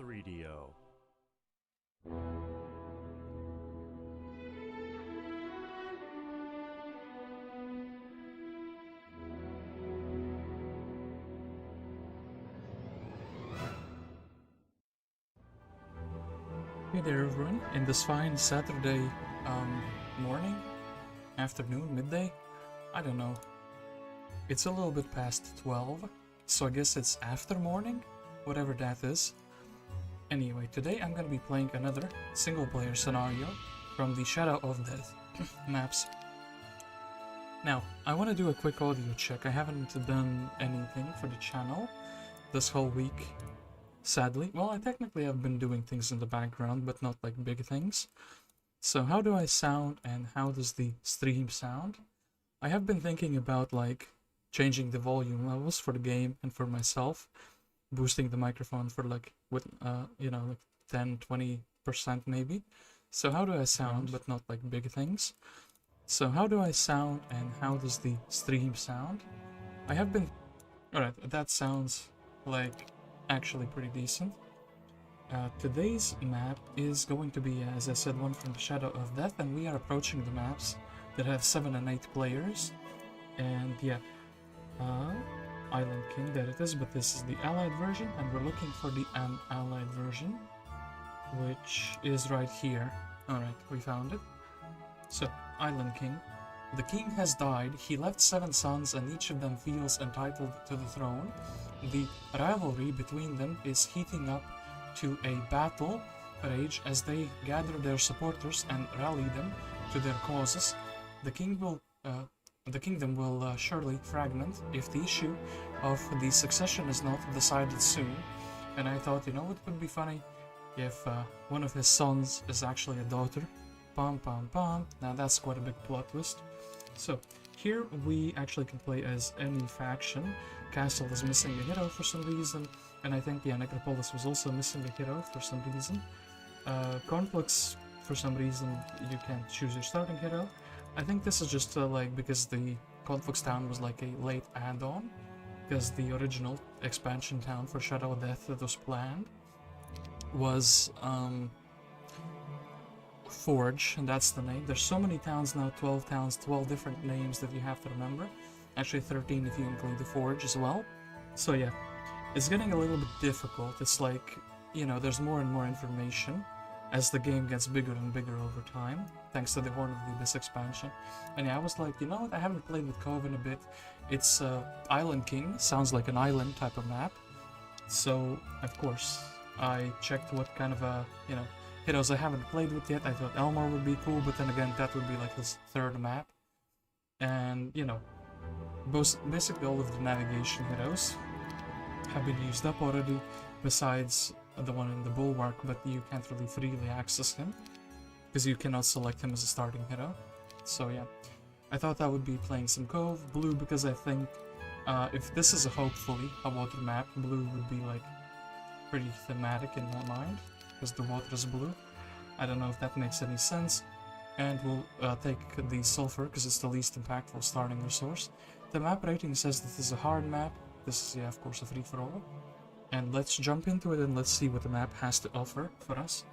3DO. Hey there everyone, in this fine Saturday morning, afternoon, midday, I don't know. It's a little bit past 12, so I guess it's after morning, whatever that is. Anyway, today I'm gonna be playing another single player scenario from the Shadow of Death maps. Now, I want to do a quick audio check. I haven't done anything for the channel this whole week. Sadly, well, I technically have been doing things in the background, but not like big things. So how do I sound and how does the stream sound? I have been thinking about like changing the volume levels for the game and for myself, boosting the microphone for like with you know, like 10-20% maybe. So how do I sound but not like big things? So how do I sound and how does the stream sound? I have been alright, that sounds like actually pretty decent. Today's map is going to be, as I said, one from the Shadow of Death, and we are approaching the maps that have 7 and 8 players. And yeah, Island King, there it is, but this is the allied version, and we're looking for the unallied version, which is right here. Alright, we found it. So, Island King. The king has died, he left 7 sons and each of them feels entitled to the throne. The rivalry between them is heating up to a battle rage as they gather their supporters and rally them to their causes. The kingdom will surely fragment if the issue of the succession is not decided soon. And I thought, you know, it would be funny if one of his sons is actually a daughter. Pom pom pom. Now that's quite a big plot twist. So here we actually can play as any faction. Castle is missing a hero for some reason, and I think, yeah, Necropolis was also missing a hero for some reason. Conflicts, for some reason, you can't choose your starting hero. I think this is just like because the Conflicts town was like a late add-on, because the original expansion town for Shadow of Death that was planned was Forge, and that's the name. There's so many towns now, 12 towns, 12 different names that you have to remember. Actually 13 if you include the Forge as well. So yeah, it's getting a little bit difficult. It's like, you know, there's more and more information as the game gets bigger and bigger over time, thanks to the Horn of the Abyss expansion. And yeah, I was like, you know what, I haven't played with Cove in a bit. It's Island King, sounds like an island type of map. So, of course, I checked what kind of, you know, heroes I haven't played with yet. I thought Elmore would be cool, but then again, that would be like his 3rd map. And, you know, basically all of the navigation heroes have been used up already, besides the one in the Bulwark, but you can't really freely access him, because you cannot select him as a starting hero. So yeah, I thought I would be playing some Cove. Blue, because I think if this is hopefully a water map, blue would be like pretty thematic in my mind, because the water is blue. I don't know if that makes any sense. And we'll take the sulfur because it's the least impactful starting resource. The map rating says this is a hard map. This is, yeah, of course, a free-for-all. And let's jump into it and let's see what the map has to offer for us.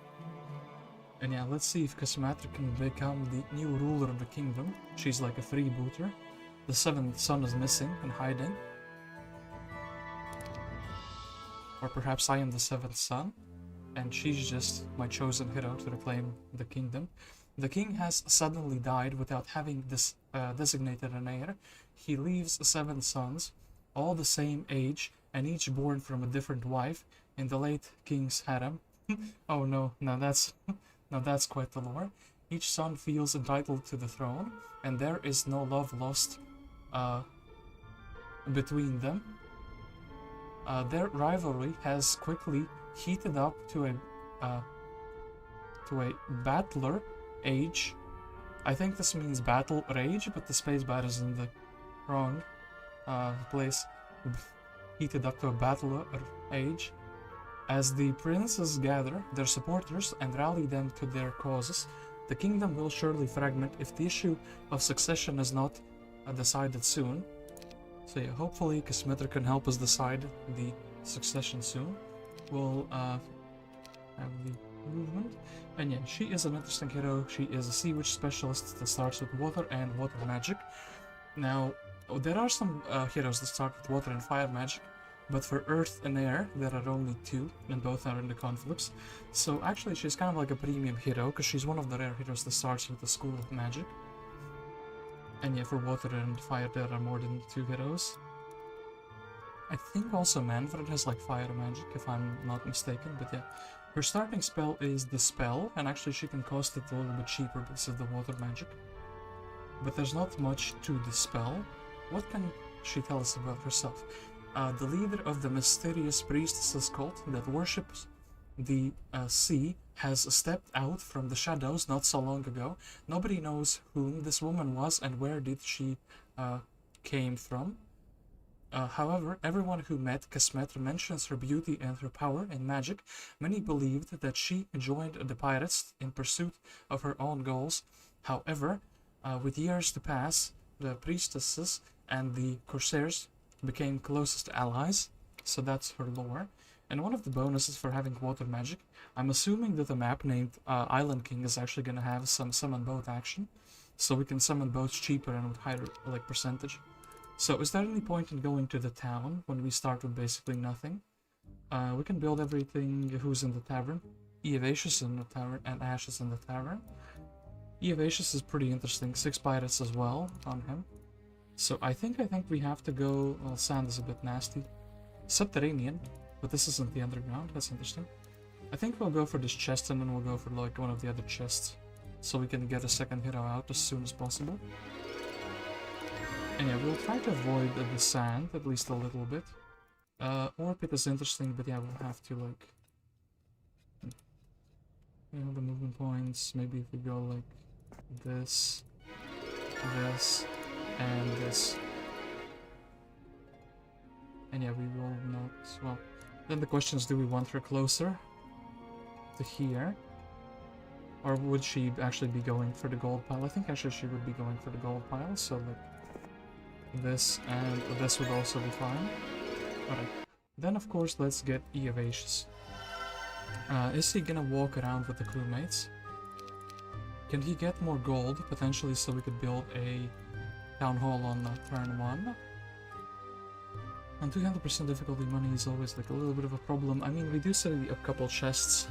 And yeah, let's see if Casmetra can become the new ruler of the kingdom. She's like a freebooter. The 7th son is missing and hiding. Or perhaps I am the 7th son, and she's just my chosen hero to reclaim the kingdom. The king has suddenly died without having designated an heir. He leaves 7 sons, all the same age, and each born from a different wife in the late king's harem. Oh no, now that's quite the lore. Each son feels entitled to the throne, and there is no love lost between them. Their rivalry has quickly heated up to a battler age. I think this means battle rage, but the spacebar is in the wrong place. Heated up to a battler age. As the princes gather their supporters and rally them to their causes, the kingdom will surely fragment if the issue of succession is not decided soon. So yeah, hopefully Casmetra can help us decide the succession soon. We'll have the movement. And yeah, she is an interesting hero. She is a sea witch specialist that starts with water and water magic. Now, there are some heroes that start with water and fire magic, but for earth and air, there are only 2, and both are in the conflicts. So actually, she's kind of like a premium hero, because she's one of the rare heroes that starts with the school of magic. And yeah, for water and fire, there are more than 2 heroes. I think also Manfred has like fire magic, if I'm not mistaken, but yeah. Her starting spell is Dispel, and actually she can cost it a little bit cheaper because of the water magic. But there's not much to Dispel. What can she tell us about herself? The leader of the mysterious priestesses cult that worships the sea has stepped out from the shadows not so long ago. Nobody knows whom this woman was and where did she came from. However, everyone who met Casmetra mentions her beauty and her power in magic. Many believed that she joined the pirates in pursuit of her own goals. However, with years to pass, the priestesses and the corsairs became closest allies, so that's her lore. And one of the bonuses for having water magic, I'm assuming that a map named Island King is actually going to have some summon boat action, so we can summon boats cheaper and with higher like percentage. So is there any point in going to the town when we start with basically nothing? We can build everything. Who's in the tavern? Eovacius in the tavern and Ash is in the tavern. Eovacius is pretty interesting. 6 pirates as well on him. So I think we have to go. Well, sand is a bit nasty. Subterranean, but this isn't the underground. That's interesting. I think we'll go for this chest and then we'll go for like one of the other chests, so we can get a second hero out as soon as possible. And yeah, we'll try to avoid the sand, at least a little bit. Orbit is interesting, but yeah, we'll have to, like... You know, the movement points, maybe if we go, like, this, and this. And yeah, we will not... Well, then the question is, do we want her closer to here? Or would she actually be going for the gold pile? I think actually she would be going for the gold pile, so, like... This and this would also be fine. Alright. Then of course let's get Eovacius. Is he gonna walk around with the crewmates? Can he get more gold potentially so we could build a town hall on turn 1? And 200% difficulty money is always like a little bit of a problem. I mean, we do see a couple chests.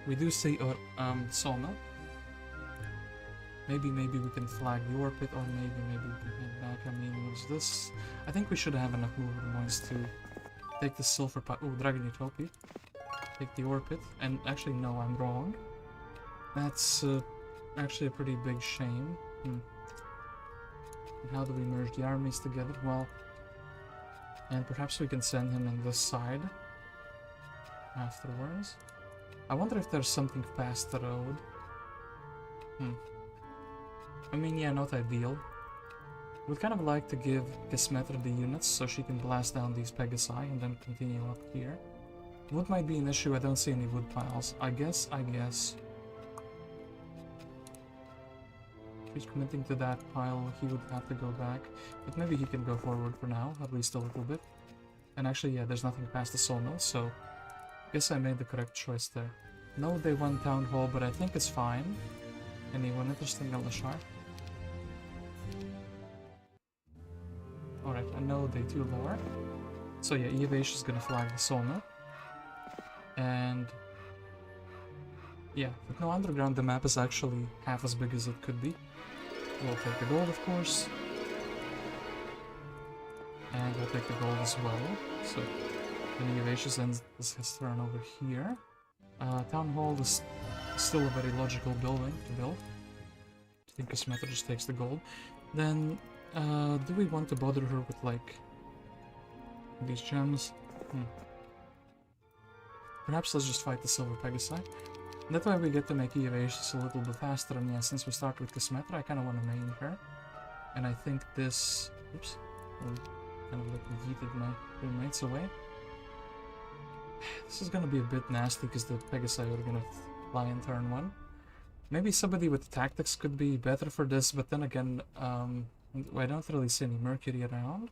We do see sawmill. Maybe we can flag the orbit, or maybe we can head back. I mean, what's this? I think we should have enough movement points to take the silver pipe. Oh, Dragon Utopia. Take the orbit. And actually, no, I'm wrong. That's actually a pretty big shame. And how do we merge the armies together? Well, and perhaps we can send him in this side afterwards. I wonder if there's something past the road. I mean, yeah, not ideal. Would kind of like to give Casmetra the units so she can blast down these Pegasi and then continue up here. Wood might be an issue. I don't see any wood piles. I guess. If he's committing to that pile, he would have to go back. But maybe he can go forward for now, at least a little bit. And actually, yeah, there's nothing past the sawmill, so I guess I made the correct choice there. No, they won Town Hall, but I think it's fine. Anyone interesting on the shark? Alright, I know they do lore. So yeah, Eovacius is gonna flag the sawmill. And yeah, with no underground, the map is actually half as big as it could be. We'll take the gold, of course. And we'll take the gold as well. So when Eovacius ends his turn over here. Town Hall is still a very logical building to build. I think Casmetra just takes the gold. Then, do we want to bother her with, like, these gems? Perhaps let's just fight the Silver Pegasi. That way we get to make Eovacius a little bit faster, and yeah, since we start with Casmetra, I kind of want to main her. And I think this... Oops. Kind of like yeeted my roommates away. This is gonna be a bit nasty because the Pegasi are gonna fly in turn 1. Maybe somebody with tactics could be better for this, but then again, I don't really see any Mercury around.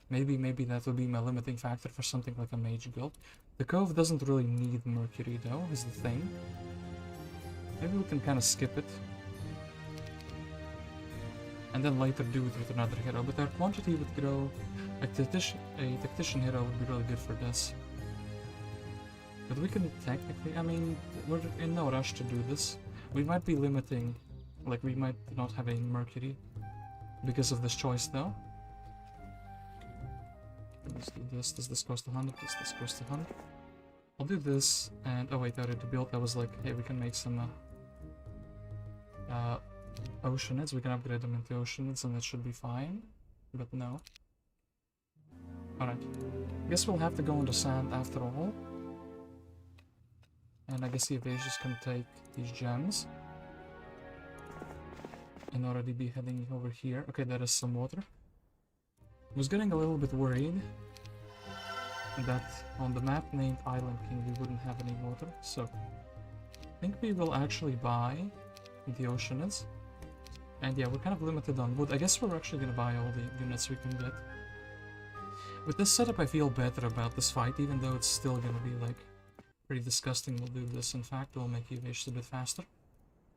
Maybe that will be my limiting factor for something like a mage guild. The Cove doesn't really need Mercury though, is the thing. Maybe we can kind of skip it. And then later do it with another hero, but our quantity would grow. A tactician hero would be really good for this. But we can technically, I mean, we're in no rush to do this. We might be limiting, like we might not have a Mercury because of this choice though. Let's do this. Does this cost 100? Does this cost 100? I'll do this, and oh wait, I already built. I was like, hey, we can make some oceanids. We can upgrade them into oceanids, and that should be fine. But no. Alright. Guess we'll have to go on the sand after all. And I guess the Eovacius can take these gems. And already be heading over here. Okay, there is some water. I was getting a little bit worried that on the map named Island King we wouldn't have any water, so I think we will actually buy the oceanids. And yeah, we're kind of limited on wood. I guess we're actually gonna buy all the units we can get. With this setup I feel better about this fight, even though it's still gonna be like pretty disgusting. We'll do this. In fact, we'll make Eovacius a bit faster.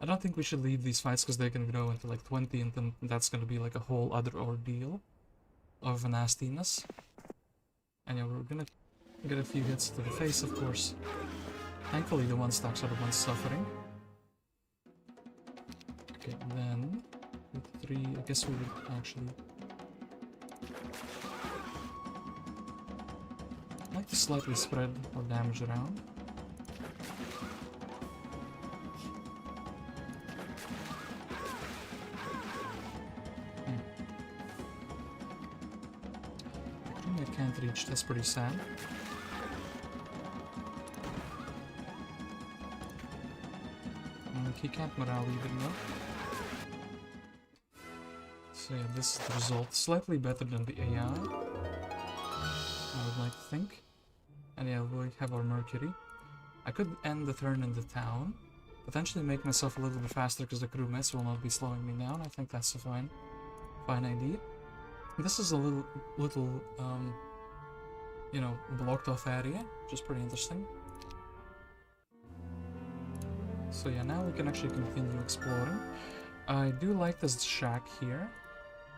I don't think we should leave these fights because they can grow into like 20, and then that's gonna be like a whole other ordeal of nastiness. And yeah, we're gonna get a few hits to the face, of course. Thankfully the one-stacks are the ones suffering. Okay, then with 3, I guess we would actually like to slightly spread our damage around. I can't reach, that's pretty sad. And he can't morale even though. So yeah, this is the result. Slightly better than the AI, I would like to think. And yeah, we have our Mercury. I could end the turn in the town. Potentially make myself a little bit faster because the crew mess will not be slowing me down. I think that's a fine idea. This is a little you know, blocked off area, which is pretty interesting. So yeah, now we can actually continue exploring. I do like this shack here.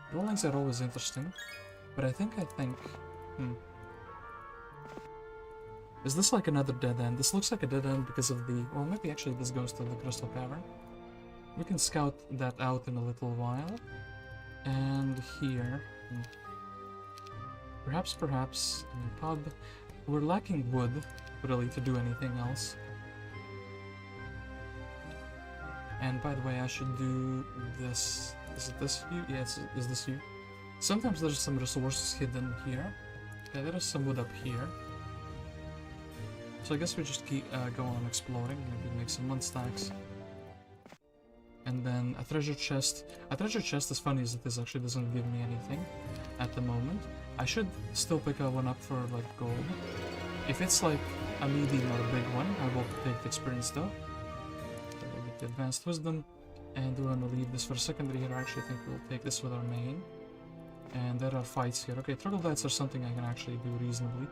Dwellings are always interesting, but I think, is this like another dead end? This looks like a dead end because of the, well, maybe actually this goes to the Crystal Cavern. We can scout that out in a little while. And here, perhaps, I mean, pub. We're lacking wood, really, to do anything else. And by the way, I should do this. Is it this view? Yes, is this view? Sometimes there's some resources hidden here. Okay, there is some wood up here. So I guess we just keep go on exploring. Maybe make some one-stacks. And then a treasure chest. A treasure chest, as funny as it is, actually doesn't give me anything at the moment. I should still pick one up for like gold. If it's like a medium or a big one, I will take the experience though. With the advanced wisdom, and we're gonna leave this for a secondary here. I actually think we'll take this with our main. And there are fights here. Okay, troglodytes are something I can actually do reasonably.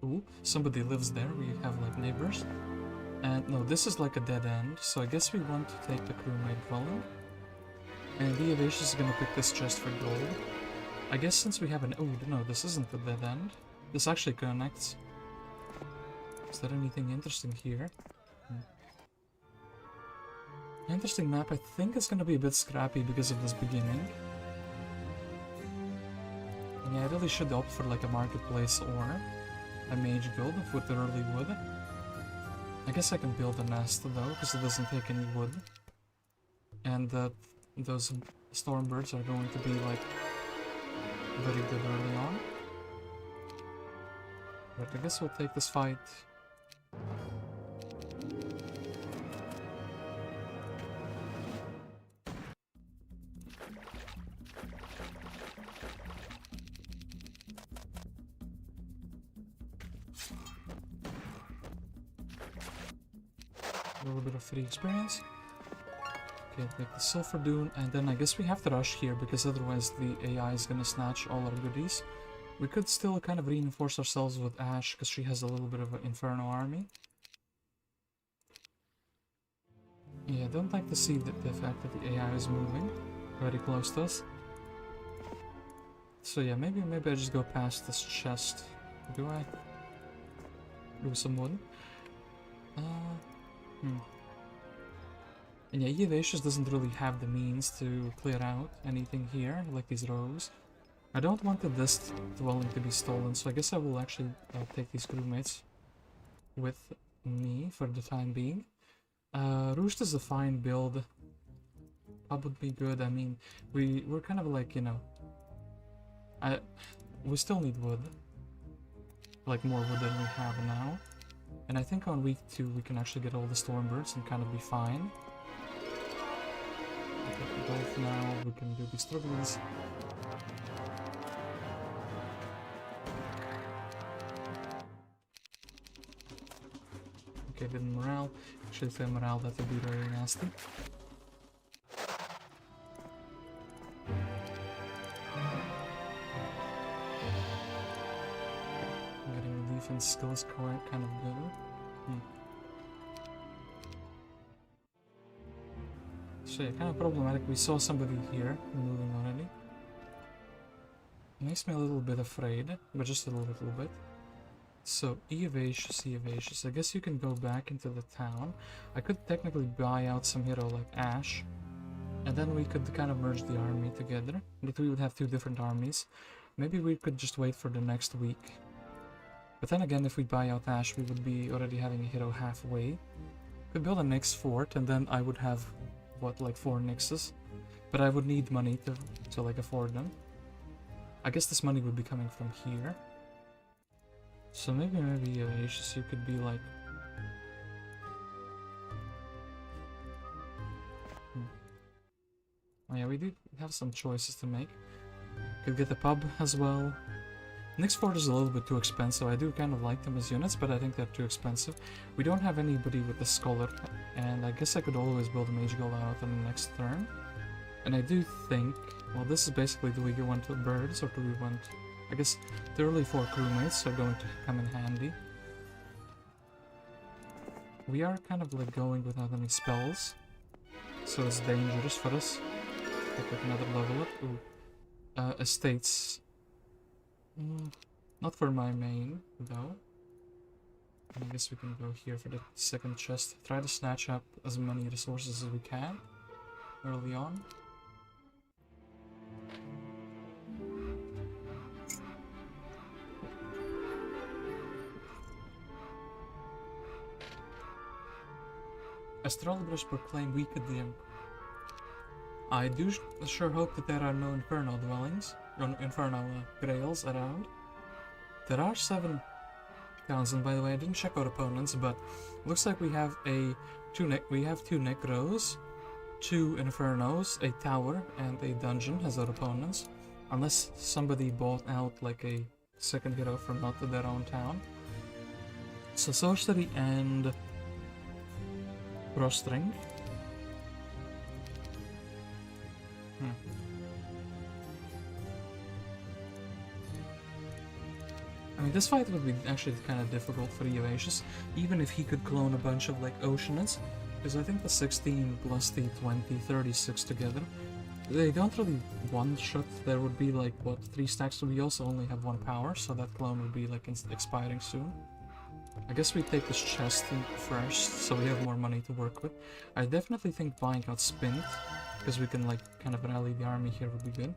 Ooh, somebody lives there. We have like neighbors. And no, this is like a dead end, so I guess we want to take the crewmate dwelling. And the Eovacius is gonna pick this chest for gold. I guess since we have an... oh, no, this isn't the dead end. This actually connects. Is there anything interesting here? Interesting map. I think it's gonna be a bit scrappy because of this beginning. Yeah, I really should opt for like a marketplace or a mage guild with the early wood. I guess I can build a nest though, because it doesn't take any wood. And those storm birds are going to be like very good early on. But I guess we'll take this fight. A little bit of free experience. Okay, take the Sulfur Dune, and then I guess we have to rush here, because otherwise the AI is gonna snatch all our goodies. We could still kind of reinforce ourselves with Ash, because she has a little bit of an Inferno army. Yeah, I don't like to see the fact that the AI is moving very close to us. So yeah, maybe I just go past this chest. Do I? Do some wood? And yeah, Eovacius doesn't really have the means to clear out anything here, like these rows. I don't want this dwelling to be stolen, so I guess I will actually take these crewmates with me for the time being. Roost is a fine build. Pub would be good. I mean, we're kind of like, you know, we still need wood. Like more wood than we have now. And I think on week 2 we can actually get all the Stormbirds and kind of be fine. Both now, we can do these struggles. Okay, didn't morale. Actually, if I morale, that would be very nasty. Getting the defense skills kind of good. So yeah, kind of problematic. We saw somebody here moving already. Makes me a little bit afraid, but just a little bit. So, Eovacius. I guess you can go back into the town. I could technically buy out some hero like Ash. And then we could kind of merge the army together. But we would have 2 different armies. Maybe we could just wait for the next week. But then again, if we buy out Ash, we would be already having a hero halfway. Could build a Nyx fort, and then I would have, what, like 4 Nyxes? But I would need money to like afford them. I guess this money would be coming from here. So maybe Eovacius, you could be like... Oh yeah, we do have some choices to make. Could get the pub as well. Nyx Fort is a little bit too expensive. I do kind of like them as units, but I think they're too expensive. We don't have anybody with the Scholar, and I guess I could always build a Mage Guild out on the next turn. And I do think... Well, this is basically, do we want to birds, or do we want... I guess the early 4 crewmates are going to come in handy. We are kind of like going without any spells, so it's dangerous for us. Take like another level up. Ooh. Estates. Not for my main, though. I guess we can go here for the second chest. Try to snatch up as many resources as we can early on. Astrologers proclaim weak at the Emperor. I do sure hope that there are no Inferno dwellings, or Inferno grails around. There are 7,000, by the way. I didn't check our opponents, but looks like we have two Necros, 2 Infernos, a tower, and a dungeon as our opponents. Unless somebody bought out like a second hero from not their own town. So sorcery and Rostring. I mean, this fight would be actually kind of difficult for Eovacius, even if he could clone a bunch of like Oceanids, because I think the 16 plus the 20, 36 together, they don't really one-shot. There would be like, what, 3 stacks, so we also only have 1 power, so that clone would be like expiring soon. I guess we take this chest first, so we have more money to work with. I definitely think buying out Spint, because we can like kind of rally the army here would be good.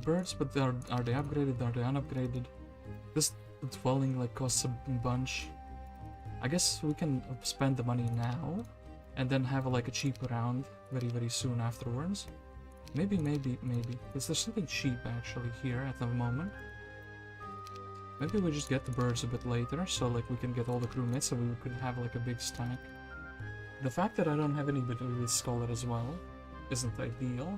Birds, but are they upgraded? Are they unupgraded? This dwelling like costs a bunch. I guess we can spend the money now, and then have like a cheap round very soon afterwards. Maybe. Is there something cheap actually here at the moment? Maybe we just get the birds a bit later, so like we can get all the crewmates, so we could have like a big stack. The fact that I don't have anybody with Scholar as well isn't ideal.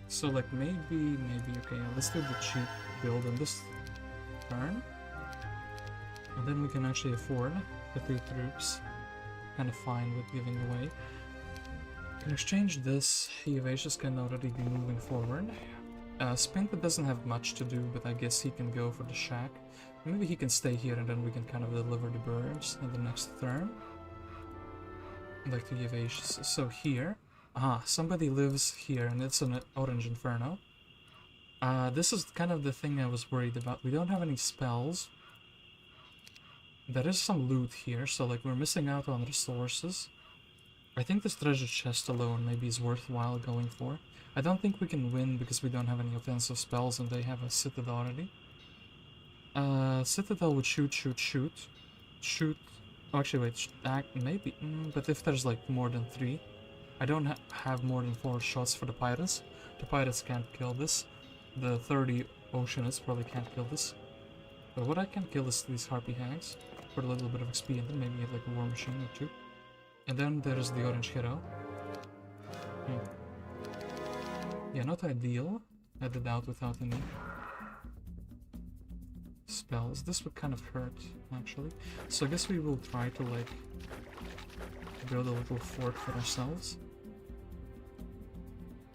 So like maybe, okay, let's do the cheap build on this turn. And then we can actually afford the 3 troops. Kind of fine with giving away. In exchange this, Eovacius can already be moving forward. Spinta doesn't have much to do, but I guess he can go for the shack. Maybe he can stay here and then we can kind of deliver the birds in the next turn. Like to Eovacius. So here, somebody lives here and it's an orange Inferno. This is kind of the thing I was worried about. We don't have any spells. There is some loot here, so like we're missing out on resources. I think this treasure chest alone maybe is worthwhile going for. I don't think we can win because we don't have any offensive spells and they have a Citadel already. Citadel would shoot. Oh, actually wait, maybe, but if there's like more than 3. I don't have more than 4 shots for the pirates. The pirates can't kill this. The 30 oceanists probably can't kill this. But what I can kill is these harpy hags for a little bit of XP and then maybe get like a war machine or 2. And then there's the orange hero. Yeah, not ideal. I did out without any spells. This would kind of hurt, actually. So I guess we will try to like build a little fort for ourselves.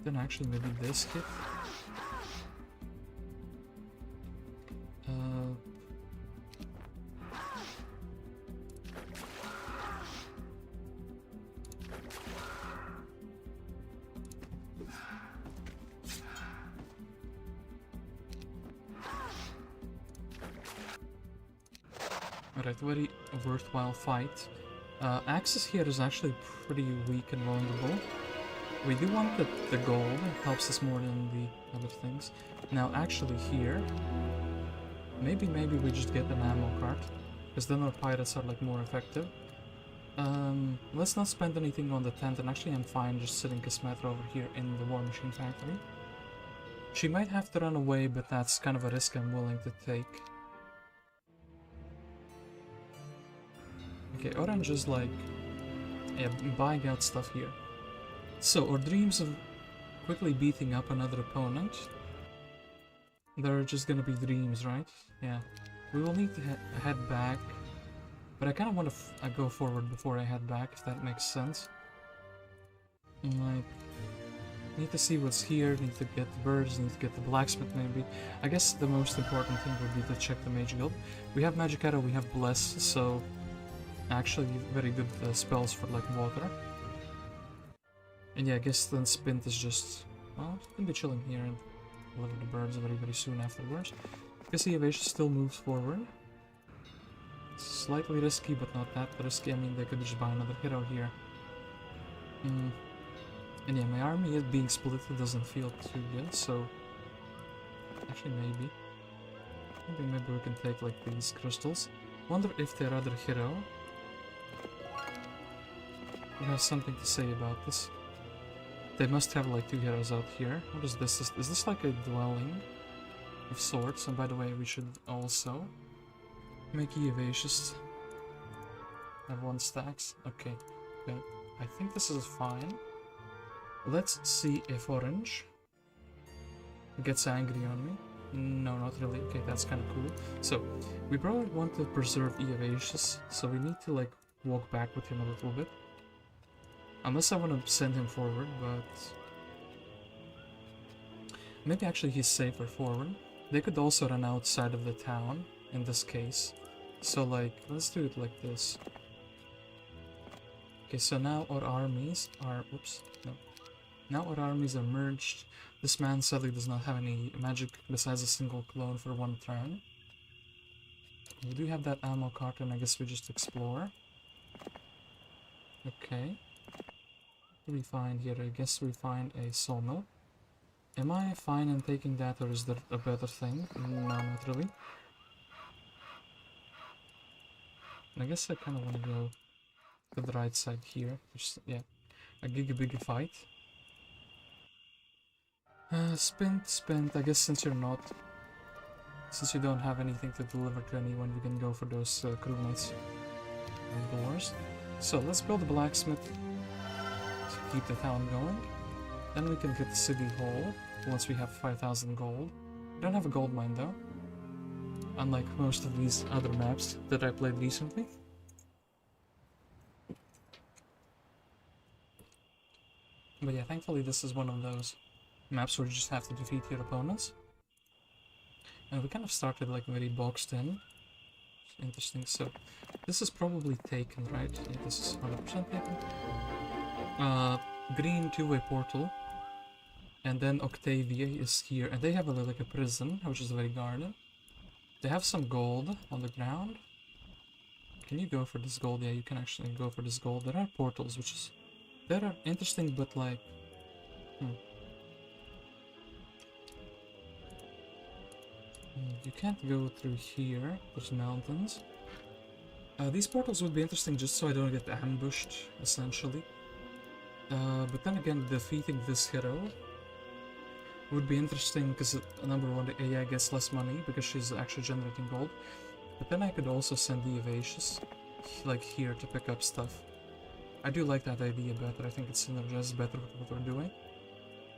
Then actually maybe this hit. Alright, very worthwhile fight. Axsis here is actually pretty weak and vulnerable. We do want the gold, it helps us more than the other things. Now actually here, maybe we just get an ammo cart, because then our pirates are like more effective. Let's not spend anything on the tent, and actually I'm fine just sitting Casmetra over here in the War Machine Factory. She might have to run away, but that's kind of a risk I'm willing to take. Okay, orange is like, yeah, buying out stuff here. So, our dreams of quickly beating up another opponent, they're just gonna be dreams, right? Yeah. We will need to head back, but I kind of want to go forward before I head back, if that makes sense. Like, need to see what's here, need to get the birds, need to get the blacksmith maybe. I guess the most important thing would be to check the mage guild. We have magic arrow, we have bless, so actually very good spells for like water. And yeah, I guess then Spint is just, well, it can be chilling here and deliver the birds very soon afterwards. I guess Eovacius still moves forward. Slightly risky, but not that risky. I mean, they could just buy another hero here. And yeah, my army is being split, it doesn't feel too good, so actually maybe we can take like these crystals. Wonder if their other hero will have something to say about this. They must have like 2 heroes out here. What is this? Is this like a dwelling of sorts? And by the way, we should also make Eovacius have 1 stacks. Okay, good. I think this is fine. Let's see if orange gets angry on me. No, not really. Okay, that's kind of cool. So, we probably want to preserve Eovacius, so we need to like walk back with him a little bit. Unless I want to send him forward, but maybe actually he's safer forward. They could also run outside of the town, in this case. So like, let's do it like this. Okay, so now our armies are, oops, no. Now our armies are merged. This man sadly does not have any magic besides a single clone for 1 turn. We do have that ammo cart, and I guess we just explore. Okay. What do we find here? I guess we find a sawmill. Am I fine in taking that, or is there a better thing? No, not really. I guess I kind of want to go to the right side here. Just, yeah, a big fight. Spent. I guess since you don't have anything to deliver to anyone, we can go for those crewmates doors. So let's build a blacksmith to keep the town going. Then we can get the city hall once we have 5,000 gold. We don't have a gold mine though, unlike most of these other maps that I played recently. But yeah, thankfully this is one of those maps where you just have to defeat your opponents. And we kind of started like very boxed in. Interesting. So this is probably taken, right? Yeah, this is 100% taken. Green two-way portal. And then Octavia is here. And they have like a prison, which is very guarded. They have some gold on the ground. Can you go for this gold? Yeah, you can actually go for this gold. There are portals, which is... They are interesting, but like... You can't go through here. There's mountains. These portals would be interesting just so I don't get ambushed, essentially. But then again, defeating this hero would be interesting because number one, the AI gets less money because she's actually generating gold. But then I could also send the Eovacius, like here, to pick up stuff. I do like that idea better. I think it synergizes better with what we're doing.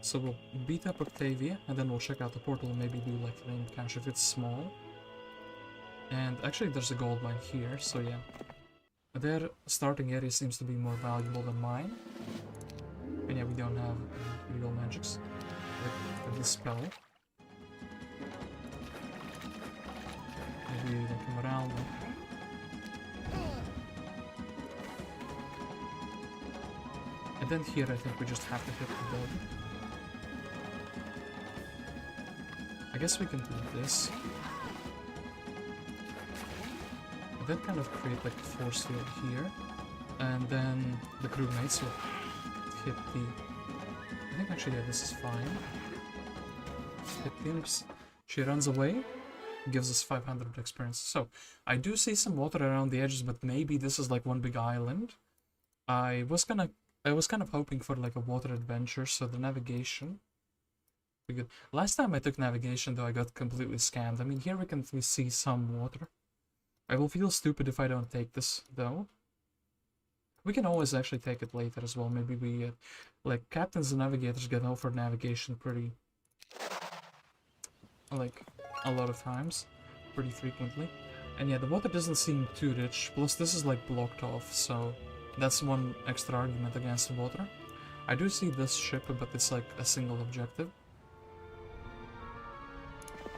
So we'll beat up Octavia, and then we'll check out the portal and maybe do like an aim cache if it's small. And actually there's a gold mine here, so yeah. Their starting area seems to be more valuable than mine. And yeah, we don't have real magics. Like this spell. Maybe we can come around. And then here I think we just have to hit the bug. I guess we can do this. And then kind of create like a force field here. And then the crewmates will hit the... I think actually yeah, this is fine. Hit the imps. She runs away. Gives us 500 experience. So, I do see some water around the edges, but maybe this is like one big island. I was kind of hoping for like a water adventure, so the navigation... Good. Last time I took navigation, though, I got completely scammed. I mean, here we see some water. I will feel stupid if I don't take this, though. We can always actually take it later as well. Maybe we, like, captains and navigators get offered navigation pretty... like, a lot of times. Pretty frequently. And yeah, the water doesn't seem too rich. Plus, this is, like, blocked off, so... That's one extra argument against the water. I do see this ship, but it's, like, a single objective.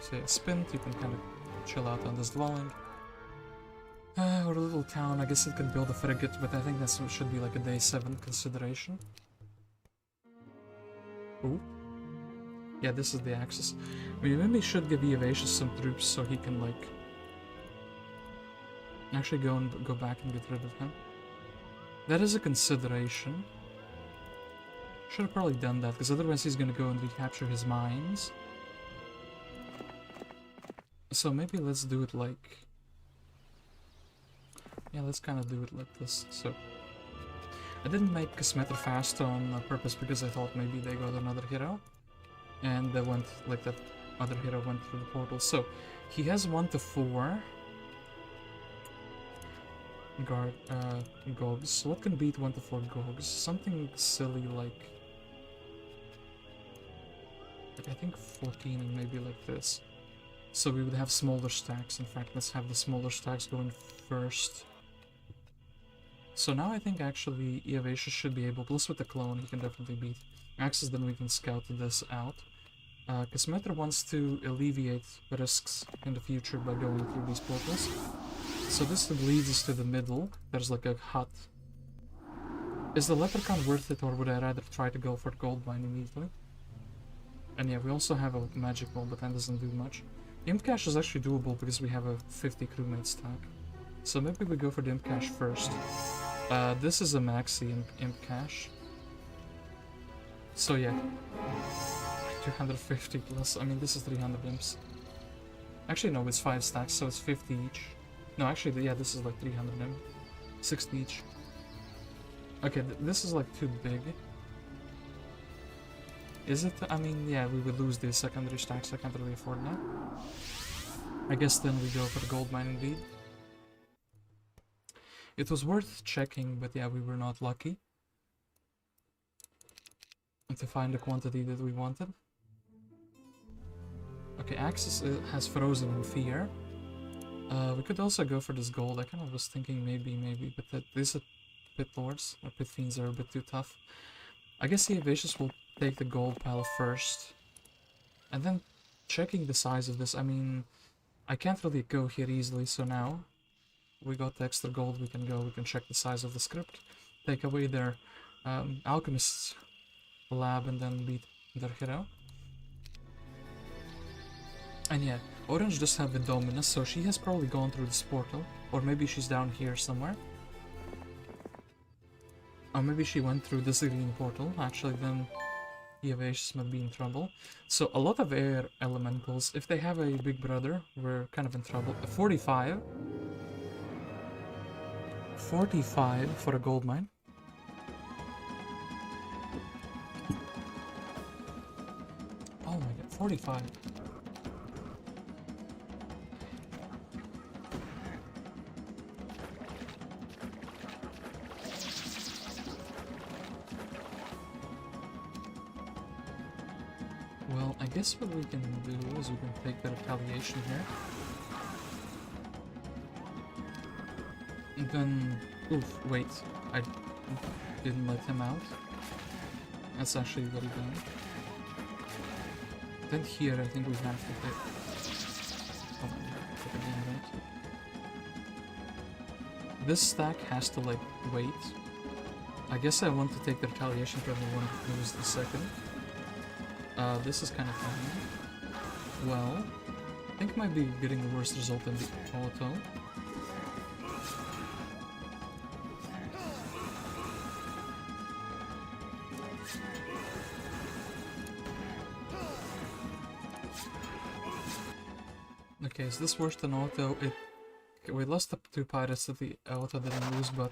So yeah, spin, you can kind of chill out on this dwelling. Or a little town, I guess it can build a frigate, but I think that should be like a day 7 consideration. Ooh. Yeah, this is the Axsis. We maybe should give Eovacius some troops so he can like... actually go back and get rid of him. That is a consideration. Should have probably done that, because otherwise he's gonna go and recapture his mines. So maybe let's do it like... Yeah, let's kind of do it like this. So I didn't make Casmetra fast on purpose because I thought maybe they got another hero. And they went, like that other hero went through the portal. So he has 1 to 4 Gogs. What can beat 1 to 4 Gogs? Something silly like I think 14 and maybe like this. So we would have smaller stacks. In fact, let's have the smaller stacks going first. So now I think actually Eovacius should be able, plus with the clone he can definitely beat Axsis, then we can scout this out. Casmetra wants to alleviate risks in the future by going through these portals. So this leads us to the middle. There's like a hut. Is the leprechaun worth it, or would I rather try to go for gold mine immediately? And yeah, we also have a magic ball, but that doesn't do much. Imp cache is actually doable because we have a 50 crewmate stack. So maybe we go for the imp cache first. This is a maxi imp cache. So yeah. 250 plus, I mean this is 300 imps. Actually no, it's 5 stacks, so it's 50 each. No, actually, yeah, this is like 300 imp. 60 each. Okay, this is like too big. Is it? I mean, yeah, we would lose the secondary stacks, I can't really afford that. I guess then we go for the gold mine indeed. It was worth checking, but yeah, we were not lucky to find the quantity that we wanted. Okay, Axsis has frozen in fear. We could also go for this gold. I kind of was thinking maybe, but these pit lords or pit fiends are a bit too tough. I guess the Eovacius will take the gold pile first. And then checking the size of this, I mean, I can't really go here easily, so now we got the extra gold, we can go, we can check the size of the script, take away their alchemist's lab and then beat their hero. And yeah, Orange does have a Dominus, so she has probably gone through this portal, or maybe she's down here somewhere. Or maybe she went through this green portal, actually then Eovacius might be in trouble. So a lot of air elementals, if they have a big brother, we're kind of in trouble. 45. 45 for a gold mine. Oh my god, 45. Well, I guess what we can do is we can take the retaliation here. And then... Oof, wait. I didn't let him out. That's actually very bad. Then here I think we have to hit... Oh my god, I think I'm doing that. This stack has to like wait. I guess I want to take the retaliation because I want to lose the second. This is kind of funny. Well, I think I might be getting the worst result in the auto. Okay, is this worse than auto? We lost the 2 pirates that the auto didn't lose, but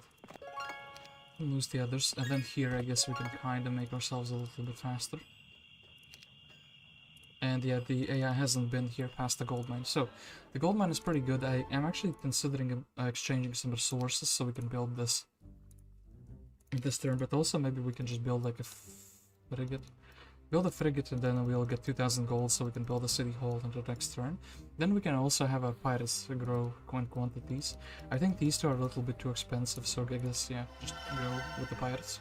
lose the others. And then here I guess we can kind of make ourselves a little bit faster. And yeah, the AI hasn't been here past the gold mine. So, the gold mine is pretty good. I am actually considering exchanging some resources so we can build this turn. But also maybe we can just build like a frigate. Build a frigate and then we'll get 2000 gold so we can build a city hall in the next turn. Then we can also have our pirates grow quantities. I think these two are a little bit too expensive, so I guess, yeah, just go with the pirates.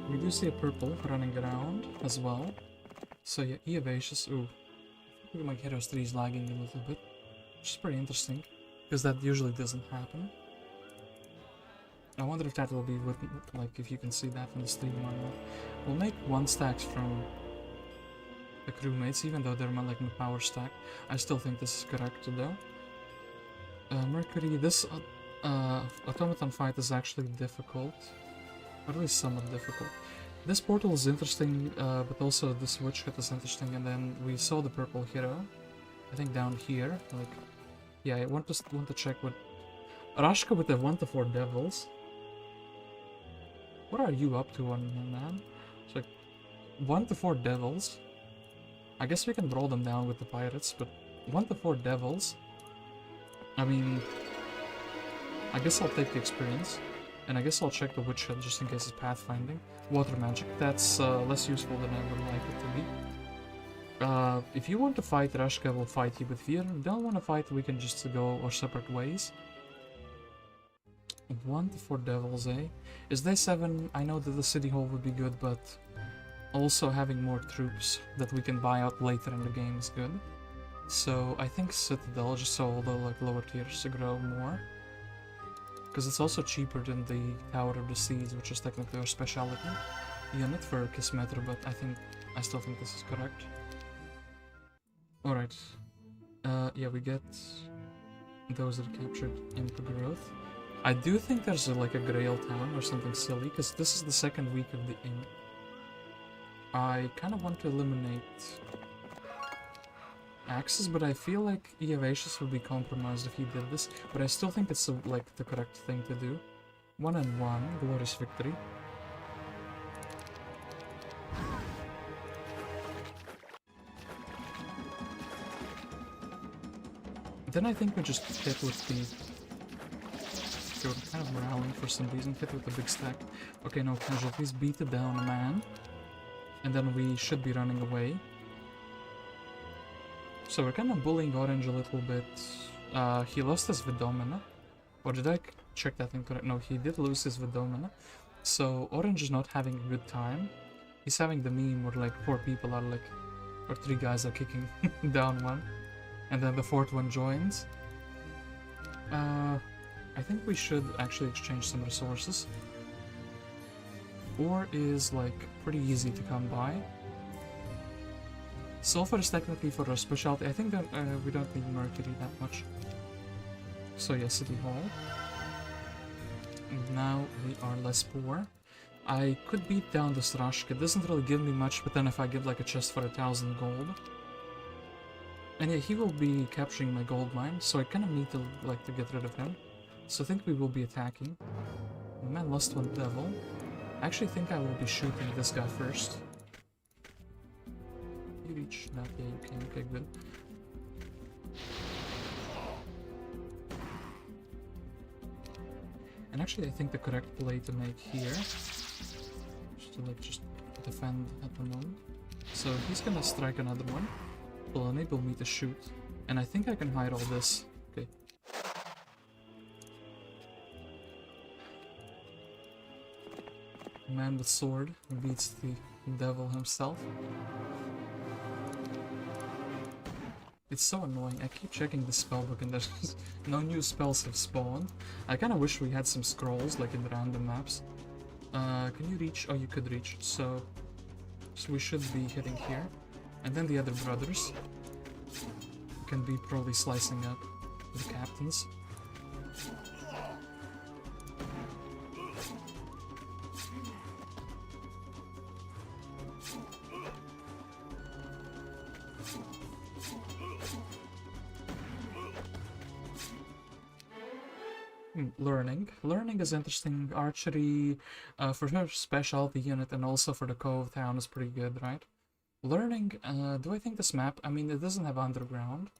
We do see a purple running around as well. So yeah, Eovacius. Ooh. I think my Heroes 3 is lagging a little bit. Which is pretty interesting. Because that usually doesn't happen. I wonder if that will be with, like, if you can see that in the stream or not. We'll make 1 stacks from the crewmates, even though they're like my power stack. I still think this is correct though. Mercury, this automaton fight is actually difficult. Or at least somewhat difficult. This portal is interesting, but also this witch hut is interesting, and then we saw the purple hero. I think down here, like, yeah, I want to check what Rashka with the 1-4 devils. What are you up to, man? It's like 1-4 devils. I guess we can brawl them down with the pirates, but 1-4 devils. I mean, I guess I'll take the experience. And I guess I'll check the witch hut just in case it's pathfinding. Water magic, that's less useful than I would like it to be. If you want to fight, Rashka will fight you with fear. If you don't want to fight, we can just go our separate ways. 1-4 devils, eh? Is day 7? I know that the city hall would be good, but also having more troops that we can buy out later in the game is good. So I think Citadel, just so all the like lower tiers to grow more. Because it's also cheaper than the Tower of the Seas, which is technically our specialty unit for Casmetra, but I still think this is correct. Alright. Yeah, we get those that captured Imp growth. I do think there's like a Grail town or something silly, because this is the 2nd week of the Imp. I kind of want to eliminate Axsis, but I feel like Eovacius would be compromised if he did this, but I still think it's like the correct thing to do. 1-1, glorious victory. Then I think we just hit with the... Okay, we're kind of moralling for some reason, hit with the big stack. Okay, no casualties, beat it down, man. And then we should be running away. So we're kind of bullying Orange a little bit. He lost his Vidomina. Or did I check that incorrect? No, he did lose his Vidomina. So Orange is not having a good time. He's having the meme where like 4 people are like, or 3 guys are kicking down one. And then the 4th one joins. I think we should actually exchange some resources. Ore is like pretty easy to come by. Sulfur is technically for our specialty. I think that we don't need mercury that much. So yeah, City Hall. And now we are less poor. I could beat down this Rashka. It doesn't really give me much, but then if I get like a chest for 1,000 gold. And yeah, he will be capturing my gold mine, so I kind of need to like to get rid of him. So I think we will be attacking. The man lost one devil. I actually think I will be shooting this guy first. You reach that? Yeah, you can. Okay, good. And actually, I think the correct play to make here is to like just defend at the moment. So he's gonna strike another one. Will enable me to shoot, and I think I can hide all this. Okay. Man with sword beats the devil himself. It's so annoying. I keep checking the spellbook and there's no new spells have spawned. I kind of wish we had some scrolls like in the random maps. Can you reach? Oh, you could reach. So we should be hitting here. And then the other brothers can be probably slicing up the captains. Learning is interesting. Archery, for her specialty unit and also for the Cove town is pretty good, right? Learning, do I think this map, I mean, it doesn't have underground.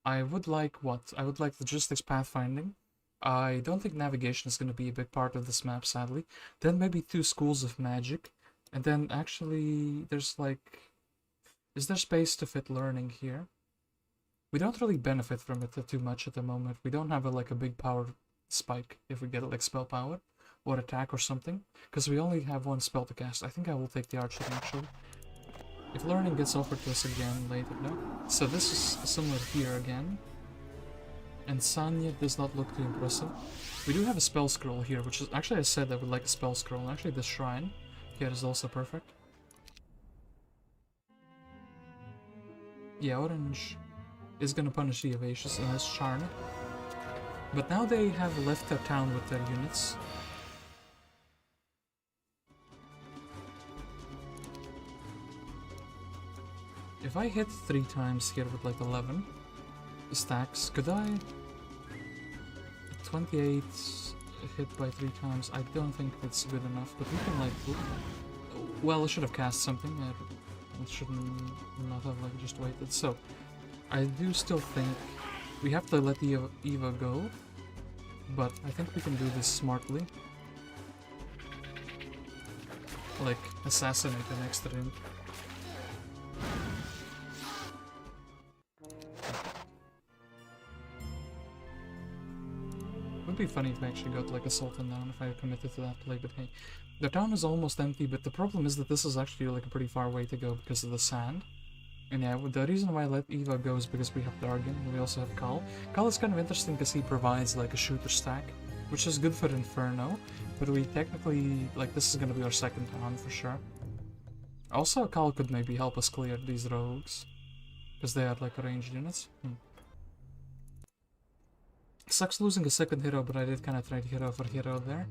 I would like what? I would like logistics pathfinding. I don't think navigation is going to be a big part of this map, sadly. Then maybe 2 schools of magic. And then actually, there's like... Is there space to fit learning here? We don't really benefit from it too much at the moment. We don't have like a big power spike if we get like spell power or attack or something. Because we only have 1 spell to cast. I think I will take the archery actually. If learning gets offered to us again later, no? So this is similar here again. And Sanya does not look too impressive. We do have a spell scroll here, which is... Actually, I said I would like a spell scroll. Actually, this shrine here is also perfect. Yeah, Orange is gonna punish the Eovacius and his Charna. But now they have left their town with their units. If I hit 3 times here with like 11 stacks, could I... 28 hit by 3 times, I don't think it's good enough, but we can like... Well, I should have cast something, I shouldn't not have like just waited. So, I do still think we have to let the Eva go, but I think we can do this smartly. Like, assassinate an extra imp. Would be funny if I actually got like a Sultan down if I committed to that play, but hey. The town is almost empty, but the problem is that this is actually like a pretty far way to go because of the sand. And yeah, the reason why I let Eva go is because we have Dargan and we also have Kal. Kal is kind of interesting because he provides like a shooter stack, which is good for Inferno, but we technically, like this is gonna be our 2nd town for sure. Also, Kal could maybe help us clear these rogues, because they are like ranged units. Sucks losing a 2nd hero, but I did kind of trade hero for hero there.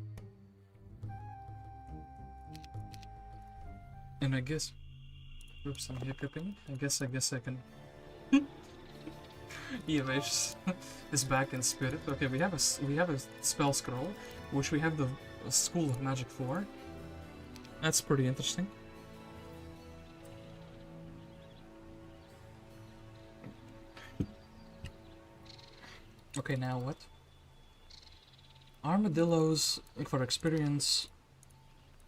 And I guess... Oops, I'm hiccuping. I guess I can... Eovacius is back in spirit. Okay, we have a spell scroll, which we have the School of Magic for. That's pretty interesting. Okay, now what? Armadillos for experience,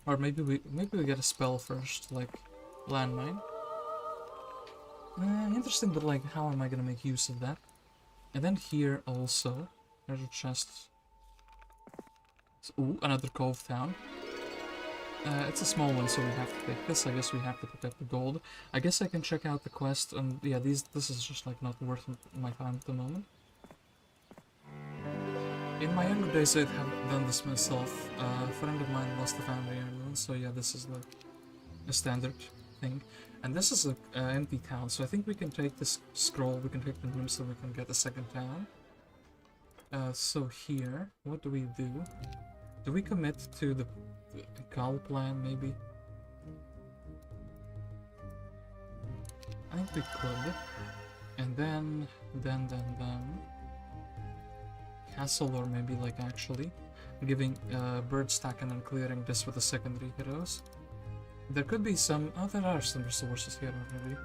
or maybe we get a spell first, like landmine. Interesting, but like, how am I gonna make use of that? And then here also, there's a chest. So, ooh, another cove town. It's a small one, so we have to take this. I guess we have to pick up the gold. I guess I can check out the quest, and yeah, this is just like not worth my time at the moment. In my younger days, I'd have done this myself. A friend of mine lost the family heirloom, so yeah, this is like a standard thing. And this is an empty town, so I think we can take this scroll, we can take the room so we can get a second town. So here, what do we do? Do we commit to the Gal plan, maybe? I think we could. And then... Castle, or maybe like actually giving bird stack and then clearing this with the secondary heroes. There could be some... Oh, there are some resources here already.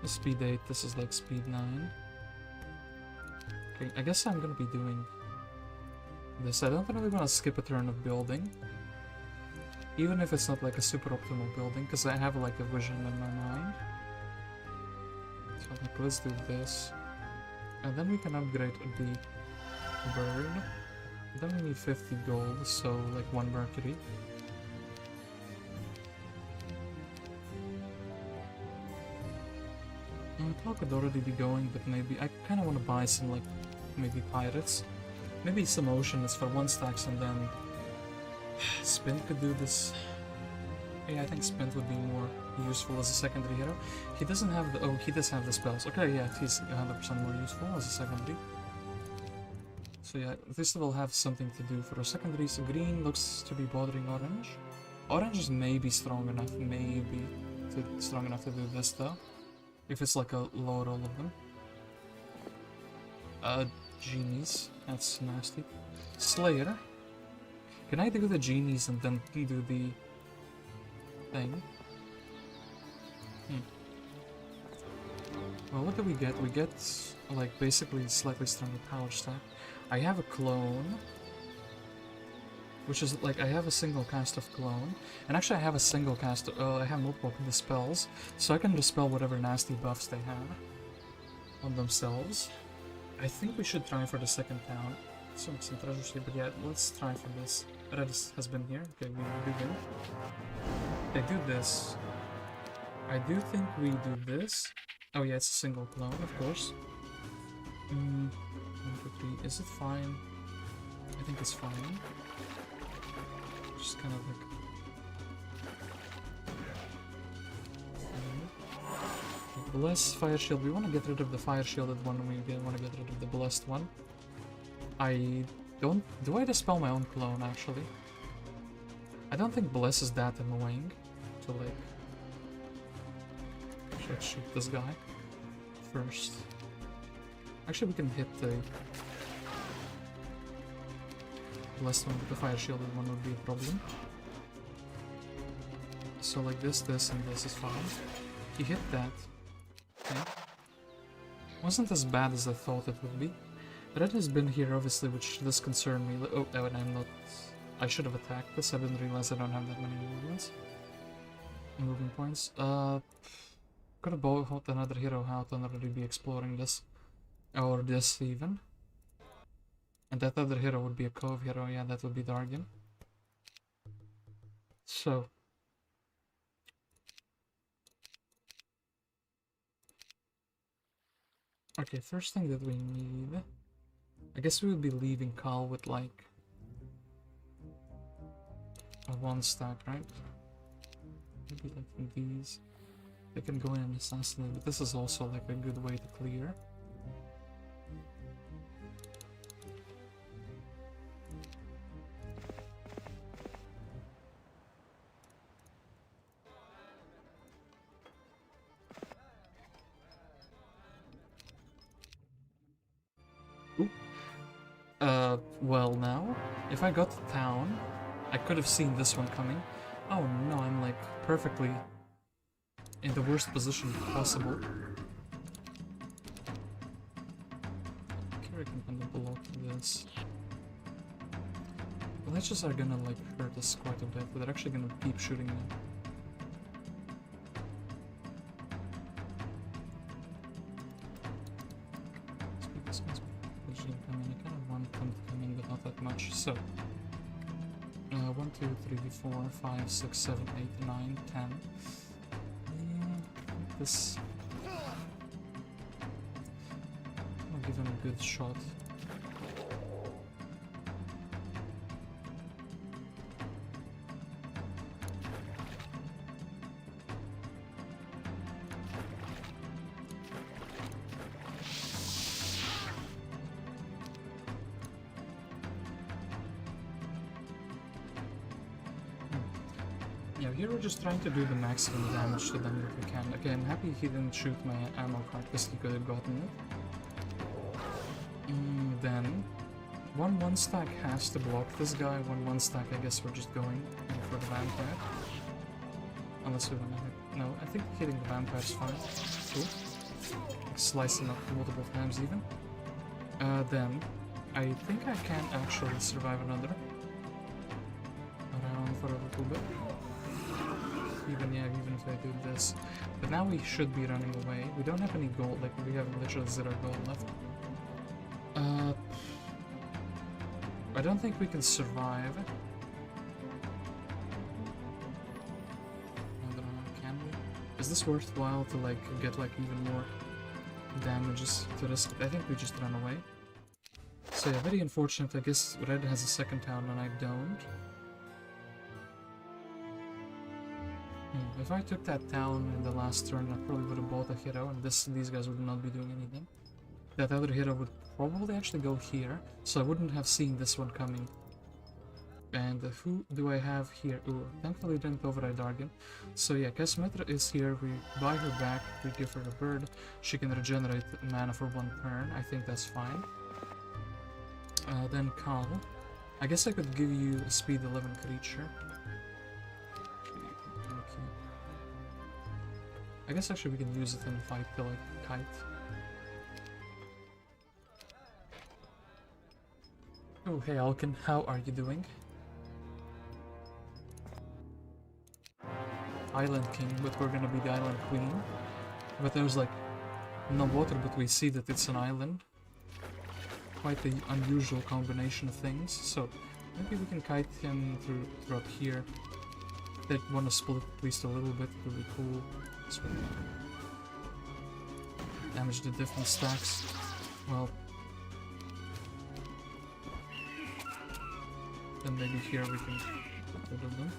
Speed 8, this is like speed 9. Okay, I guess I'm gonna be doing this. I don't really want to skip a turn of building. Even if it's not like a super optimal building, because I have like a vision in my mind. So like, let's do this. And then we can upgrade the bird. Then we need 50 gold, so like 1 mercury. Clock could already be going, but maybe I kind of want to buy some like maybe pirates. Maybe some oceans for 1 stacks, and then Spint could do this. Yeah, I think Spint would be more useful as a secondary hero. He doesn't have the... Oh, he does have the spells. Okay, yeah, he's 100% more useful as a secondary. So yeah, this will have something to do for a secondary. So green looks to be bothering orange. Orange is maybe strong enough, strong enough to do this though. If it's like a low roll of them. Genies. That's nasty. Slayer. Can I do the genies and then do the thing? Well, what do we get? We get, like, basically slightly stronger power stack. I have a clone. Which is, like, I have a single cast of clone. And actually I have a single cast I have multiple dispels. So I can dispel whatever nasty buffs they have on themselves. I think we should try for the second town. Some treasure here, but yeah, let's try for this. Red has been here. Okay, we begin. They do this. I do think we do this. Oh yeah, it's a single clone, of course. 1, 2, 3. Is it fine? I think it's fine. Just kind of like... Bless fire shield. We want to get rid of the fire shielded one. We want to get rid of the blessed one. I don't... Do I dispel my own clone, actually? I don't think bless is that annoying to, like... Should shoot this guy first. Actually, we can hit the blessed one, but the fire shielded one would be a problem. So like this, and this is fine. He hit that. Okay. Wasn't as bad as I thought it would be. Red has been here, obviously, which does concern me. Oh, and I'm not... I should have attacked this. I didn't realize I don't have that many movements. Movement points. Could have bought another hero out and already be exploring this. Or this, even. And that other hero would be a Cove hero. Yeah, that would be Dargan. So... Okay, first thing that we need... I guess we would be leaving Khal with like... a 1 stack, right? Maybe like these. They can go in and assassinate, but this is also like a good way to clear. Well now, if I got to town, I could have seen this one coming. Oh no, I'm like perfectly in the worst position possible. Okay, I can kind of block this. The leeches are gonna like hurt us quite a bit, but they're actually gonna keep shooting them. This guy's usually coming. I kind of want them to come in, but not that much. So, 1, 2, 3, 4, 5, 6, 7, 8, 9, 10. This. I'll give him a good shot. Yeah, here we're just trying to do the maximum damage to them if we can. Okay, I'm happy he didn't shoot my ammo cart because he could have gotten it. Then, 1 stack has to block this guy. 1 stack, I guess we're just going for the vampire. Unless we want to hit. No, I think hitting the vampire is fine. Cool. Slice him up multiple times even. Then, I think I can actually survive another round for a little bit. Even if I do this. But now we should be running away. We don't have any gold, like we have literally 0 gold left. I don't think we can survive. I don't know, can we? Is this worthwhile to like get like even more damages to risk it? I think we just run away. So yeah, very unfortunate. I guess Red has a second town and I don't. If I took that town in the last turn, I probably would have bought a hero, and these guys would not be doing anything. That other hero would probably actually go here, so I wouldn't have seen this one coming. And who do I have here? Ooh, thankfully didn't override Dargan. So yeah, Casmetra is here, we buy her back, we give her a bird, she can regenerate mana for 1 turn, I think that's fine. Then Kal. I guess I could give you a speed 11 creature. I guess actually we can use it in a fight to like kite. Oh hey Alkin, how are you doing? Island King, but we're gonna be the Island Queen. But there's like no water, but we see that it's an island. Quite the unusual combination of things, so maybe we can kite him through up here. They want to split at least a little bit, it would be cool. So damage the different stacks. Well, then maybe here we can get rid of them.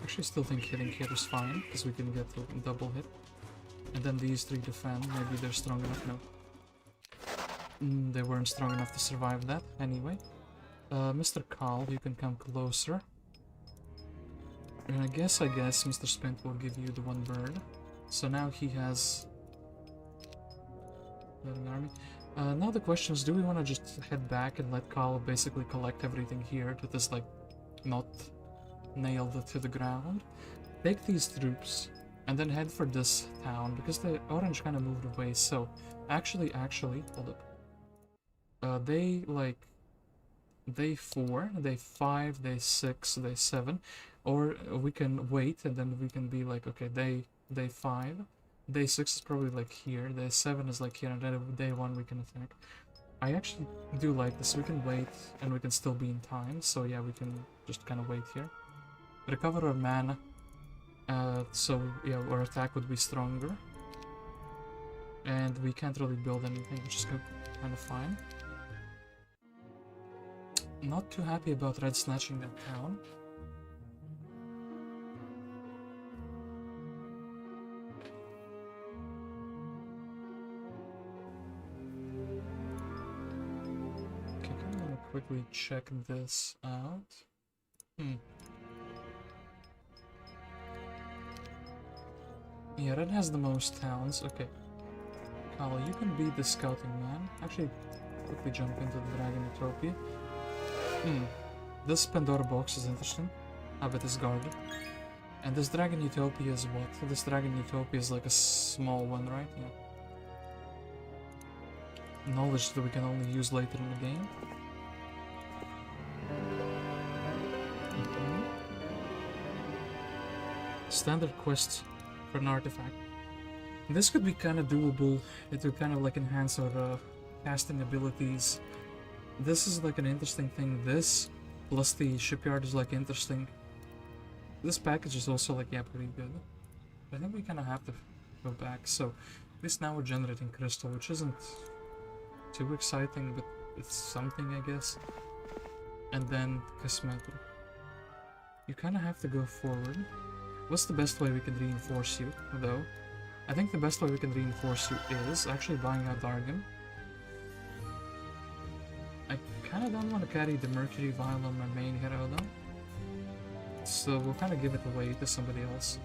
Actually, still think hitting here is fine because we can get a double hit. And then these 3 defend. Maybe they're strong enough. No. They weren't strong enough to survive that. Anyway. Mr. Kal, you can come closer. And I guess Mr. Spint will give you the 1 bird. So now he has an army. Now the question is, do we want to just head back and let Kal basically collect everything here that is like not nailed to the ground? Take these troops and then head for this town because the orange kind of moved away. So actually, hold up. They like day 4, day 5, day 6, day 7, or we can wait and then we can be like, okay, day 5, day 6 is probably like here, day 7 is like here, and then day 1 we can attack. I actually do like this. We can wait and we can still be in time. So yeah, we can just kind of wait here. Recover our mana. So yeah, our attack would be stronger. And we can't really build anything, which is kind of fine. Not too happy about Red snatching that town. Okay, I'm gonna quickly check this out. Yeah, Red has the most towns. Okay. Kal, you can be the scouting man. Actually, quickly jump into the Dragon Utopia. This Pandora box is interesting. I bet it's guarded. And this Dragon Utopia is what? This Dragon Utopia is like a small one, right? Yeah. Knowledge that we can only use later in the game. standard quest for an artifact. This could be kind of doable. It would kind of like enhance our casting abilities. This is like an interesting thing. This plus the shipyard is like interesting. This package is also like, yeah, pretty good. I think we kind of have to go back. So at least now we're generating crystal, which isn't too exciting, but it's something, I guess. And then Casmetra. You kind of have to go forward. What's the best way we can reinforce you, though? I think the best way we can reinforce you is actually buying out Dargam. I kind of don't want to carry the Mercury Vial on my main hero, though. So we'll kind of give it away to somebody else.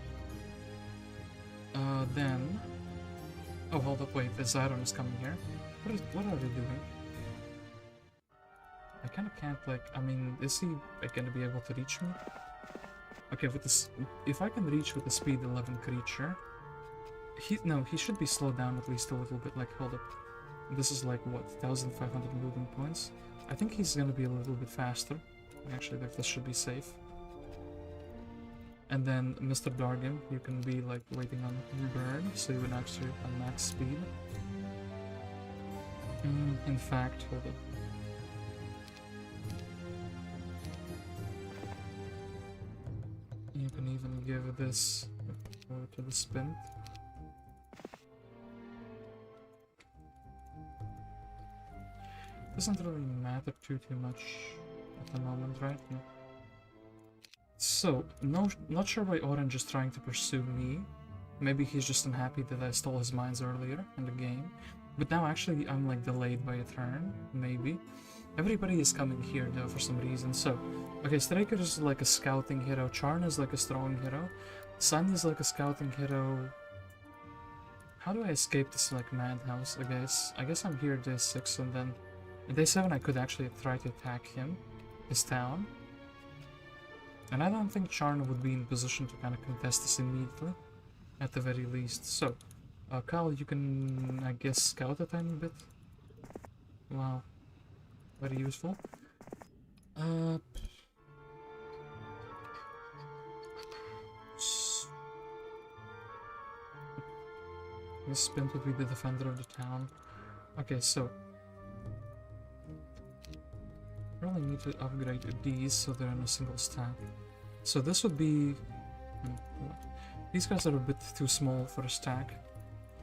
Then... Oh, hold up, wait, the Xyron is coming here. What are they doing? I kind of can't, like, I mean, is he going to be able to reach me? Okay, with this, if I can reach with the speed 11 creature, he should be slowed down at least a little bit. Like, hold up, this is like what, 1,500 movement points? I think he's gonna be a little bit faster. Actually, this should be safe. And then Mr. Dargam, you can be like waiting on burn, so you would actually on max speed. In fact, hold up. You can even give this to the spin. Doesn't really matter too much at the moment, right? No. So, not sure why Orange is trying to pursue me. Maybe he's just unhappy that I stole his mines earlier in the game. But now actually I'm like delayed by a turn, maybe. Everybody is coming here though for some reason. So, okay, Straker is like a scouting hero, Charna is like a strong hero, Sanya is like a scouting hero. How do I escape this like madhouse, I guess? I guess I'm here day 6 and then day 7 I could actually try to attack him, his town. And I don't think Charna would be in position to kind of contest this immediately, at the very least. So, Kyle, you can, I guess, scout a tiny bit. Wow. Very useful. This spin would be the defender of the town. Okay, so really need to upgrade these so they're in a single stack. So this would be... these guys are a bit too small for a stack.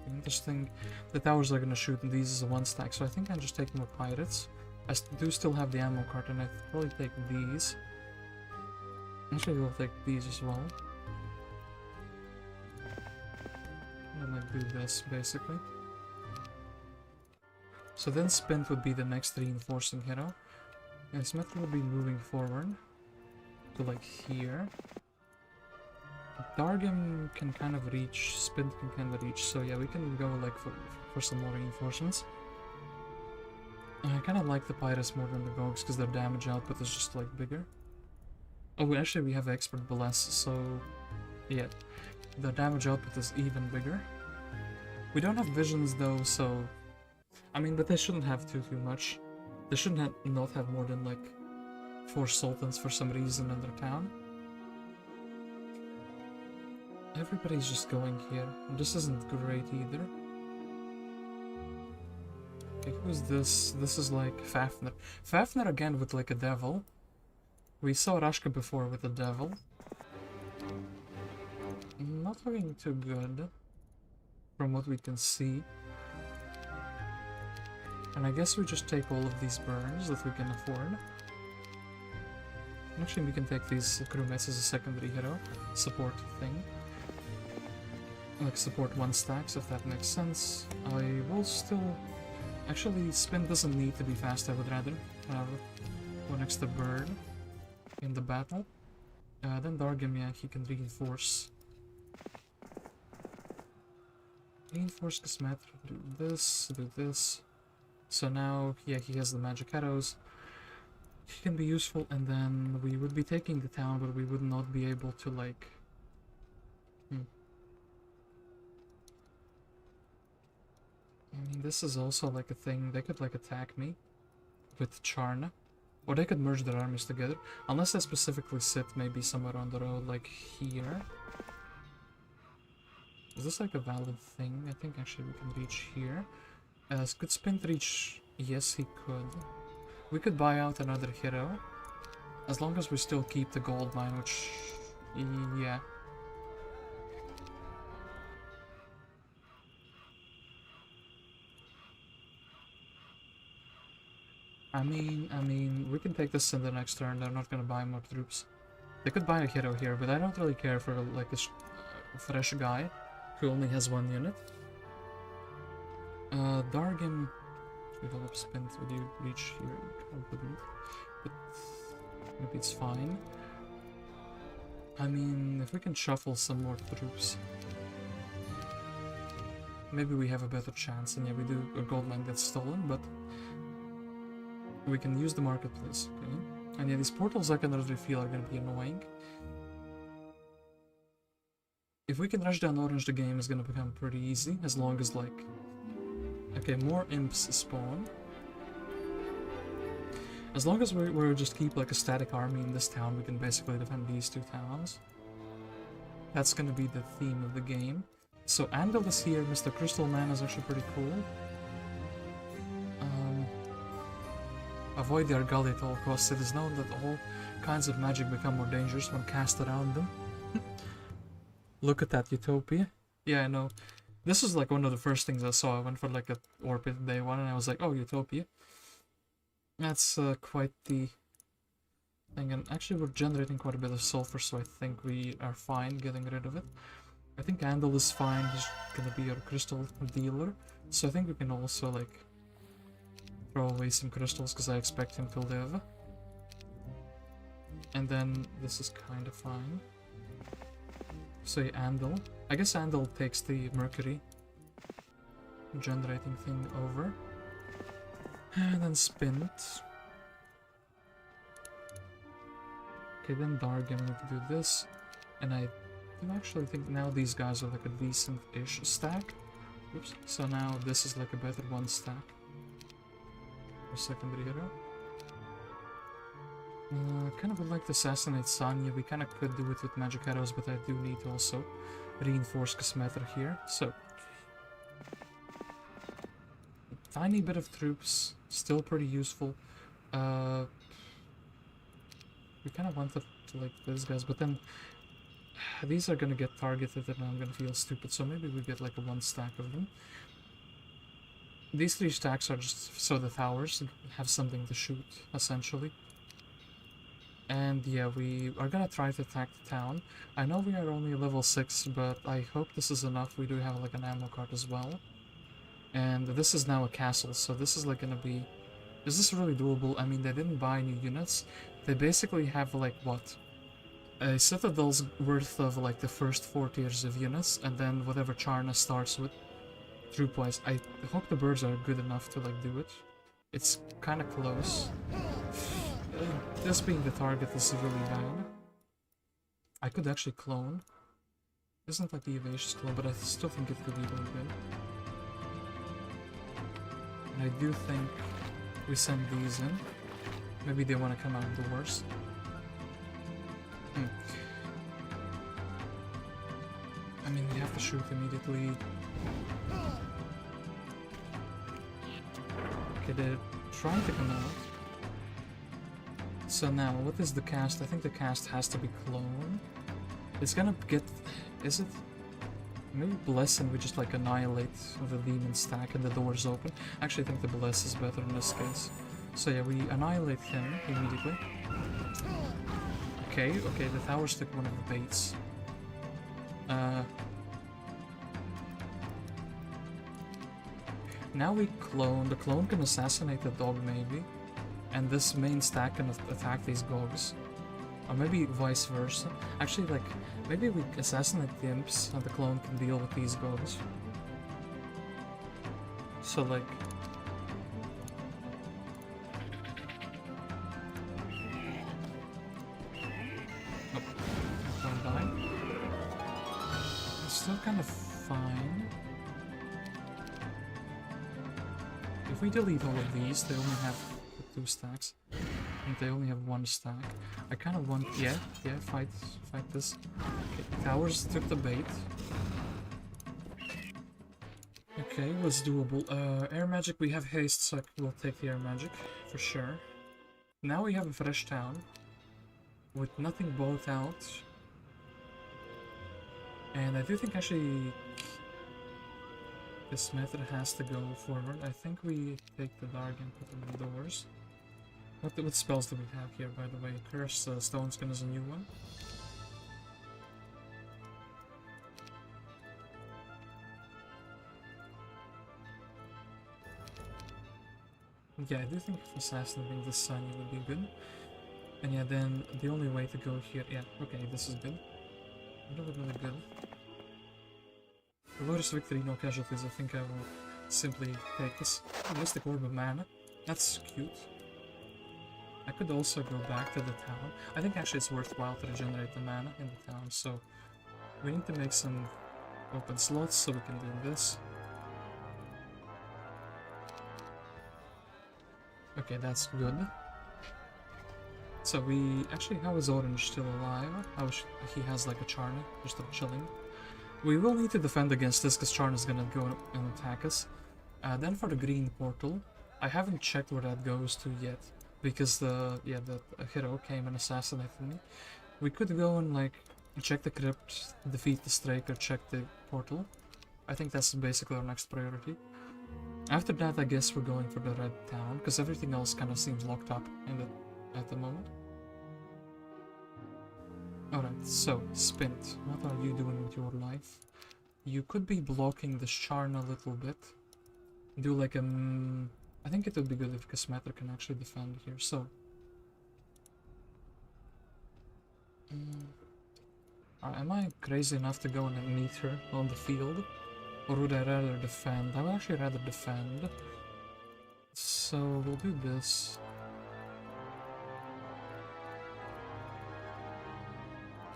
Interesting. The towers are gonna shoot and these is a 1 stack, so I think I'm just taking more pirates. I do still have the ammo cart and I probably take these. Actually we'll take these as well. And like do this basically. So then Spint would be the next reinforcing hero. And Smith will be moving forward to like here. Dargam can kind of reach, Spint can kind of reach, so yeah, we can go like for some more reinforcements. I kind of like the Pirates more than the Gogs because their damage output is just like bigger. Oh, actually we have Expert Bless, so yeah, the damage output is even bigger. We don't have visions though, so I mean, but they shouldn't have too much. They shouldn't not have more than like 4 sultans for some reason in their town. Everybody's just going here. This isn't great either. Okay, who's this? This is like Fafnir. Fafnir again with like a devil. We saw Rashka before with a devil. Not looking too good from what we can see. And I guess we just take all of these burns that we can afford. Actually, we can take these crewmates as a secondary hero support thing. Like support 1 stacks, if that makes sense. I will still... Actually, Spin doesn't need to be fast, I would rather have 1 extra bird in the battle. Then Dargam, yeah, he can reinforce. Reinforce Casmetra, do this, do this. So now, yeah, he has the magic arrows. He can be useful, and then we would be taking the town, but we would not be able to, like... I mean, this is also, like, a thing. They could, like, attack me with Charna. Or they could merge their armies together. Unless they specifically sit maybe somewhere on the road, like here. Is this like a valid thing? I think actually we can reach here. Could Spin reach? Yes, he could. We could buy out another hero. As long as we still keep the gold mine, which... yeah. I mean, we can take this in the next turn. They're not gonna buy more troops. They could buy a hero here, but I don't really care for like a fresh guy who only has 1 unit. Dargin, develop Spin. Would you reach here? I wouldn't, but maybe it's fine. I mean, if we can shuffle some more troops, maybe we have a better chance. And yeah, we do. A gold mine gets stolen, but we can use the marketplace. Okay. And yeah, these portals I can already feel are gonna be annoying. If we can rush down orange, the game is gonna become pretty easy, as long as like... Okay, more imps spawn. As long as we just keep like a static army in this town, we can basically defend these 2 towns. That's gonna be the theme of the game. So Andal is here, Mr. Crystal Man is actually pretty cool. Avoid the Argali at all costs. It is known that all kinds of magic become more dangerous when cast around them. Look at that, Utopia. Yeah, I know. This was like one of the first things I saw. I went for like a orbit day 1 and I was like, oh, Utopia. That's quite the thing. And actually we're generating quite a bit of sulfur, so I think we are fine getting rid of it. I think Andal is fine. He's gonna be our crystal dealer. So I think we can also like throw away some crystals because I expect him to live. And then this is kind of fine. So yeah, Andal. I guess Andal takes the mercury generating thing over. And then Spint. Okay, then Dargam need to do this. And I do actually think now these guys are like a decent-ish stack. Oops. So now this is like a better 1 stack. For secondary hero. Kind of would like to assassinate Sanya. We kind of could do it with magic arrows, but I do need to also reinforce Casmetra here. So, tiny bit of troops, still pretty useful. We kind of wanted to like these guys, but then these are gonna get targeted and I'm gonna feel stupid. So maybe we get like a 1 stack of them. These 3 stacks are just so the towers have something to shoot, essentially. And yeah, we are gonna try to attack the town. I know we are only level 6, but I hope this is enough. We do have like an ammo cart as well. And this is now a castle, so this is like gonna be... Is this really doable? I mean, they didn't buy new units. They basically have like, what? A citadel's worth of like the first 4 tiers of units, and then whatever Charna starts with. Troop-wise, I hope the birds are good enough to like do it. It's kind of close. This being the target is really bad. I could actually clone. Isn't like the Eovacius clone, but I still think it could be really good. And I do think we send these in. Maybe they want to come out the worst. I mean, we have to shoot immediately. Okay, they're trying to come out. So now, what is the cast? I think the cast has to be clone. It's gonna get... Is it? Maybe Bless and we just like annihilate the demon stack and the doors open. Actually, I think the Bless is better in this case. So yeah, we annihilate him immediately. Okay, the towers took one of the baits. Now we clone. The clone can assassinate the dog maybe. And this main stack can attack these dogs. Or maybe vice versa. Actually, like, maybe we assassinate the imps and the clone can deal with these dogs. So like... Nope. Don't die. It's still kind of fine. If we delete all of these, they only have 2 stacks. And they only have 1 stack. I kind of want... Yeah, fight this. Okay, towers took the bait. Okay, what's doable? Air magic, we have haste, so we'll take the air magic, for sure. Now we have a fresh town, with nothing bought out. And I do think actually this method has to go forward. I think we take the dark and put them indoors. What spells do we have here, by the way? Curse Stone Skin is a new one. Yeah, I do think assassinating this Sanya would be good. And yeah, then the only way to go here... Yeah, okay, this is good. Really, really good. The lowest victory, no casualties. I think I will simply take this. Mystic Orb of Mana. That's cute. I could also go back to the town. I think actually it's worthwhile to regenerate the mana in the town, so... We need to make some open slots so we can do this. Okay, that's good. So we... Actually, how is Orange still alive? He has like a Charna, just chilling. We will need to defend against this because Charna is gonna go and attack us. Then for the green portal, I haven't checked where that goes to yet. Because the hero came and assassinated me. We could go and like check the crypt, defeat the Straker, check the portal. I think that's basically our next priority. After that, I guess we're going for the red town, because everything else kind of seems locked up at the moment. Alright, so, Spint, what are you doing with your life? You could be blocking the Charna a little bit. Do like a... I think it would be good if Casmetra can actually defend here, so... am I crazy enough to go and meet her on the field? Or would I rather defend? I would actually rather defend. So we'll do this.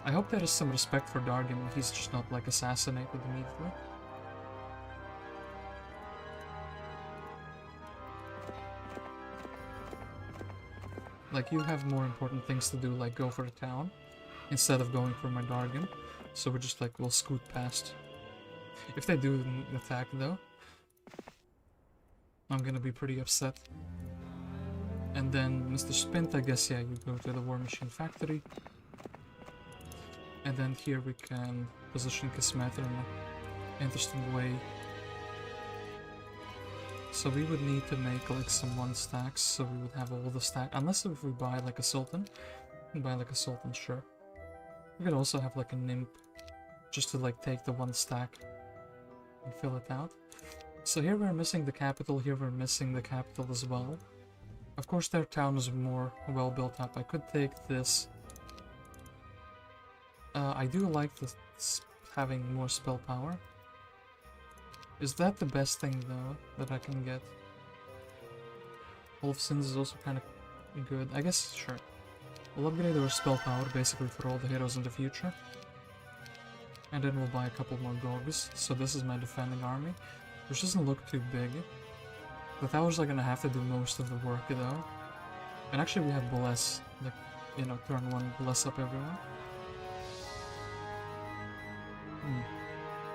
I hope there is some respect for Dargan. He's just not like assassinated immediately. Like, you have more important things to do, like go for the town, instead of going for my Dargan. So we're just like, we'll scoot past. If they do attack though, I'm gonna be pretty upset. And then Mr. Spint, I guess, yeah, you go to the War Machine Factory. And then here we can position Casmetra in an interesting way. So we would need to make like some 1 stacks, so we would have all the stack. Unless if we buy like a Sultan. We can buy like a Sultan, sure. We could also have like a Nymph, just to like take the 1 stack and fill it out. So here we're missing the capital, here we're missing the capital as well. Of course their town is more well built up. I could take this. I do like this having more spell power. Is that the best thing though that I can get? Wolf Sins is also kind of good. I guess, sure. We'll upgrade our spell power basically for all the heroes in the future. And then we'll buy a couple more Gogs. So this is my defending army, which doesn't look too big. The towers are gonna have to do most of the work though. And actually we have Bless, like, you know, turn 1, Bless up everyone.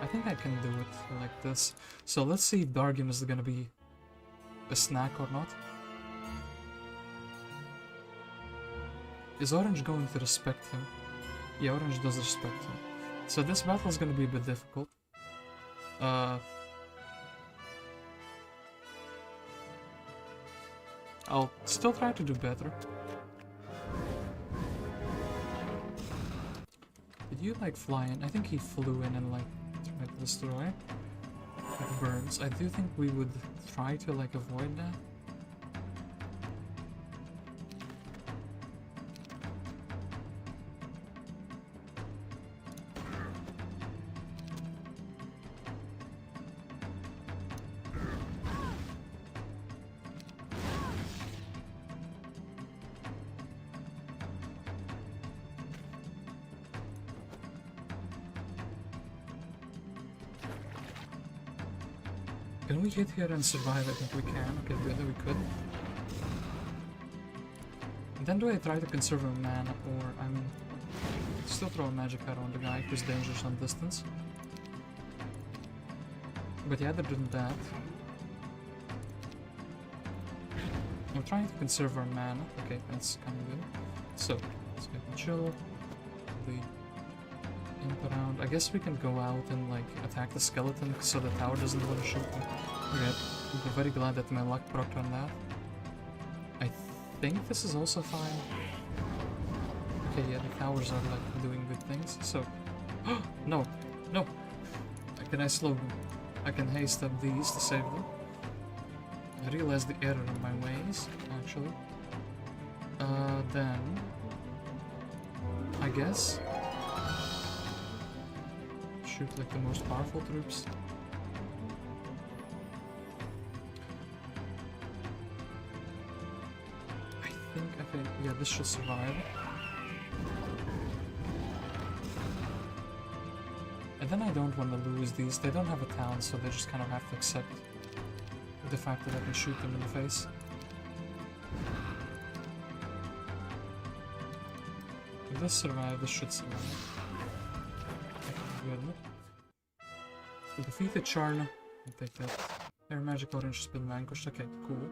I think I can do it like this. So let's see if Dargan is gonna be a snack or not. Is Orange going to respect him? Yeah, Orange does respect him. So this battle is gonna be a bit difficult. I'll still try to do better. Did you like fly in? I think he flew in and like tried to destroy. Like birds. I do think we would try to like avoid that. Can we hit here and survive? I think we can. Okay, good, we could. And then do I try to conserve a mana, or I mean, still throw a magic arrow on the guy who's dangerous on distance? But yeah, other than that, we're trying to conserve our mana. Okay, that's kind of good. So, let's get the chill. The imp around. I guess we can go out and like attack the skeleton so the tower doesn't want to shoot me. Okay, I'm very glad that my luck procced on that. I think this is also fine. Okay, yeah, the towers are like doing good things. So, no, no. Can I slow them? I can haste up these to save them. I realized the error in my ways, actually. Then I guess shoot like the most powerful troops. I think, okay, yeah, this should survive. And then I don't want to lose these. They don't have a town, so they just kind of have to accept the fact that I can shoot them in the face. If this survives, this should survive. Okay, good. We defeated Charna. I'll take that. Air magic orange has been vanquished. Okay, cool.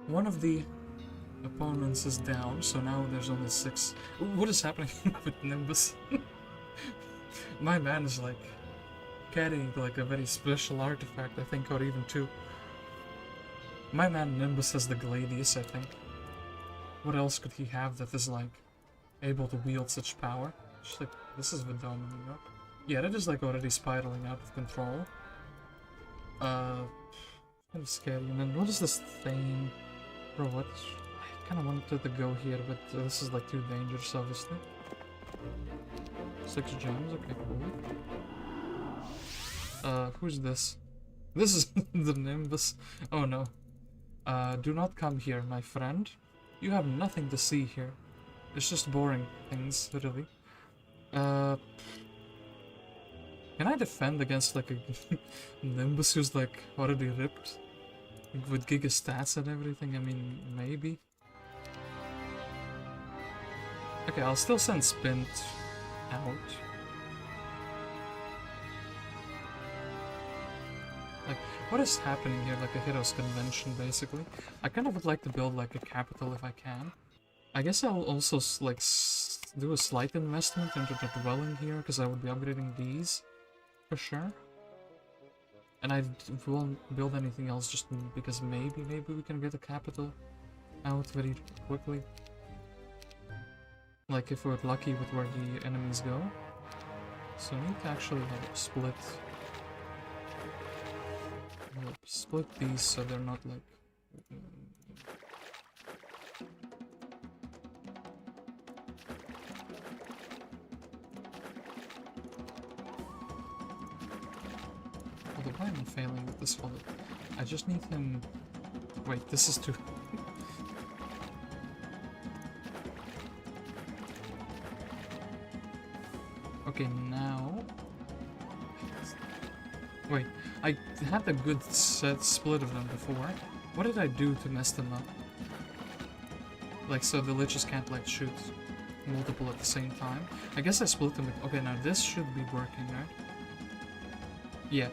One of the opponents is down, so now there's only 6. What is happening with Nimbus? My man is like carrying like a very special artifact, I think, or even 2. My man Nimbus has the Gladius, I think. What else could he have that is like able to wield such power? Just like, this is Vidom, you know? Yeah, that is like already spiraling out of control. Kind of scary. And then what is this Thane? Bro, what? I kind of wanted to go here, but this is like too dangerous, obviously. 6 gems, okay, cool. Who's this? This is the Nimbus. Oh no. Do not come here, my friend. You have nothing to see here. It's just boring things, literally. Can I defend against like a Nimbus who's like already ripped? With giga stats and everything? I mean, maybe. Okay, I'll still send Spint out. Like, what is happening here? Like a heroes convention, basically. I kind of would like to build like a capital if I can. I guess I'll also like do a slight investment into the dwelling here, because I would be upgrading these for sure. And I won't build anything else just because maybe we can get a capital out very quickly. Like if we're lucky with where the enemies go. So I need to actually like split these so they're not like although why am I failing with this one? I just need him. Wait, this is too okay, now... Wait, I had a good split of them before. What did I do to mess them up? Like, so the liches can't, like, shoot multiple at the same time? I guess I split them with... Okay, now this should be working, right? Yeah.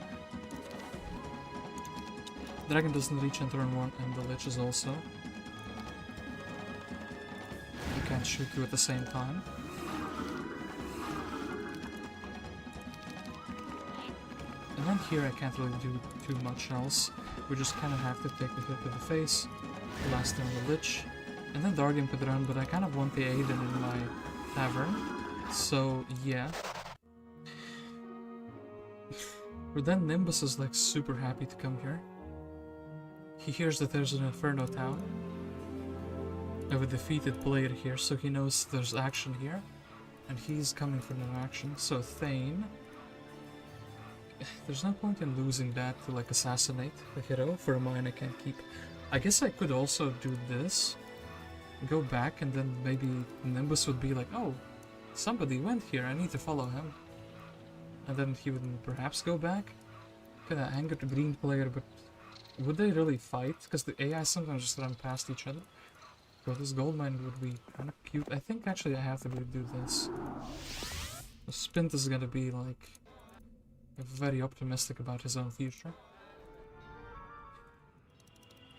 Dragon doesn't reach in turn 1, and the liches also. You can't shoot 2 at the same time. And then here I can't really do too much else. We just kind of have to take the hit to the face, last turn the lich, and then Dargan put it on, but I kind of want the Aiden in my tavern, so yeah. But then Nimbus is like super happy to come here. He hears that there's an Inferno town. I have a defeated player here, so he knows there's action here. And he's coming for no action, so Thane. There's no point in losing that to like assassinate the hero for a mine I can't keep. I guess I could also do this. Go back and then maybe Nimbus would be like, oh, somebody went here, I need to follow him. And then he would perhaps go back. Kinda anger the green player, but would they really fight? Because the AI sometimes just run past each other. So this gold mine would be kinda cute. I think actually I have to do this. The Spint is gonna be like very optimistic about his own future.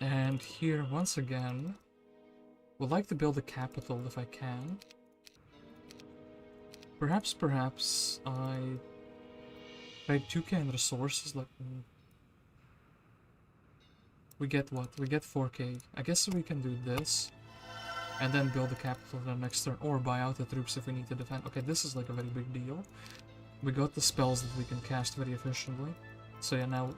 And here, once again, would like to build a capital if I can. Perhaps I pay 2k in resources, like... We get what? We get 4k. I guess we can do this. And then build the capital the next turn, or buy out the troops if we need to defend. Okay, this is like a very big deal. We got the spells that we can cast very efficiently. So yeah, now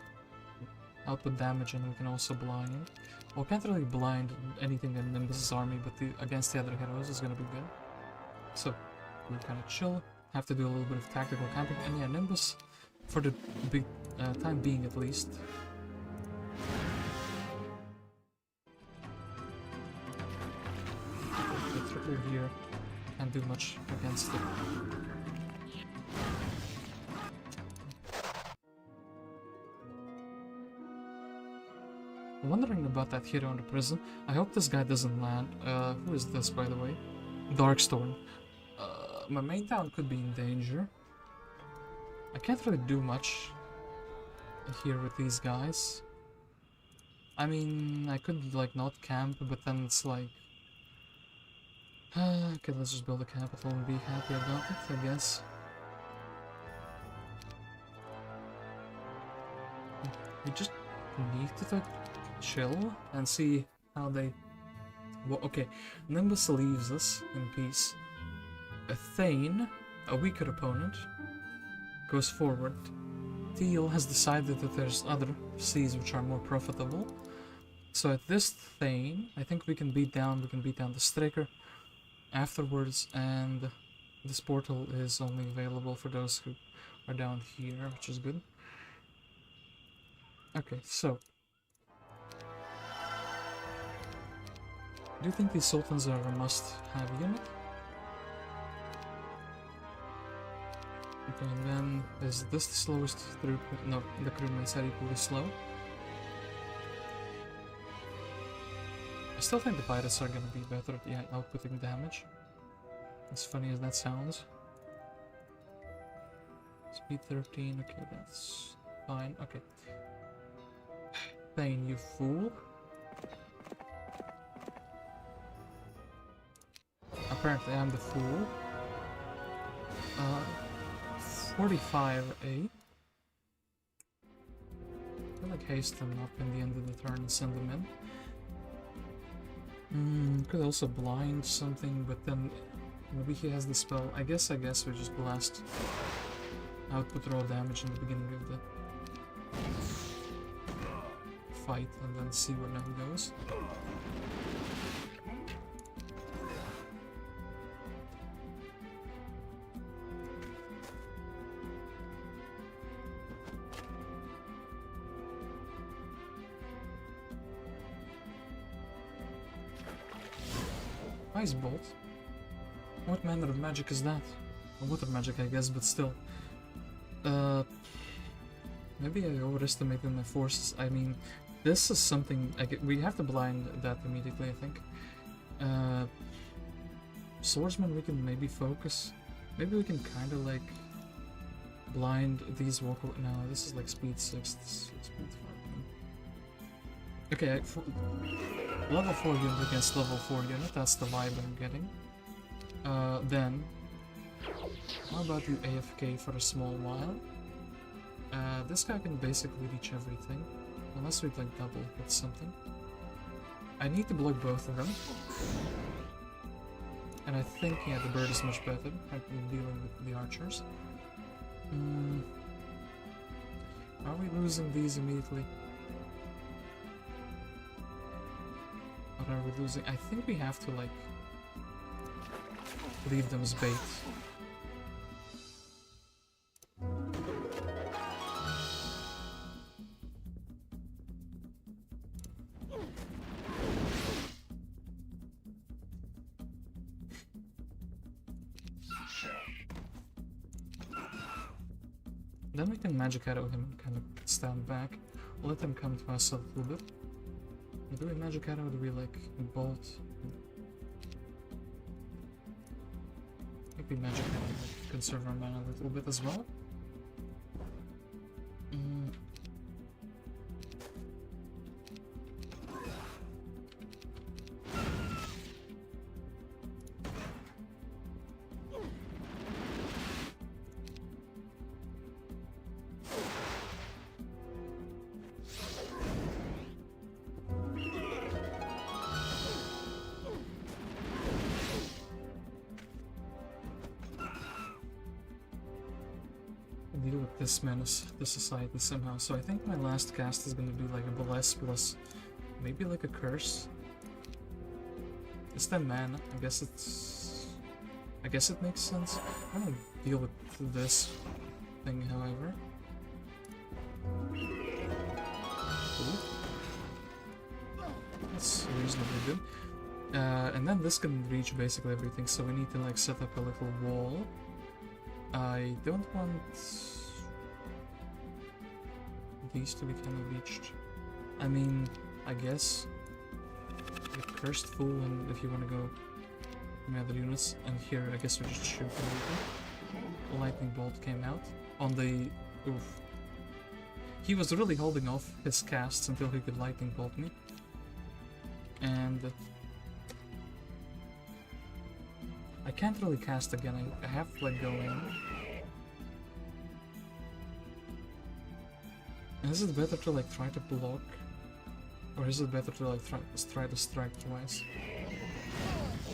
output damage, and we can also blind. Well, can't really blind anything in Nimbus' army, but against the other heroes is gonna be good. So we're kind of chill. Have to do a little bit of tactical camping, and yeah, Nimbus, for the big time being at least. The triple here can't do much against it. I'm wondering about that hero in the prison. I hope this guy doesn't land. Who is this, by the way? Darkstorm. My main town could be in danger. I can't really do much here with these guys. I mean, I could like not camp, but then it's like... okay, let's just build a capital and be happy about it, I guess. We just need to like, chill and see how they... Well, okay, Nimbus leaves us in peace. A Thane, a weaker opponent, goes forward. Teal has decided that there's other seas which are more profitable. So at this Thane, I think we can beat down the Straker afterwards, and this portal is only available for those who are down here, which is good. Okay, so... Do you think these Sultans are a must-have unit? Okay, and then is this the slowest throughput? No, the crewmen said equally slow. I still think the pirates are gonna be better at outputting damage. As funny as that sounds. Speed 13, okay, that's fine. Okay. Thane, you fool. Apparently I'm the fool. 45, eh? I feel like haste them up in the end of the turn and send them in. Could also blind something, but then maybe he has the spell. I guess we just blast output raw damage in the beginning of the fight and then see where that goes. Ice Bolt? What manner of magic is that? Water magic, I guess, but still. Maybe I overestimated my forces. I mean, this is something... we have to blind that immediately, I think. Swordsman, we can maybe focus. Maybe we can kind of like... blind these walk... No, this is like speed 6. This is speed 5. Okay, level 4 unit against level 4 unit, that's the vibe I'm getting. Then, how about you AFK for a small while? This guy can basically reach everything, unless we like double hit something. I need to block both of them. And I think, yeah, the bird is much better at dealing with the archers. Are we losing these immediately? What are we losing? I think we have to, like, leave them as bait. Then we can magic arrow him and kind of stand back. Let him come to us a little bit. Do we magic arrow or do we like bolt? Maybe magic arrow, like, conserve our mana a little bit as well. deal with this menace, this society somehow. So I think my last cast is gonna be like a bless plus maybe like a curse. It's 10 mana. I guess it makes sense. I'm gonna deal with this thing, however. Cool. That's reasonably good. And then this can reach basically everything, so we need to like set up a little wall. I don't want these to be kind of reached. I mean, I guess the Cursed Fool, and if you want to go any other units, and here I guess we just shoot a lightning bolt came out on the oof. He was really holding off his casts until he could lightning bolt me. And I can't really cast again. I have to like go in. Is it better to like try to block? Or is it better to like try to strike twice?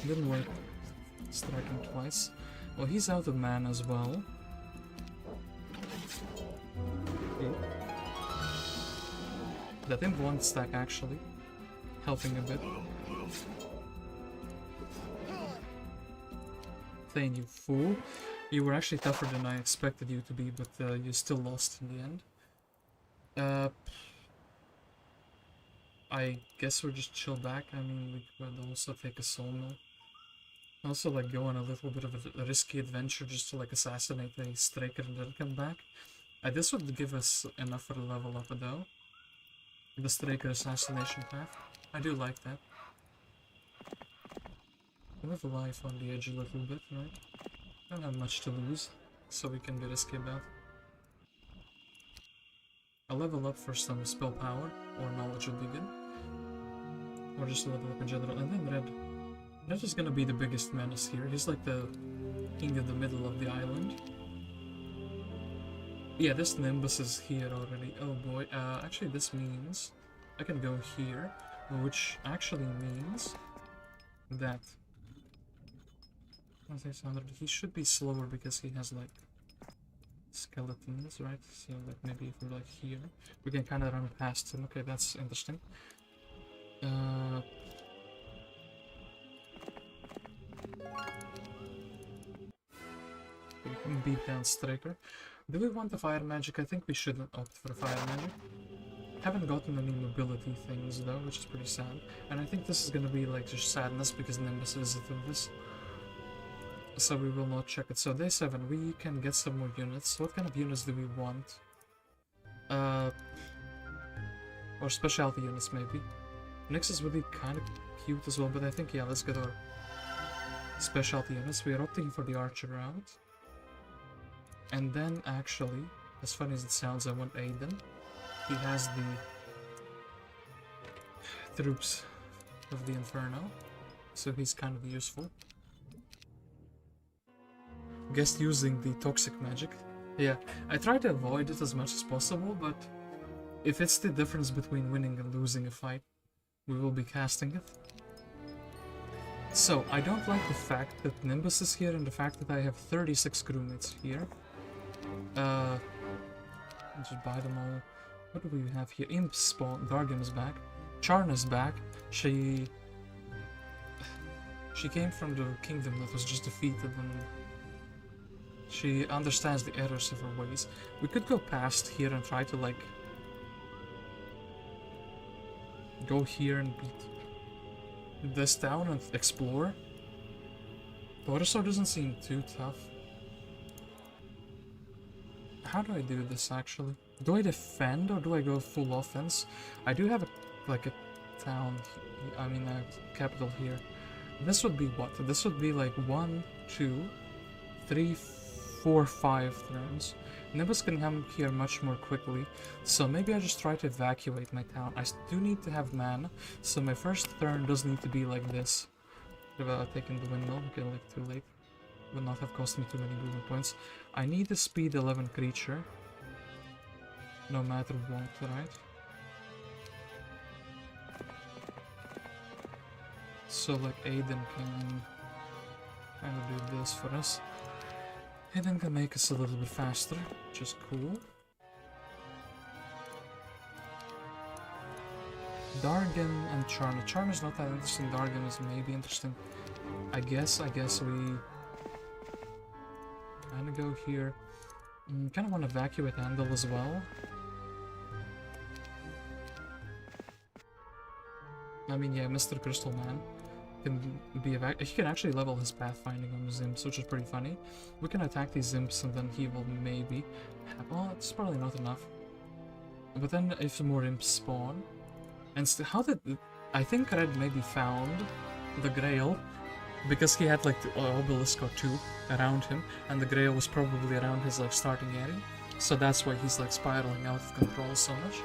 Didn't work striking twice. Well, he's out of mana as well. Ooh. That imp won't stack actually. Helping a bit. Thane, you fool. You were actually tougher than I expected you to be, but you still lost in the end. I guess we'll just chill back. I mean, we could also take a soul mill. Also, like, go on a little bit of a risky adventure just to, like, assassinate a striker and then come back. This would give us enough for the level up, though. The striker assassination path. I do like that. We live a life on the edge a little bit, right? Don't have much to lose, so we can be risky about. I'll level up for some spell power, or knowledge would be good. Or just a level up in general. And then Red. Red is gonna be the biggest menace here. He's like the king of the middle of the island. Yeah, this Nimbus is here already. Oh boy. Actually this means I can go here, which actually means that he should be slower because he has like skeletons, right? So like maybe if we're like here, we can kind of run past him. Okay, that's interesting. Beat down striker. Do we want the fire magic? I think we should opt for fire magic. Haven't gotten any mobility things though, which is pretty sad. And I think this is gonna be like just sadness because Nimbus visited this. So we will not check it. So day 7, we can get some more units. What kind of units do we want? Or specialty units maybe. Nexus would be kind of cute as well, but I think yeah, let's get our specialty units. We are opting for the archer route. And then actually, as funny as it sounds, I want Aiden. He has the troops of the Inferno, so he's kind of useful. Guess using the toxic magic. Yeah, I try to avoid it as much as possible, but if it's the difference between winning and losing a fight, we will be casting it. So, I don't like the fact that Nimbus is here and the fact that I have 36 crewmates here. Just buy them all. What do we have here? Imp spawn. Dargim's back. Charna's back. She came from the kingdom that was just defeated and she understands the errors of her ways. We could go past here and try to like go here and beat this town and explore. Torso doesn't seem too tough. How do I do this actually? Do I defend or do I go full offense? I do have a town, I mean a capital here. This would be what? This would be like 1, 2, 3, 4, 5 turns. Nimbus can come here much more quickly, so maybe I just try to evacuate my town. I do need to have mana, so my first turn does need to be like this. Without taking the windmill, okay, like too late. Would not have cost me too many movement points. I need a speed 11 creature. No matter what, right? So like Aiden can kind of do this for us. Hidden can make us a little bit faster, which is cool. Dargan and Charna. Charna's not that interesting, Dargan is maybe interesting. I guess we kinda go here. Kinda want to evacuate Andal as well. I mean, yeah, Mr. Crystal Man can be he can actually level his pathfinding on the Zimps, which is pretty funny. We can attack these Zimps and then he will maybe have, well, it's probably not enough. But then if more imps spawn, and how did, I think Red maybe found the Grail, because he had like the obelisk or two around him, and the Grail was probably around his like starting area, so that's why he's like spiraling out of control so much.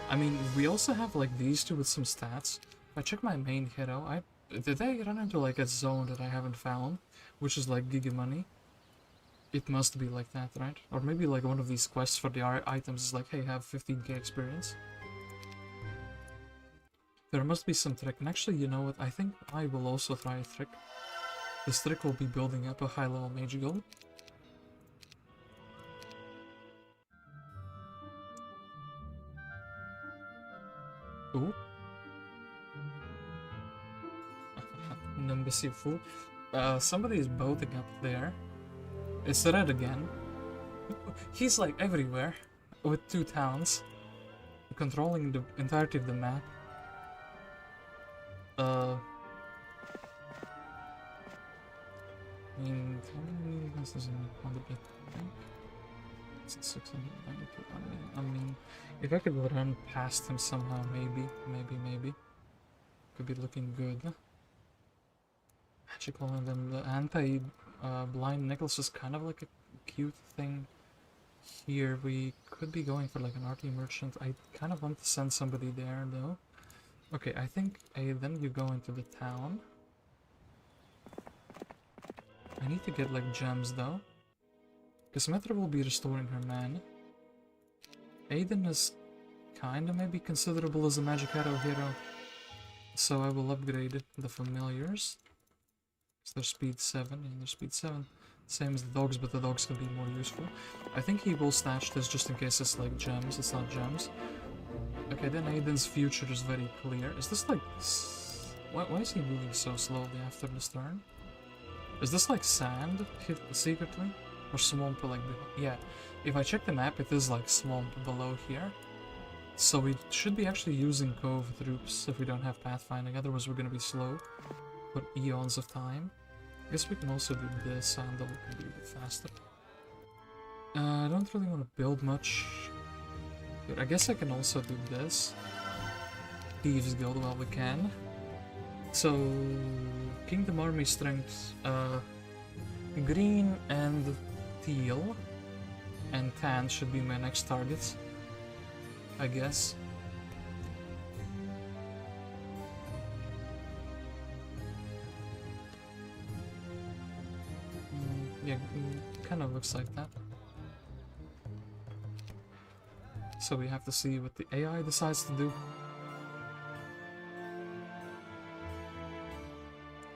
I mean, we also have like these two with some stats. If I check my main hero, did I run into like a zone that I haven't found, which is like Giga Money? It must be like that, right? Or maybe like one of these quests for the items is like, hey, have 15k experience. There must be some trick, and actually, you know what, I think I will also try a trick. This trick will be building up a high-level mage guild. Ooh. Nimbus, you fool. Somebody is boating up there. It's Red again. He's like everywhere, with 2 towns, controlling the entirety of the map. I mean, how many units does he want to get? It's 692. I mean, if I could run past him somehow, maybe. Could be looking good. Magical, and then the anti-blind necklace is kind of like a cute thing. Here, we could be going for like an RT merchant. I kind of want to send somebody there, though. Okay, I think then you go into the town. I need to get like gems though. Casmetra will be restoring her man. Aiden is kinda maybe considerable as a magic arrow hero. So I will upgrade the familiars. So they're speed 7, and they're speed 7. Same as the dogs, but the dogs can be more useful. I think he will snatch this just in case it's like gems, it's not gems. Okay, then Aiden's future is very clear. Is this like... Why is he moving so slowly after this turn? Is this like sand hit secretly? Or swamp like... Yeah, if I check the map, it is like swamp below here. So we should be actually using Cove troops if we don't have pathfinding, otherwise we're gonna be slow for eons of time. I guess we can also do this, Andal can be a bit faster. I don't really want to build much. But I guess I can also do this. Thieves Guild while we can. So, Kingdom Army strength, green and teal. And tan should be my next targets, I guess. Yeah, kind of looks like that. So we have to see what the AI decides to do.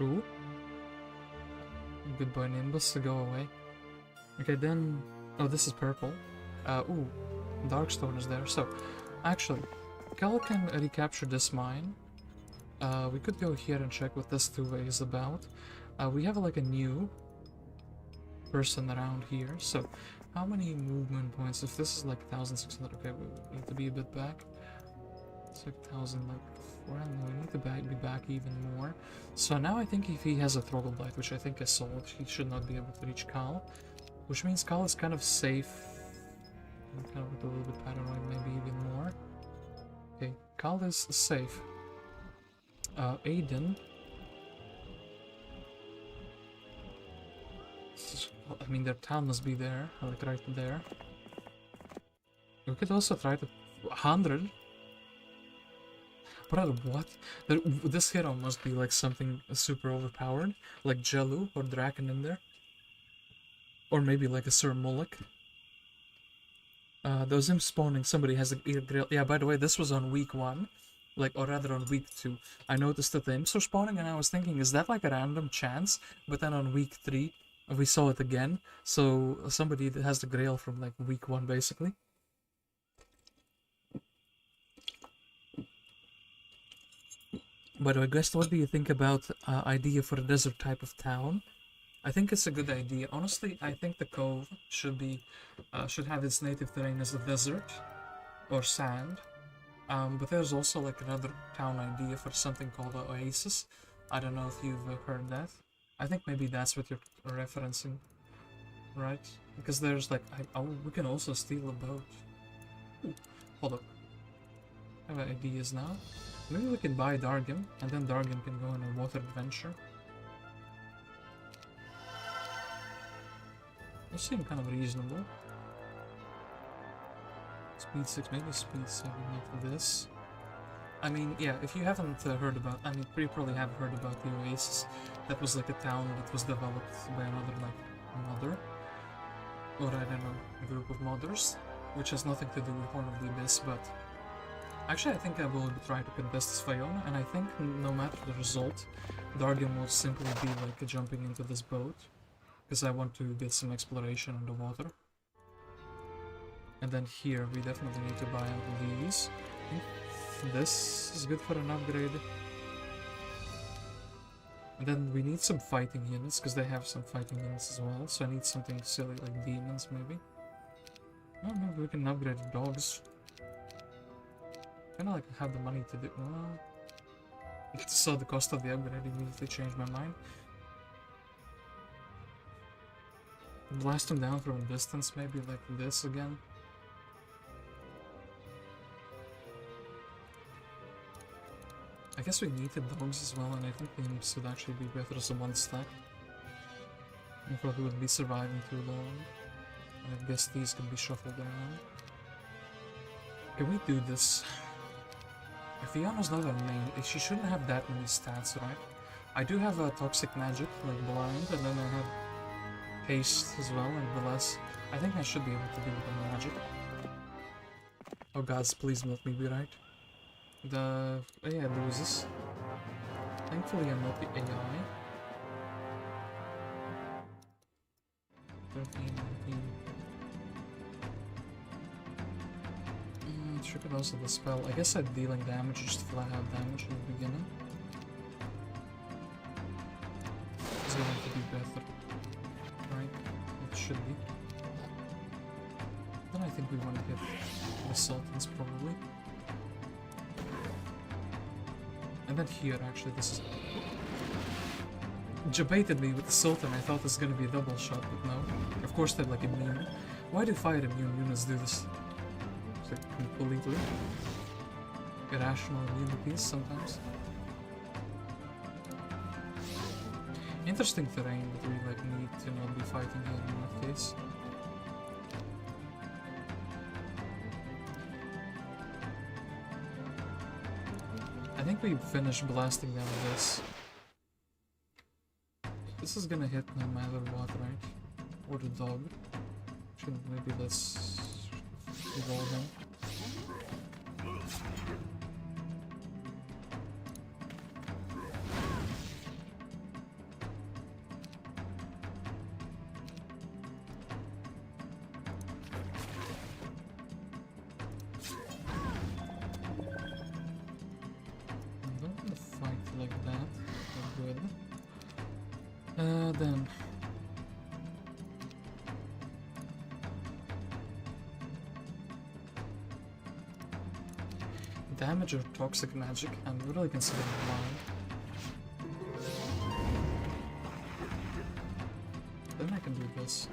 Ooh. Good boy Nimbus to go away. Okay, then... Oh, this is purple. Ooh. Darkstone is there. So, actually, Cal can recapture this mine. We could go here and check what this two-way is about. We have like a new person around here. So, how many movement points? If this is like 1,600, okay, we need to be a bit back. It's like 1,000, like 400. We need to be back even more. So now I think if he has a Troglebite, which I think is sold, he should not be able to reach Cal. Which means Cal is kind of safe. I'm kind of a little bit paranoid, maybe even more. Okay, Cal is safe. Aiden. I mean, their town must be there, like right there. We could also try to 100. Brother, what? This hero must be like something super overpowered, like Jellu or Draken in there. Or maybe like a Sir Mullock. Those imps spawning, somebody has a grill. Yeah, by the way, this was on week 1. Like, or rather on week 2. I noticed that the imps were spawning and I was thinking, is that like a random chance? But then on week 3, we saw it again. So somebody that has the Grail from like week 1 basically. By the way, guys, what do you think about idea for a desert type of town? I think it's a good idea. Honestly, I think the Cove should be should have its native terrain as a desert or sand. But there's also like another town idea for something called the Oasis. I don't know if you've heard that. I think maybe that's what you're referencing, right? Because there's like we can also steal a boat. Ooh, hold up. I have ideas now. Maybe we can buy Dargan, and then Dargan can go on a water adventure. Those seem kind of reasonable. Speed 6, maybe speed 7 after this. I mean, yeah, if you haven't heard about, I mean, you probably have heard about the Oasis. That was like a town that was developed by another, like, mother. Or I don't know, a group of modders. Which has nothing to do with Horn of the Abyss, but... Actually, I think I will try to contest as Fiona, and I think no matter the result, Dargan will simply be like jumping into this boat. Because I want to get some exploration on the water. And then here, we definitely need to buy out these. This is good for an upgrade. And then we need some fighting units, because they have some fighting units as well. So I need something silly like demons, maybe. Oh, maybe we can upgrade the dogs. Kinda like have the money to do... Well, so the cost of the upgrade immediately changed my mind. Blast them down from a distance, maybe like this again. I guess we need the dogs as well, and I think the imps would actually be better as a one stack. I probably wouldn't be surviving too long. And I guess these can be shuffled around. Can we do this? If Fiona's not a main, she shouldn't have that many stats, right? I do have a toxic magic, like blind, and then I have haste as well, and the less. I think I should be able to do the magic. Oh gods, please let me be right. The AI loses. Thankfully I'm not the AI. 13, 19. Should have also the spell. I guess I'm dealing damage, just flat out damage in the beginning. It's going to be better. Right? It should be. Then I think we want to get the Sultans probably. And then here, actually, this is... Debated me with the Sultan. I thought this was going to be a double shot, but no. Of course they're like immune. Why do fire immune units do this? It's like completely irrational immunities sometimes. Interesting terrain that we like need to not be fighting in that case. I think we finished blasting down this. This is gonna hit no matter what, right? Or the dog. Actually, maybe let's evolve him. Then damage or toxic magic. I'm really considering blind. Then I can do this.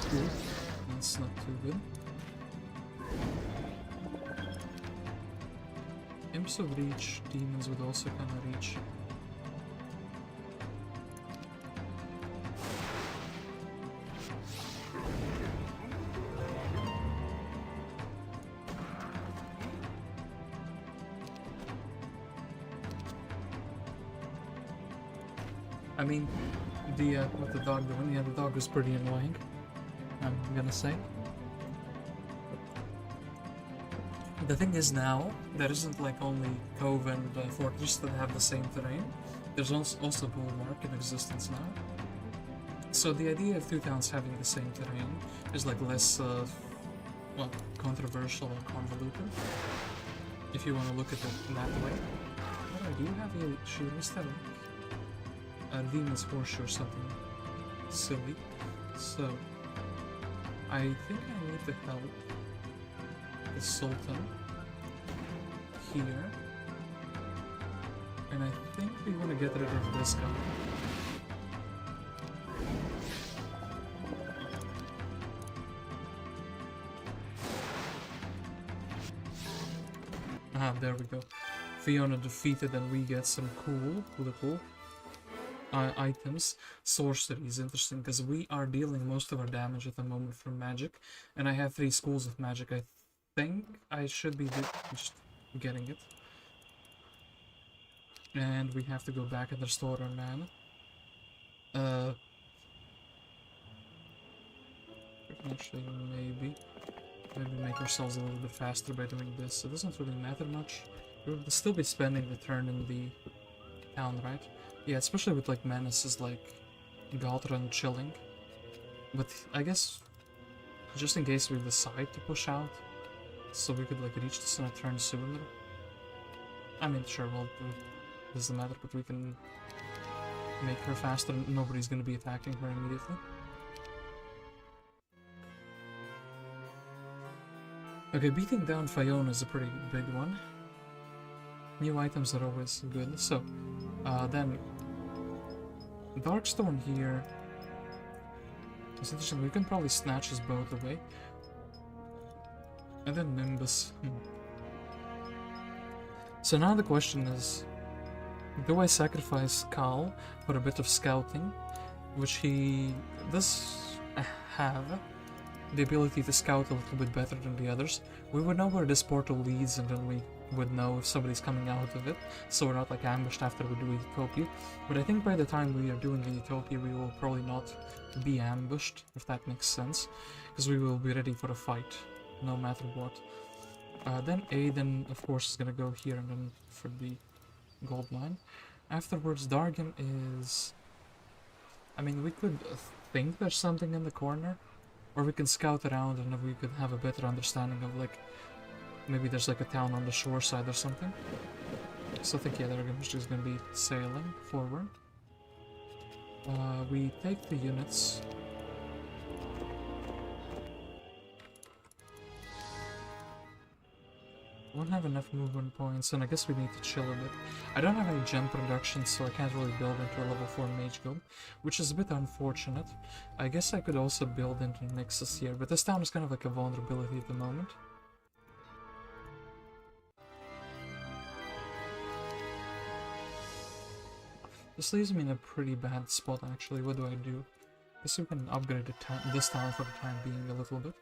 Cool. That's not too good. Imps of reach, demons would also kind of reach. I mean, with the dog doing, yeah, the dog was pretty annoying, I'm gonna say. The thing is now, there isn't like only Cove and Fortress that have the same terrain. There's also Bulwark in existence now. So the idea of two towns having the same terrain is like less, well, controversial or convoluted, if you want to look at it that way. What do you have a shield instead of a Demon's Horseshoe or something silly? So, I think I need to help the Sultan here, and I think we want to get rid of this guy. Ah, there we go. Fiona defeated, and we get some cool little items. Sorcery is interesting because we are dealing most of our damage at the moment from magic, and I have 3 schools of magic. I think I should be just getting it. And we have to go back and restore our mana. We can actually maybe make ourselves a little bit faster by doing this. It doesn't really matter much. We'll still be spending the turn in the town, right? Yeah, especially with like menaces like Galthran chilling. But I guess just in case we decide to push out, so we could like reach this in a turn sooner. I mean, sure, well, it doesn't matter, but we can make her faster. Nobody's gonna be attacking her immediately. Okay, beating down Fiona is a pretty big one. New items are always good. So, then Darkstone here. It's interesting, we can probably snatch us both away. And then Nimbus. So now the question is, do I sacrifice Cal for a bit of scouting, which he does have the ability to scout a little bit better than the others. We would know where this portal leads, and then we would know if somebody's coming out of it, so we're not like ambushed after we do Utopia. But I think by the time we are doing the Utopia, we will probably not be ambushed, if that makes sense, because we will be ready for a fight, no matter what. Then Aiden, of course, is gonna go here and then for the gold mine. Afterwards, Dargan is... I mean, we could think there's something in the corner, or we can scout around and we could have a better understanding of like, maybe there's like a town on the shore side or something. So I think, yeah, they're just gonna be sailing forward. We take the units. Won't have enough movement points, and I guess we need to chill a bit. I don't have any gem production, so I can't really build into a level 4 mage guild, which is a bit unfortunate. I guess I could also build into Nexus here, but this town is kind of like a vulnerability at the moment. This leaves me in a pretty bad spot, actually. What do I do? I guess we can upgrade this town for the time being a little bit.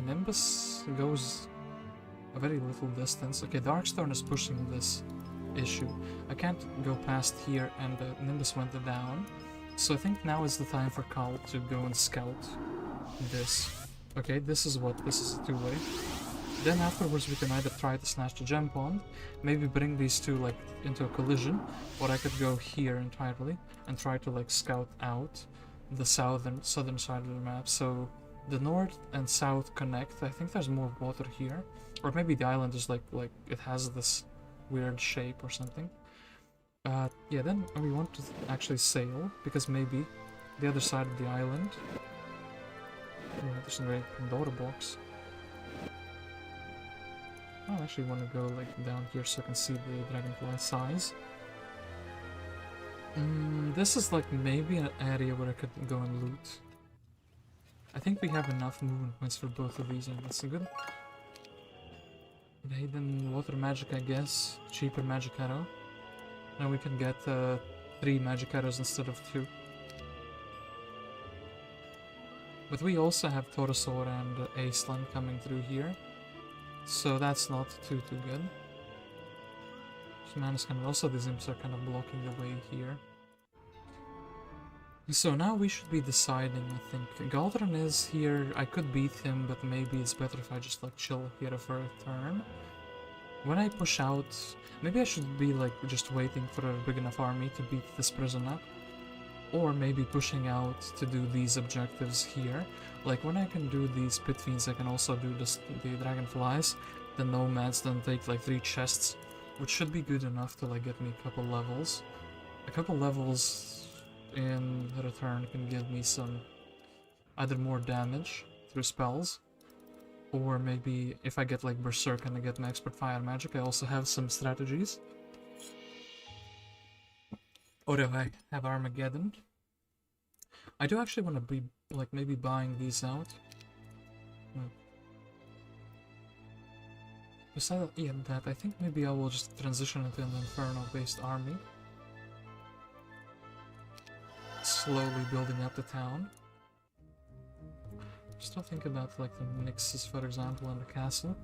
Nimbus goes a very little distance. Okay, Darkstone is pushing this issue. I can't go past here, and Nimbus went down. So I think now is the time for Cal to go and scout this. Okay, this is a two-way. Then afterwards we can either try to snatch the gem pond, maybe bring these two like into a collision, or I could go here entirely and try to like scout out the southern side of the map. So the north and south connect. I think there's more water here, or maybe the island is like it has this weird shape or something. Yeah, then we want to actually sail, because maybe the other side of the island... Oh, there's a great Pandora box. I actually want to go like down here so I can see the dragonfly size. This is like maybe an area where I could go and loot. I think we have enough movement points for both of these, and that's good. Hidden water magic, I guess. Cheaper magic arrow. Now we can get 3 magic arrows instead of 2. But we also have Torosaur and Aceland coming through here, so that's not too good. mana scan, but also these imps are kind of blocking the way here. So now we should be deciding, I think. Galthran is here, I could beat him, but maybe it's better if I just like chill here for a turn. When I push out, maybe I should be like just waiting for a big enough army to beat this prison up. Or maybe pushing out to do these objectives here. Like when I can do these pit fiends, I can also do the dragonflies. The nomads then take like 3 chests, which should be good enough to like get me a couple levels. A couple levels in return can give me some either more damage through spells, or maybe if I get like Berserk and I get my expert fire magic, I also have some strategies. Or if I have Armageddon. I do actually want to be like maybe buying these out. Besides that, I think maybe I will just transition into an Inferno based army. Slowly building up the town. Still think about like the Nixes, for example, and the castle.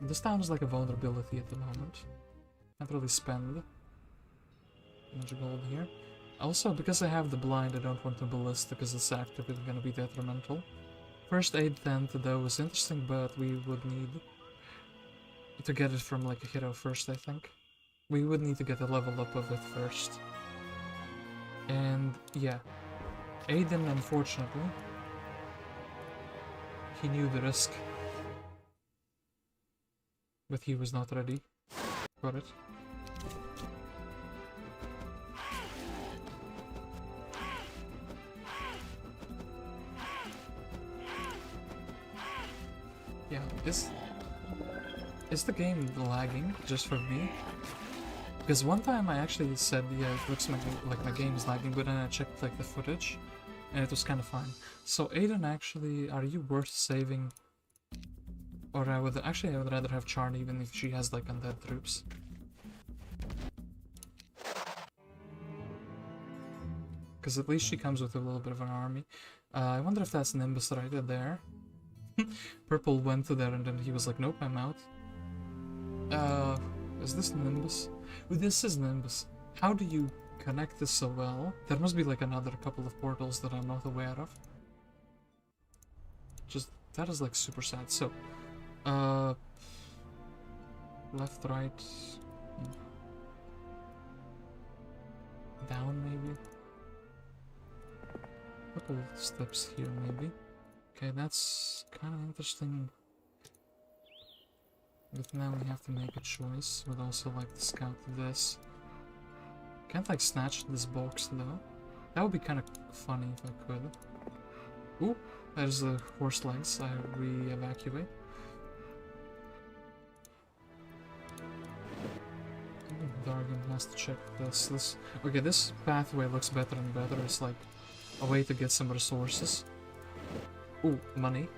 This town is like a vulnerability at the moment. Can't really spend much gold here. Also, because I have the blind, I don't want to ballista because it's active, it's gonna be detrimental. First aid tent though is interesting, but we would need to get it from like a hero first, I think. We would need to get a level up of it first. And yeah, Aiden, unfortunately, he knew the risk, but he was not ready for it. Yeah, is the game lagging just for me? Because one time I actually said, yeah, it looks like my game is lagging, but then I checked like the footage, and it was kind of fine. So Aiden, actually, are you worth saving? Or I would rather have Charna, even if she has like undead troops. Because at least she comes with a little bit of an army. I wonder if that's Nimbus right there. Purple went to there and then he was like, nope, I'm out. Is this Nimbus? Oh, this is Nimbus. How do you connect this so well? There must be like another couple of portals that I'm not aware of. Just, that is like super sad. So, left, right, down maybe? Couple of steps here maybe. Okay, that's kind of interesting. But now we have to make a choice. Would also like to scout this. Can't like snatch this box though. That would be kind of funny if I could. Ooh, there's the horse legs. I re-evacuate. Dargan has to check this. Okay, this pathway looks better and better. It's like a way to get some resources. Ooh, money.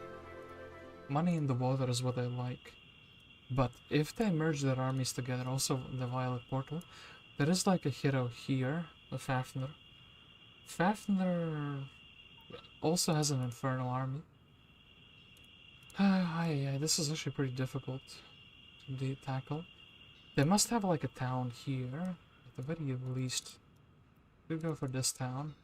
Money in the water is what I like. But if they merge their armies together, also the Violet Portal, there is like a hero here, a Fafnir. Fafnir also has an Inferno army. This is actually pretty difficult to tackle. They must have like a town here, at the very least. We'll go for this town.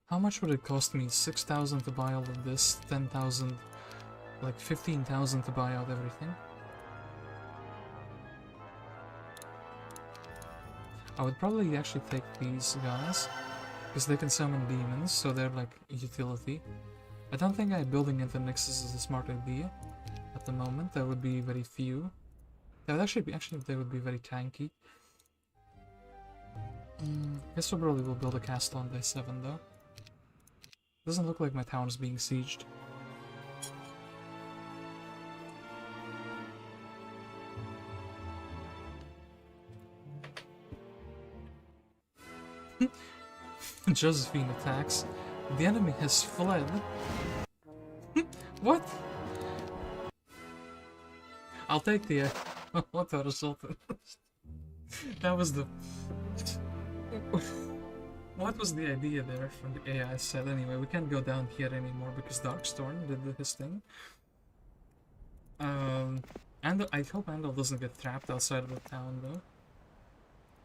How much would it cost me? 6,000 to buy all of this, 10,000, like 15,000 to buy out everything. I would probably actually take these guys, because they can summon demons, so they're like utility. I don't think building into Nexus is a smart idea at the moment. There would be very few. They would actually they would be very tanky. Guess we probably will build a castle on day 7 though. Doesn't look like my town is being sieged. Josephine attacks. The enemy has fled. What? I'll take the what a result. That was the what was the idea there from the AI said? Anyway, we can't go down here anymore because Darkstorm did his thing. And I hope Andal doesn't get trapped outside of the town, though.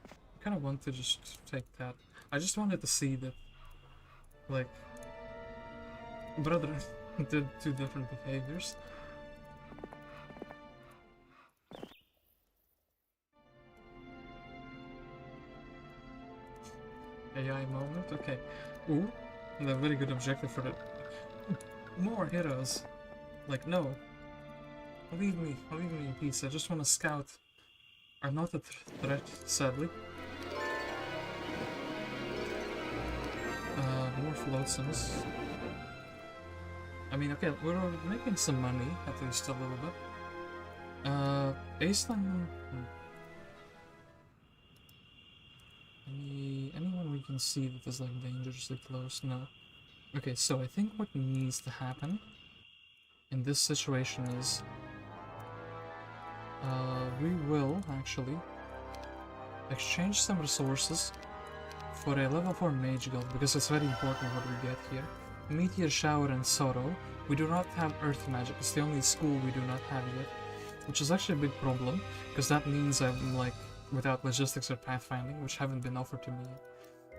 I kind of want to just take that. I just wanted to see that, like, brother did two different behaviors. AI moment, okay. Ooh, and a very good objective for that. More heroes. Like, no. Leave me in peace. I just want to scout. I'm not a threat, sadly. More floatsomes. I mean, okay, we're making some money, at least a little bit. Baseline... Anyone we can see that is, like, dangerously close? No. Okay, so I think what needs to happen in this situation is... we will, actually, exchange some resources for a level 4 mage guild, because it's very important what we get here. Meteor Shower and Sorrow. We do not have Earth Magic, it's the only school we do not have yet. Which is actually a big problem, because that means I'm, like, without logistics or pathfinding, which haven't been offered to me yet.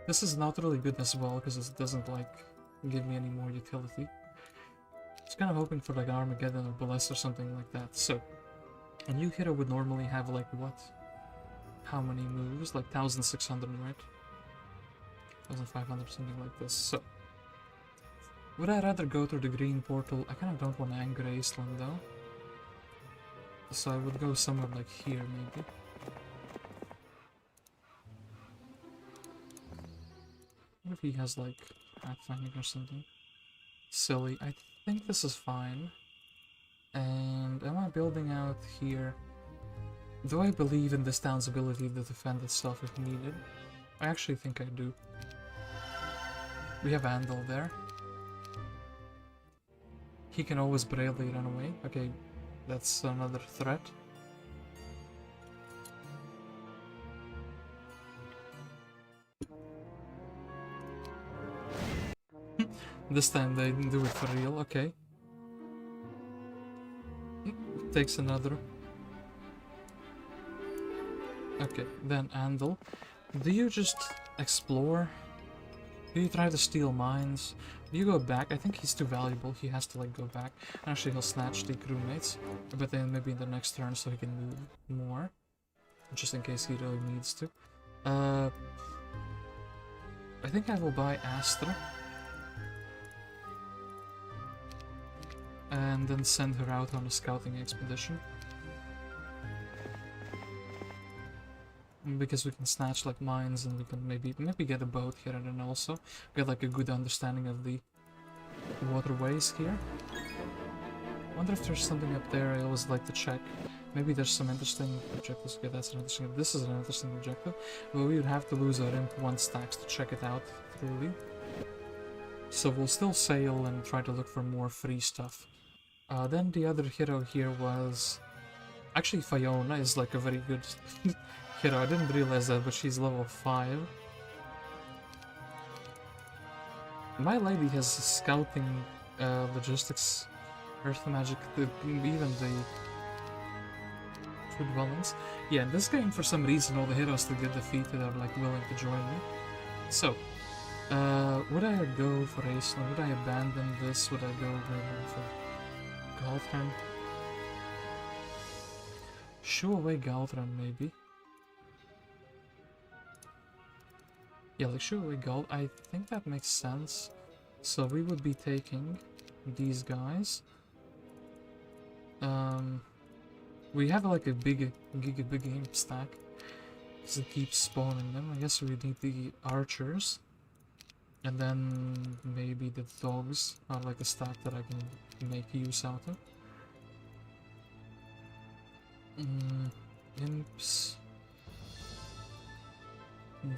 This is not really good as well, because it doesn't, like, give me any more utility. Just kind of hoping for, like, Armageddon or Bless or something like that. So, a new hero would normally have, like, what? How many moves? Like 1,600, right? 1,500, something like this. So, would I rather go through the green portal? I kind of don't want to anger Iceland, though. So I would go somewhere like here, maybe. What if he has, like, pathfinding or something? Silly. I think this is fine. And am I building out here? Do I believe in this town's ability to defend itself if needed? I actually think I do. We have Andal there. He can always bravely run away. Okay, that's another threat. This time they didn't do it for real, okay. Takes another. Okay, then Andal. Do you just explore? Do you try to steal mines? Do you go back? I think he's too valuable. He has to, like, go back. Actually, he'll snatch the crewmates. But then maybe in the next turn so he can move more. Just in case he really needs to. I think I will buy Astra. And then send her out on a scouting expedition. Because we can snatch, like, mines and we can maybe get a boat here and then also get, like, a good understanding of the waterways here. Wonder if there's something up there. I always like to check. Maybe there's some interesting objectives. Okay, that's an interesting. This is an interesting objective. But we would have to lose our Imp 1 stacks to check it out thoroughly. So we'll still sail and try to look for more free stuff. Then the other hero here was... Actually, Fiona is, like, a very good hero. I didn't realize that, but she's level 5. My lady has scouting, logistics, earth magic, even the true dwellings. Yeah, in this game, for some reason, all the heroes that get defeated are, like, willing to join me. So, would I go for Aislan? Would I abandon this? Would I go for Galthran? Shoo away Galthran, maybe. Yeah, like, shoo away Gal. I think that makes sense. So we would be taking these guys. We have, like, a big imp stack. Because it keeps spawning them. I guess we need the archers. And then maybe the dogs are, like, a stack that I can make use out of. Imps.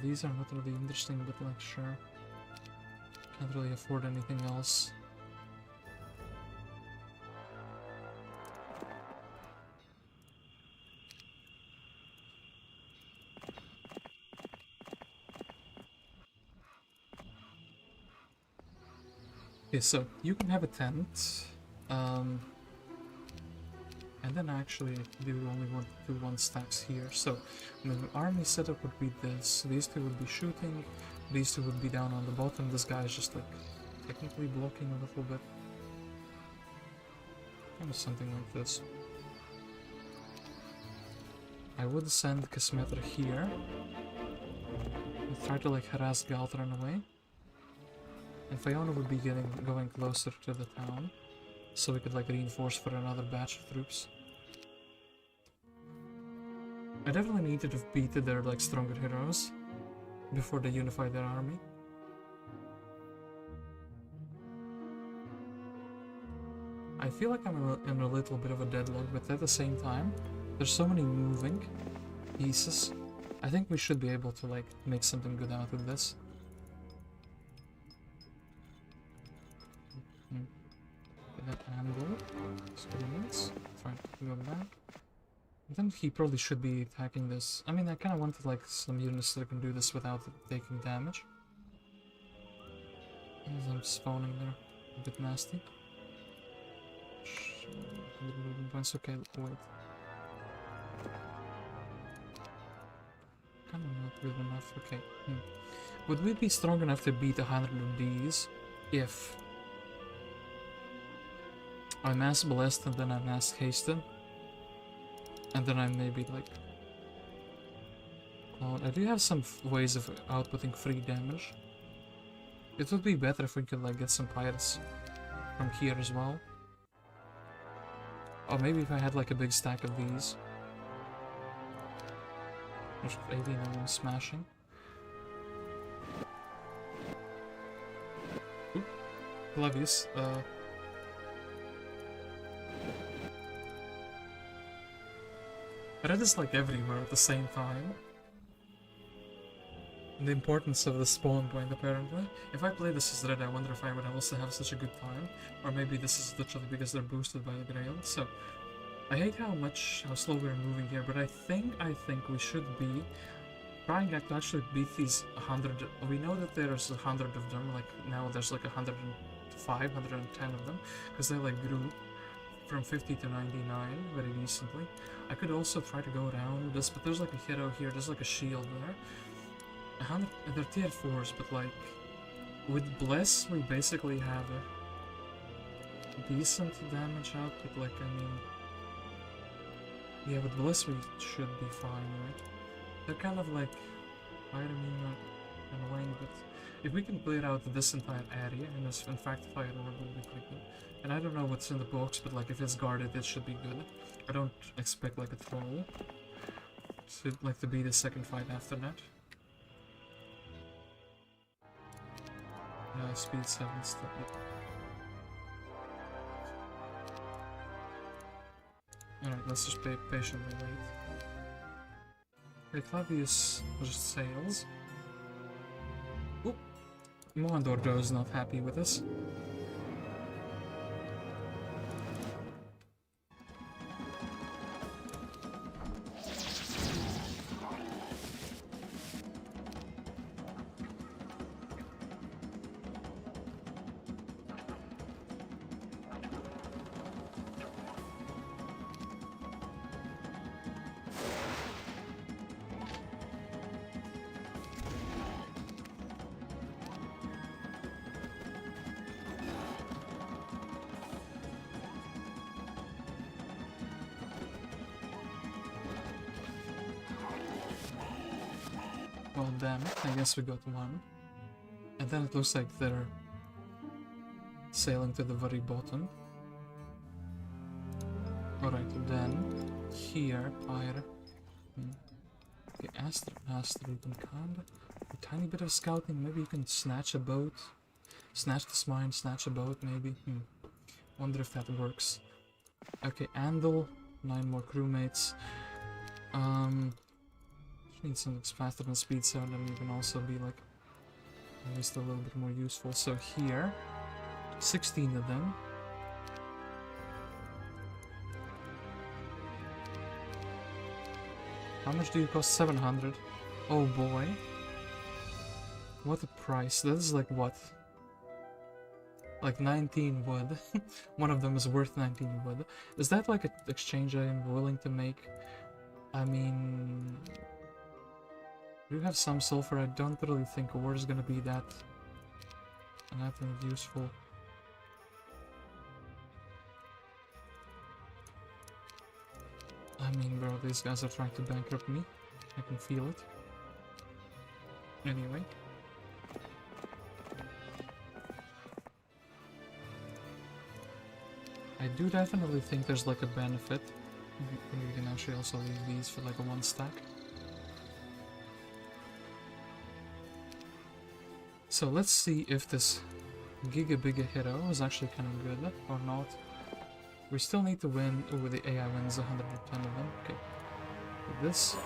These are not really interesting, but, like, sure. Can't really afford anything else. Okay, so you can have a tent. And then actually I do only want to do 1 stacks here. So the army setup would be this. These 2 would be shooting. These 2 would be down on the bottom. This guy is just like technically blocking a little bit. Kind of something like this. I would send Casmetra here. And try to like harass Galthran away. And Fiona would be going closer to the town. So we could like reinforce for another batch of troops. I definitely needed to beat their like stronger heroes before they unify their army. I feel like I'm in a little bit of a deadlock, but at the same time, there's so many moving pieces. I think we should be able to like make something good out of this. That Andal. Try to go back. And then he probably should be attacking this. I mean, I kind of wanted like some units that can do this without taking damage. As I'm spawning there, a bit nasty. Points. Okay, wait. Kind of not good enough. Okay. Would we be strong enough to beat 100 of these if I mass blessed and then I mass hasten, and then I maybe like. Well, I do have some ways of outputting free damage. It would be better if we could like get some pirates from here as well. Or maybe if I had like a big stack of these. There's 80 and I'm smashing. Oop. Oblivious. Red is like everywhere at the same time. The importance of the spawn point, apparently. If I play this as Red, I wonder if I would also have such a good time. Or maybe this is literally because they're boosted by the Grail. So, I hate how slow we're moving here, but I think we should be trying to actually beat these 100. We know that there's 100 of them, like now there's like 105, 110 of them, because they like grew from 50 to 99 very recently. I could also try to go around this, but there's like a hero here, there's like a shield there. They're tier 4s, but like with Bless we basically have a decent damage output. Like, I mean, yeah, with Bless we should be fine, right? They're kind of like, I mean, not annoying, but if we can clear out this entire area, and this, in fact, fire orb will be quite good. And I don't know what's in the box, but like if it's guarded, it should be good. I don't expect like a troll to be the second fight after that. Speed 7 step. Alright, let's just patiently wait. Octavia's just sails. Oop! Moandor though is not happy with us. Well, damn it, I guess we got one. And then it looks like they're sailing to the very bottom. Alright, then here, fire. Okay, Astro, you can kinda. A tiny bit of scouting, maybe you can snatch a boat. Snatch this mine, snatch a boat, maybe. Wonder if that works. Okay, Andal, 9 more crewmates. Need something faster than speed 7, and you can also be like at least a little bit more useful. So here, 16 of them. How much do you cost? 700. Oh boy. What a price. That is like what? like 19 wood. One of them is worth 19 wood. Is that like an exchange I am willing to make? I mean, you have some sulfur. I don't really think ore is gonna be that useful. I mean, bro, these guys are trying to bankrupt me. I can feel it. Anyway. I do definitely think there's like a benefit. You can actually also leave these for like a 1 stack. So let's see if this Giga hero is actually kind of good or not. We still need to win. Oh, the AI wins 110 of them. Okay. With this.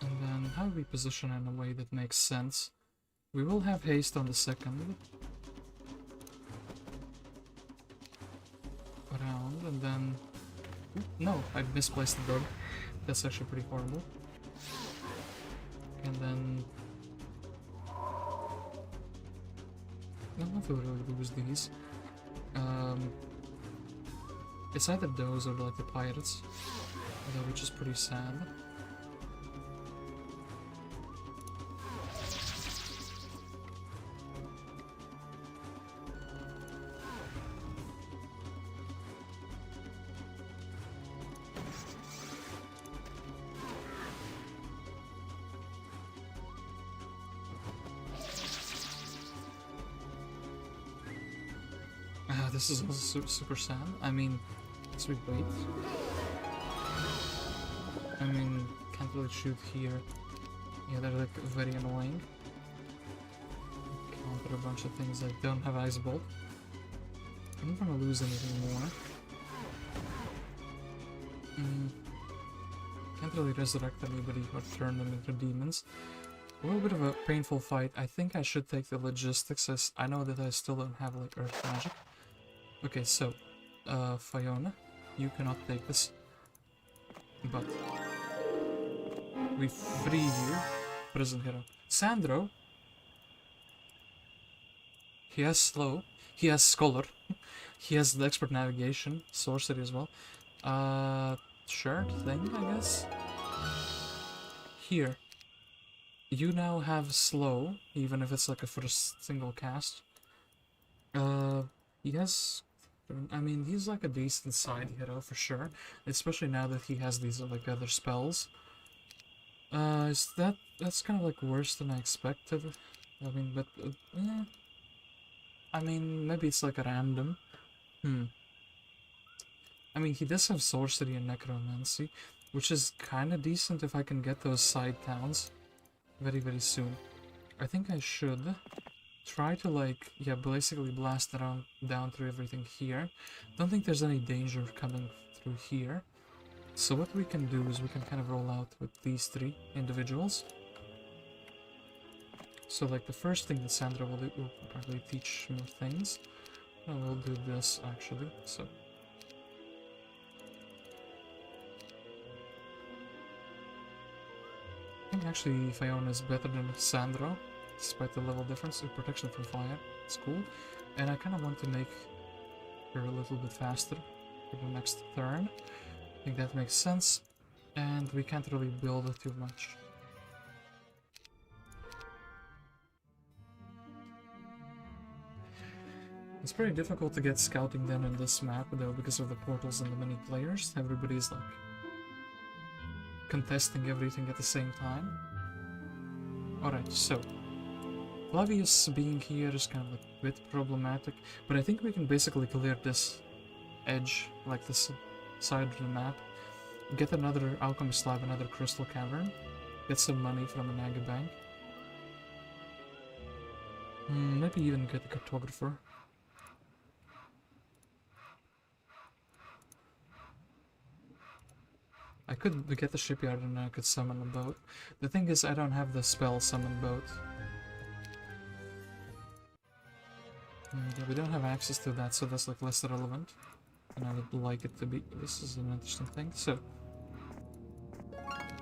And then how do we position in a way that makes sense? We will have haste on the second round, and then... No, I misplaced the dog. That's actually pretty horrible. And then... I don't know if we'll really lose these. It's either those or like the pirates, although which is pretty sad. This is also super sad. I mean, sweet wait. I mean, can't really shoot here. Yeah, they're like very annoying. Counter a bunch of things that don't have ice bolt. I'm not gonna lose anything more. Can't really resurrect anybody or turn them into demons. A little bit of a painful fight. I think I should take the logistics, as I know that I still don't have like earth magic. Okay, so, Fiona, you cannot take this, but we free you, prison hero. Sandro, he has slow, he has scholar, he has the expert navigation, sorcery as well. Sure thing, I guess. Here, you now have slow, even if it's like a first single cast. He has... I mean, he's like a decent side hero for sure, especially now that he has these like other spells. That's kind of like worse than I expected. I mean, but yeah. I mean, maybe it's like a random. I mean, he does have sorcery and necromancy, which is kind of decent if I can get those side towns very soon. I think I should try to, like, yeah, basically blast around down through everything here. Don't think there's any danger coming through here. So what we can do is we can kind of roll out with these 3 individuals. So, like, the first thing that Sandra will do will probably teach more things. And we'll do this, actually, so... I think actually Fiona is better than Sandro, despite the level difference in protection from fire. It's cool. And I kind of want to make her a little bit faster for the next turn. I think that makes sense. And we can't really build it too much. It's pretty difficult to get scouting done in this map though, because of the portals and the many players. Everybody's like contesting everything at the same time. Alright, so Octavia's being here is kind of like a bit problematic, but I think we can basically clear this edge, like this side of the map, get another alchemy slab, another crystal cavern, get some money from an Aga bank. Maybe even get a cartographer. I could get the shipyard and I could summon a boat. The thing is, I don't have the spell summon boat. Yeah, we don't have access to that, so that's like less relevant. And I would like it to be. This is an interesting thing. So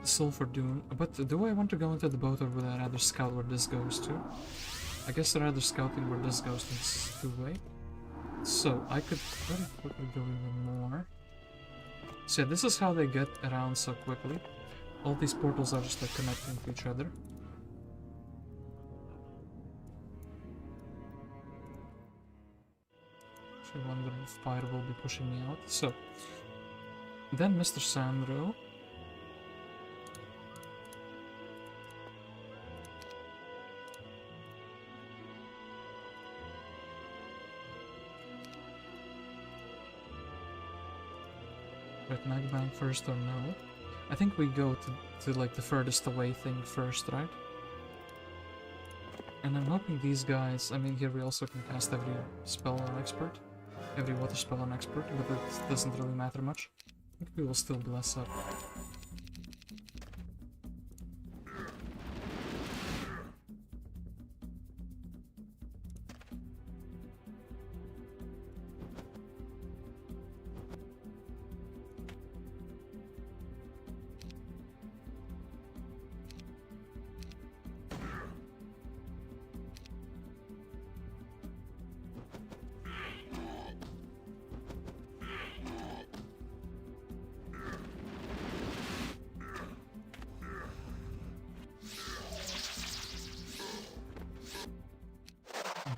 Sulfur Dune. But do I want to go into the boat, or would I rather scout where this goes to? I guess I'd rather scouting where this goes than two-way. So I could very quickly go even more. So yeah, this is how they get around so quickly. All these portals are just like connecting to each other. I wonder if Fire will be pushing me out. So then Mr. Sandro. Red Necropolis first or no? I think we go to like the furthest away thing first, right? And I'm hoping these guys, I mean here we also can cast every spell on expert. Every water spell on expert, but it doesn't really matter much. I think we will still bless up.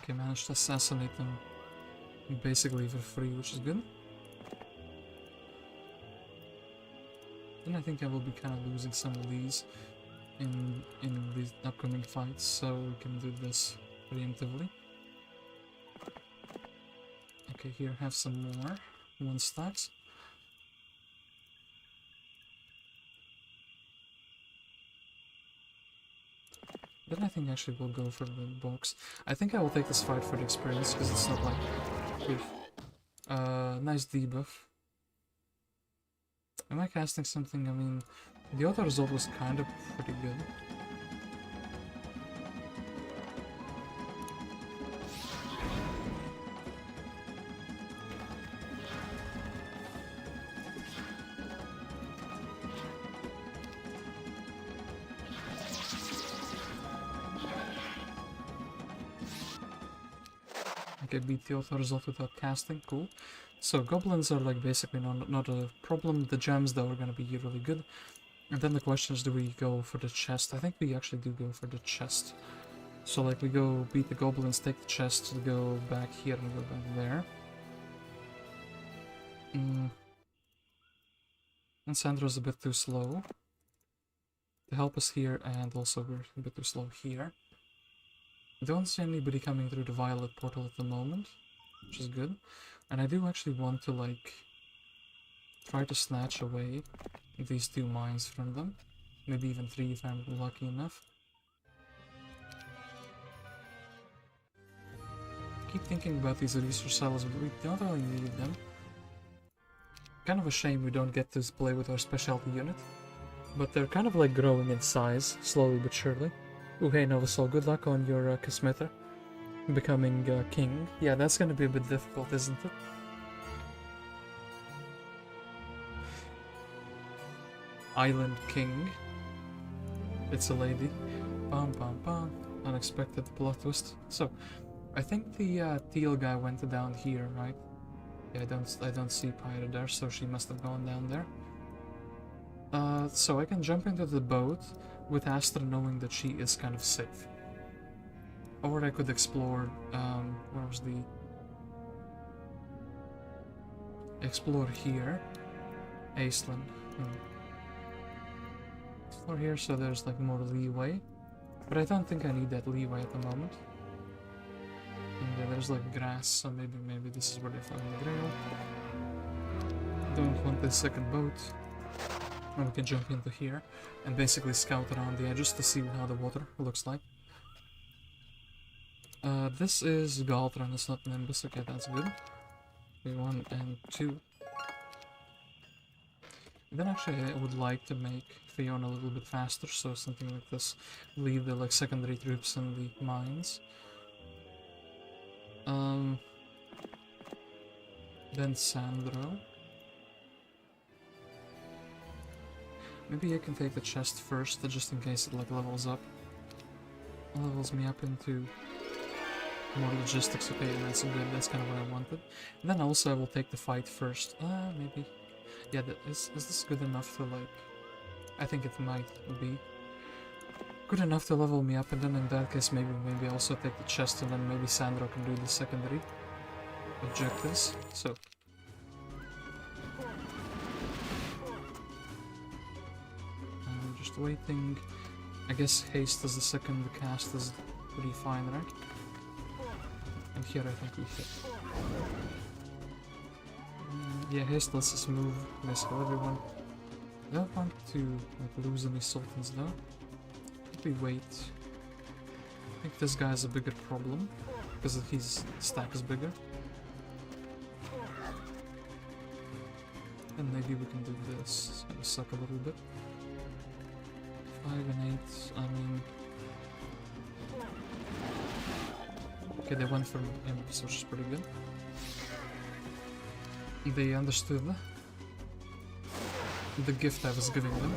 Okay, managed to assassinate them basically for free, which is good. Then I think I will be kind of losing some of these in these upcoming fights, so we can do this preemptively. Okay, here have some more 1-stacks. Then I think actually we'll go for the box. I think I will take this fight for the experience, because it's not like... nice debuff. Am I casting something? I mean, the auto result was kind of pretty good. Okay, beat the auto result without casting, cool. So goblins are like basically not a problem. The gems though are gonna be really good. And then the question is, do we go for the chest? I think we actually do go for the chest. So like we go beat the goblins, take the chest, go back here and go back there. And Sandro's a bit too slow to help us here, and also we're a bit too slow here. Don't see anybody coming through the violet portal at the moment, which is good. And I do actually want to like try to snatch away these 2 mines from them. Maybe even 3 if I'm lucky enough. Keep thinking about these resource cells, but we don't really need them. Kind of a shame we don't get to play with our specialty unit. But they're kind of like growing in size, slowly but surely. Ooh, hey Novasol, good luck on your Casmetra becoming king. Yeah, that's gonna be a bit difficult, isn't it? Island King. It's a lady. Bam bam bam. Unexpected plot twist. So, I think the teal guy went down here, right? Yeah, I don't see Pyra there, so she must have gone down there. So I can jump into the boat with Astra knowing that she is kind of safe. Or I could explore, where was the... Explore here. Iceland. Explore here so there's like more leeway. But I don't think I need that leeway at the moment. And yeah, there's like grass, so maybe this is where they found the grail. Don't want this second boat. And we can jump into here and basically scout around the edges to see how the water looks like. This is Galthran, it's not Nimbus. Okay, that's good. Okay, 1 and 2. Then actually I would like to make Fiona a little bit faster, so something like this. Leave the like secondary troops in the mines. Then Sandro. Maybe I can take the chest first, just in case it like levels up. Levels me up into more logistics. Okay, that's good. That's kind of what I wanted. And then also I will take the fight first. Maybe. Yeah, is this good enough to like... I think it might be good enough to level me up, and then in that case maybe also take the chest, and then maybe Sandro can do the secondary objectives. So I'm just waiting. I guess haste as the second cast is pretty fine, right? And here I think we hit. Yeah, haste lets us move basically everyone. I don't want to like, lose any sultans though. We wait. I think this guy has a bigger problem because his stack is bigger. And maybe we can do this. It's gonna suck a little bit. 5 and 8. I mean, okay, they went for Nimbus, which is pretty good. They understood the gift I was giving them.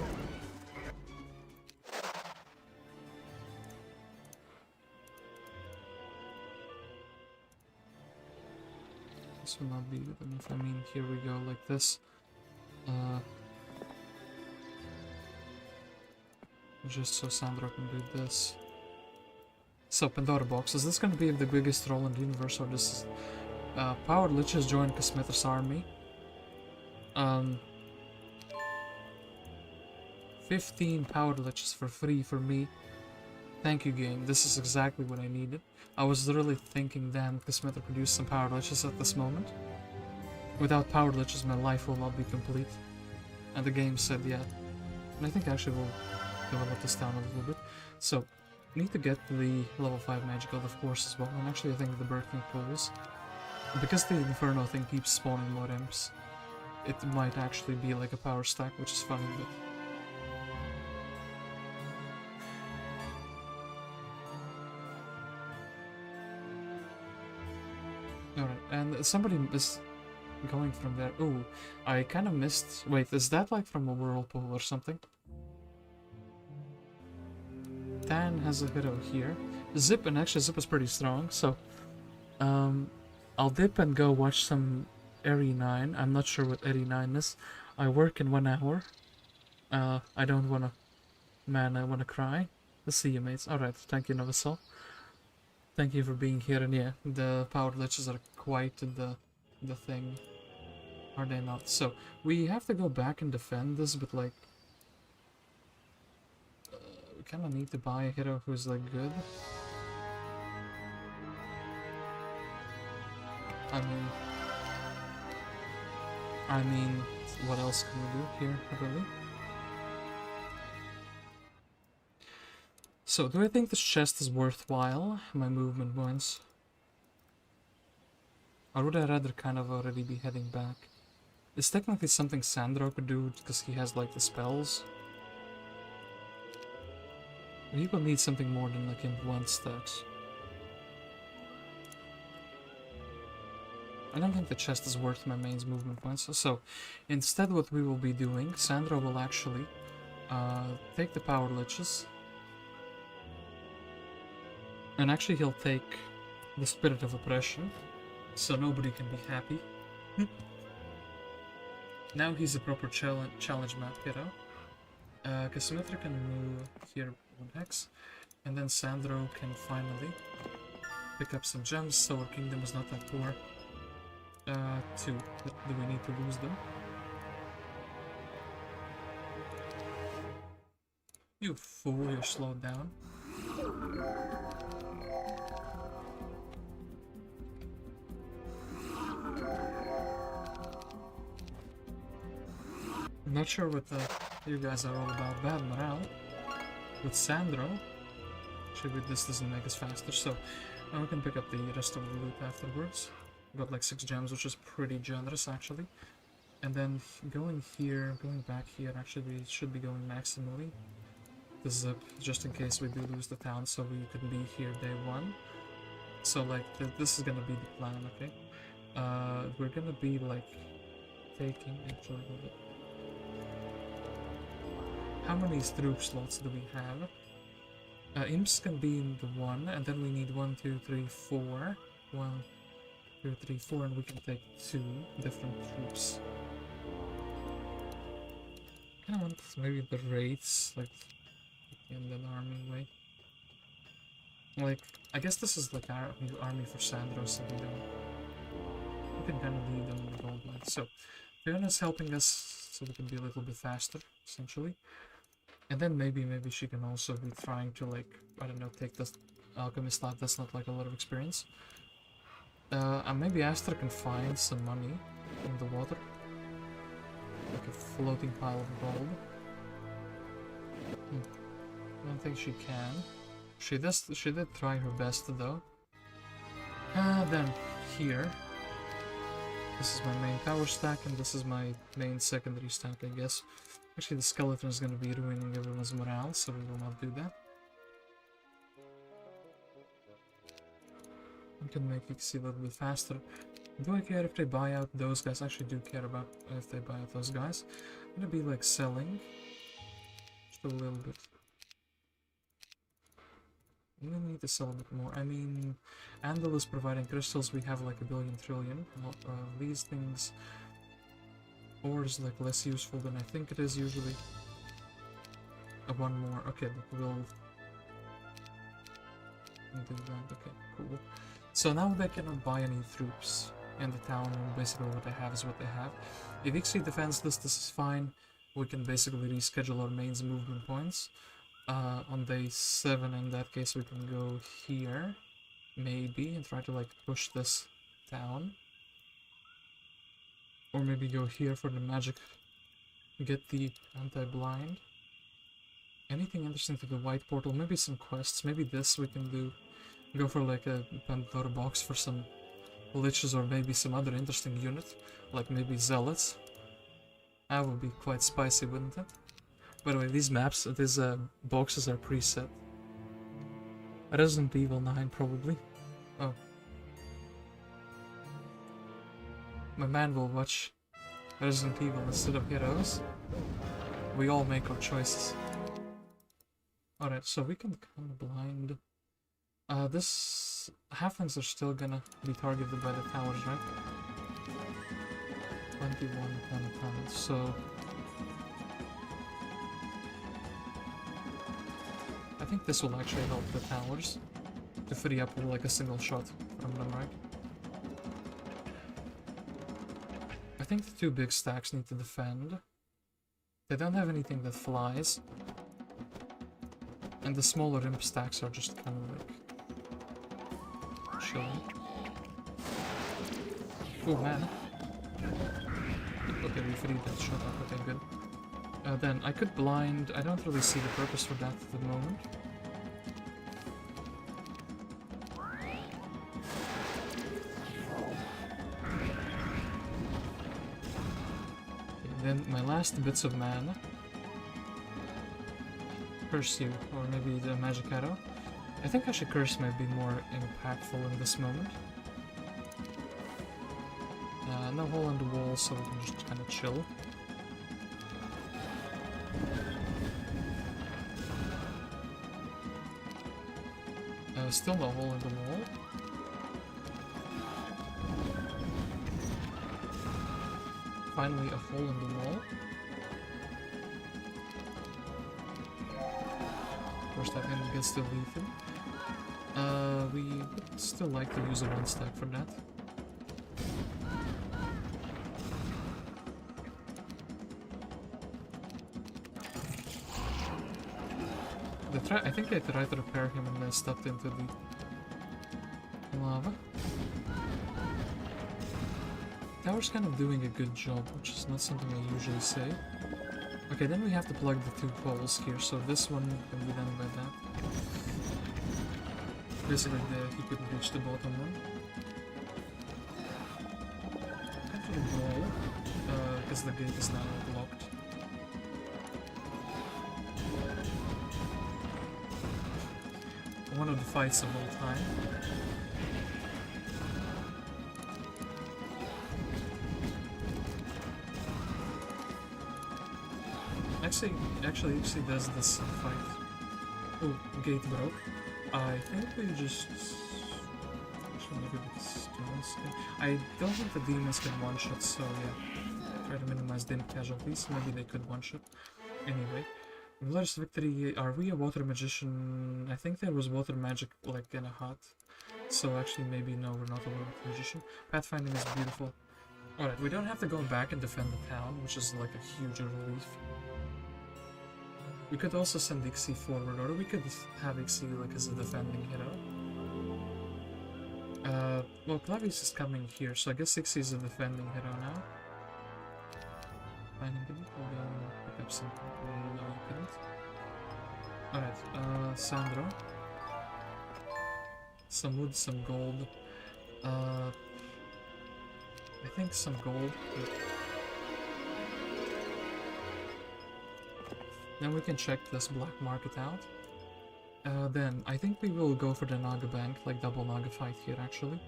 This will not be good enough. I mean, here we go, like this. Just so Sandro can do this. So, Pandora box. Is this going to be the biggest role in the universe, or this is... Powered Liches joined Casmetra's army. 15 Powered Liches for free for me. Thank you, game. This is exactly what I needed. I was literally thinking, damn, Casmetra could use some Powered Liches at this moment. Without Powered Liches, my life will not be complete. And the game said, yeah. And I think actually we'll develop this down a little bit. So, need to get the level 5 magical, of course, as well. And actually I think the Birthing Pools. Because the Inferno thing keeps spawning more imps, it might actually be like a power stack, which is funny, but... Alright, and somebody is going from there. Ooh, I kind of missed... Wait, is that like from a whirlpool or something? Thane has a hero here. Ziph, and actually Ziph is pretty strong, so... I'll dip and go watch some Eri 9. I'm not sure what Eri 9 is. I work in 1 hour. I don't wanna... Man, I wanna cry. Let's see you, mates. Alright, thank you, Novasol. Thank you for being here, and yeah, the power glitches are quite the thing. Are they not? So, we have to go back and defend this, but like... we kinda need to buy a hero who's like good. I mean, what else can we do here, really? So, do I think this chest is worthwhile, my movement points? Or would I rather kind of already be heading back? It's technically something Sandro could do, because he has, like, the spells. People need something more than, like, in 1 stacks. I don't think the chest is worth my main's movement points. So, instead what we will be doing, Sandro will actually take the power liches. And actually he'll take the Spirit of Oppression, so nobody can be happy. Now he's a proper challenge map hero. Casmetra can move here 1 hex, and then Sandro can finally pick up some gems, so our kingdom is not that poor. 2. Do we need to lose them? You fool, you're slowed down. I'm not sure what you guys are all about. Bad morale. With Sandro. Actually, this doesn't make us faster, so now we can pick up the rest of the loot afterwards. Got like 6 gems, which is pretty generous actually. And then going back here, actually we should be going maximally to Ziph, just in case we do lose the town, so we could be here day 1. So like, this is gonna be the plan, okay? We're gonna be like taking, actually, how many troop slots do we have? Imps can be in the 1, and then we need 1, 2, 3, 4. 1, 2, 3, 4, and we can take 2 different troops. I kind of want maybe the raids, like in the army way. Like, I guess this is like our new army for Sandro, so we can kind of lead them in the gold mine. So, Fiona's helping us so we can be a little bit faster, essentially. And then maybe she can also be trying to, like, I don't know, take this alchemist out. That's not like a lot of experience. And maybe Astra can find some money in the water. Like a floating pile of gold. I don't think she can. She did try her best though. Then here. This is my main tower stack and this is my main secondary stack, I guess. Actually, the skeleton is going to be ruining everyone's morale, so we will not do that. We can make XC a little bit faster. Do I care if they buy out those guys? I actually do care about if they buy out those guys. I'm going to be like selling. Just a little bit. I'm going to need to sell a bit more. I mean, Andal is providing crystals. We have like a billion trillion. These things... Ore is like less useful than I think it is usually. One more. Okay, we'll do that. Okay, cool. So now they cannot buy any troops in the town. Basically what they have is what they have. If Ixi defends this is fine. We can basically reschedule our mains movement points. On day 7, in that case, we can go here, maybe, and try to like push this down. Or maybe go here for the magic, get the anti-blind. Anything interesting to the white portal, maybe some quests, maybe this we can do. Go for like a Pandora box for some liches or maybe some other interesting unit, like maybe zealots. That would be quite spicy, wouldn't it? By the way, these maps, these boxes are preset. Resident Evil 9 probably. Oh. My man will watch Resident Evil instead of Heroes. We all make our choices. Alright, so we can kind of blind. This halflings are still gonna be targeted by the towers, right? 21 kind of pounds, so I think this will actually help the towers to free up like a single shot from them, right? I think the 2 big stacks need to defend. They don't have anything that flies. And the smaller imp stacks are just kind of like chilling. Oh man. Okay, we freed that shot up, okay, good. Then I could blind. I don't really see the purpose for that at the moment. Then my last bits of mana. Curse you, or maybe the magic arrow. I think I should curse might be more impactful in this moment. No hole in the wall, so we can just kind of chill. Still no hole in the wall. Finally a hole in the wall. Of course that enemy gets to leave him. We would still like to use a 1 stack for that. I think they tried to repair him and then stepped into the lava. Tower's kind of doing a good job, which is not something I usually say. Okay, then we have to plug the 2 poles here, so this one can be done by that. Basically, he couldn't reach the bottom one. After the wall, because the gate is now locked. One of the fights of all time. Actually, there's this fight. Oh, gate broke. I think we just... Actually, maybe the stones can... I don't think the demons can one-shot, so yeah. Try to minimize dim casualties, maybe they could one-shot. Anyway. Glorious victory, are we a water magician? I think there was water magic, like, in a hut. So actually, maybe no, we're not a water magician. Pathfinding is beautiful. Alright, we don't have to go back and defend the town, which is like a huge relief. We could also send Ixi forward, or we could have Ixi like as a defending hero. Well, Clavius is coming here, so I guess Ixi is a defending hero now. Finding good, we'll pick up some. No, you couldn't. Alright, Sandro. Some wood, some gold. I think some gold. Then we can check this black market out. Then I think we will go for the Naga bank, like double Naga fight here actually.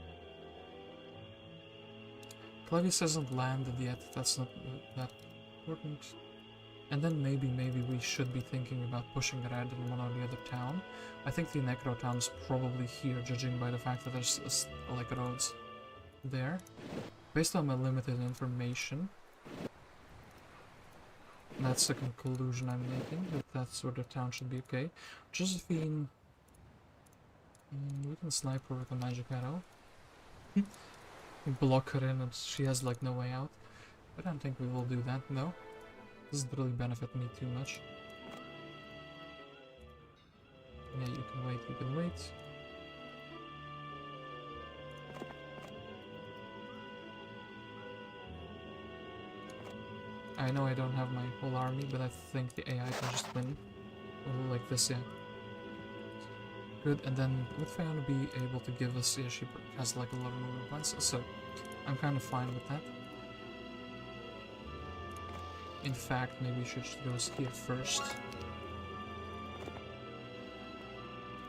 Clavius hasn't landed yet, that's not that important. And then maybe we should be thinking about pushing red in one or the other town. I think the Necro town is probably here, judging by the fact that there's like roads there. Based on my limited information, that's the conclusion I'm making, that that's where the town should be okay. Josephine... we can snipe her with a magic arrow. Block her in and she has like no way out. But I don't think we will do that, no. This doesn't really benefit me too much. Yeah, you can wait. I know I don't have my whole army, but I think the AI can just win. Like this, yeah. Good, and then would Fiona be able to give us... Yeah, she has like 11 movement points, so I'm kind of fine with that. In fact, maybe we should just go here first.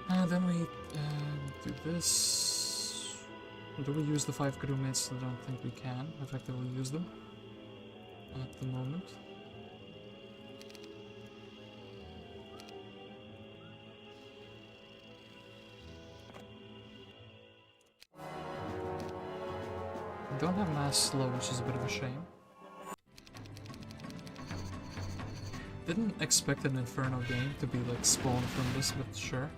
And then we do this. Do we use the 5 crewmates? I don't think we can effectively use them at the moment. We don't have mass slow, which is a bit of a shame. Didn't expect an Inferno game to be like spawned from this, but sure.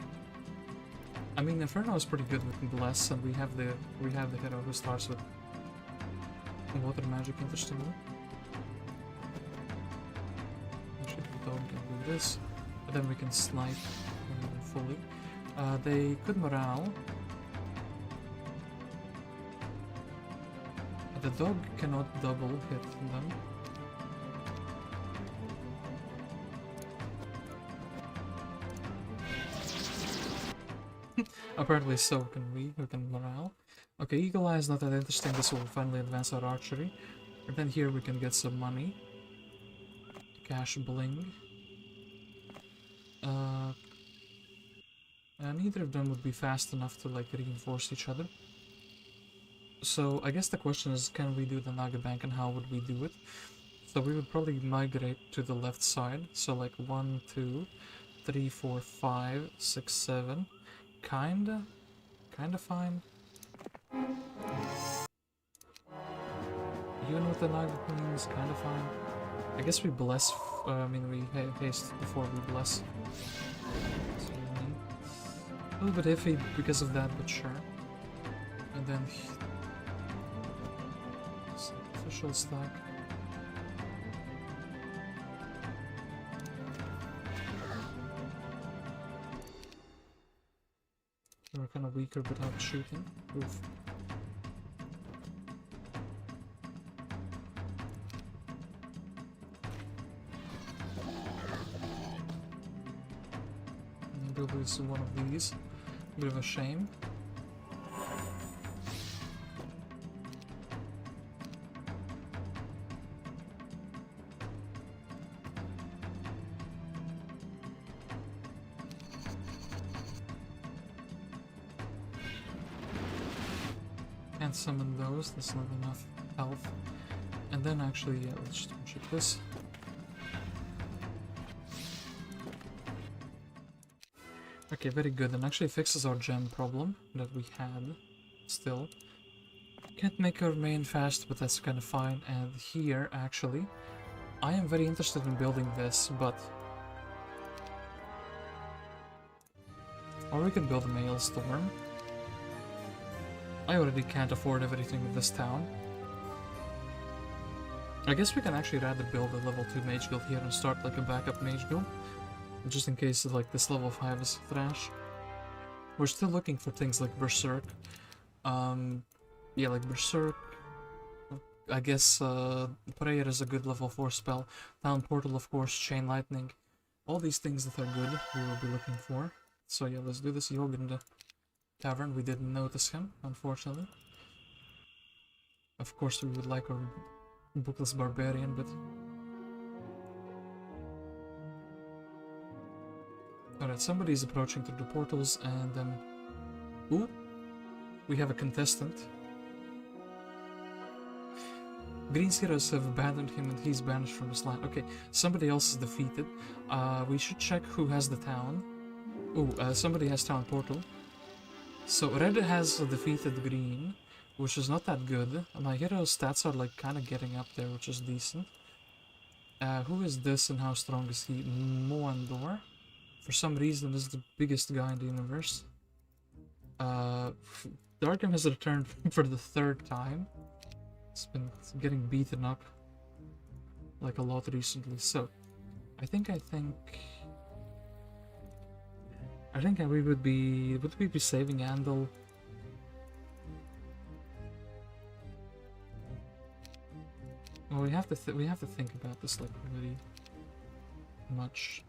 I mean, Inferno is pretty good with Bless, and we have the hero who starts with water magic, interestingly. Actually, the dog can do this, but then we can snipe fully. They could morale. The dog cannot double hit them. Apparently so can we can morale. Okay, Eagle Eye is not that interesting, this will finally advance our archery. And then here we can get some money. Cash bling. Neither of them would be fast enough to like reinforce each other. So I guess the question is, can we do the Naga Bank and how would we do it? So we would probably migrate to the left side. So like 1, 2, 3, 4, 5, 6, 7. Kinda fine. Even with the Naga Queens, kinda fine. I guess we bless, we haste before we bless. So, a little bit iffy because of that, but sure. And then... official stack. We're kind of weaker without shooting. Oof. Maybe we'll lose one of these. Bit of a shame. Can't summon those, that's not enough health. And then actually, yeah, let's just check this. Okay, very good, and actually fixes our gem problem that we had still. Can't make our main fast, but that's kind of fine. And here, actually, I am very interested in building this, but... Or we can build a Maelstrom. I already can't afford everything in this town. I guess we can actually rather build a level 2 mage guild here and start like a backup mage guild. Just in case like this level 5 is trash. We're still looking for things like Berserk. Yeah, like Berserk. I guess Prayer is a good level 4 spell. Town Portal, of course, Chain Lightning. All these things that are good we will be looking for. So yeah, let's do this. Yog in the tavern. We didn't notice him, unfortunately. Of course we would like our Bookless Barbarian, but... Alright, somebody is approaching through the portals, and then... Ooh! We have a contestant. Green's heroes have abandoned him and he's banished from his land. Okay, somebody else is defeated. We should check who has the town. Ooh, somebody has town portal. So red has defeated green, which is not that good. My hero's stats are like kind of getting up there, which is decent. Who is this and how strong is he? Moandor. For some reason is the biggest guy in the universe. Darkham has returned for the 3rd time. It's been getting beaten up like a lot recently, so I think we would be saving Andal? Well, we have to think about this like really much.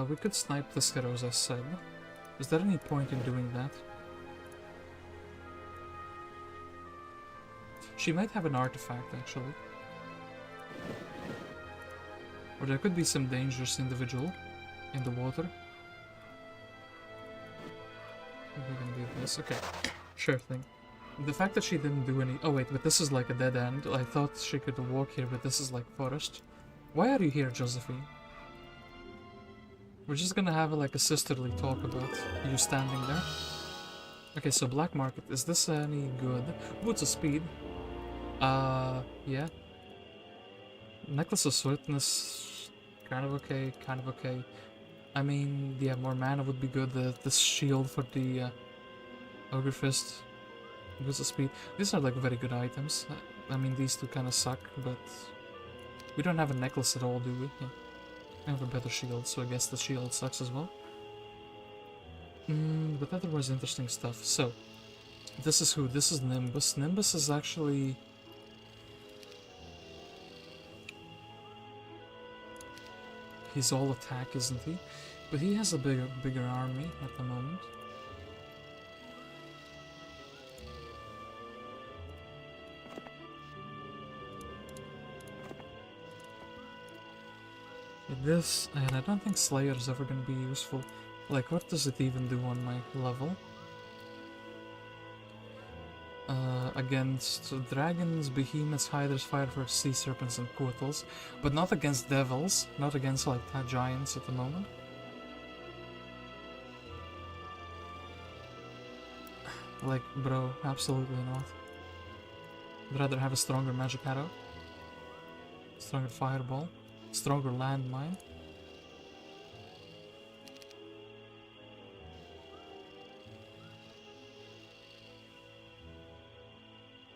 We could snipe this hero, as I said. Is there any point in doing that? She might have an artifact, actually. Or there could be some dangerous individual in the water. We can do this. Okay, sure thing. The fact that she didn't do any... Oh wait, but this is like a dead end. I thought she could walk here, but this is like forest. Why are you here, Josephine? We're just gonna have like a sisterly talk about you standing there. Okay, so Black Market. Is this any good? Boots of Speed. Yeah. Necklace of Swiftness, kind of okay, kind of okay. I mean, yeah, more mana would be good. The shield for the Ogre Fist, Boots of Speed. These are like very good items. I mean, these two kind of suck, but we don't have a necklace at all, do we? Yeah. We have a better shield, so I guess the shield sucks as well. But otherwise interesting stuff. So, this is who? This is Nimbus. Nimbus is actually... He's all attack, isn't he? But he has a bigger army at the moment. This, and I don't think Slayer is ever going to be useful. Like, what does it even do on my level? Against dragons, behemoths, hydras, fireflies, sea serpents, and portals, but not against devils, not against like giants at the moment. Like, bro, absolutely not. I'd rather have a stronger magic arrow, stronger fireball, stronger landmine.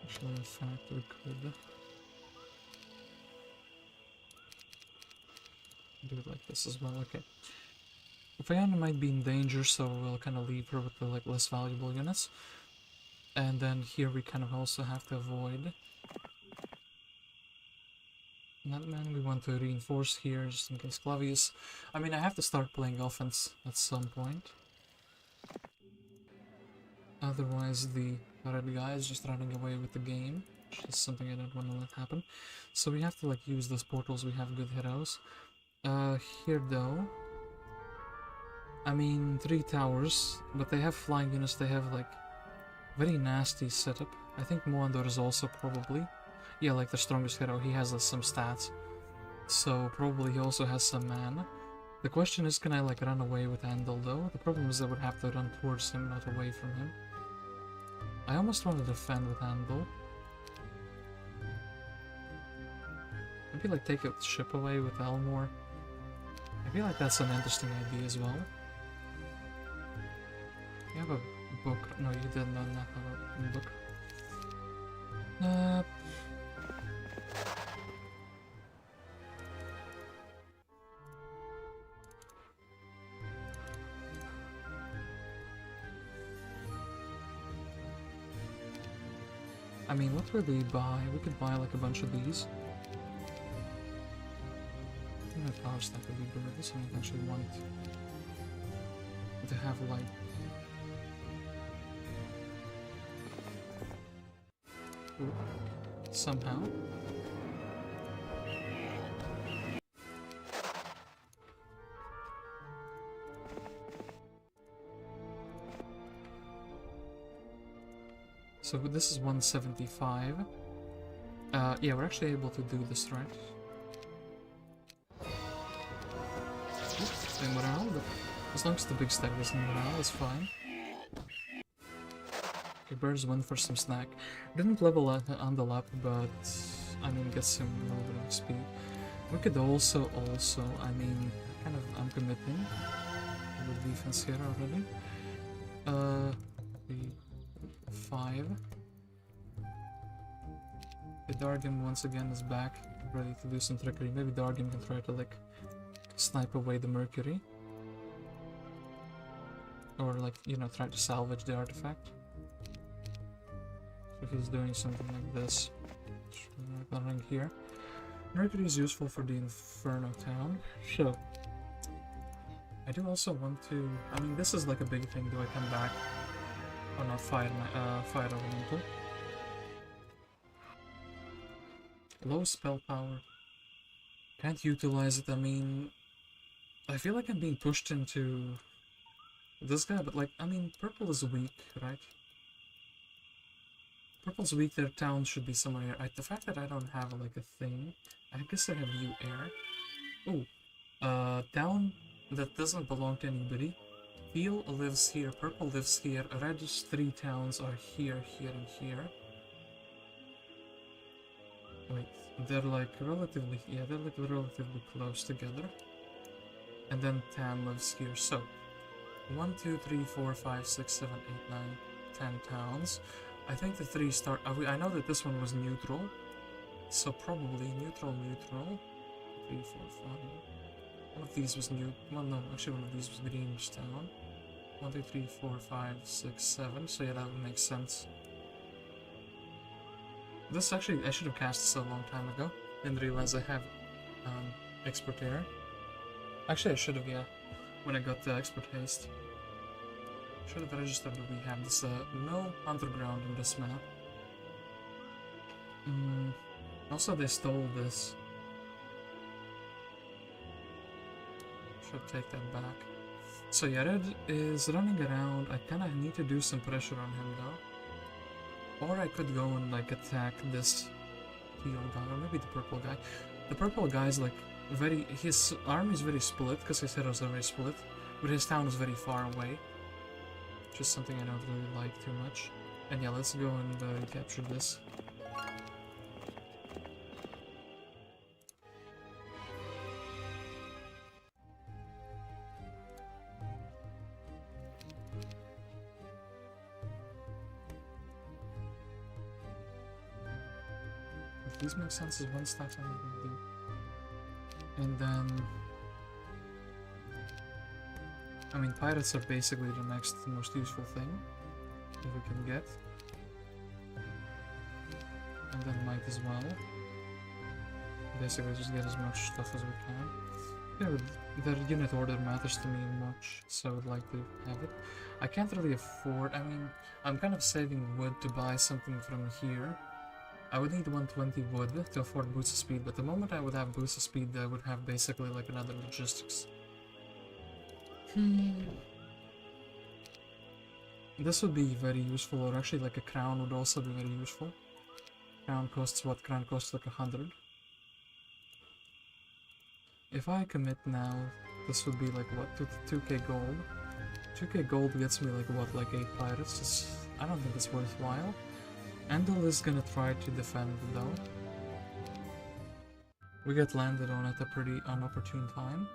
Actually, in fact, we could do it like this as well. Okay. Fiona might be in danger, so we'll kind of leave her with the like less valuable units. And then here we kind of also have to avoid that man. We want to reinforce here just in case Clavius. I mean, I have to start playing offense at some point. Otherwise, the red guy is just running away with the game, which is something I don't want to let happen. So we have to like use those portals. We have good heroes. Here though, I mean 3 towers, but they have flying units. They have like very nasty setup. I think Moandor is also probably, yeah, like the strongest hero. He has some stats, so probably he also has some mana. The question is, can I like run away with Andal though? The problem is I would have to run towards him, not away from him. I almost want to defend with Andal. Maybe like take a ship away with Elmore. I feel like that's an interesting idea as well. You have a book. No, you did not have a book. I mean, what would we buy? We could buy like a bunch of these. I think power stack would be good. This one I actually want to have like somehow. So this is 175. Yeah, we're actually able to do this, right? Oops, morale, but as long as the big stack isn't morale, it's fine. Okay, birds went for some snack. Didn't level Andal up, but I mean, gets him a little bit of speed. We could also, I mean, I'm committing with defense here already. The 5. The Dargan once again is back, ready to do some trickery. Maybe Dargan can try to like snipe away the Mercury. Or like, you know, try to salvage the artifact. So he's doing something like this. Nothing here. Mercury is useful for the Inferno town. So I do also want to, I mean, this is like a big thing. Do I come back? Oh no, fire elemental. Low spell power. Can't utilize it. I mean, I feel like I'm being pushed into this guy, but like, I mean, purple is weak, right? Purple's weak, their town should be somewhere here. The fact that I don't have like a thing, I guess I have U air. Ooh, town that doesn't belong to anybody. Teal lives here, purple lives here, red's 3 towns are here, here, and here. Wait, they're like relatively, yeah, they're like relatively close together. And then tan lives here, so 1, 2, 3, 4, 5, 6, 7, 8, 9, 10 towns. I think the 3 start, I know that this one was neutral, so probably neutral, 3, 4, 5. One of these was new, well no, actually one of these was Greenwich town. 1, 2, 3, 4, 5, 6, 7, so yeah, that would make sense. This actually, I should have cast this a long time ago. Didn't realize I have expert error. Actually, I should have, yeah, when I got the expert haste. Should have registered that we have this, no underground in this map. Also, they stole this. Should take that back. So yeah, Red is running around. I kinda need to do some pressure on him though. Or I could go and like attack this teal guy, or maybe the purple guy. The purple guy is like his army is very split, because his heroes are very split, but his town is very far away. Which is something I don't really like too much. And yeah, let's go and capture this. If these make sense, is one stack I can do. And then, I mean, pirates are basically the next most useful thing that we can get. And then might as well. Basically just get as much stuff as we can. Yeah, the unit order matters to me much, so I would like to have it. I can't really afford, I mean, I'm kind of saving wood to buy something from here. I would need 120 wood to afford boost of speed, but the moment I would have boost of speed, I would have basically like another logistics. This would be very useful, or actually like a crown would also be very useful. Crown costs what? Crown costs like 100. If I commit now this would be like what, 2k gold? 2k gold gets me like what, like 8 pirates? I don't think it's worthwhile. Andal is gonna try to defend though. We get landed on at a pretty unopportune time.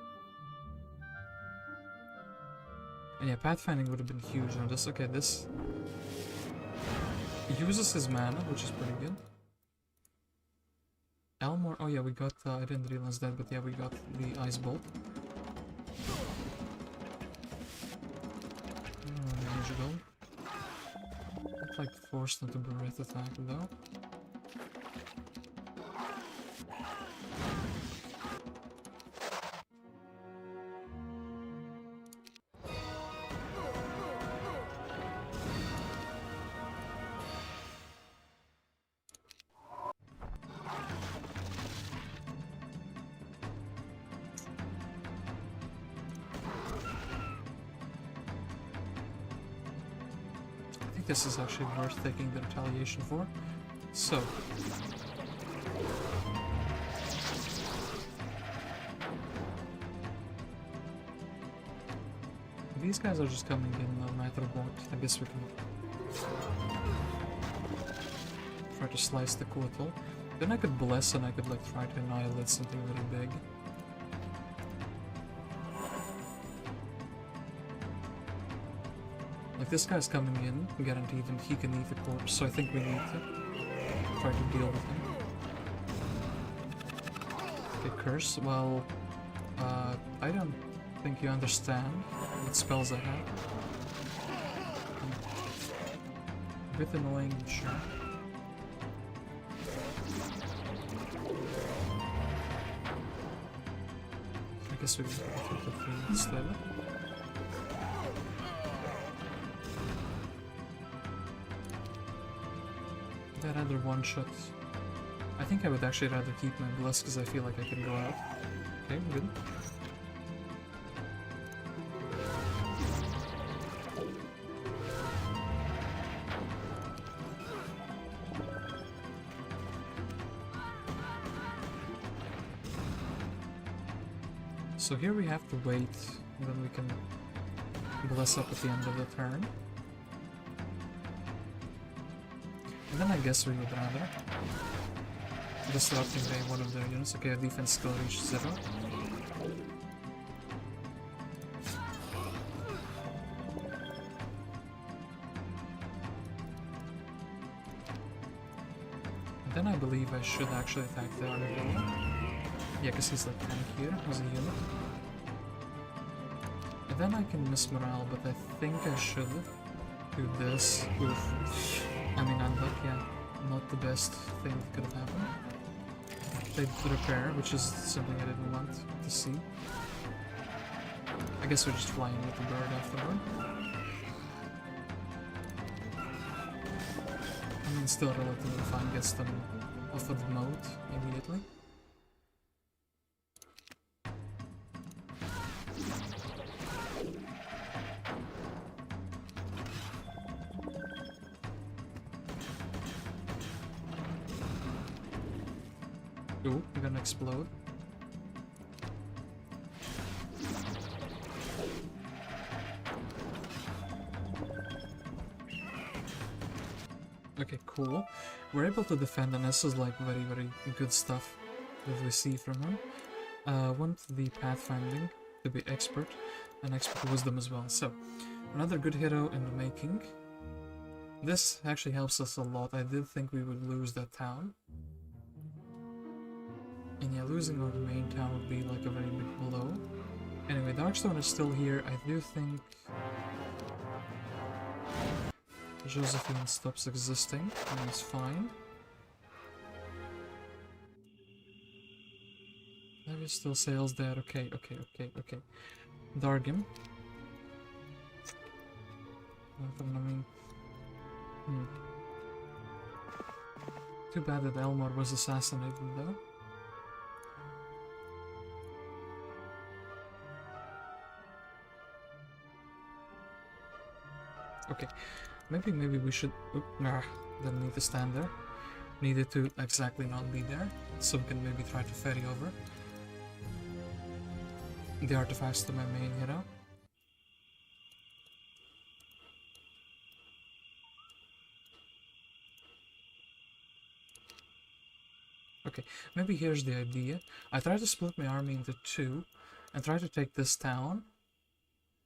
And yeah, pathfinding would have been huge on this. Okay, this uses his mana, which is pretty good. Elmore, oh yeah, we got, I didn't realize that, but yeah, we got the Ice Bolt. Manageable. Not like forced into breath attack though. This is actually worth taking the retaliation for. So these guys are just coming in no matter what. I guess we can try to slice the Quittle. Then I could bless and I could like try to annihilate something really big. Like this guy's coming in, guaranteed, and he can eat the corpse, so I think we need to try to deal with him. Okay, curse. Well, I don't think you understand what spells I have. A bit annoying, sure. I guess we can take the 3 instead. I'd rather one-shot. I think I would actually rather keep my bless because I feel like I can go out. Okay, good. So here we have to wait, and then we can bless up at the end of the turn. And then I guess we would rather disrupting one of their units. Okay, our defense still reached 0. And then I believe I should actually attack the Armadillo. Yeah, because he's like tank here as a unit. And then I can miss morale, but I think I should do this. Oof. I mean, Andal, yeah, not the best thing that could have happened. They repair, which is something I didn't want to see. I guess we're just flying with the bird afterward. I mean, still relatively fine, gets them off of the moat immediately. Ooh, we're gonna explode. Okay, cool. We're able to defend, and this is like very, very good stuff that we see from him. Want the pathfinding to be expert, and expert wisdom as well. So, another good hero in the making. This actually helps us a lot. I did think we would lose that town. And yeah, losing our main town would be like a very big blow. Anyway, Darkstone is still here. I do think Josephine stops existing, and it's fine. There is still sales there. Okay. Dargim. I mean, too bad that Elmore was assassinated though. Okay, maybe we should. Didn't need to stand there. Needed to exactly not be there, so we can maybe try to ferry over. the artifacts to my main hero. Okay, maybe here's the idea. I try to split my army into two and try to take this town.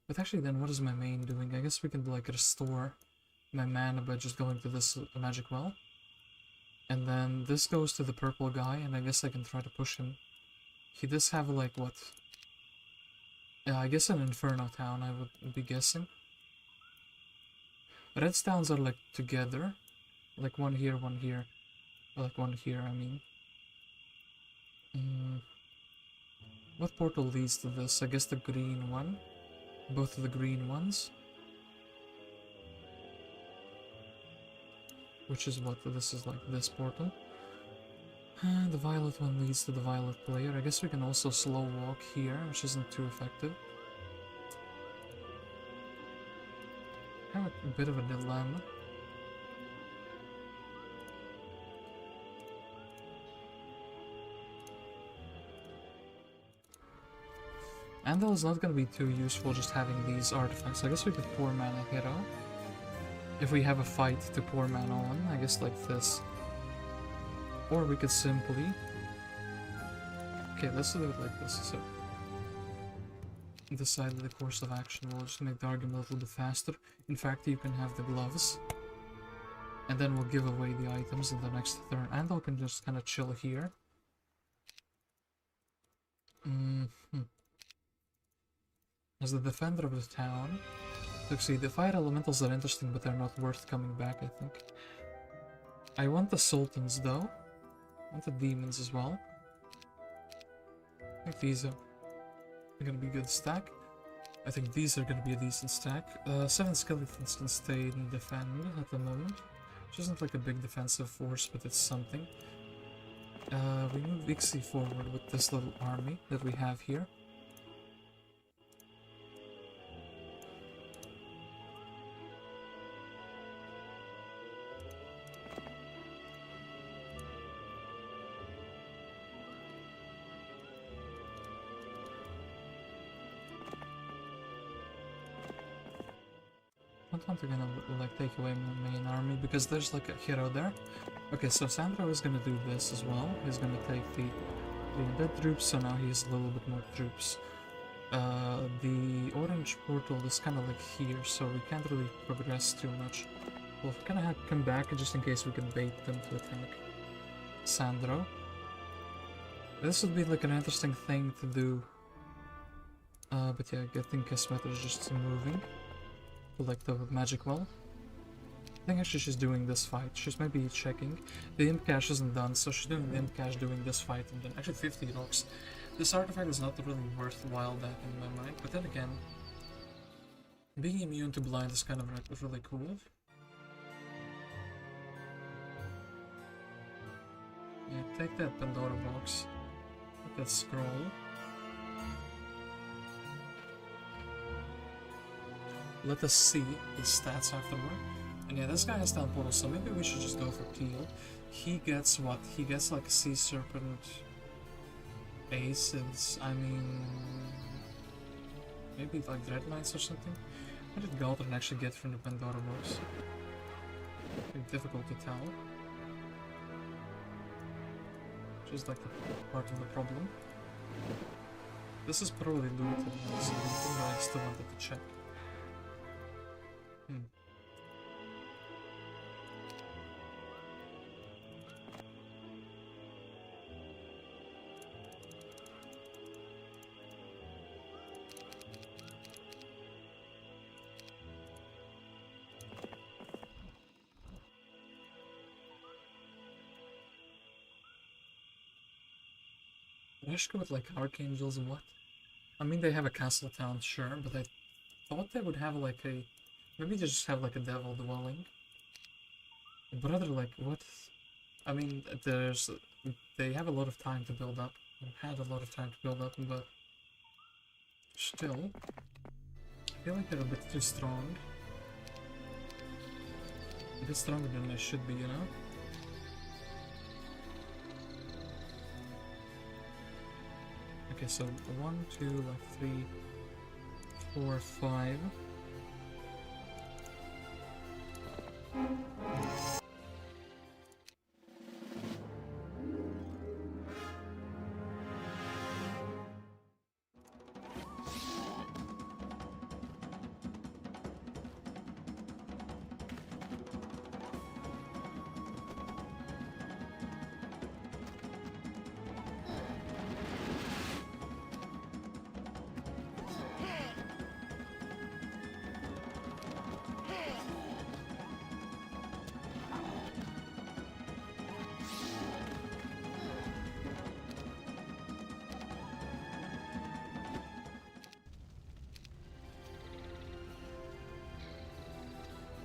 But actually then what is my main doing? I guess we can like restore my mana by just going to this magic well. And then this goes to the purple guy, and I guess I can try to push him. He does have like what? Yeah, I guess an Inferno town I would be guessing. Red's towns are like together. Like one here, or like one here, I mean. What portal leads to this? I guess the green one. Both of the green ones. Which is what? This is like this portal. The violet one leads to the violet player. I guess we can also slow walk here, which isn't too effective. I have a bit of a dilemma. Andal is not going to be too useful just having these artifacts. I guess we could 4 mana hero. If we have a fight to 4 mana on, I guess like this. Or we could simply... Okay, let's do it like this. So, decide the course of action. We'll just make the argument a little bit faster. In fact, you can have the gloves. And then we'll give away the items in the next turn. Andal can just kind of chill here. As the defender of the town, look, see, the fire elementals are interesting, but they're not worth coming back, I think. I want the sultans, though. I want the demons as well. I think these are gonna be a good stack. I think these are gonna be a decent stack. 7 skeletons can stay and defend at the moment, which isn't like a big defensive force, but it's something. We move Ixi forward with this little army that we have here. I don't want to gonna like take away my main army because there's like a hero there. Okay, so Sandro is gonna do this as well. He's gonna take the undead troops, so now he has a little bit more troops. The orange portal is kind of like here, so we can't really progress too much. We'll kind of come back just in case we can bait them to attack Sandro. This would be like an interesting thing to do. But yeah, I think Casmetra is just moving. Like the magic well. I think actually she's doing this fight. She's maybe checking. The imp cache isn't done, so she's doing the imp cache, doing this fight, and then actually 50 rocks. This artifact is not really worthwhile back in my mind, but then again, being immune to blind is kind of really cool. Yeah, take that Pandora box. Take that scroll. Let us see his stats afterward. And yeah, this guy has down portal, so maybe we should just go for Teal. He gets what? He gets like a Sea Serpent aces. I mean, maybe like Dread Knights or something. What did Galthran actually get from the Pandora box? Pretty difficult to tell. Just like the part of the problem. This is probably looted, so I still wanted to check. Rashka with like archangels and what? I mean, they have a castle town, sure, but I thought they would have like a... Maybe they just have like a devil dwelling. But rather like, what? I mean, they have a lot of time to build up. Had a lot of time to build up, but... Still... I feel like they're a bit too strong. A bit stronger than they should be, you know? Okay, so 1, 2, like 3, 4, 5.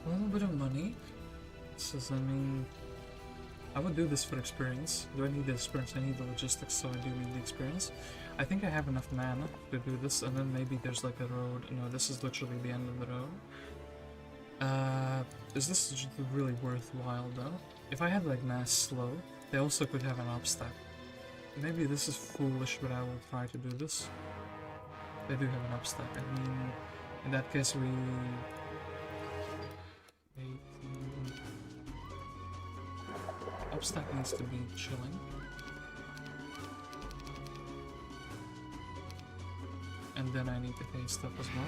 A little bit of money. This is, I mean, I would do this for experience. Do I need the experience? I need the logistics, so I do need the experience. I think I have enough mana to do this, and then maybe there's like a road. No, this is literally the end of the road. Is this really worthwhile though? If I had like mass slow, they also could have an up stack. Maybe this is foolish, but I will try to do this. They do have an up stack. I mean, in that case we... 18... Upstack needs to be chilling. And then I need to pay stuff as well.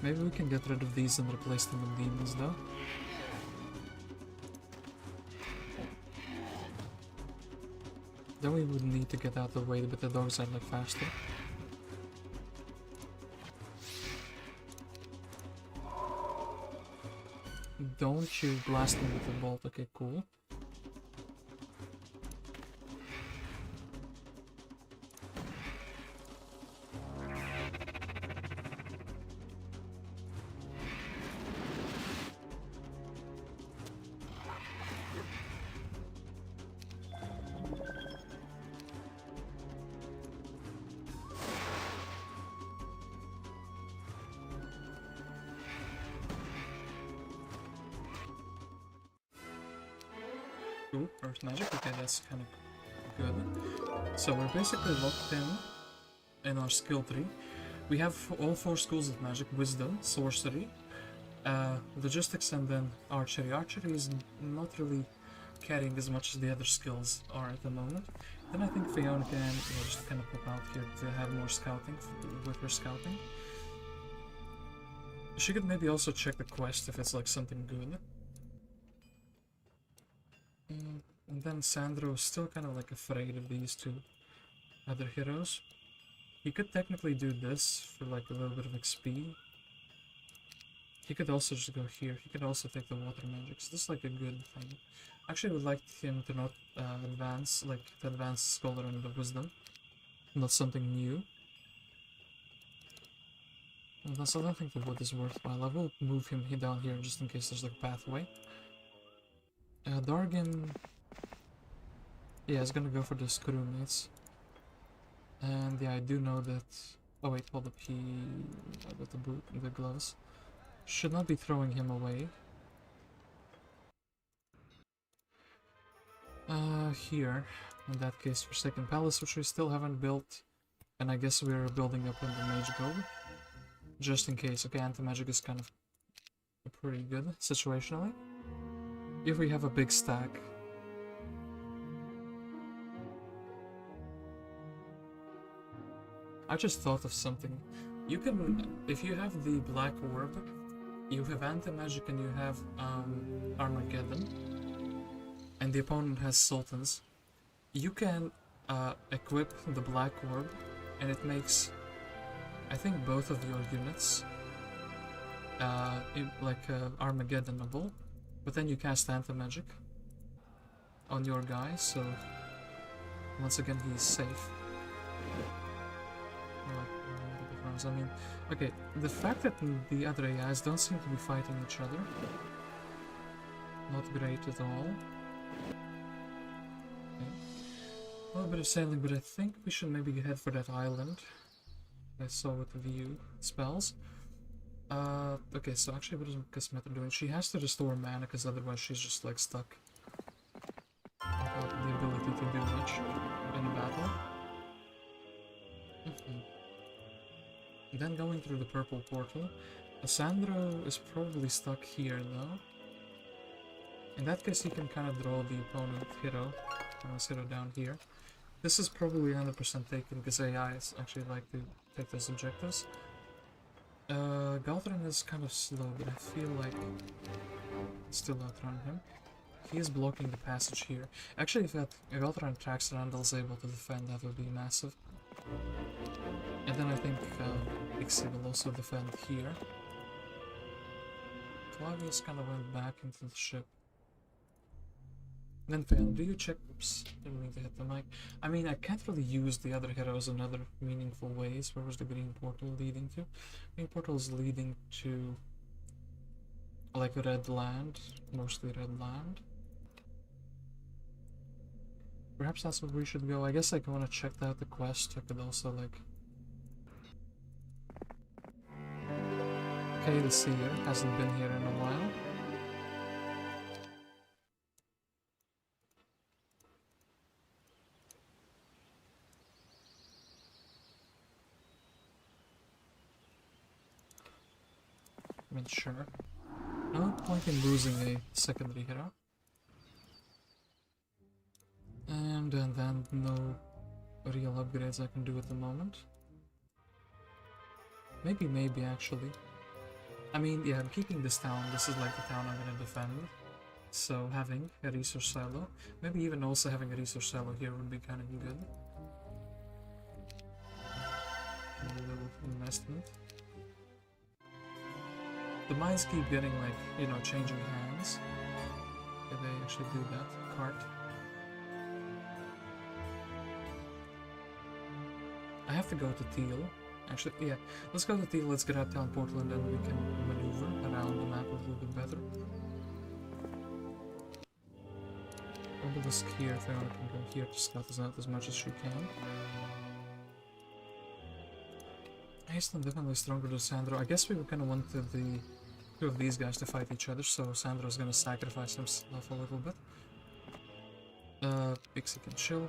Maybe we can get rid of these and replace them with demons though. Then we would need to get out of the way, but the dogs are like faster. Don't you blast me with a bolt? Okay, cool. Ooh, Earth Magic, okay, that's kind of good. So we're basically locked in our skill tree. We have all 4 schools of magic: Wisdom, Sorcery, Logistics, and then Archery. Archery is not really carrying as much as the other skills are at the moment. Then I think Fiona can just kind of pop out here to have more scouting with her scouting. She could maybe also check the quest if it's like something good. And then Sandro is still kind of like afraid of these 2 other heroes. He could technically do this for like a little bit of XP. He could also just go here. He could also take the water magics. This is like a good thing. Actually, I would like him to not advance Scholar and the Wisdom. Not something new. And thus, I don't think the wood is worthwhile. I will move him down here just in case there's like a pathway. Dargan... Yeah, he's gonna go for the screw mates. And yeah, I do know that... Oh wait, hold up, he... I got the boot and the gloves. Should not be throwing him away. Here, in that case, Forsaken Palace, which we still haven't built. And I guess we're building up in the Mage Guild. Just in case. Okay, anti-magic is kind of pretty good, situationally. If we have a big stack. I just thought of something. You can, if you have the Black Orb, you have anti-magic and you have Armageddon, and the opponent has Sultans, you can equip the Black Orb, and it makes, I think, both of your units Armageddonable, but then you cast anti-magic on your guy, so once again he's safe. I mean, okay, the fact that the other AIs don't seem to be fighting each other, not great at all. Okay. A little bit of sailing, but I think we should maybe head for that island I saw with the view spells. Okay, so actually what is Casmetra doing? She has to restore mana, because otherwise she's just like stuck without the ability to do much in a battle. Then going through the purple portal. Sandro is probably stuck here though. In that case, he can kind of draw the opponent hero. Hero down here. This is probably 100% taken because AIs actually like to take those objectives. Galthran is kind of slow, but I feel like still outrun him. He is blocking the passage here. Actually, if Galthran attacks and Andal is able to defend, that would be massive. And then I think Ixi will also defend here. Claudius kind of went back into the ship. Then Fiona, do you check? Oops, didn't mean to hit the mic. I mean, I can't really use the other heroes in other meaningful ways. Where was the green portal leading to? Green portal is leading to like red land, mostly red land. Perhaps that's where we should go. I guess I want to check out the quest. I could also like. Okay, the seer hasn't been here in a while. I mean, sure. No point in losing a secondary hero. And then no real upgrades I can do at the moment. Maybe actually. I mean, yeah, I'm keeping this town. This is like the town I'm gonna defend. So having a resource silo, maybe even also having a resource silo here would be kind of good. A little investment. The mines keep getting like, you know, changing hands. Did they actually do that? Cart. I have to go to Teal. Actually, yeah, let's go to Teal, let's get out town portal and then we can maneuver around the map a little bit better. Obelisk here, Fiona can go here to scout us out as much as she can. Hasteland definitely stronger than Sandro. I guess we kind of wanted the two of these guys to fight each other, so Sandro's gonna sacrifice himself a little bit. Pixie can chill.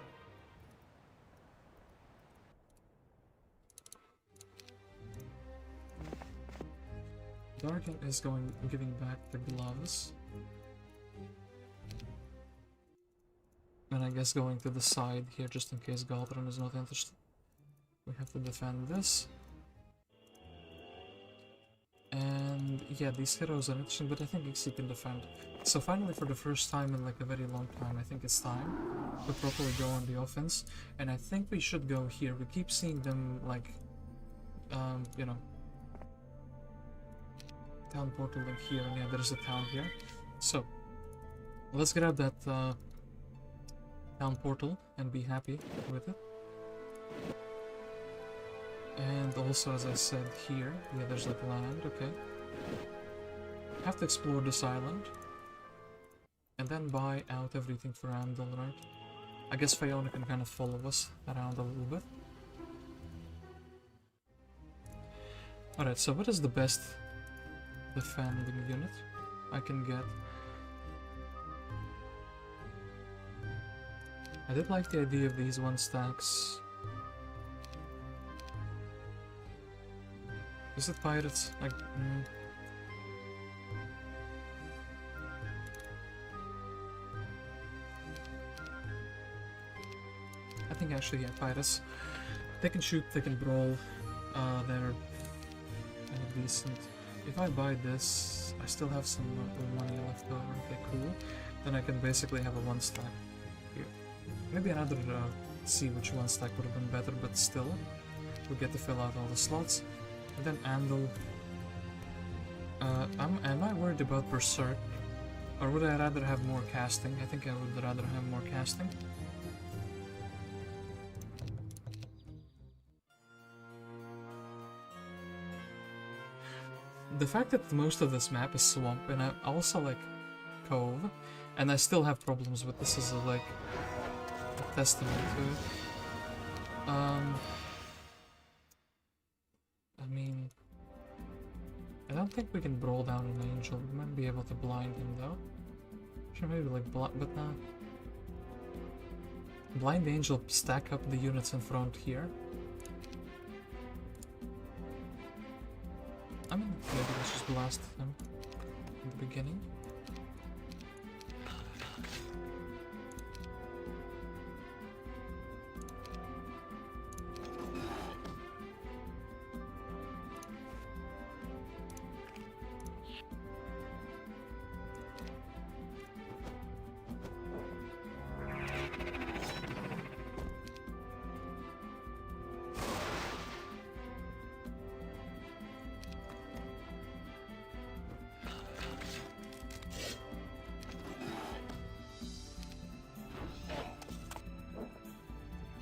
Darkin is giving back the gloves. And I guess going to the side here just in case Galthran is not interested. We have to defend this. And yeah, these heroes are interesting, but I think Ixi can defend. So finally, for the first time in like a very long time, I think it's time to properly go on the offense. And I think we should go here. We keep seeing them like, you know, town portal in here, and yeah, there's a town here. So let's grab that town portal and be happy with it. And also, as I said here, yeah, there's like land, okay. Have to explore this island. And then buy out everything for Andal, right? I guess Fiona can kind of follow us around a little bit. Alright, so what is the best defending unit I can get? I did like the idea of these 1-stacks. Is it pirates? Like, I think actually, yeah, pirates. They can shoot, they can brawl, they're kind of decent. If I buy this, I still have some money left over, okay, cool. Then I can basically have a 1-stack here. Maybe another, see which 1-stack would have been better, but still, we get to fill out all the slots. And then Andal. Am I worried about Berserk? Or would I rather have more casting? I think I would rather have more casting. The fact that most of this map is swamp, and I also like Cove, and I still have problems with this is like a testament to it. I mean, I don't think we can brawl down an angel. We might be able to blind him though. Sure, maybe like but nah. Blind angel, stack up the units in front here. I mean, maybe let's just blast him in the beginning.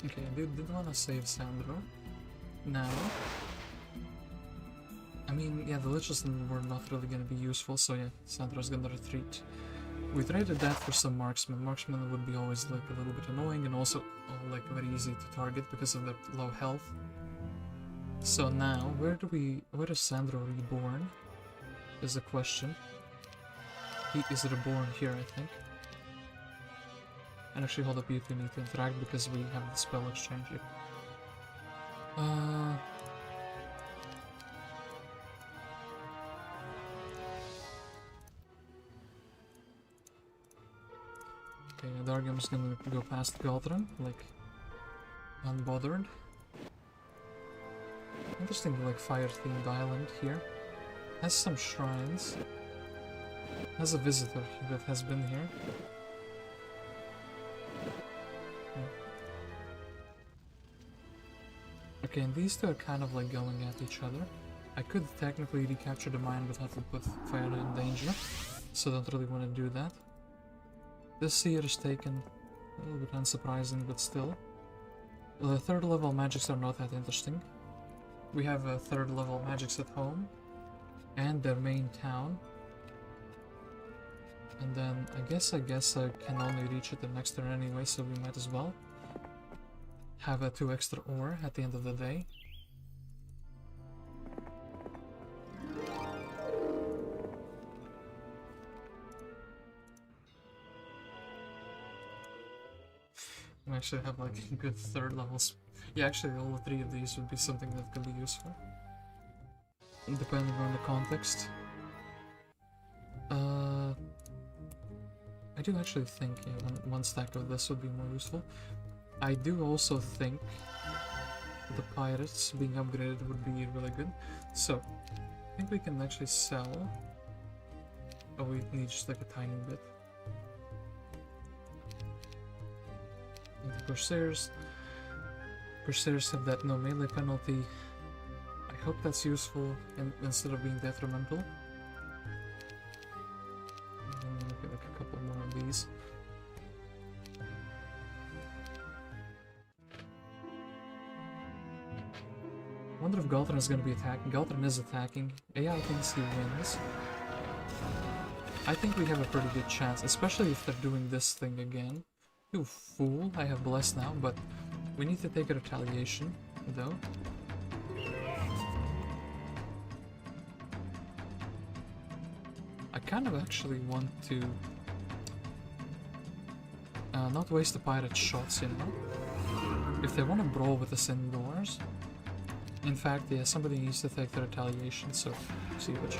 Okay, I did want to save Sandro. Now, I mean, yeah, the liches were not really going to be useful, so yeah, Sandro's going to retreat. We traded that for some marksman. Marksman would be always like a little bit annoying and also like very easy to target because of their low health. So now, where is Sandro reborn? Is the question. He is reborn here, I think. And actually, hold up, you two need to interact because we have the spell exchange here. Okay, Dargam is gonna go past Galthran, like, unbothered. Interesting, like, fire-themed island here. Has some shrines. Has a visitor that has been here. Okay, and these two are kind of like going at each other. I could technically recapture the mine, but have to put Fiona in danger, so don't really want to do that. This seer is taken, a little bit unsurprising, but still. The third level magics are not that interesting. We have third level magics at home, and their main town. And then I guess I can only reach it the next turn anyway, so we might as well have 2 extra ore at the end of the day. We actually have like good third levels. Yeah, actually all 3 of these would be something that could be useful, depending on the context. I do actually think one stack of this would be more useful. I do also think the pirates being upgraded would be really good. So, I think we can actually sell. Oh, we need just like a tiny bit. And the Corsairs. Corsairs have that no melee penalty. I hope that's useful instead of being detrimental. Maybe like a couple more of these. I wonder if Galthran is going to be attacking. Galthran is attacking. AI thinks he wins. I think we have a pretty good chance, especially if they're doing this thing again. You fool, I have Bless now, but we need to take a retaliation, though. I kind of actually want to not waste the pirate shots, you know? If they want to brawl with us indoors. In fact, yeah, somebody needs to take the retaliation, so see which.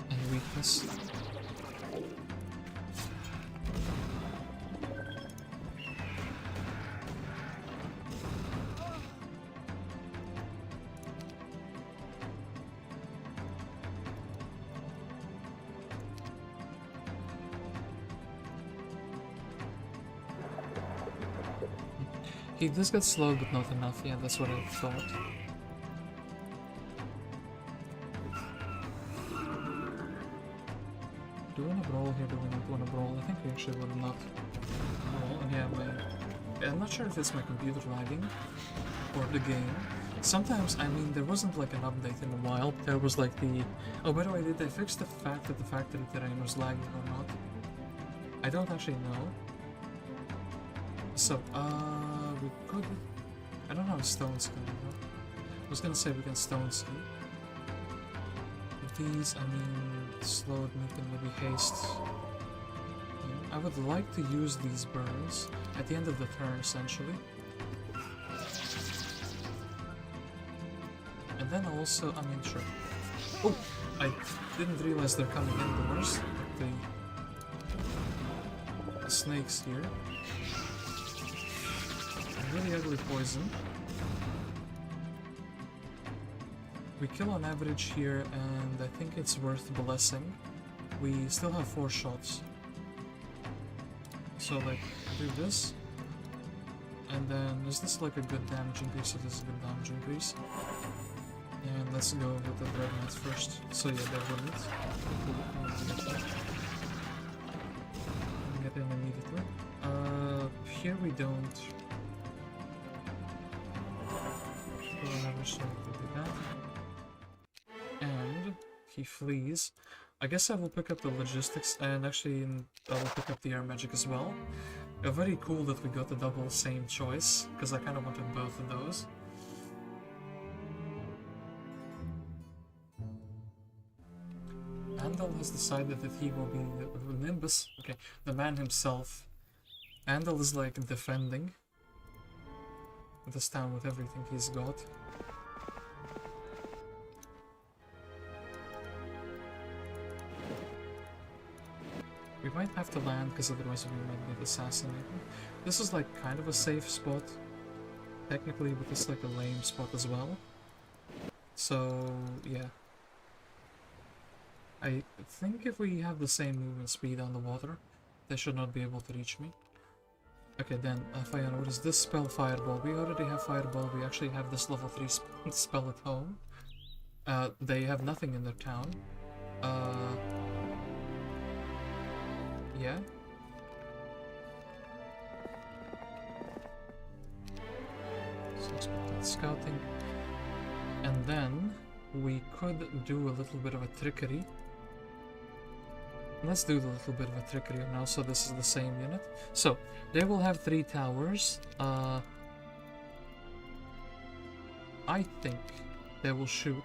And weakness. He does get slowed, but not enough. Yeah, that's what I thought. Do we want to brawl here? Do we not want to brawl? I think we actually would not brawl. And yeah, I'm not sure if it's my computer lagging or the game. Sometimes, I mean, there wasn't like an update in a while. There was like the... Oh, by the way, did they fix the fact that the factory terrain was lagging or not? I don't actually know. So, we could... I don't know how stone's gonna go. was gonna say we can stone ski. With these, I mean, slow movement and maybe haste. I would like to use these burns at the end of the turn, essentially. And then also, I mean, sure. Oh! I didn't realize they're coming indoors. The snakes here. Really ugly poison. We kill on average here, and I think it's worth blessing. We still have 4 shots. So, like, do this. And then, is this like a good damage increase? So this is a good damage increase. And let's go with the Dreadnoughts first. So yeah, they're wouldn't. Get in immediately. Here we don't. We'll never start to do that. And he flees. I guess I will pick up the logistics, and actually I will pick up the air magic as well. Very cool that we got the double same choice, because I kind of wanted both of those. Andal has decided that he will be the Nimbus, okay, the man himself. Andal is like defending this town with everything he's got. We might have to land because otherwise we might get assassinated. This is like kind of a safe spot, technically, but it's like a lame spot as well. So, yeah. I think if we have the same movement speed on the water, they should not be able to reach me. Okay, then, Fiona, what is this spell? Fireball. We already have Fireball. We actually have this level 3 spell at home. They have nothing in their town. Yeah. So expected scouting. And then, we could do a little bit of a trickery. Let's do a little bit of a trickery now, so this is the same unit. So, they will have 3 towers. I think they will shoot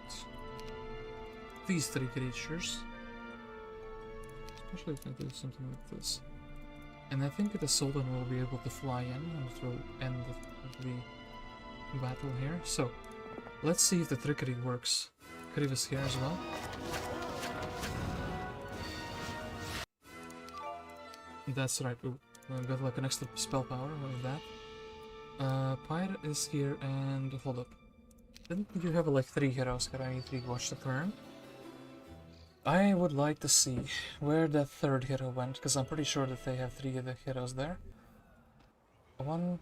these 3 creatures. Especially if I do something like this. And I think the Sultan will be able to fly in, and it will end the battle here. So, let's see if the trickery works. Krivis here as well. That's right. Ooh, I've got like an extra spell power with that. Pyre is here, and hold up. Didn't you have like 3 heroes? Can I 3 watch the turn? I would like to see where that 3rd hero went, because I'm pretty sure that they have 3 of the heroes there. One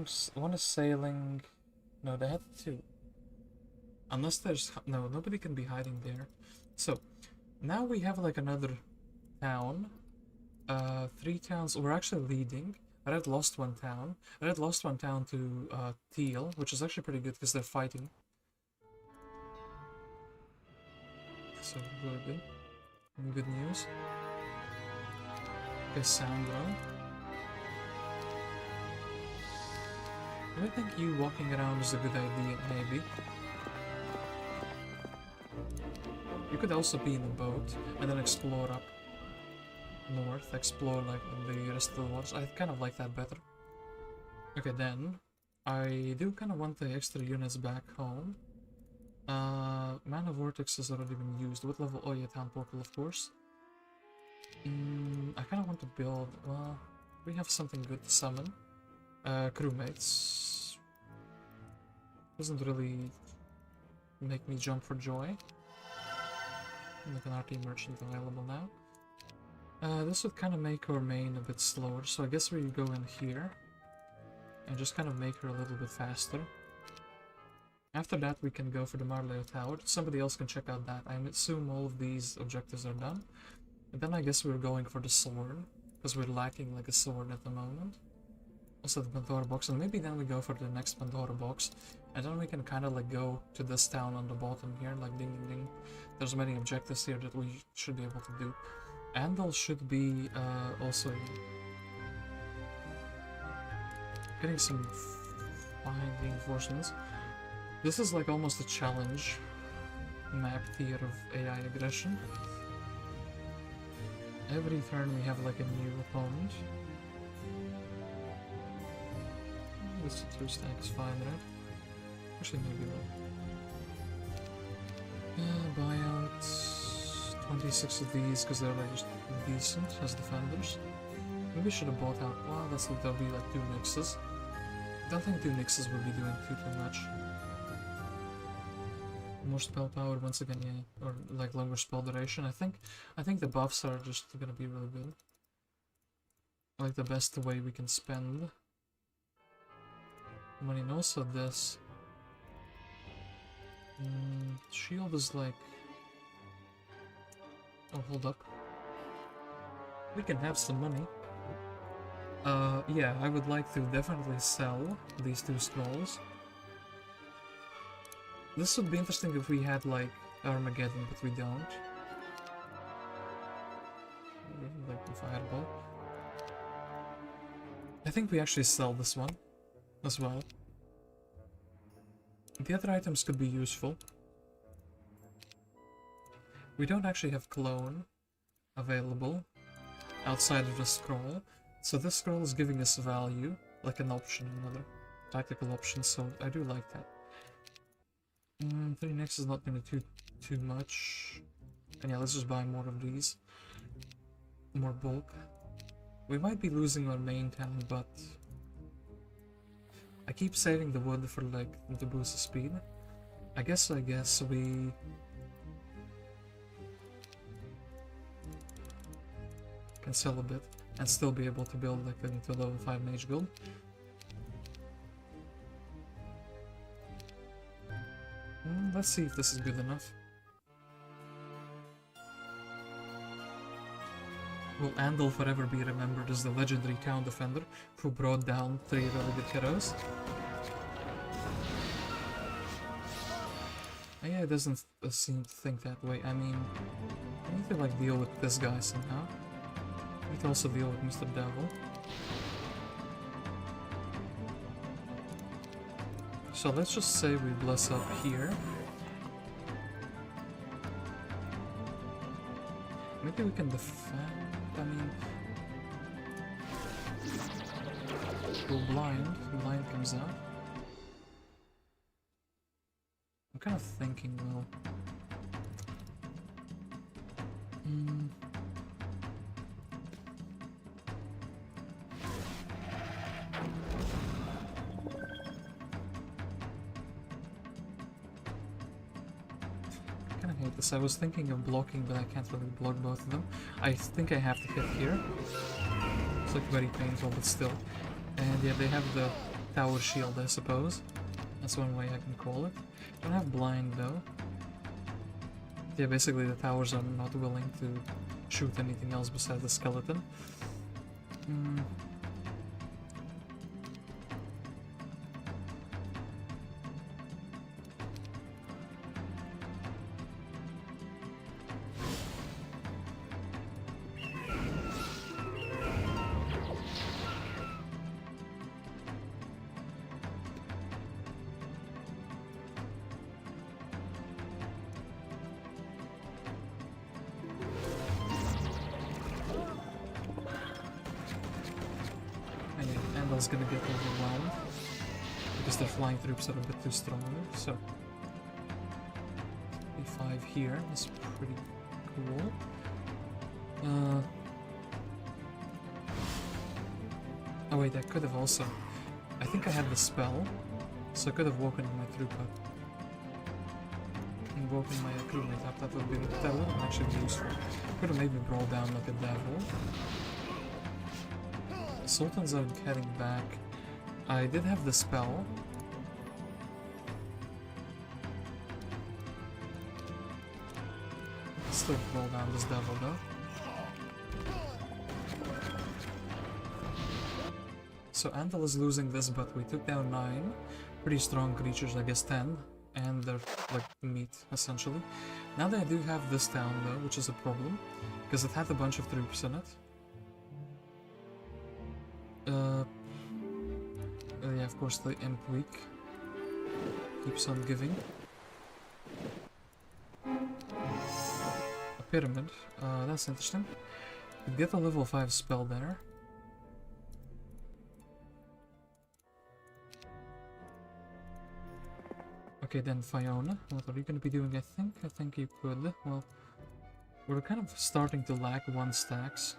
is sailing. No, they had 2. Unless there's no, nobody can be hiding there. So now we have like another town. 3 towns. We're actually leading. Red lost 1 town. Red lost 1 town to Teal, which is actually pretty good because they're fighting. So really good. Any good news? Cassandra. I think you walking around is a good idea, maybe. You could also be in a boat and then explore up north, explore like the rest of the waters. I kind of like that better. Okay, then I do kind of want the extra units back home. Mana Vortex has already been used. What level? Oh yeah, Town Portal, of course. I kind of want to build. Well, we have something good to summon. Crewmates doesn't really make me jump for joy. Like an RT merchant available now. This would kind of make our main a bit slower, so I guess we go in here and just kind of make her a little bit faster. After that, we can go for the Marleo Tower. Somebody else can check out that. I assume all of these objectives are done. And then I guess we're going for the sword, because we're lacking like a sword at the moment. Also the Pandora box, and maybe then we go for the next Pandora box. And then we can kind of like go to this town on the bottom here, like ding ding ding. There's many objectives here that we should be able to do. Andal should be also getting some fine reinforcements. This is like almost a challenge map tier of AI aggression. Every turn we have like a new opponent. This 2 stack is fine, right? Actually, maybe not. Buyout 26 of these because they're like just decent as defenders. Maybe I should have bought out. Well, there'll be like 2 Nixes. Don't think 2 Nixes will be doing too much. More spell power once again, yeah, or like longer spell duration. I think the buffs are just gonna be really good. Like the best way we can spend money, and also this shield is like. Oh, hold up. We can have some money. Yeah, I would like to definitely sell these 2 scrolls. This would be interesting if we had, like, Armageddon, but we don't. Like the fireball. I think we actually sell this one as well. The other items could be useful. We don't actually have clone available outside of the scroll. So this scroll is giving us value, like an option, another tactical option, so I do like that. 3 next is not gonna do too much. And yeah, let's just buy more of these. More bulk. We might be losing our main town, but I keep saving the wood for like to boost the speed. I guess we can sell a bit and still be able to build like into a level 5 mage guild. Let's see if this is good enough. Will Andal forever be remembered as the legendary town defender who brought down 3 really good heroes? Yeah, it doesn't seem to think that way. I mean, I need to like deal with this guy somehow. I need to also deal with Mr. Devil. So let's just say we bless up here. Maybe we can defend. I mean, go blind. Blind comes out. I'm kind of thinking, well, I was thinking of blocking, but I can't really block both of them. I think I have to hit here. It's like very painful, but still. And yeah, they have the tower shield, I suppose. That's one way I can call it. Don't have blind though. Yeah, basically the towers are not willing to shoot anything else besides the skeleton. Andal's gonna get overwhelmed because their flying troops are a bit too strong. So E5 here is pretty cool. Oh wait, I could have also. I think I had the spell, so I could have woken my troop up. And woken my crewmate up. That would have actually be useful. Could have maybe brought down like a devil. Sultans are heading back. I did have the spell. Still roll down this devil though. So Andal is losing this, but we took down 9 pretty strong creatures, I guess 10, and they're like meat essentially. Now that I do have this town though, which is a problem, because it had a bunch of troops in it. Yeah, of course the imp weak. keeps on giving. A pyramid. That's interesting. You get a level 5 spell there. Okay, then Fiona. What are you going to be doing, I think you could. Well, we're kind of starting to lack 1 stacks.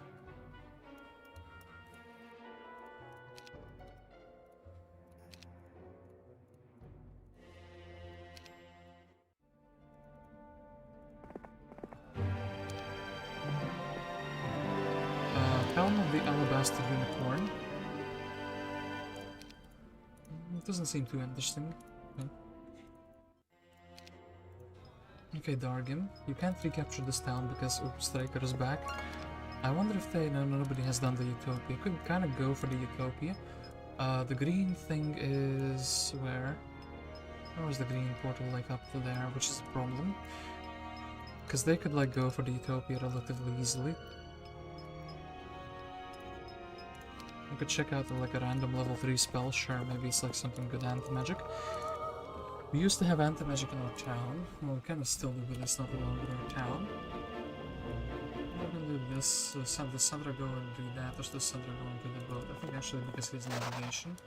Helm of the Alabaster Unicorn. It doesn't seem too interesting. Okay, Dargim. You can't recapture this town because Striker is back. I wonder if they... No, nobody has done the Utopia. Could kind of go for the Utopia. The green thing is... where? Where was the green portal, like, up to there, which is a problem. Because they could, like, go for the Utopia relatively easily. I could check out, like, a random level 3 spell. Sure, maybe it's, like, something good anti-magic. We used to have anti-magic in our town. Well, we kind of still do, but it's not no longer our town. We're gonna do this. Does Sandra go and do that, or does Sandra go and do the boat? I think actually because he has navigation.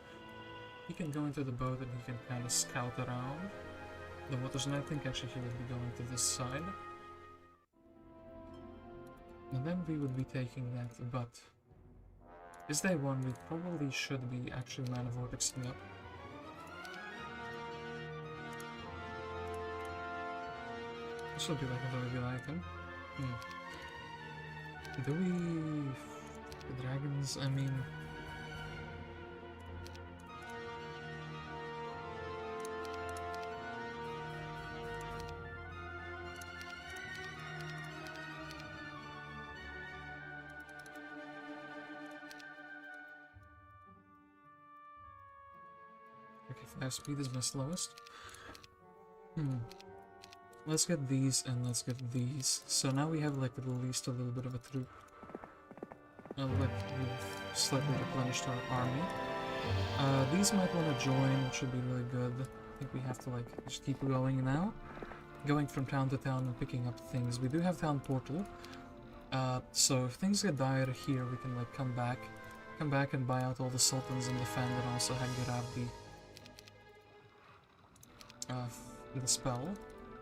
He can go into the boat and he can kind of scout around the waters, and I think actually he would be going to this side. And then we would be taking that, but... This day 1, we probably should be actually mana vortexing up. This would be like a very good item. Do we... The dragons, I mean... Okay, 5 speed is my slowest. Let's get these and let's get these. So now we have like at least a little bit of a troop. Like we've slightly replenished our army. These might want to join, which would be really good. I think we have to like just keep going now. Going from town to town and picking up things. We do have town portal. So if things get dire here, we can like come back and buy out all the sultans and defend and also grab the spell.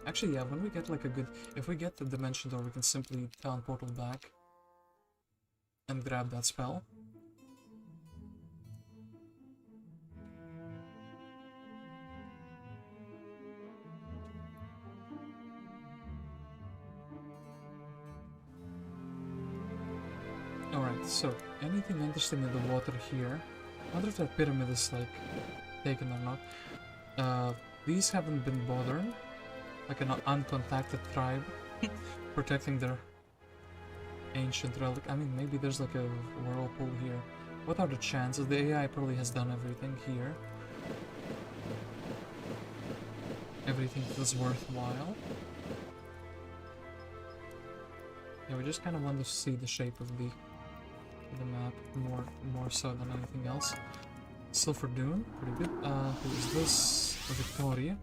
Actually, yeah, when we get like a good... If we get the dimension door, we can simply town portal back and grab that spell. Alright, so anything interesting in the water here? I wonder if that pyramid is like taken or not. These haven't been bothered. Like an uncontacted tribe protecting their ancient relic. I mean, maybe there's like a whirlpool here. What are the chances? The AI probably has done everything here. Everything that's worthwhile. Yeah, we just kind of want to see the shape of the map more so than anything else. Silver Dune, pretty good. Who is this? Victoria.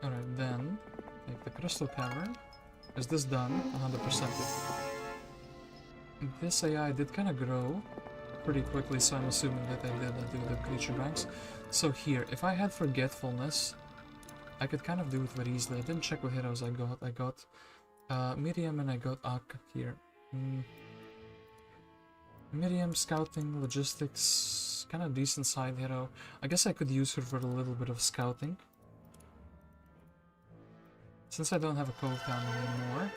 Alright, then, take the Crystal Cavern. Is this done? 100%. This AI did kind of grow pretty quickly, so I'm assuming that I did do the creature banks. So here, if I had Forgetfulness, I could kind of do it very easily. I didn't check what heroes I got. I got Miriam and I got Ak here. Miriam, Scouting, Logistics, kind of decent side hero. I guess I could use her for a little bit of scouting. Since I don't have a Cove Town anymore,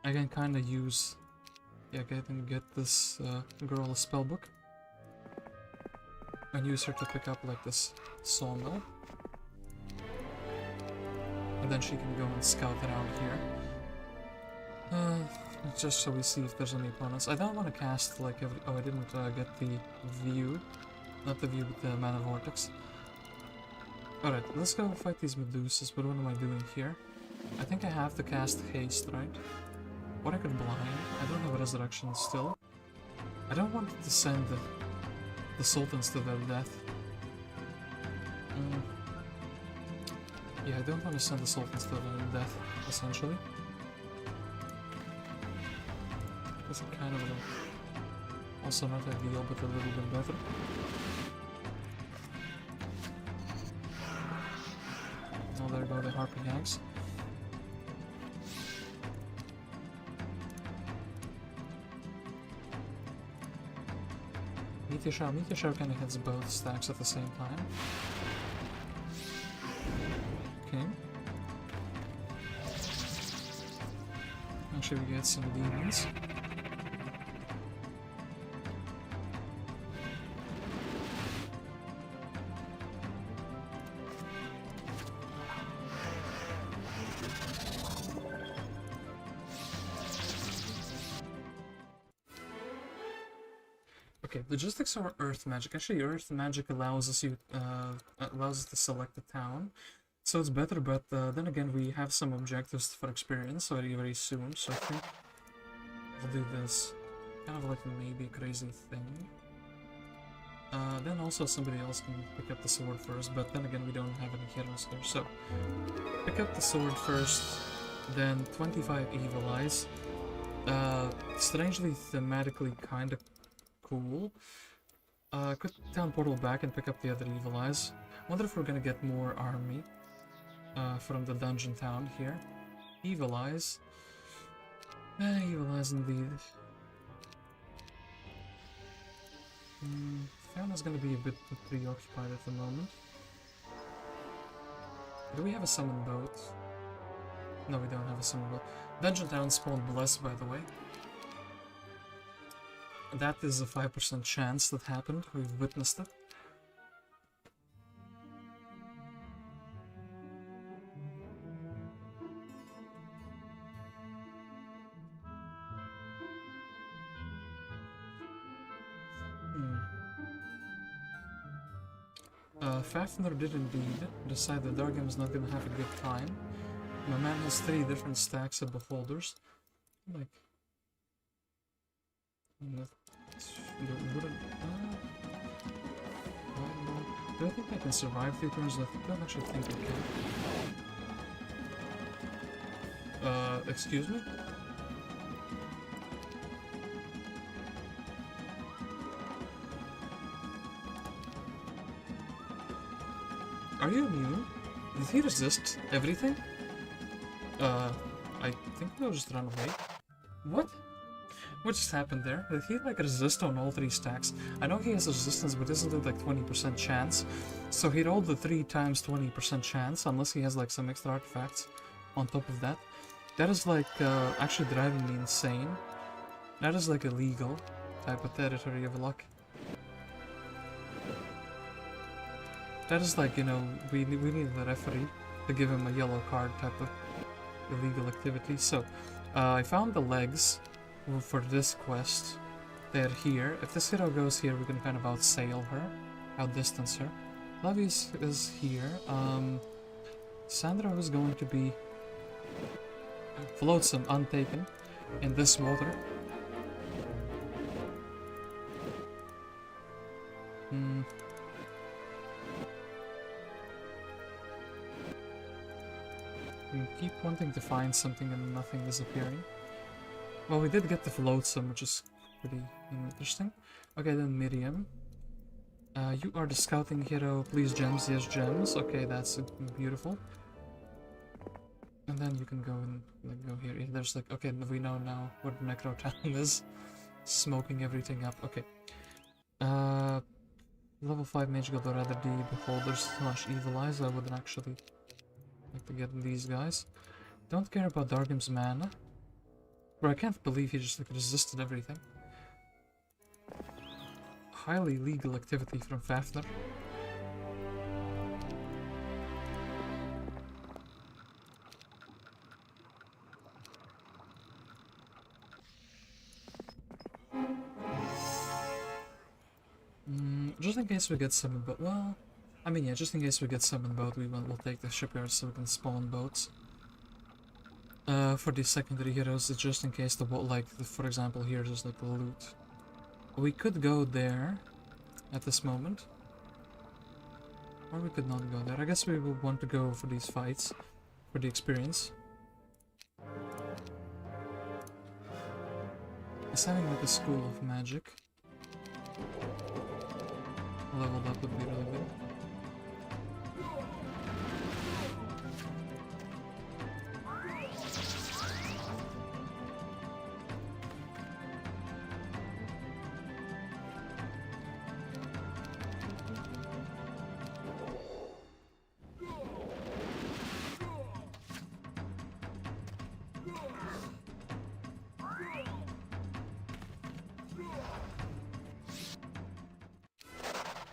I can kind of use... Yeah, get this girl a spellbook. And use her to pick up like this sawmill. And then she can go and scout around here. Just so we see if there's any opponents. I don't want to cast like every... Oh, I didn't get the view. Not the view, but the mana vortex. Alright, let's go fight these Medusas, but what am I doing here? I think I have to cast Haste, right? Or I could blind. I don't have Resurrection still. I don't want to send the sultans to their death. Yeah, I don't want to send the sultans to their death, essentially. That's kind of also not ideal, but a little bit better. Oh, there go the harping hags. Meteor Shower kind of hits both stacks at the same time. Okay. Actually, we get some demons. Okay, logistics or earth magic. Actually, earth magic allows us to select a town, so it's better. But then again, we have some objectives for experience very soon. So I think we'll do this. Kind of like maybe a crazy thing. Then also somebody else can pick up the sword first. But then again, we don't have any heroes here. So pick up the sword first. Then 25 evil eyes. Strangely, thematically, kind of cool. Could town portal back and pick up the other evil eyes. Wonder if we're gonna get more army from the dungeon town here. Evil eyes. Evil eyes indeed. Fiona's gonna be a bit preoccupied at the moment. Do we have a summon boat? No, we don't have a summon boat. Dungeon town spawned blessed, by the way. That is a 5% chance that happened. We've witnessed it. Fafnir did indeed decide that Dargam is not gonna have a good time. My man has 3 different stacks of beholders. Like... do I think I can survive 3 turns? I don't actually think I can. Excuse me? Are you immune? Did he resist everything? I think he'll just run away. What? What just happened there? Did he like resist on all 3 stacks? I know he has resistance, but isn't it like 20% chance? So he rolled the 3 times 20% chance, unless he has like some extra artifacts on top of that. That is like actually driving me insane. That is like illegal type of territory of luck. That is like, you know, we need the referee to give him a yellow card type of illegal activity. So, I found the legs for this quest. They're here. If this hero goes here, we can kind of outsail her, outdistance her. Lavius is here. Sandra is going to be floatsome, untaken in this water. We keep wanting to find something and nothing disappearing. Well, we did get the floatsome, which is pretty interesting. Okay, then Miriam. You are the scouting hero. Please gems. Yes, gems. Okay, that's beautiful. And then you can go and like, go here. There's like, okay, we know now what Necro Town is. Smoking everything up. Okay. Level 5 Mage God or rather the Beholders / Evil Eyes. I wouldn't actually like to get these guys. Don't care about Dargim's mana. Bro, I can't believe he just like resisted everything. Highly legal activity from Fafnir. Just in case we get summoned boat. Well, I mean, yeah, just in case we get summoned boat, we'll take the shipyard so we can spawn boats. For the secondary heroes, it's just in case the boat, like, for example, here, there's like the loot. We could go there at this moment. Or we could not go there. I guess we would want to go for these fights. For the experience. It's having like a school of magic. Leveled up would be really good.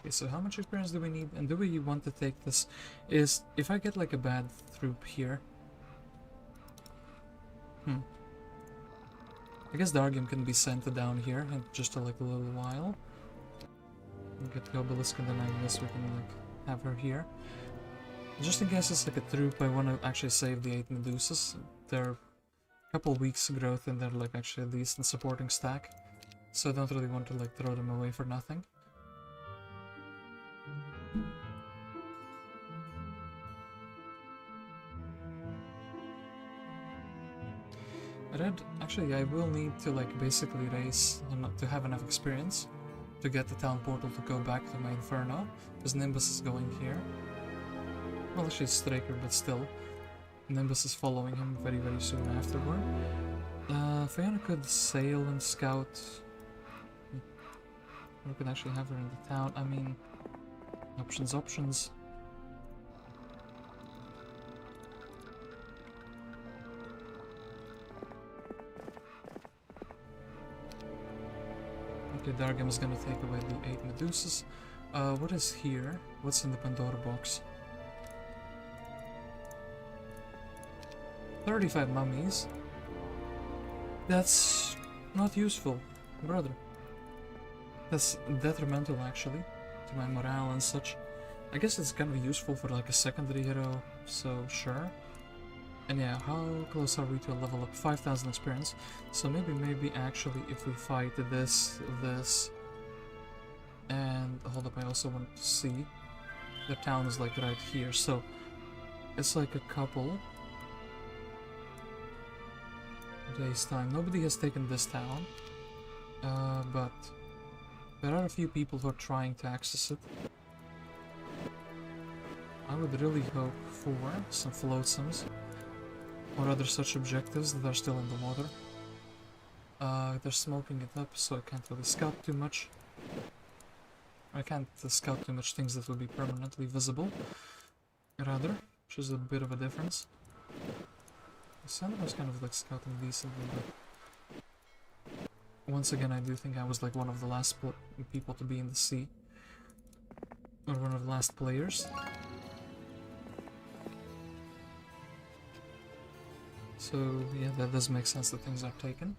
Okay, so how much experience do we need, and do we want to take this? Is if I get like a bad troop here, I guess the Argym can be sent down here in just like a little while. We get the obelisk, and then I guess we can like have her here. Just in case it's like a troop, I want to actually save the 8 Medusas. They're a couple weeks growth, and they're like actually a decent supporting stack. So I don't really want to like throw them away for nothing. Red, actually I will need to like basically race to have enough experience to get the town portal to go back to my Inferno, because Nimbus is going here. Well, actually it's Straker, but still. Nimbus is following him very soon afterward. Fiona could sail and scout. Or we could actually have her in the town. I mean, options. Okay, the Argym is gonna take away the 8 Medusas. What is here? What's in the Pandora box? 35 mummies. That's not useful, brother. That's detrimental actually to my morale and such. I guess it's gonna be useful for like a secondary hero, so sure. And yeah, how close are we to a level up? 5,000 experience. So maybe actually if we fight this, and hold up, I also want to see. The town is like right here, so it's like a couple days time. Nobody has taken this town, but there are a few people who are trying to access it. I would really hope for some floatsomes or other such objectives that are still in the water. They're smoking it up, so I can't really scout too much. I can't scout too much things that will be permanently visible, rather, which is a bit of a difference. Sanya was kind of like scouting decently, but once again I do think I was like one of the last people to be in the sea. Or one of the last players. So yeah, that does make sense that things are taken.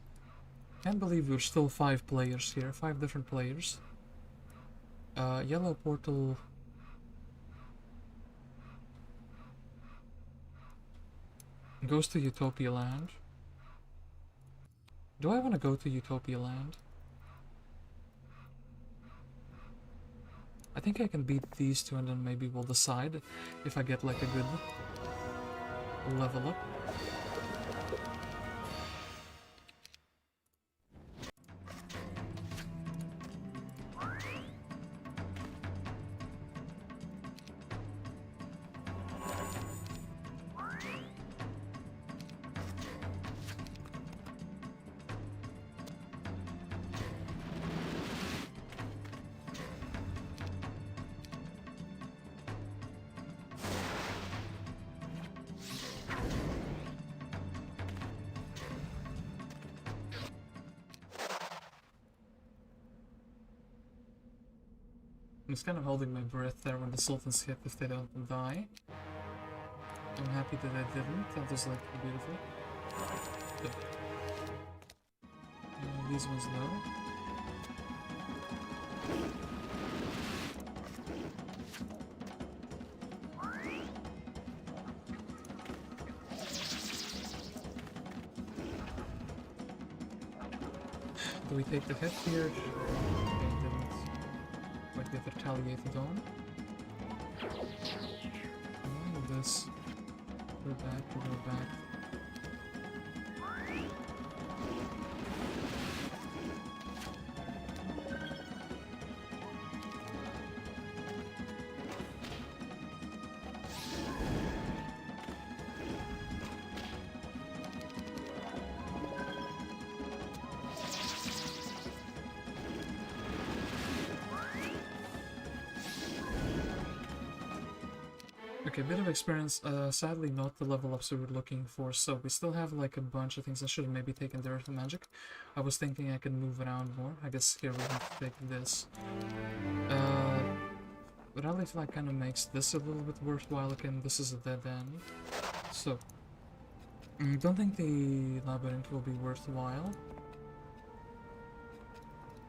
Can't believe we're still 5 players here, 5 different players. Yellow portal. Goes to Utopia land. Do I want to go to Utopia land? I think I can beat these two and then maybe we'll decide if I get like a good level up. I'm just kind of holding my breath there when the sultans hit if they don't die. I'm happy that I didn't. That was like beautiful. Good. These ones no. Do we take the hit here? Okay, didn't quite get retaliated on. Like this. Go back, go back. Okay, bit of experience, sadly not the level ups we were looking for, so we still have like a bunch of things. I should have maybe taken the Earth Magic. I was thinking I could move around more. I guess here we have to take this. But I feel like kind of makes this a little bit worthwhile. Again, this is a dead end. So, I don't think the labyrinth will be worthwhile.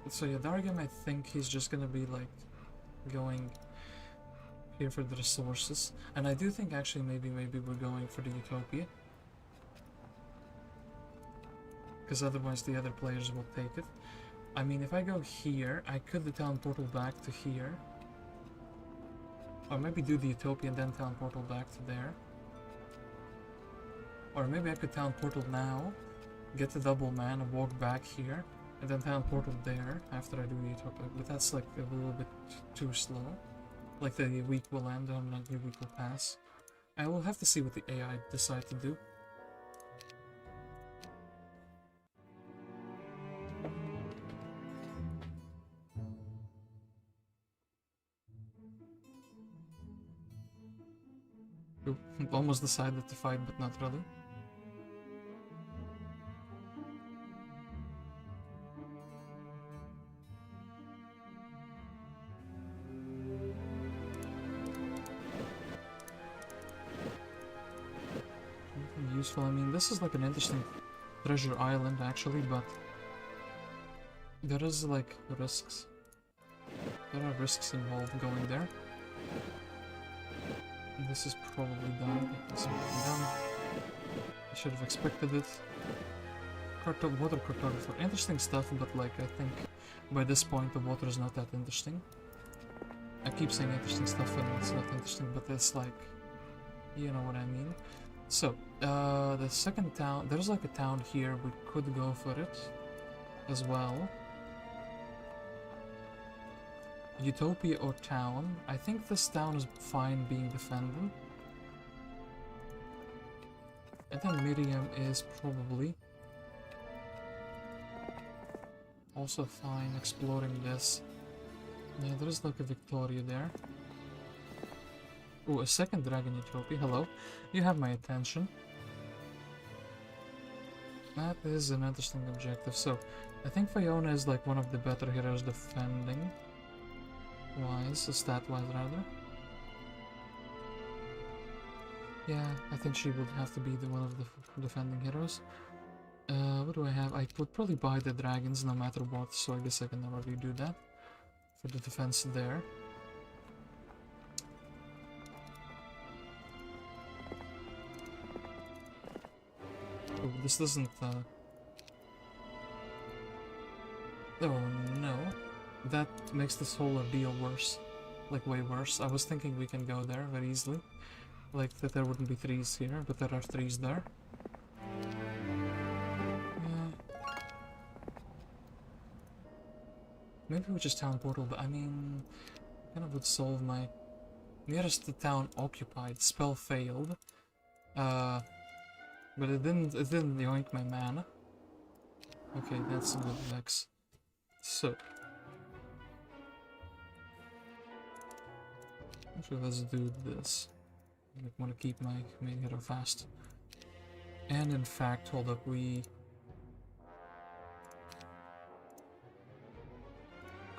So yeah, Dargam, I think he's just gonna be like going here for the resources, and I do think actually maybe we're going for the Utopia, because otherwise the other players will take it. I mean, if I go here, I could the town portal back to here, or maybe do the Utopia and then town portal back to there, or maybe I could town portal now, get the double man and walk back here, and then town portal there after I do the Utopia, but that's like a little bit too slow. Like the week will end and the week will pass. I will have to see what the AI decide to do. Ooh, almost decided to fight, but not really. Useful. I mean, this is like an interesting treasure island actually, but there is like risks. There are risks involved going there. This is probably done. This is done. I should have expected it. Water cartographer. Interesting stuff, but like I think by this point the water is not that interesting. I keep saying interesting stuff and it's not interesting, but it's like, you know what I mean. So, the second town, there's like a town here, we could go for it as well. Utopia or town. I think this town is fine being defended. And then Miriam is probably also fine exploring this. Yeah, there's like a Victoria there. Oh, a second dragon Utopia. Hello. You have my attention. That is an interesting objective. So, I think Fiona is like one of the better heroes defending wise, stat-wise rather. Yeah, I think she would have to be the one of the defending heroes. What do I have? I would probably buy the dragons no matter what, so I guess I can already do that for the defense there. Oh, this doesn't, oh no. That makes this whole ordeal worse. Like, way worse. I was thinking we can go there very easily. Like, that there wouldn't be threes here, but there are threes there. Maybe we just town portal, but I mean, kind of would solve my nearest to town occupied. Spell failed. But it didn't yoink my mana. Okay, that's a good vex. So, actually, let's do this. I want to keep my main hero fast. And in fact, hold up, we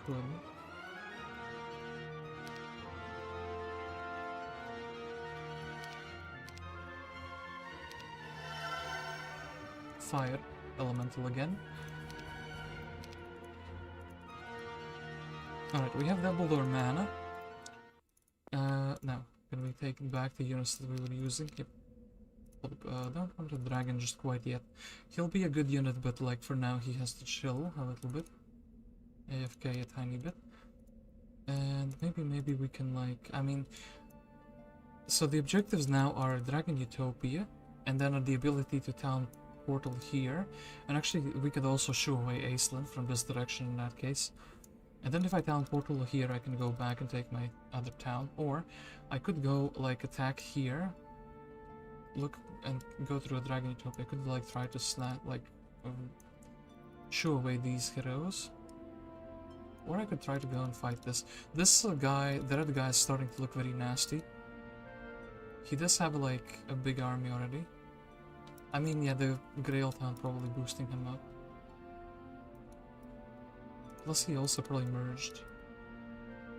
could fire elemental again. Alright, we have doubled our mana. Now, can we take back the units that we were using? Yep. don't want a dragon just quite yet. He'll be a good unit, but like for now he has to chill a little bit. AFK a tiny bit. And maybe we can like, I mean, so the objectives now are Dragon Utopia, and then the ability to town portal here. And actually we could also shoo away Iceland from this direction in that case. And then if I town portal here, I can go back and take my other town. Or I could go like attack here, look and go through a Dragon Utopia. I could like try to snap, like shoo away these heroes. Or I could try to go and fight this. This guy, the red guy, is starting to look very nasty. He does have like a big army already. I mean, yeah, the Grail Town probably boosting him up. Plus he also probably merged.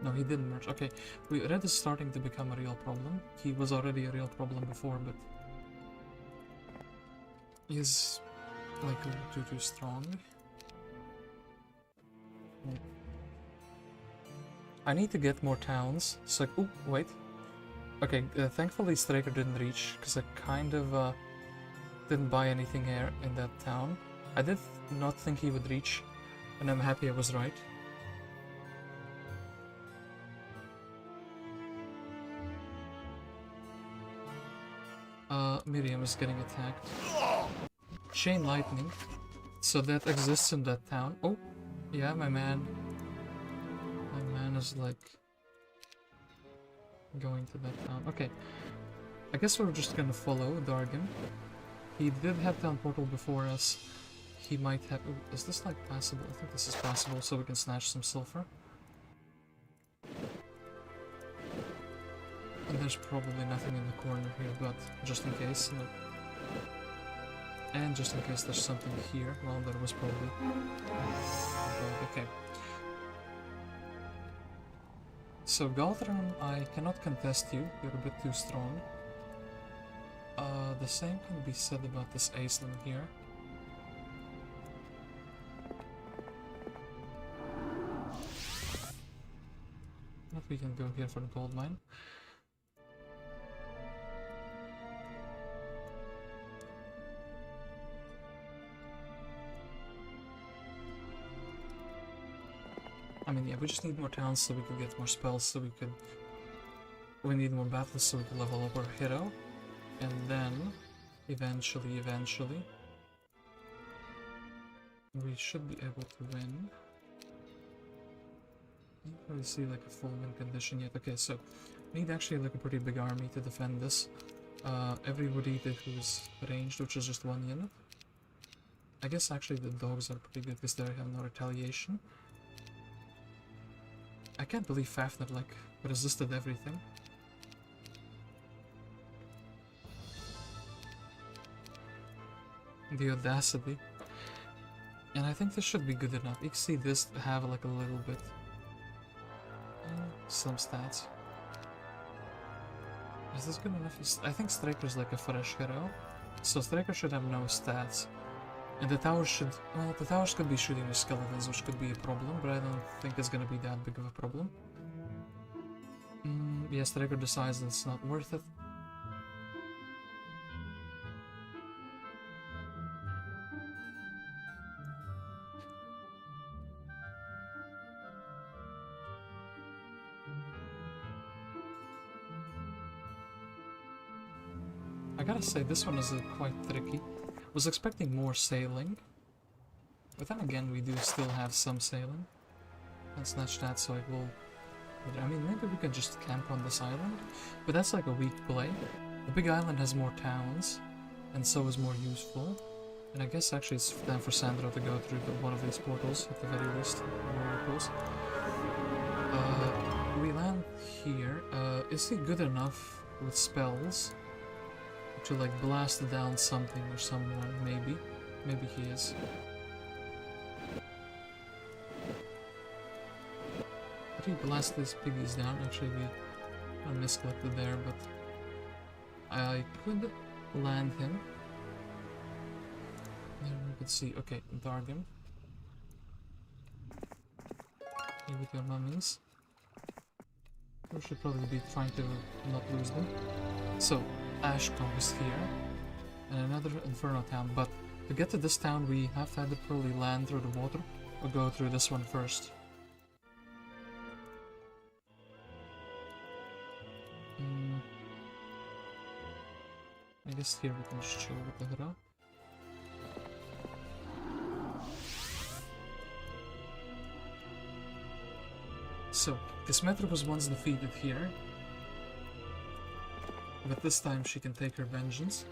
No, he didn't merge. Okay, Red is starting to become a real problem. He was already a real problem before, but he's like too strong. I need to get more towns. So, oh wait. Okay, thankfully Straker didn't reach, because I kind of didn't buy anything here in that town. I did not think he would reach, and I'm happy I was right. Miriam is getting attacked. Chain lightning. So that exists in that town. Oh, yeah, my man is like going to that town. Okay, I guess we're just gonna follow Dargan. He did have town portal before us. He might have... Ooh, is this like passable? I think this is passable, so we can snatch some silver. And there's probably nothing in the corner here, but just in case, no. And just in case there's something here, well, there was probably... Okay. So Galthran, I cannot contest you, you're a bit too strong. The same can be said about this Iceland here. But we can go here for the gold mine. I mean, yeah, we just need more towns so we could get more spells, so we could... We need more battles so we can level up our hero. And then, eventually, we should be able to win. I don't really see like a full win condition yet. Okay, so, need actually like a pretty big army to defend this. Everybody who's ranged, which is just one unit. I guess actually the dogs are pretty good because they have no retaliation. I can't believe Fafnir like resisted everything. The audacity. And I think this should be good enough. You can see this have like a little bit some stats. Is this good enough? I think Straker's like a fresh hero, so Straker should have no stats. And the towers should... Well, the towers could be shooting with skeletons, which could be a problem, but I don't think it's gonna be that big of a problem. Yeah, Straker decides that it's not worth it. I gotta say, this one is quite tricky. Was expecting more sailing, but then again we do still have some sailing. Let's snatch that so it will... I mean, maybe we can just camp on this island, but that's like a weak play. The big island has more towns, and so is more useful. And I guess actually it's time for Sandra to go through one of these portals, at the very least. We land here. Is he good enough with spells to like blast down something or someone? Maybe. Maybe he is. Did he blast these piggies down? Actually, I misclicked there, but I could land him. There we could see. Okay, Dargan. Here with your mummies. We should probably be trying to not lose them. So, Ash comes here. and another Inferno town, but to get to this town we have to either probably land through the water or go through this one first. I guess here we can just chill with the hero. So, Casmetra was once defeated here, but this time she can take her vengeance.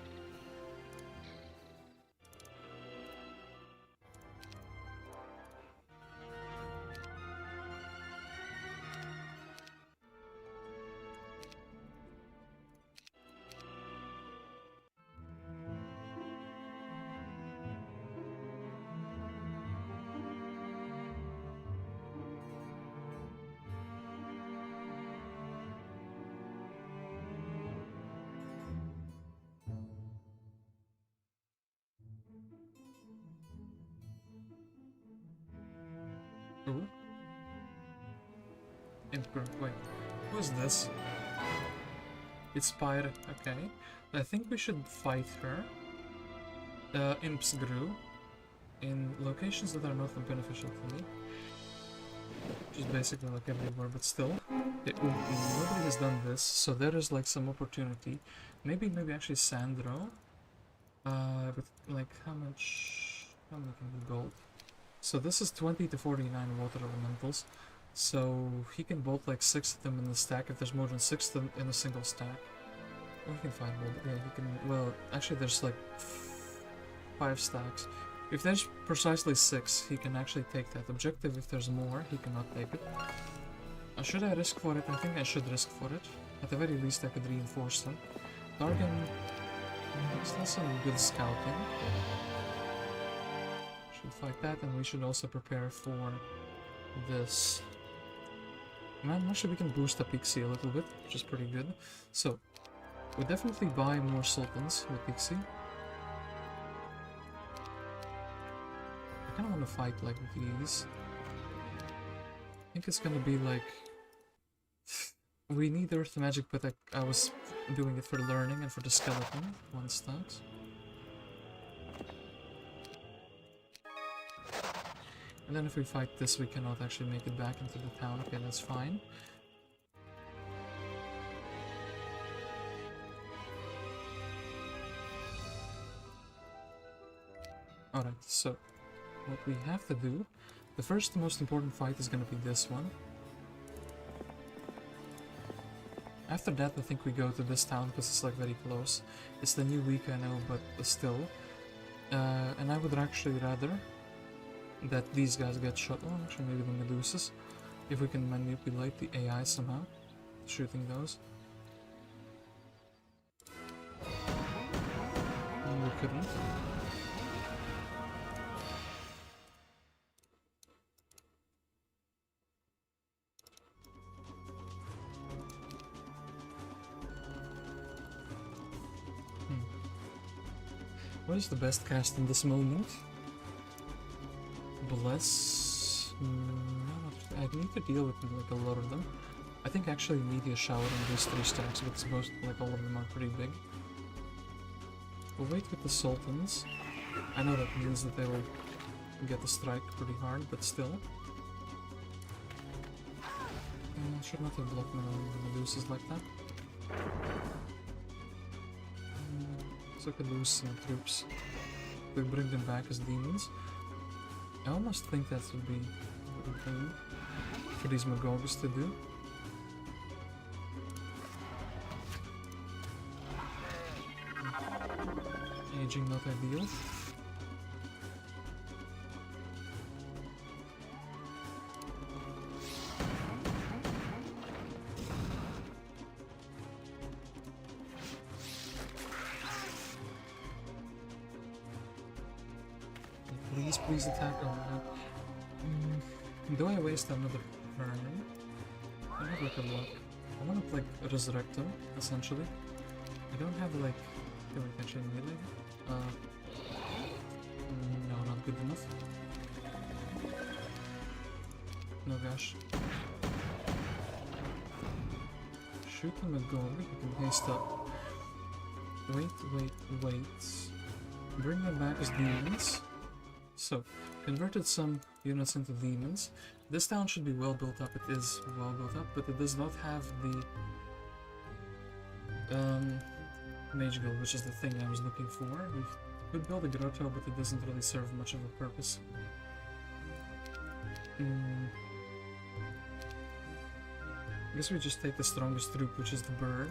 Ooh. Emperor, wait, who is this? It's Pyre, okay. I think we should fight her. Imps grew in locations that are not beneficial to me. Which is basically like everywhere, but still. Okay, ooh, nobody has done this, so there is like some opportunity. Maybe actually Sandro. But like how much can we gold? So this is 20 to 49 water elementals. So he can bolt like 6 of them in the stack if there's more than 6 of them in a single stack. Or he can find more, yeah, he can, well, actually there's like 5 stacks. If there's precisely 6, he can actually take that objective. If there's more, he cannot take it. Should I risk for it? I think I should risk for it. At the very least I could reinforce them. Dargan still some good scouting. Should fight that, and we should also prepare for this. Man, actually we can boost the Pixie a little bit, which is pretty good. So, we definitely buy more Sultans with Pixie. I kinda wanna fight like these. I think it's gonna be like... We need Earth Magic, but I was doing it for learning and for the skeleton. 1 stacks. And then if we fight this, we cannot actually make it back into the town. Okay, that's fine. Alright, so what we have to do, the first most important fight is going to be this one. After that, I think we go to this town because it's like very close. It's the new week, I know, but still. And I would actually rather that these guys get shot. Oh, actually maybe the Medusas. If we can manipulate the AI somehow. Shooting those. And we couldn't. What is the best cast in this moment? Bless... I need to deal with like a lot of them. I think actually Media Shower and these 3 stacks, but most, like all of them are pretty big. We'll wait with the Sultans. I know that means that they will get the strike pretty hard, but still. I should not have blocked my Medusas like that. So I could lose some troops. We bring them back as demons. I almost think that would be a good thing for these Magogs to do. Aging not ideal. Please attack. Oh no. Do I waste another turn? I have like a lot. I want to like resurrect him, essentially. I don't have like... Can we catch any melee? No, not good enough. No gosh. Shoot him and go over, he can haste up. Wait. bring them back as demons. So, converted some units into demons. This town should be well built up. It is well built up, but it does not have the Mage Guild, which is the thing I was looking for. We could build a grotto, but it doesn't really serve much of a purpose. I guess we just take the strongest troop, which is the bird.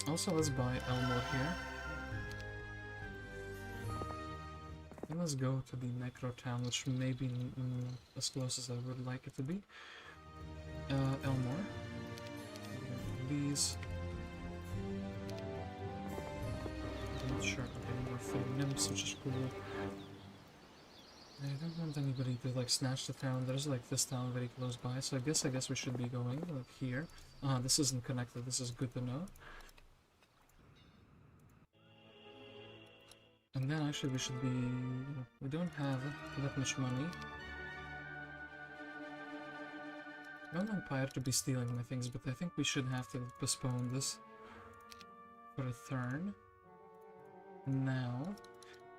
Also, let's buy Elmore here. And let's go to the Necro Town, which may be as close as I would like it to be. Elmore. These. I'm not sure about any more for Nimbus, which is cool. I don't want anybody to like snatch the town. There's like this town very close by, so I guess we should be going like here. This isn't connected. This is good to know. And then actually we should be... we don't have that much money. I don't want Empire to be stealing my things, but I think we should have to postpone this for a turn. Now...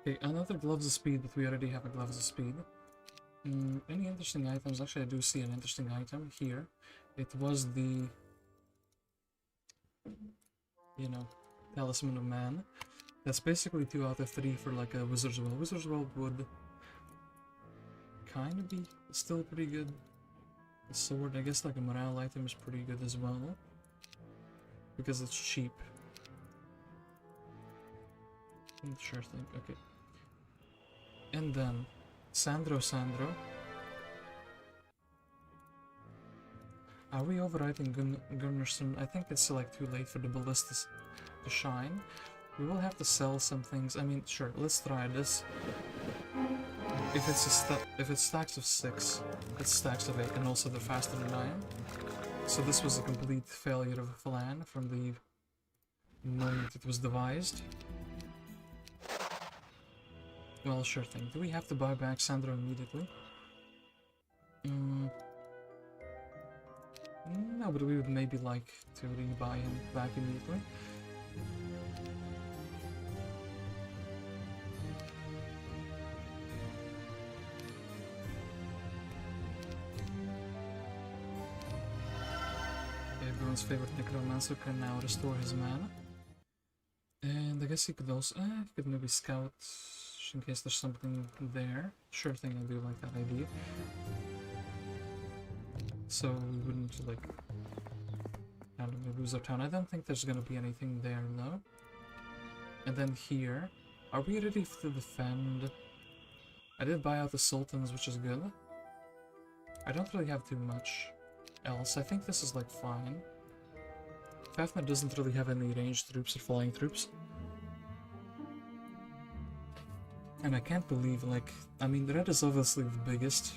okay, another Gloves of Speed, but we already have a Gloves of Speed. Any interesting items? Actually, I do see an interesting item here. It was the... you know, Talisman of Man. That's basically 2 out of 3 for like a Wizard's Well. Wizard's Well would kind of be still pretty good. The sword, I guess like a morale item is pretty good as well. Because it's cheap. Sure thing, okay. And then, Sandro. Are we overwriting Gunnarsson? I think it's like too late for the ballistas to shine. We will have to sell some things. I mean, sure, let's try this. If it's stacks of 6, it's stacks of 8, and also they're faster than 9. So this was a complete failure of a plan from the moment it was devised. Well, sure thing. Do we have to buy back Sandro immediately? No, but we would maybe like to rebuy him back immediately. Everyone's favorite necromancer can now restore his mana. And I guess he could also... he could maybe scout in case there's something there. Sure thing, I do like that idea. So we wouldn't, like... randomly lose our town. I don't think there's gonna be anything there, though. And then here... are we ready to defend? I did buy out the Sultans, which is good. I don't really have too much else. I think this is, like, fine. Fafnir doesn't really have any ranged troops or flying troops. And I can't believe, like, I mean, Red is obviously the biggest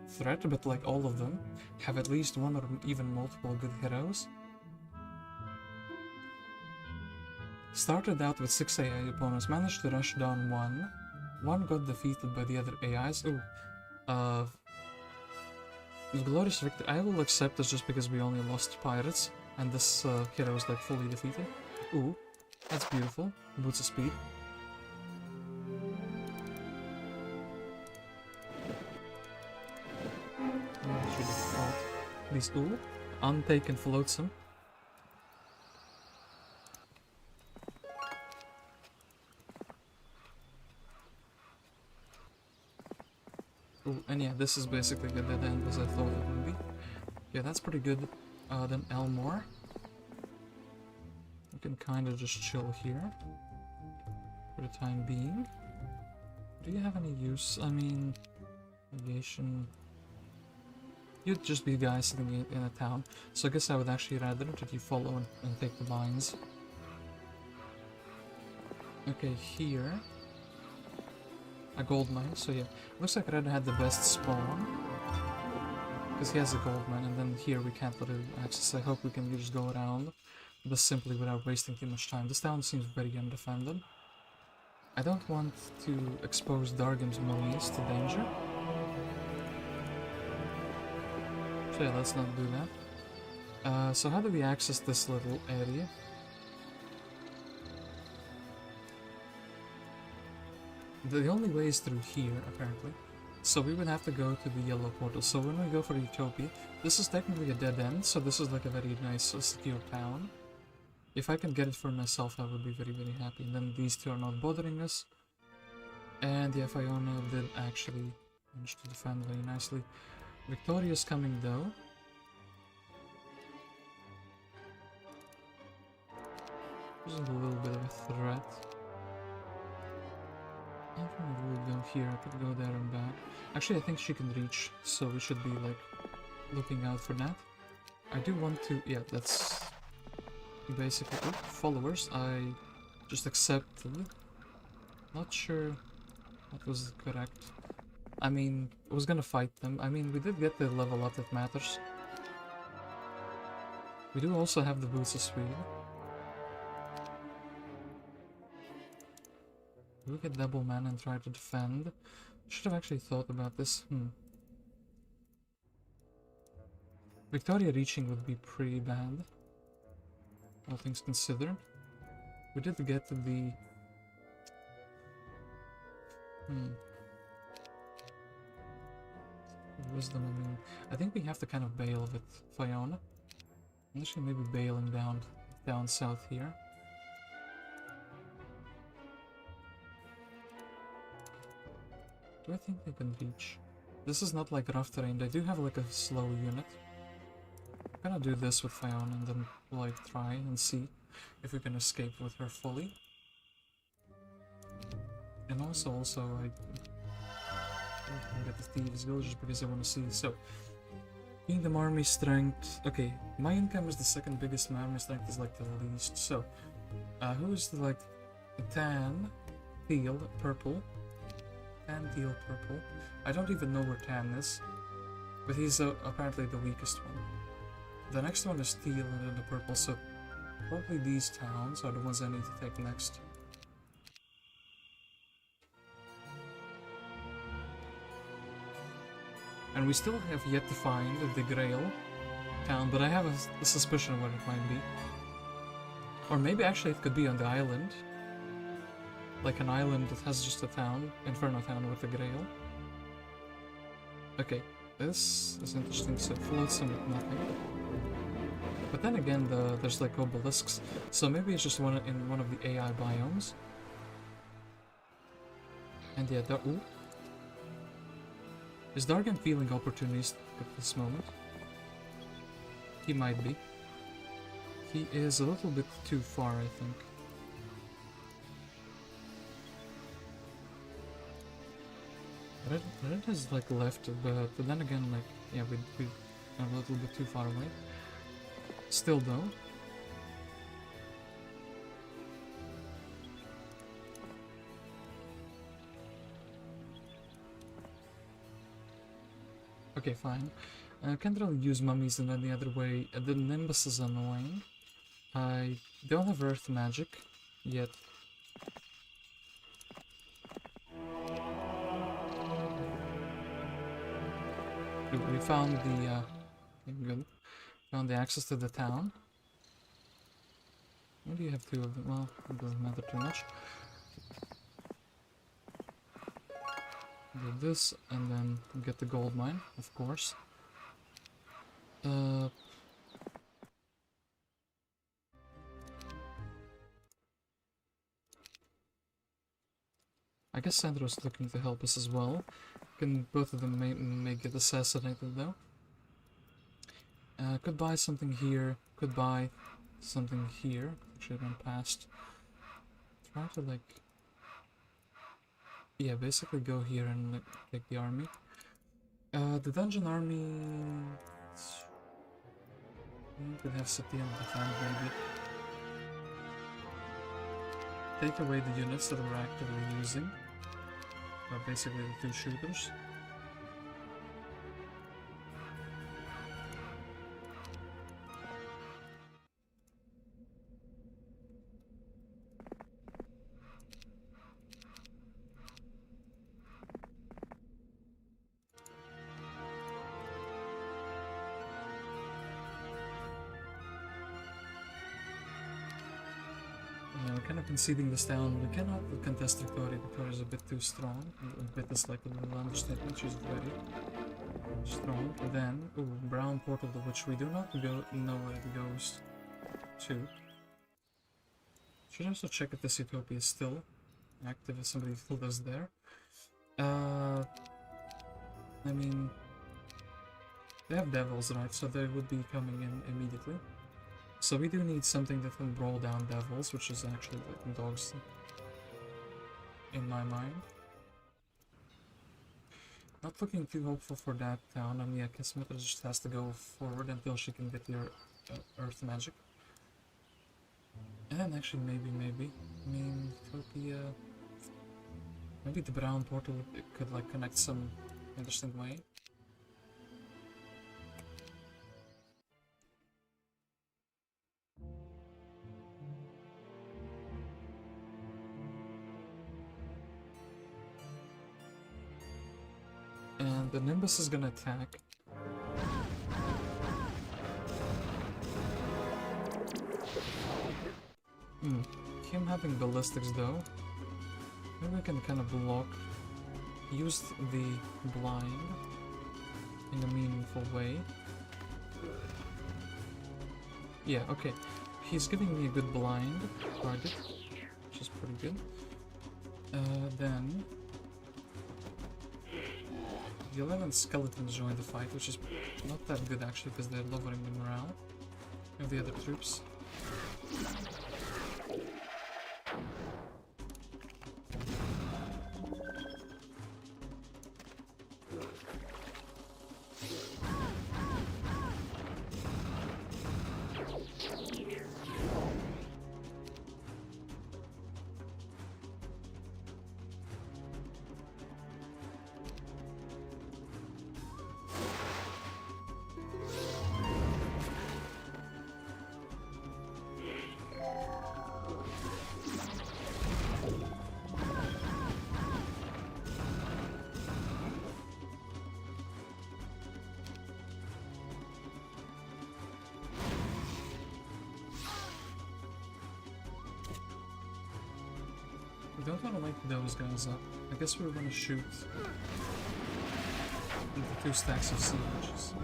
threat, but like all of them have at least one or even multiple good heroes. Started out with 6 AI opponents, managed to rush down one. One got defeated by the other AIs. Ooh. The glorious victory. I will accept this just because we only lost pirates, and this hero is like fully defeated. Ooh, that's beautiful. Boots of speed. Should have fought these. Ooh, untaken flotsam. Ooh, and yeah, this is basically the dead end as I thought it would be. Yeah, that's pretty good. Then Elmore. We can kind of just chill here for the time being. Do you have any use? I mean, negation. You'd just be guys sitting in a town, so I guess I would actually rather that you follow and take the mines. Okay, here. A gold mine, so yeah. Looks like Red had the best spawn. Because he has a gold mine, and then here we can't let it access. I hope we can just go around this simply without wasting too much time. This town seems very undefended. I don't want to expose Dargim's mummies to danger. So yeah, let's not do that. So how do we access this little area? The only way is through here, apparently. So we would have to go to the yellow portal. So when we go for Utopia, this is technically a dead end, so this is like a very nice, secure town. If I can get it for myself, I would be very, very happy. And then these two are not bothering us. And yeah, Fiona did actually manage to defend very nicely. Victoria's coming though. This is a little bit of a threat. I think I will go here, I could go there and back. Actually, I think she can reach, so we should be like looking out for that. I do want to, yeah, that's basically it. Followers, I just accepted. Not sure what was correct. I mean, I was gonna fight them. I mean, we did get the level up that matters. We do also have the Boots of Swede. We get double mana and try to defend. Should have actually thought about this. Victoria reaching would be pretty bad, all things considered. We did get to the... Wisdom, I mean... I think we have to kind of bail with Fiona. Actually, maybe bailing down south here. Do I think they can reach? This is not like rough terrain. They do have like a slow unit. I'm gonna do this with Fiona and then like try and see if we can escape with her fully. And also I can get the Thieves Guild just because I want to see. So, Kingdom Army Strength. Okay, my income is the second biggest, my army strength is like the least. So, who's the like the Tan, Teal, Purple? Tan, Teal, Purple. I don't even know where Tan is, but he's apparently the weakest one. The next one is Teal and then the Purple, so probably these towns are the ones I need to take next. And we still have yet to find the Grail town, but I have a suspicion what it might be. Or maybe actually it could be on the island. Like an island that has just a town, Inferno town with a Grail. Okay, this is interesting, so it floats them with nothing. But then again, there's like obelisks, so maybe it's just in one of the AI biomes. And yeah, ooh. Is Dargan feeling opportunistic at this moment? He might be. He is a little bit too far, I think. Red has like left, but then again, like, yeah, we are a little bit too far away. Still though. Okay, fine. Can't really use mummies in any other way. The Nimbus is annoying. I don't have Earth magic yet. We found the good. Found the access to the town. Why do you have two of them? Well, it doesn't matter too much. Do this and then get the gold mine, of course. I guess Sandro's looking to help us as well. Both of them may get assassinated though. Could buy something here, could buy something here. Actually run past. Try to like... Yeah, basically go here and like, take the army. The dungeon army... could have Satya and defend maybe. Take away the units that we're actively using. Basically the two shooters. Yeah, we're kind of conceding this town. We cannot contest Victoria. Victoria is a bit too strong. A bit is like a little understatement. She's very strong. Then, ooh, brown portal, which we do not know where it goes to. Should also check if this Utopia is still active, if somebody told us there. I mean, they have devils, right? So they would be coming in immediately. So we do need something that can brawl down devils, which is actually the dogs in my mind. Not looking too hopeful for that town. I mean, yeah, Casmetra just has to go forward until she can get your earth magic. And then actually maybe, I mean, Utopia, maybe the brown portal could like connect some interesting way. And the Nimbus is gonna attack. Him having ballistics though, maybe we can kind of block, use the blind in a meaningful way. Yeah, okay. He's giving me a good blind target, which is pretty good. Then the 11 skeletons join the fight, which is not that good actually, because they're lowering the morale of the other troops. We don't want to wake those guys up. I guess we're gonna shoot the 2 stacks of sieges.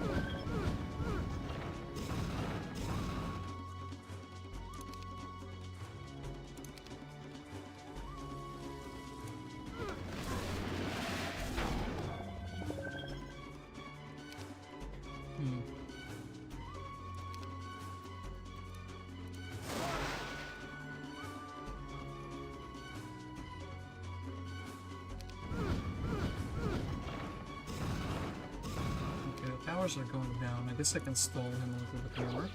Are going down. I guess I can stall him a little bit more.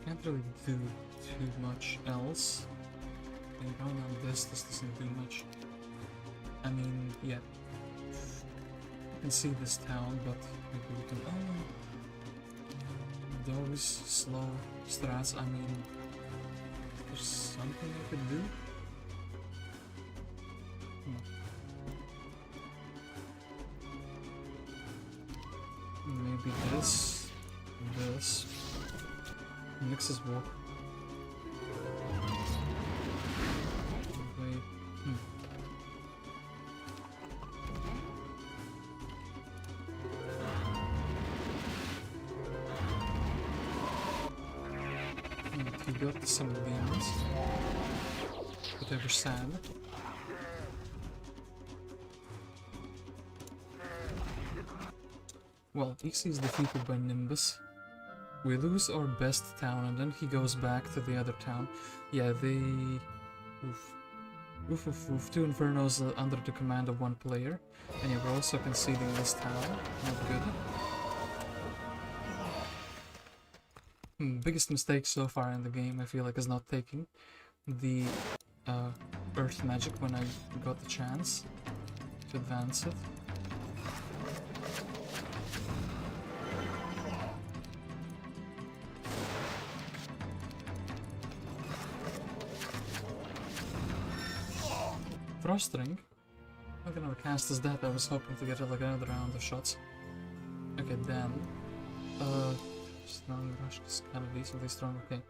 Can't really do too much else. And going on this doesn't do much. I mean, yeah. You can see this town, but maybe we can... those slow strats, I mean, there's something I could do? Maybe this, Nix's walk. Wait, He got some demons, but they were sad. Well, Axsis is defeated by Nimbus. We lose our best town, and then he goes back to the other town. Yeah, they... Oof. 2 Infernos under the command of 1 player. And yeah, we're also conceding this town. Not good. Biggest mistake so far in the game, I feel like, is not taking the earth magic when I got the chance to advance it. Frost Ring. I'm gonna cast as that. I was hoping to get like another round of shots. Okay, then. Strong Rashka's kind of decently strong. Okay.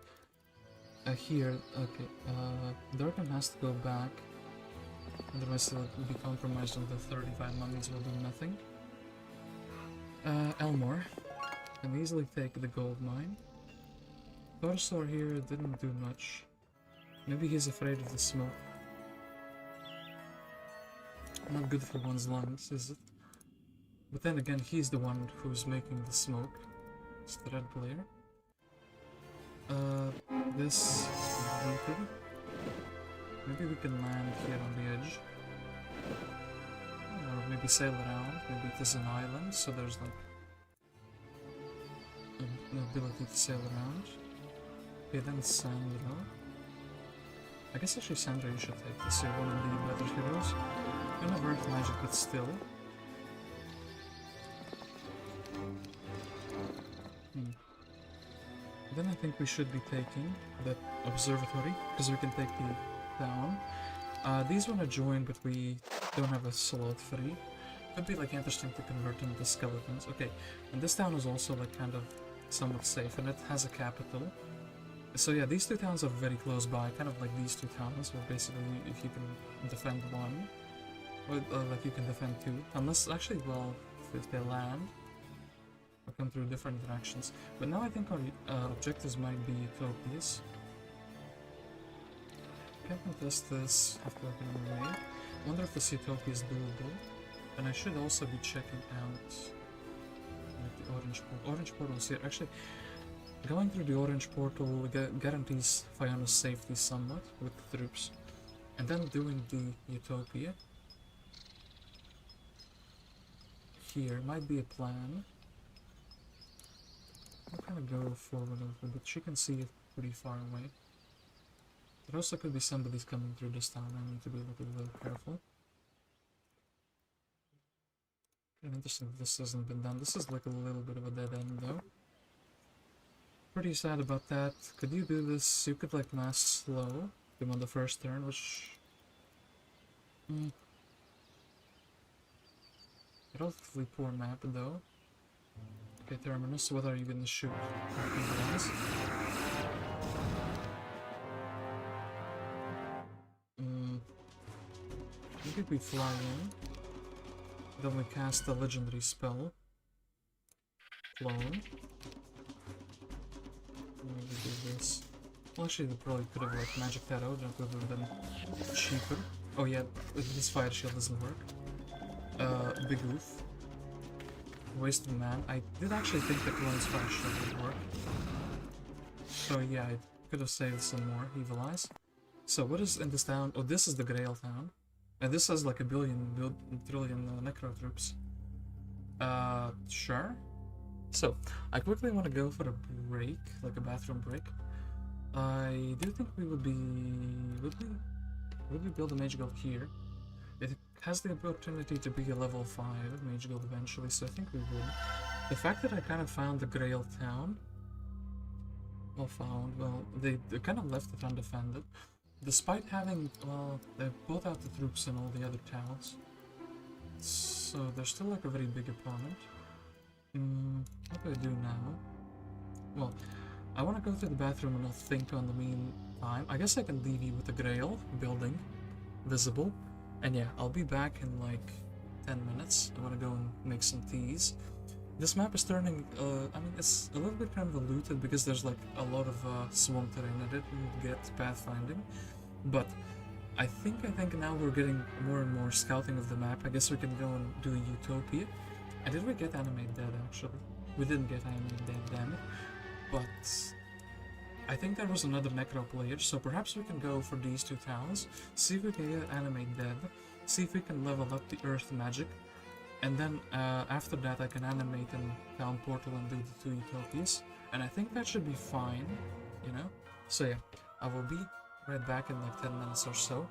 Here, okay. Durkin has to go back. Otherwise, he'll be compromised on the 35 mummies will do nothing. Elmore can easily take the gold mine. Torsaur here didn't do much. Maybe he's afraid of the smoke. Not good for one's lungs, is it? But then again, he's the one who's making the smoke. It's the red player. This is looted. Maybe we can land here on the edge. Or maybe sail around. Maybe it is an island, so there's like an ability to sail around. Okay, then Sandra. I guess actually Sandra you should take this. You're one of the better heroes. You don't have earth magic, but still. Then I think we should be taking that observatory, because we can take the town. These want to join, but we don't have a slot free. Could be like interesting to convert them to skeletons. Okay, and this town is also like kind of somewhat safe, and it has a capital. So yeah, these two towns are very close by, kind of like these two towns, where basically if you can defend one, or like you can defend two. Unless, actually, well, if they land, or come through different directions. But now I think our objectives might be Utopias. Can't contest this, have to look in the way. Wonder if this Utopia is doable. And I should also be checking out like the orange portal. Orange portals here. Actually, going through the orange portal guarantees Fiona's safety somewhat with the troops. And then doing the Utopia here might be a plan. I'll kind of go forward a little bit. She can see it pretty far away. There also could be somebody's coming through this town. I need to be a little careful. Kind of interesting if this hasn't been done. This is like a little bit of a dead end though. Pretty sad about that. Could you do this? You could like mass slow them on the first turn, which... Relatively poor map though. Okay, Terminus, what are you gonna shoot? Maybe we fly in. Then we cast a legendary spell. Clone. Maybe do this. Well, actually, they probably could have like magic that out, and it would have been cheaper. Oh yeah, this fire shield doesn't work. Big oof. Wasted man. I did actually think the clone's fire shield would work. So yeah, I could have saved some more evil eyes. So what is in this town? Oh, this is the Grail town. And this has like a trillion necro troops. Sure. So, I quickly want to go for a break, like a bathroom break. I do think we would be... Would we build a Mage Guild here? It has the opportunity to be a level 5 Mage Guild eventually, so I think we would. The fact that I kind of found the Grail town... Well, they kind of left it undefended. Despite having, well, they bought out the troops in all the other towns. So they're still like a very big opponent. What do I do now? Well, I want to go to the bathroom and I'll think on the meantime. I guess I can leave you with the Grail building visible. And yeah, I'll be back in like 10 minutes. I want to go and make some teas. This map is turning, I mean, it's a little bit convoluted because there's like a lot of swamp terrain. I didn't get pathfinding, but I think now we're getting more and more scouting of the map. I guess we can go and do Utopia. And did we get Animate Dead actually? We didn't get Animate Dead, damn it. But I think there was another Necro player, so perhaps we can go for these two towns, see if we can get Animate Dead, see if we can level up the Earth magic. And then after that I can animate in Town Portal and do the 2 Utopias. And I think that should be fine, you know? So yeah, I will be right back in like 10 minutes or so.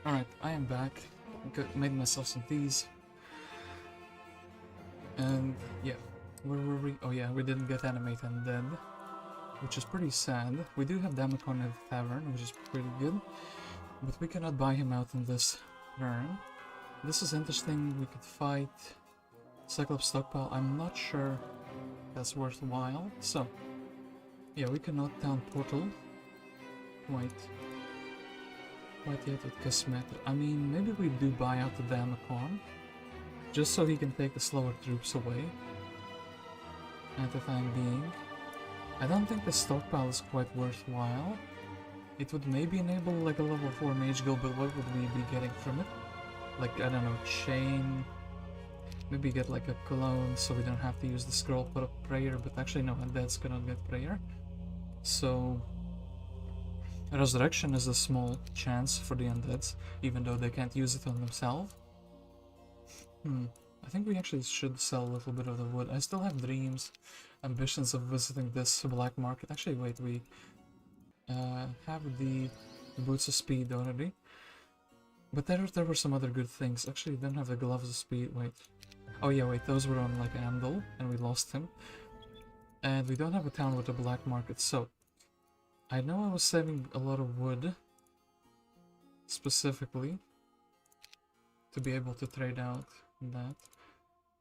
Alright, I am back. Made myself some teas. And yeah, where were we? Oh yeah, we didn't get Animate Undead, which is pretty sad. We do have Damacon at the tavern, which is pretty good, but we cannot buy him out in this turn. This is interesting. We could fight Cyclops Stockpile. I'm not sure that's worthwhile. So yeah, we can knock down Portal. Quite yet with Casmetra. I mean, maybe we do buy out the Damacon, just so he can take the slower troops away at the time being. I don't think the stockpile is quite worthwhile. It would maybe enable like a level 4 mage guild, but what would we be getting from it? Like, I don't know, chain. Maybe get like a clone so we don't have to use the scroll put up prayer, but actually no, undeads cannot get prayer. So resurrection is a small chance for the undeads, even though they can't use it on themselves. I think we actually should sell a little bit of the wood. I still have dreams, ambitions of visiting this black market. Actually, wait, we have the boots of speed already. But there were some other good things. Actually, we don't have the gloves of speed. Wait. Oh yeah, wait, those were on like Andal, and we lost him. And we don't have a town with a black market, so I know I was saving a lot of wood specifically to be able to trade out that.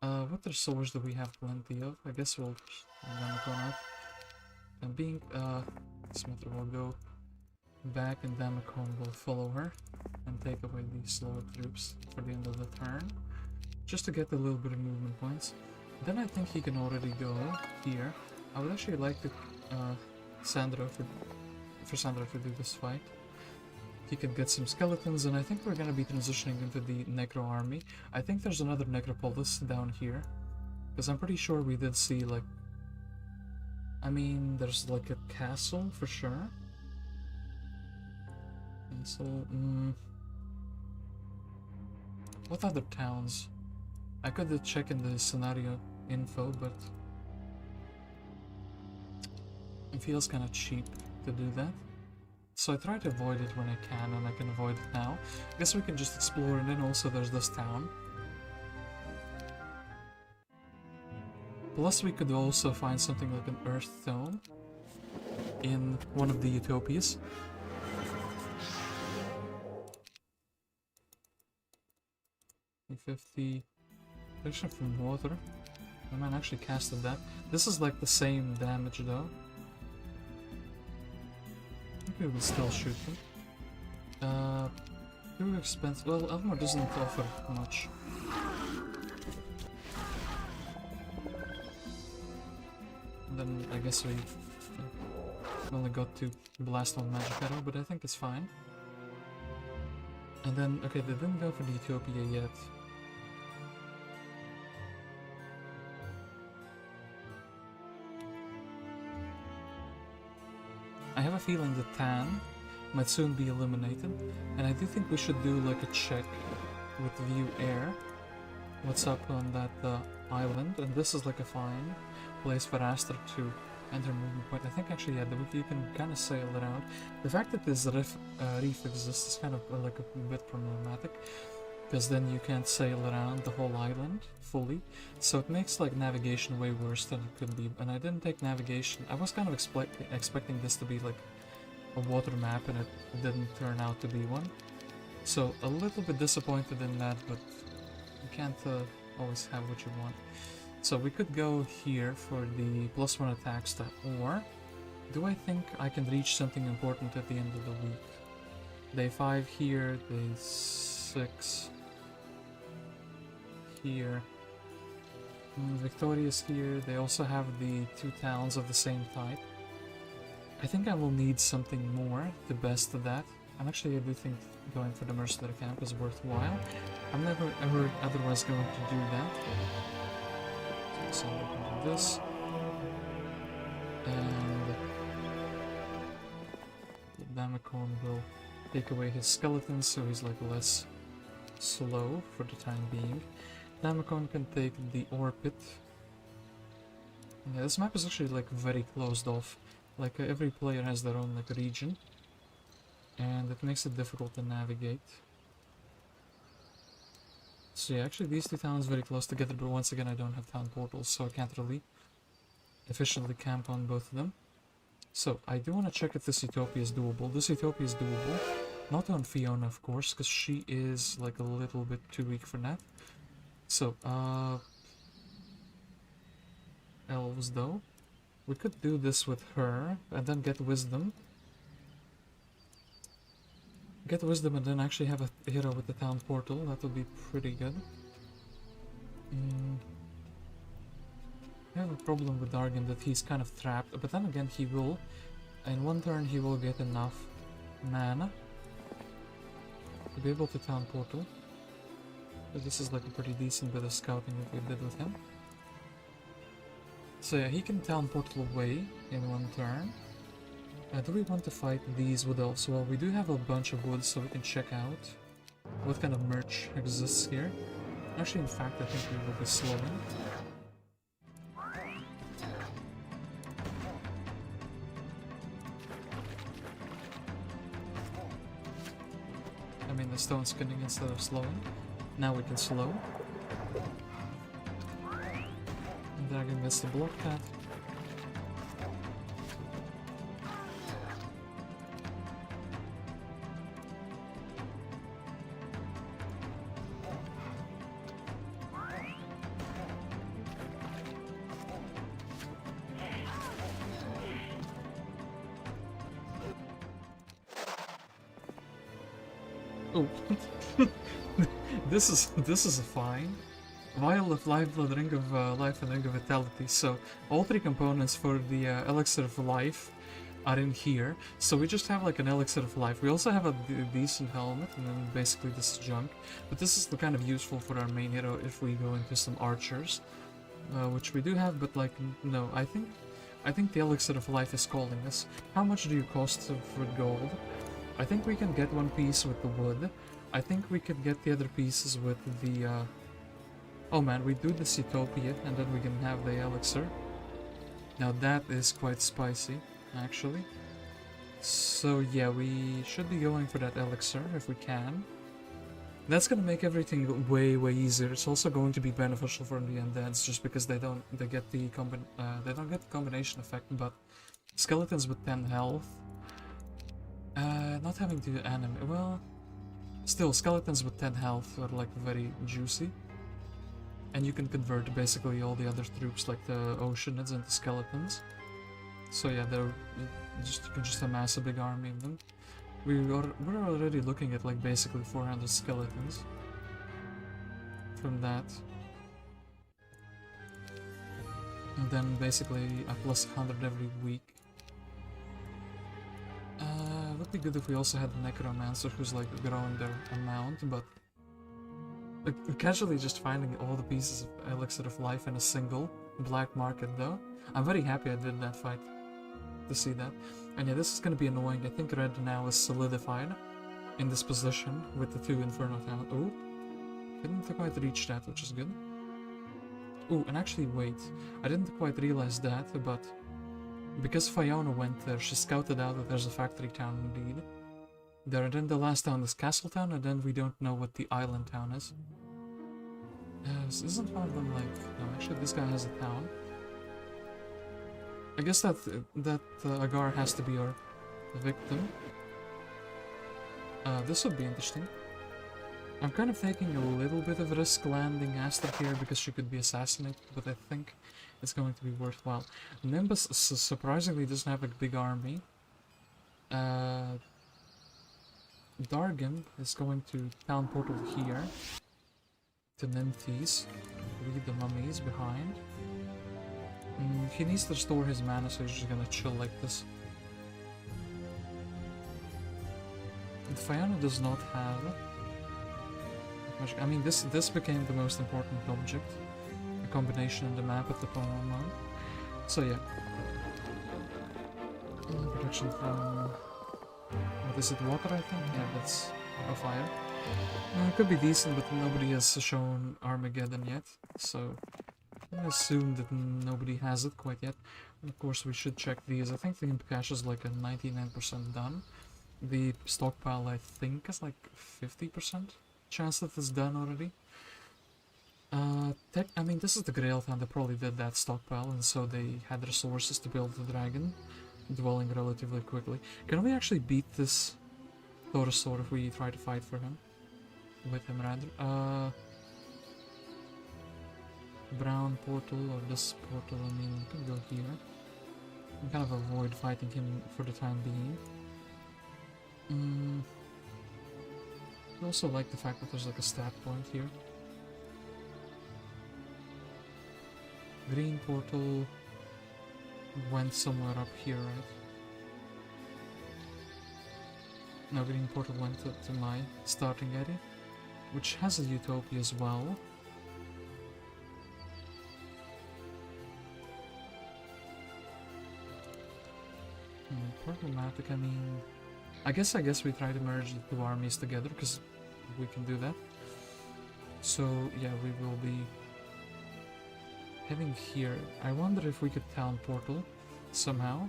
What other swords do we have plenty of? I guess we'll go out. And being Casmetra will go back and Damacon will follow her and take away the slower troops for the end of the turn, just to get a little bit of movement points. Then I think he can already go here. I would actually like to Sandra for Sandra to do this fight. He can get some skeletons, and I think we're gonna be transitioning into the Necro army. I think there's another Necropolis down here, because I'm pretty sure we did see like, I mean, there's like a castle for sure. And so, what other towns? I could check in the scenario info, but it feels kind of cheap to do that. So I try to avoid it when I can, and I can avoid it now. I guess we can just explore, and then also there's this town. Plus we could also find something like an earth stone in one of the Utopias. $50 protection from water. I might actually casted that. This is like the same damage though. I think we will still shoot them. Too expensive. Well, Elmore doesn't offer much. And then I guess we only got to blast on magic arrow, but I think it's fine. And then, okay, they didn't go for the Utopia yet. I have a feeling that Thane might soon be eliminated, and I do think we should do like a check with view air. What's up on that island, and this is like a fine place for Aster to enter movement point. I think actually, yeah, you can kind of sail around. The fact that this reef exists is kind of like a bit problematic, because then you can't sail around the whole island fully, so it makes like navigation way worse than it could be. And I didn't take navigation. I was kind of expecting this to be like a water map, and it didn't turn out to be one, so a little bit disappointed in that, but you can't always have what you want. So we could go here for the +1 attack stat, or do I think I can reach something important at the end of the week? Day 5 here, day 6 here. Victoria's here. They also have the 2 towns of the same type. I think I will need something more to best that. And actually I do think going for the mercenary camp is worthwhile. I'm never ever otherwise going to do that. So we can do this. And Damacon will take away his skeletons, so he's like less slow for the time being. Damacon can take the ore pit. Yeah, this map is actually like very closed off. Like every player has their own like region, and it makes it difficult to navigate. So yeah, actually these two towns very close together, but once again I don't have town portals, so I can't really efficiently camp on both of them. So I do want to check if this Utopia is doable. This Utopia is doable. Not on Fiona, of course, because she is like a little bit too weak for that. So, elves though. We could do this with her, and then get wisdom. Get wisdom and then actually have a hero with the town portal. That would be pretty good. I have a problem with Dargan that he's kind of trapped, but then again he will, in one turn he will get enough mana to be able to town portal. So this is like a pretty decent bit of scouting that we did with him. So yeah, he can town portal away in one turn. Do we want to fight these wood elves? Well, we do have a bunch of wood, so we can check out what kind of merch exists here. Actually, in fact, I think we will be slowing. I mean, the stone skinning instead of slowing. Now we can slow. And Dragon gets to block that. Oh, this is a fine. Vial of Lifeblood, Ring of Life, and Ring of Vitality. So all three components for the Elixir of Life are in here. So we just have like an Elixir of Life. We also have a decent helmet, and then basically this is junk. But this is the kind of useful for our main hero if we go into some archers, which we do have. But like no, I think the Elixir of Life is calling us. How much do you cost for gold? I think we can get one piece with the wood. I think we could get the other pieces with the... Oh man, we do this Utopia, and then we can have the elixir. Now that is quite spicy, actually. So yeah, we should be going for that elixir if we can. That's gonna make everything way easier. It's also going to be beneficial for the undeads, just because they don't get the combination effect. But skeletons with 10 health. Not having to animate. Well, still, skeletons with 10 health are like very juicy. And you can convert basically all the other troops, like the Oceanids, into skeletons. So yeah, you can just amass a big army of them. We're already looking at like basically 400 skeletons from that. And then basically a plus 100 every week. It would be good if we also had the Necromancer who's like growing their amount, but casually just finding all the pieces of Elixir of Life in a single black market though. I'm very happy I did that fight to see that. And yeah, this is gonna be annoying. I think red now is solidified in this position with the two Inferno towns. Oh, didn't quite reach that, which is good. Oh, and actually wait, I didn't quite realize that, but because Fiona went there, she scouted out that there's a factory town indeed there, and then the last town is Castle Town, and then we don't know what the island town is. Isn't one of them like... No, actually this guy has a town. I guess that Agar has to be our victim. This would be interesting. I'm kind of taking a little bit of a risk landing Aster here because she could be assassinated, but I think it's going to be worthwhile. Nimbus surprisingly doesn't have a big army. Dargan is going to town portal here to Ninties, leave the mummies behind. He needs to restore his mana, so he's just gonna chill like this. And Fiona does not have much. I mean, this became the most important object. A combination in the map at the moment. So yeah. Protection from... What is it, water I think? Yeah, that's a fire. It could be decent, but nobody has shown Armageddon yet, so I assume that nobody has it quite yet. And of course we should check these. I think the imp cache is like a 99% done. The stockpile I think is like 50% chance that it's done already. I mean, this is the Galthran, they probably did that stockpile, and so they had resources to build the dragon dwelling relatively quickly. Can we actually beat this Thorasaur if we try to fight for him? With him, rather. Brown portal, or this portal, I mean, we can go here. And kind of avoid fighting him for the time being. I also like the fact that there's like a stat point here. Green portal went somewhere up here, right? No, green portal went to my starting area, which has a Utopia as well. Problematic, I mean... I guess we try to merge the two armies together, because we can do that. So, yeah, we will be heading here. I wonder if we could town portal somehow.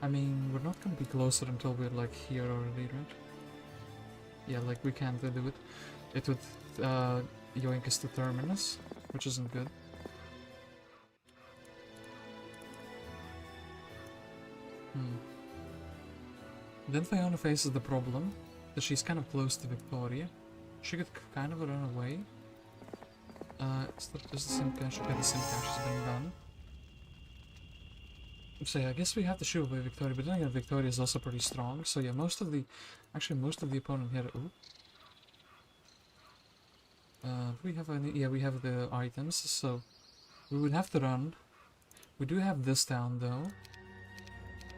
I mean, we're not going to be closer until we're like here already, right? Yeah, like we can't do it. It would yoink us to Terminus, which isn't good. Then Fiona faces the problem that she's kind of close to Victoria. She could kind of run away. Is the sim cache? Okay, the sim cache has been done. So yeah, I guess we have to shoot away Victoria, but then again, Victoria is also pretty strong. So yeah, most of the opponent here. Ooh. Do we have any? Yeah, we have the items, so we would have to run. We do have this town though.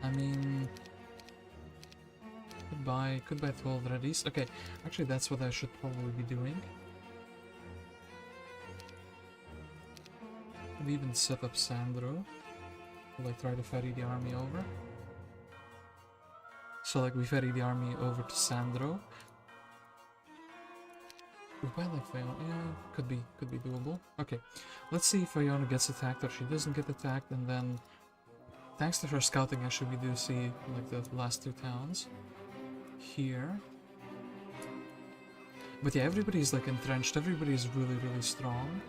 I mean, could buy 12 readies. Okay, actually that's what I should probably be doing. Could even set up Sandro. Will I try to ferry the army over? So like we ferry the army over to Sandro. We buy like Fiona. Yeah, could be doable. Okay, let's see if Fiona gets attacked or she doesn't get attacked, and then thanks to her scouting, actually we do see like the last two towns here. But yeah, everybody's like entrenched. Everybody's really strong.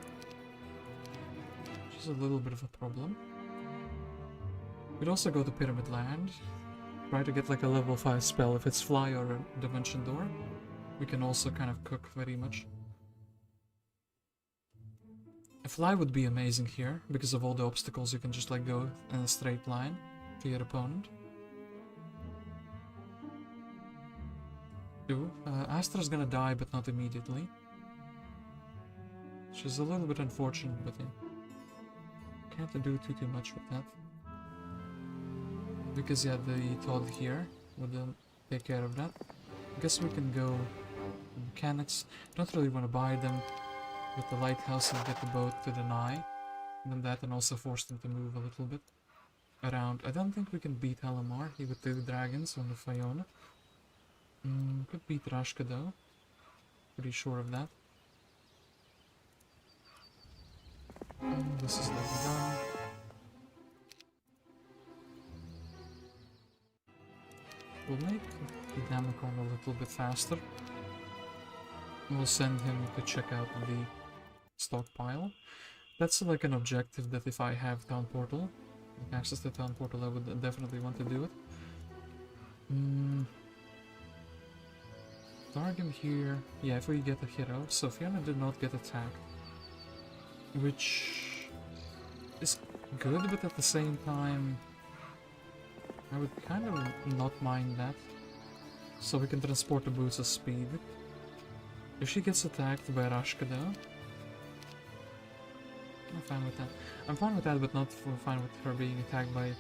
Which is a little bit of a problem. We'd also go to Pyramid Land. Try to get like a level 5 spell if it's Fly or a Dimension Door. We can also kind of cook very much. A Fly would be amazing here, because of all the obstacles you can just like go in a straight line to your opponent. Ooh, Astra's gonna die, but not immediately. Which is a little bit unfortunate, but yeah. Can't do too much with that. Because yeah, the Todd here would take care of that. I guess we can go mechanics. Don't really want to buy them. Get the lighthouse and get the boat to deny. And then that, and also force them to move a little bit around. I don't think we can beat Halamar. He would take the dragons on the Fiona. Could beat Rashka though. Pretty sure of that. This is like done. We'll make the Damacon a little bit faster. We'll send him to check out the stockpile. That's like an objective that if I have Town Portal, like access to Town Portal, I would definitely want to do it. Target here. Yeah, if we get a hero. So Fiona did not get attacked. Which is good, but at the same time I would kind of not mind that. So we can transport the boots of speed. If she gets attacked by Rashka though, I'm fine with that. I'm fine with that, but not fine with her being attacked by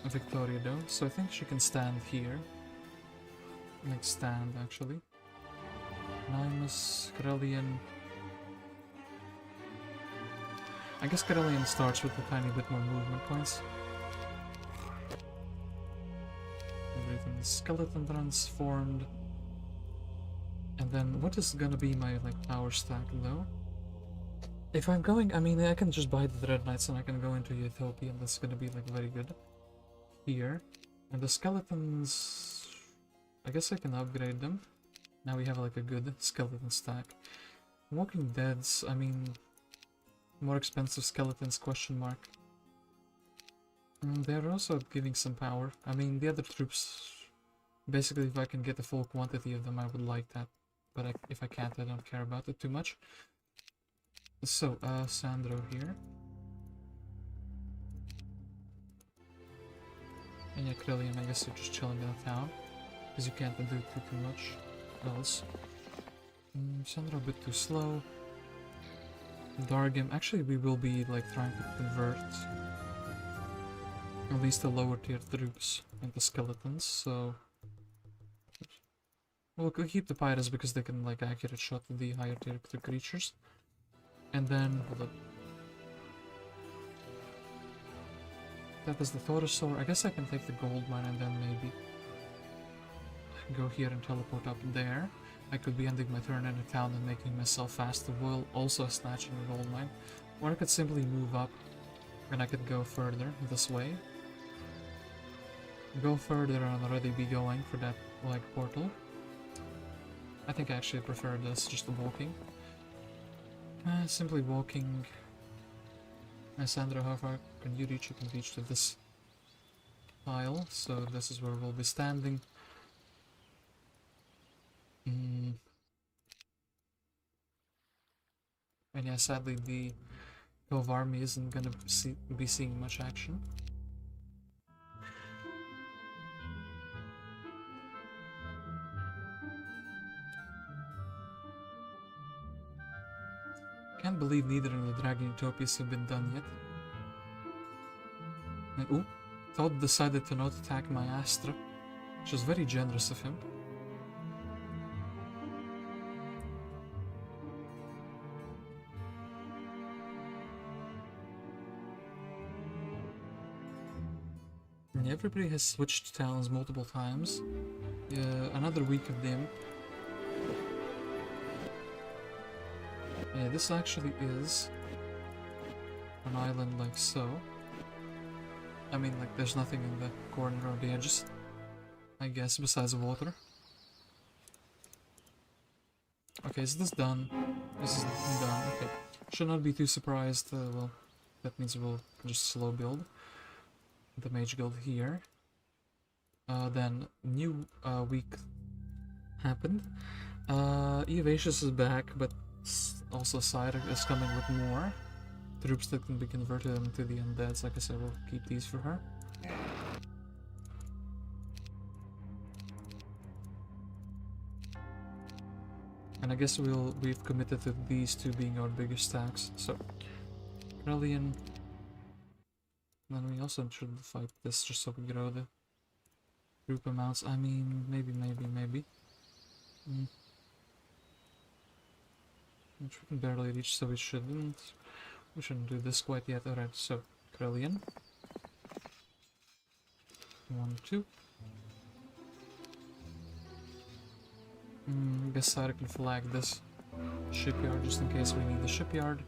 Victoria though. So I think she can stand here. Like stand actually. Nimbus, Corellian. I guess Corellian starts with a tiny bit more movement points. Everything is skeleton transformed. And then what is gonna be my like power stack though? If I'm going, I mean I can just buy the Red Knights and I can go into Utopia and that's gonna be like very good. Here. And the skeletons, I guess I can upgrade them. Now we have like a good skeleton stack. Walking Deads, I mean... More expensive skeletons, question mark. They're also giving some power. I mean, the other troops... Basically, if I can get the full quantity of them, I would like that. But if I can't, I don't care about it too much. So, Sandro here. And yeah, Krillian, I guess you're just chilling in the town. Because you can't do too much else. Sandro a bit too slow. Dargim, actually we will be like trying to convert at least the lower tier troops into skeletons, so... We'll keep the Pirates because they can like accurate shot the higher tier creatures. And then, hold up. That is the Thorasaur. I guess I can take the gold mine and then maybe go here and teleport up there. I could be ending my turn in a town and making myself faster while also snatching a gold mine. Or I could simply move up and I could go further this way. Go further and already be going for that like portal. I think I actually prefer this, just the walking. Simply walking. Sandra, how far can you reach? You can reach to this tile, so this is where we'll be standing. And yeah, sadly the Cove army isn't gonna be seeing much action. Can't believe neither of the Dragon Utopias have been done yet. And ooh, Todd decided to not attack my Astra, which was very generous of him. And everybody has switched towns multiple times. Another week of them. Yeah, this actually is an island like so. I mean, like, there's nothing in the corner or the edges, I guess, besides water. Okay, is this done? This is done, okay. Should not be too surprised, well, that means we'll just slow build the Mage Guild here. Then, new week happened. Eovacius is back, but also Cyrus is coming with more troops that can be converted into the undeads. Like I said, we'll keep these for her. And I guess we've committed to these two being our biggest stacks. So Brilliant. Then we also should fight this just so we grow the group amounts. I mean, maybe. Which we can barely reach, so we shouldn't. We shouldn't do this quite yet. Alright, so Trillion. 1, 2. Guess I can flag this shipyard just in case we need the shipyard.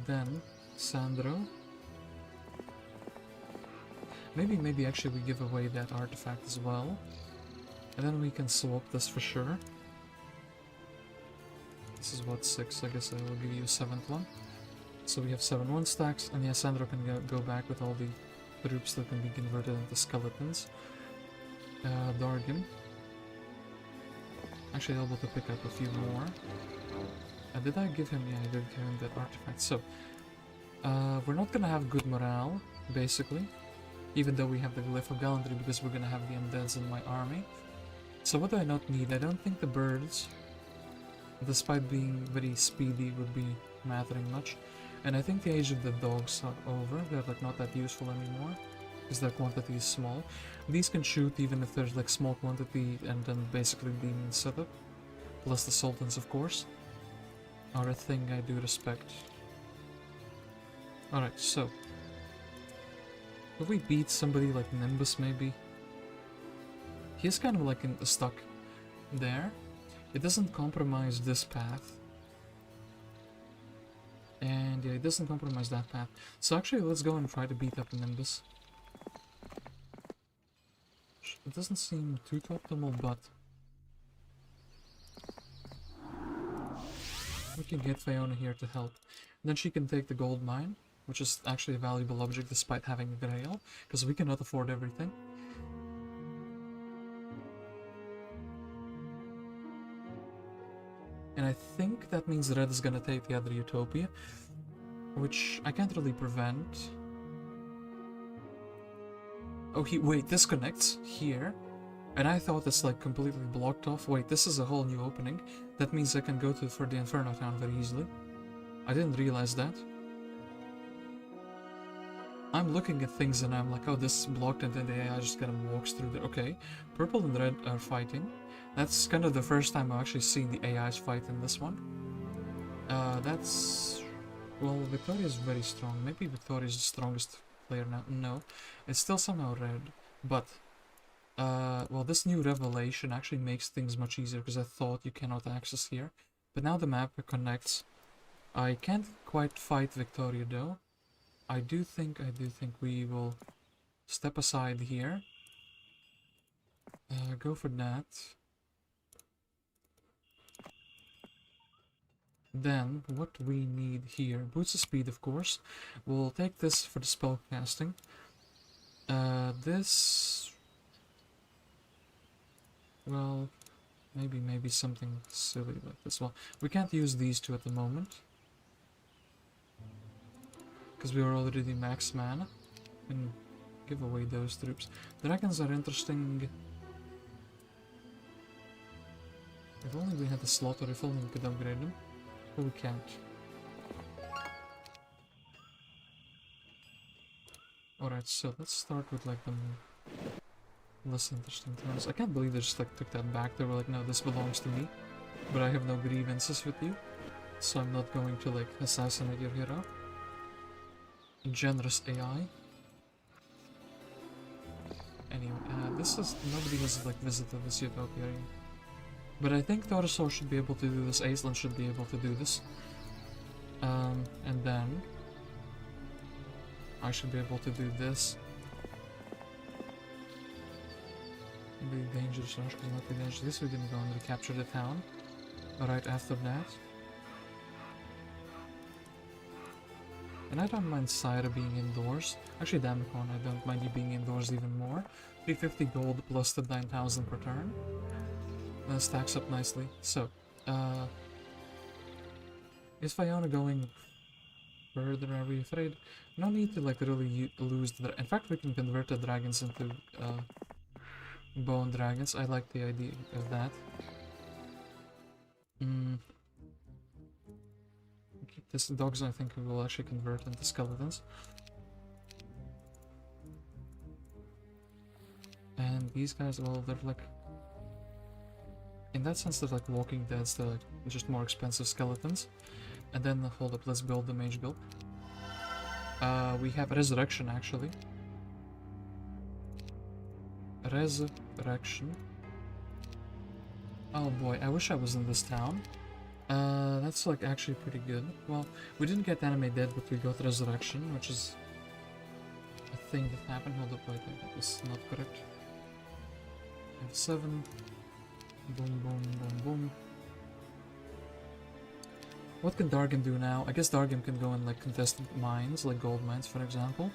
Then Sandro. Maybe actually we give away that artifact as well. And then we can swap this for sure. This is what, 6, I guess I will give you a 7th one. So we have 7 1 stacks, and yeah, Sandro can go back with all the troops that can be converted into skeletons. Dargin. Actually able to pick up a few more. Did I give him? Yeah, I did give him that artifact. So, we're not gonna have good morale, basically. Even though we have the Glyph of Gallantry, because we're gonna have the undeads in my army. So what do I not need? I don't think the birds, despite being very speedy, would be mattering much. And I think the age of the dogs are over. They're like not that useful anymore, because their quantity is small. These can shoot even if there's like small quantity, and then basically demon setup. Plus the sultans, of course, are a thing I do respect. Alright, so if we beat somebody like Nimbus, maybe. He's kind of like stuck there. It doesn't compromise this path. And yeah, it doesn't compromise that path. So actually, let's go and try to beat up Nimbus. It doesn't seem too optimal, but can get Fiona here to help. Then she can take the gold mine, which is actually a valuable object despite having a grail, because we cannot afford everything. And I think that means Red is gonna take the other Utopia, which I can't really prevent. Oh, wait, this connects here. And I thought it's like completely blocked off. Wait, this is a whole new opening. That means I can go for the Inferno town very easily. I didn't realize that. I'm looking at things and I'm like, oh, this is blocked, and then the AI just kind of walks through there. Okay, purple and red are fighting. That's kind of the first time I've actually seen the AIs fight in this one. That's... Well, Victoria is very strong. Maybe Victoria is the strongest player now. No, it's still somehow red. But, well, this new revelation actually makes things much easier, because I thought you cannot access here. But now the map connects. I can't quite fight Victoria though. I do think we will step aside here. Go for that. Then, what we need here, boots of speed of course. We'll take this for the spell casting. This... Well, maybe something silly like this. Well, we can't use these two at the moment, because we are already max mana. And give away those troops. Dragons are interesting. If only we had a slot, or if only we could upgrade them. But we can't. Alright, so let's start with like the less interesting turns. I can't believe they just like took that back. They were like, no, this belongs to me. But I have no grievances with you, so I'm not going to like assassinate your hero. Generous AI. Anyway, this is... nobody has like visited this Utopia area. But I think Taurosaur should be able to do this, Aislan should be able to do this. And then... I should be able to do this. Be dangerous, Rashka will not be dangerous. This we can go and recapture the town. Right after that. And I don't mind Syra being indoors. Actually, Damicon, I don't mind you being indoors even more. 350 gold plus the 9,000 per turn. Stacks up nicely. So, is Fiona going further? Are we afraid? No need to like really lose the... In fact, we can convert the dragons into bone dragons. I like the idea of that. This dogs, I think, we will actually convert into skeletons. And these guys, well, they're like... In that sense, they're like Walking Deads, they're like just more expensive skeletons. And then, hold up, let's build the mage build. We have Resurrection, actually. Resurrection. Oh boy, I wish I was in this town. That's like actually pretty good. Well, we didn't get Anime Dead, but we got Resurrection, which is a thing that happened. Hold up, wait, that was not correct. F7. Boom, boom, boom, boom. What can Dargim do now? I guess Dargim can go and like contest mines, like gold mines, for example.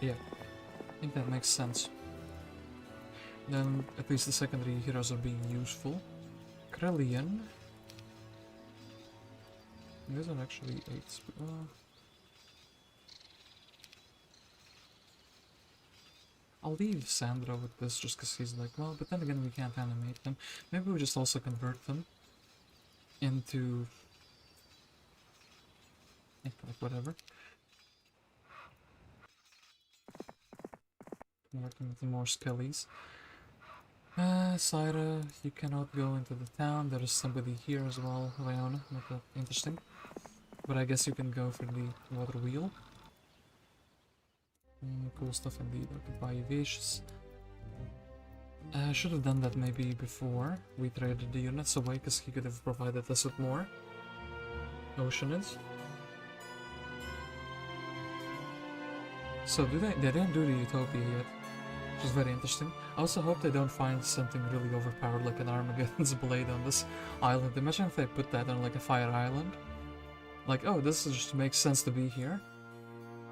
Yeah, I think that makes sense. Then at least the secondary heroes are being useful. Krellian. These are actually 8. I'll leave Sandra with this just because he's like, well, but then again we can't animate them. Maybe we just also convert them into... yeah, like whatever. Convert them into more skellies. Syra, you cannot go into the town. There is somebody here as well, Fiona, not that interesting. But I guess you can go for the water wheel. Cool stuff indeed. I could buy Eovacius. I should have done that maybe before we traded the units away, because he could have provided us with more Oceanids. So they didn't do the Utopia yet. which is very interesting. I also hope they don't find something really overpowered like an Armageddon's blade on this island. Imagine if they put that on like a fire island. Like, oh, this just makes sense to be here.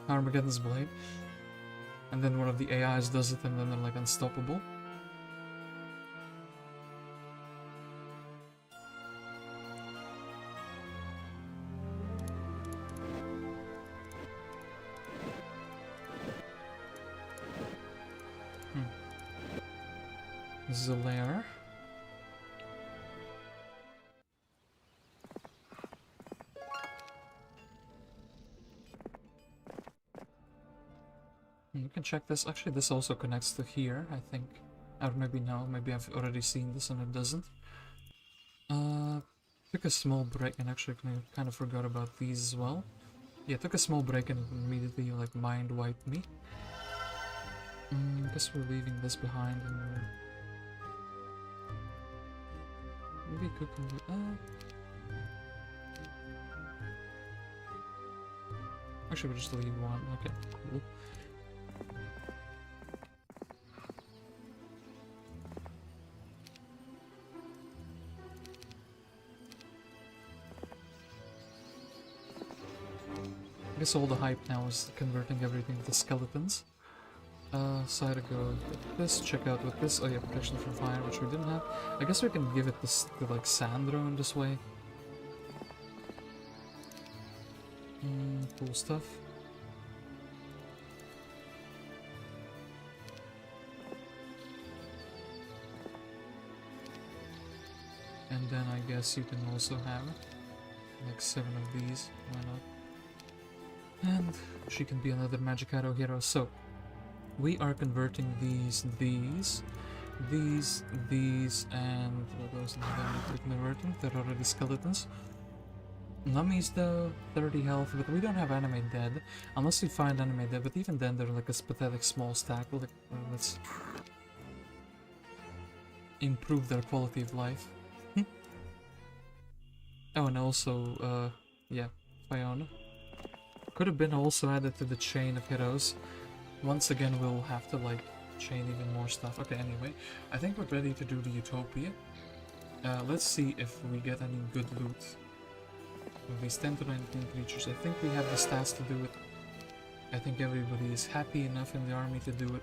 Armageddon's blade. And then one of the AIs does it and then they're like unstoppable. This is a lair. You can check this. Actually, this also connects to here, I think. Or maybe no, maybe I've already seen this and it doesn't. Took a small break and actually kind of forgot about these as well. Yeah, took a small break and immediately like mind wiped me. Guess we're leaving this behind and maybe cooking. Actually, we'll just leave one. Okay, cool. I guess all the hype now is converting everything to skeletons. So I had to go get this, check out with this. Oh yeah, protection from fire, which we didn't have. I guess we can give it this to like Sandro in this way. Cool stuff. And then I guess you can also have like 7 of these, why not? And she can be another magic arrow hero. So we are converting these, and those are converting. They're already skeletons. Mummies though, 30 health, but we don't have anime dead. Unless we find anime dead, but even then they're like a pathetic small stack. Like, let's improve their quality of life. Oh, and also, yeah, Fiona. Could have been also added to the chain of heroes. Once again, we'll have to like chain even more stuff. Okay, anyway, I think we're ready to do the Utopia. Let's see if we get any good loot. With these 10 to 19 creatures, I think we have the stats to do it. I think everybody is happy enough in the army to do it.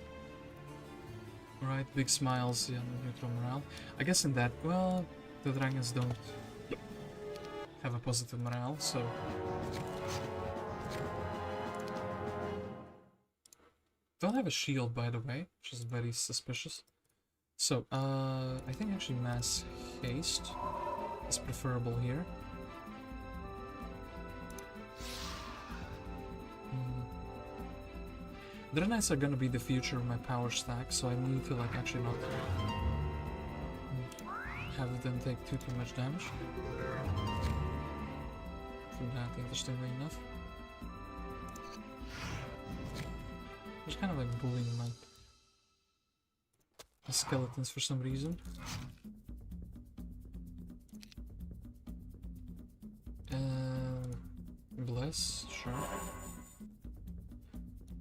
Alright, big smiles, yeah, neutral morale. I guess in that, well, the dragons don't have a positive morale, so... Don't have a shield, by the way, which is very suspicious. So, I think actually mass haste is preferable here. Dreadknights are gonna be the future of my power stack, so I need to like actually not have them take too much damage. Do that, interestingly enough. Just kind of like bullying my skeletons for some reason. Bless, sure.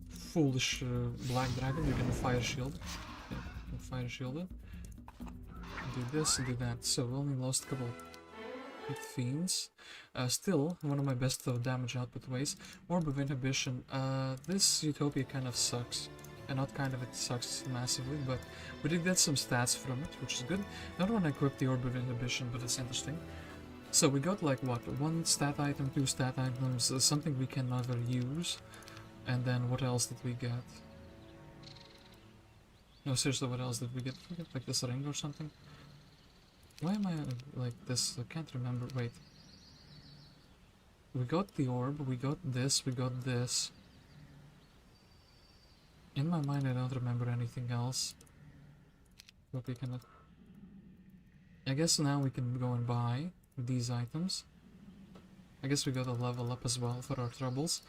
Foolish black dragon, you're gonna fire shield. Yeah, fire shield it. Do this, do that. So we only lost a couple hit fiends. Still, one of my best damage output ways. Orb of Inhibition. This Utopia kind of sucks. And not kind of, it sucks massively, but we did get some stats from it, which is good. Not when I equipped the Orb of Inhibition, but it's interesting. So we got like what? 1 stat item, 2 stat items, something we can never use. And then what else did we get? No, seriously, what else did we get? Did we get like this ring or something? Why am I like this? I can't remember. Wait. We got the orb, we got this, we got this. In my mind I don't remember anything else. Okay, cannot. I guess now we can go and buy these items. I guess we got a level up as well for our troubles.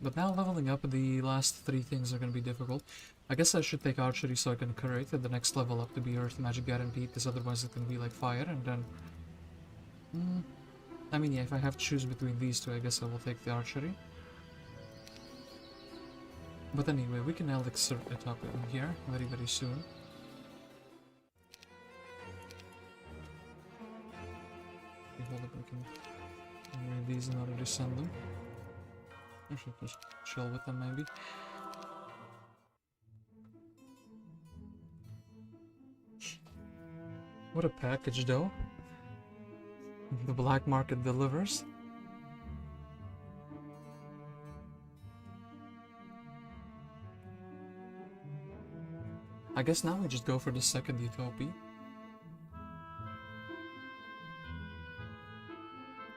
But now leveling up, the last 3 things are going to be difficult. I guess I should take archery so I can curate at the next level up to be earth magic guaranteed, because otherwise it can be like fire, and then... I mean, yeah, if I have to choose between these two, I guess I will take the archery. But anyway, we can elixir it up in here very, very soon. Okay, hold up, we can read these and already send them. I should just chill with them, maybe. What a package, though. The black market delivers. I guess now we just go for the second Utopia.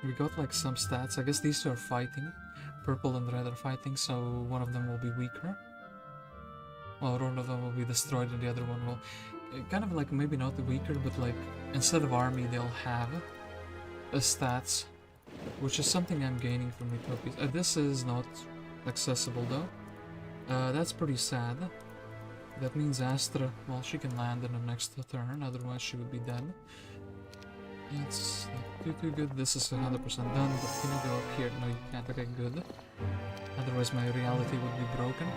We got like some stats. I guess these two are fighting. Purple and red are fighting, so one of them will be weaker. Well, one of them will be destroyed and the other one will... kind of like maybe not weaker, but like instead of army they'll have stats, which is something I'm gaining from Utopia. This is not accessible though. That's pretty sad. That means Astra, well, she can land in the next turn, otherwise she would be dead. It's not too good. This is 100% done, but can you go up here? No, you can't. Okay, good. Otherwise my reality would be broken.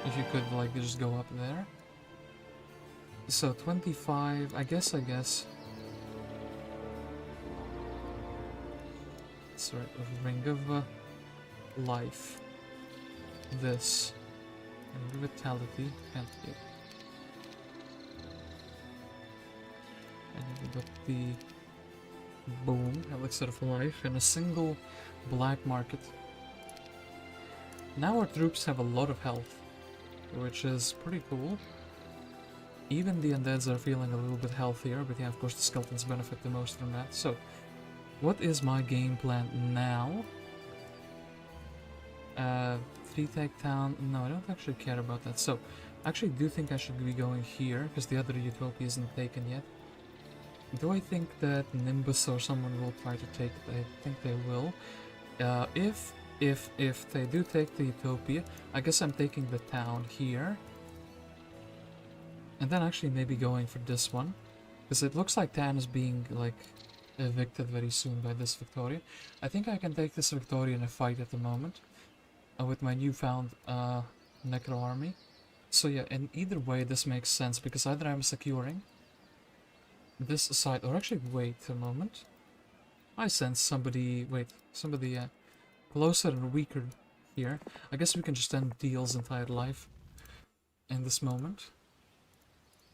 If you could, like, just go up there. So, 25, I guess. It's right, a ring of life. This. And vitality, can't get. And we got the boom, elixir of life, in a single black market. Now our troops have a lot of health, which is pretty cool. Even the undeads are feeling a little bit healthier, but yeah, of course the skeletons benefit the most from that. So, what is my game plan now? 3 take town. No, I don't actually care about that. So, I actually do think I should be going here, because the other Utopia isn't taken yet. Do I think that Nimbus or someone will try to take it? I think they will. If they do take the Utopia, I guess I'm taking the town here. And then actually maybe going for this one. Because it looks like Thane is being, like, evicted very soon by this Victoria. I think I can take this Victoria in a fight at the moment. With my newfound Necro army. So yeah, in either way this makes sense, because either I'm securing this side, or actually wait a moment. I sense somebody, somebody closer and weaker here. I guess we can just end Teal's entire life in this moment.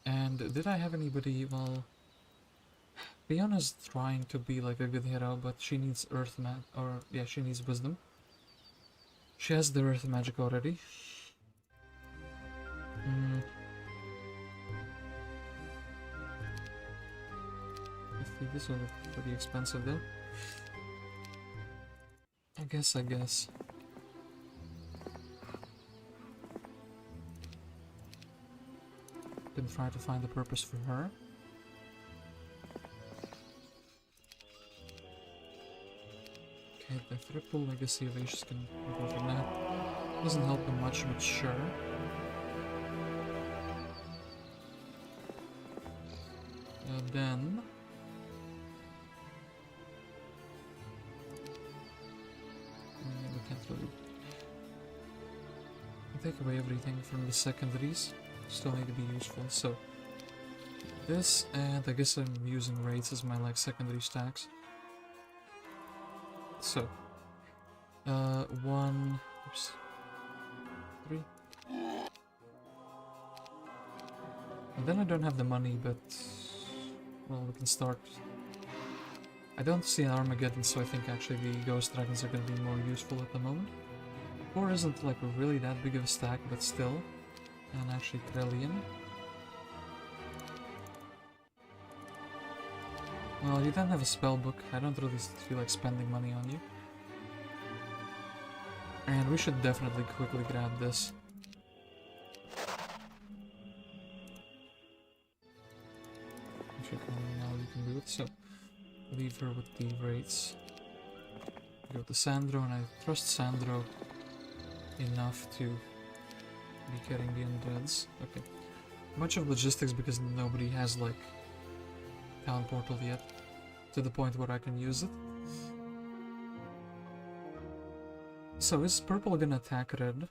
And did I have anybody, well... Fiona's trying to be like a good hero, but she needs earth she needs wisdom. She has the earth magic already. I think this one is pretty expensive though. I guess. Can try to find a purpose for her. Okay, the triple legacy Eovacius can go for that. Doesn't help him much, but sure. Then... we can't really... take away everything from the secondaries. Still need to be useful, so... this, and I guess I'm using raids as my, like, secondary stacks. So... 1... oops... 3... and then I don't have the money, but... well, we can start... I don't see an Armageddon, so I think actually the Ghost Dragons are going to be more useful at the moment. 4 isn't like really that big of a stack, but still. And actually Trillion. Well, you don't have a spell book. I don't really feel like spending money on you. And we should definitely quickly grab this. Now you can do it, so leave her with the raids. Go to Sandro, and I trust Sandro enough to be carrying the undeads. Okay. Much of logistics because nobody has like town portal yet to the point where I can use it. So is purple gonna attack red?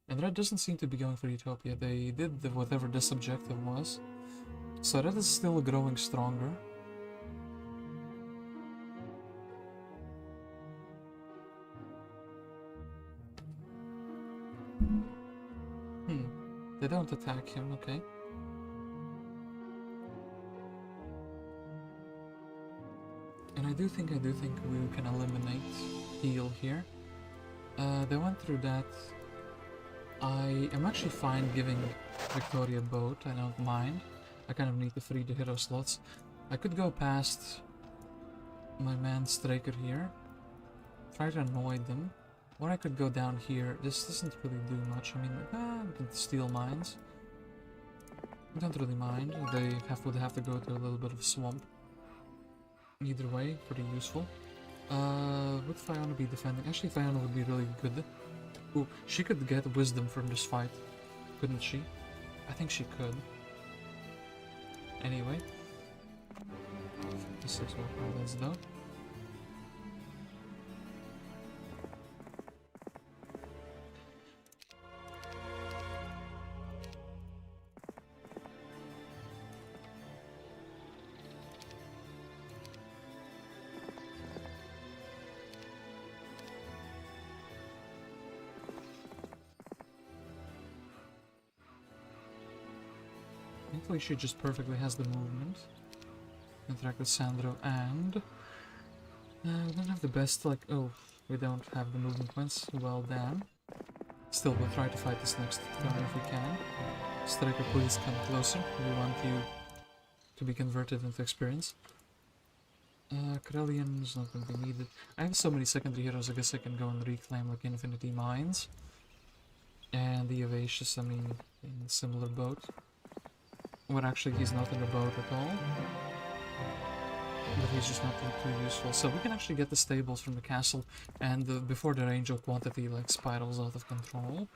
And red doesn't seem to be going for Utopia. They did whatever this objective was. So red is still growing stronger. They don't attack him, okay. And I do think we can eliminate heal here. They went through that. I am actually fine giving Victoria boat, I don't mind. I kind of need to free the hero slots. I could go past my man Straker here, try to annoy them. Or I could go down here. This doesn't really do much. I mean, we can steal mines. I don't really mind. They would have to go to a little bit of swamp. Either way, pretty useful. Would Fiona be defending? Actually, Fiona would be really good. Ooh, she could get wisdom from this fight, couldn't she? I think she could. Anyway. 56 weapons though. Thankfully she just perfectly has the movement. Interact with Sandro and... we don't have the best, like... Oh, we don't have the movement points. Well, damn. Still, we'll try to fight this next turn if we can. Striker, please come closer. We want you to be converted into experience. Corellian is not going to be needed. I have so many secondary heroes, I guess I can go and reclaim like Infinity Mines. And the Eovacius, I mean, in a similar boat. Well, actually, he's not in the boat at all. But he's just not too useful. So we can actually get the stables from the castle, and before the range of quantity like spirals out of control,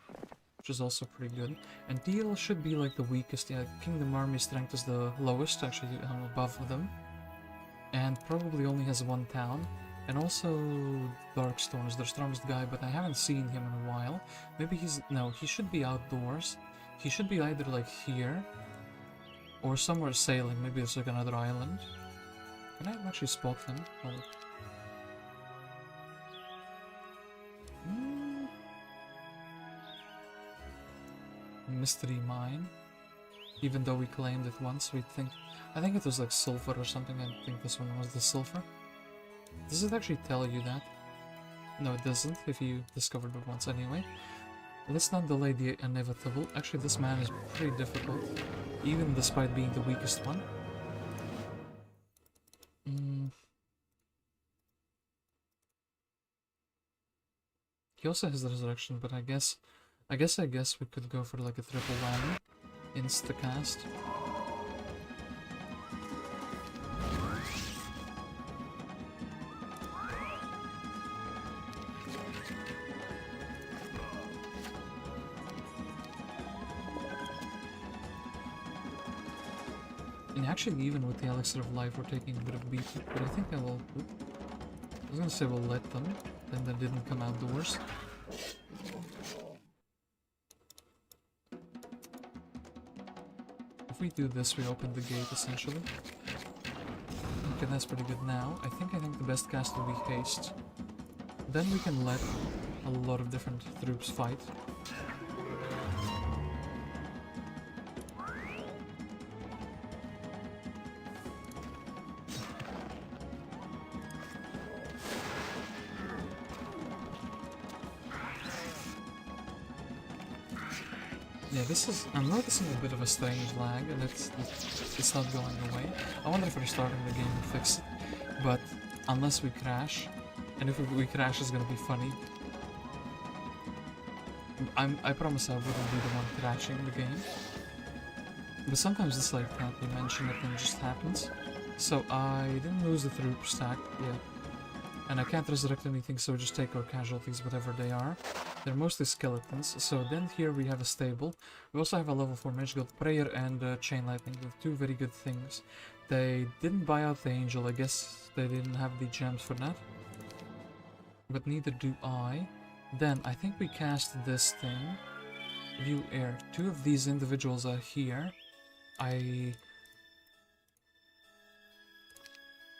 which is also pretty good. And Teal should be like the weakest. Yeah, Kingdom Army strength is the lowest, actually above them, and probably only has one town. And also Darkstorm is their strongest guy, but I haven't seen him in a while. Maybe he should be outdoors. He should be either like here or somewhere sailing. Maybe it's like another island. Can I actually spot him? Mystery mine. Even though we claimed it once, I think it was like sulfur or something. I think this one was the sulfur. Does it actually tell you that? No, it doesn't, if you discovered it once anyway. Let's not delay the inevitable. Actually, this man is pretty difficult, even despite being the weakest one. He also has the resurrection, but I guess we could go for like a triple whammy. Insta-cast. And actually, even with the Elixir of Life, we're taking a bit of beat, but I think I will... I was gonna say we'll let them, then they didn't come outdoors. If we do this, we open the gate, essentially. Okay, that's pretty good now. I think the best cast will be Haste. Then we can let a lot of different troops fight. Yeah, I'm noticing a bit of a strange lag, and it's not going away. I wonder if restarting the game will fix it, but unless we crash, and if we crash it's gonna be funny. I promise I wouldn't be the one crashing the game. But sometimes it's like that, you mention it and it just happens. So I didn't lose the troop stack yet. And I can't resurrect anything, so we just take our casualties, whatever they are. They're mostly skeletons. So then here we have a stable. We also have a level 4 mage guild, prayer and chain lightning. They're two very good things. They didn't buy out the angel, I guess they didn't have the gems for that. But neither do I. Then I think we cast this thing. View air. 2 of these individuals are here.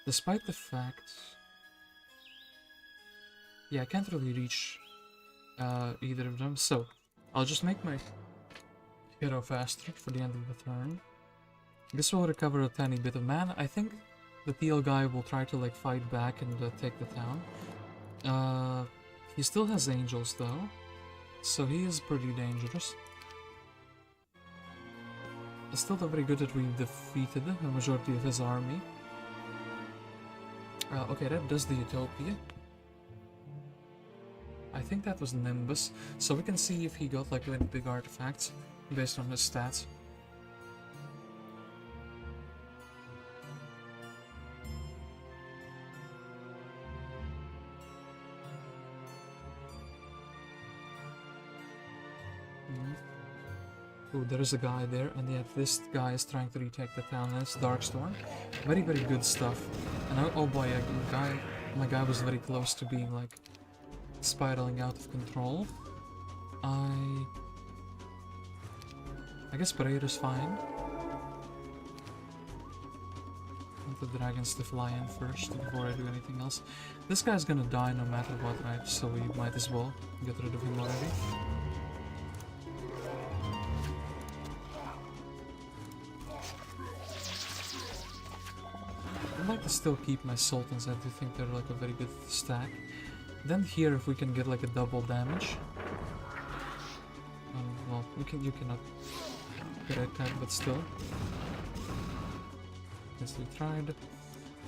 Despite the fact... Yeah, I can't really reach either of them, so I'll just make my hero faster for the end of the turn. This will recover a tiny bit of mana. I think the teal guy will try to like fight back and take the town. He still has angels though, so he is pretty dangerous. It's still not very good that we defeated the majority of his army. Okay, that does the Utopia. I think that was Nimbus, so we can see if he got like really big artifacts based on his stats. Ooh, there is a guy there, and yet this guy is trying to retake the town. That's Darkstorm. Very, very good stuff. And oh boy, my guy was very close to being like spiraling out of control. I guess Prayer is fine. I want the dragons to fly in first before I do anything else. This guy's gonna die no matter what, right? So we might as well get rid of him already. I'd like to still keep my Sultans. I do think they're like a very good stack. Then here, if we can get like a double damage. Well, you cannot correct that, but still. Yes, we tried.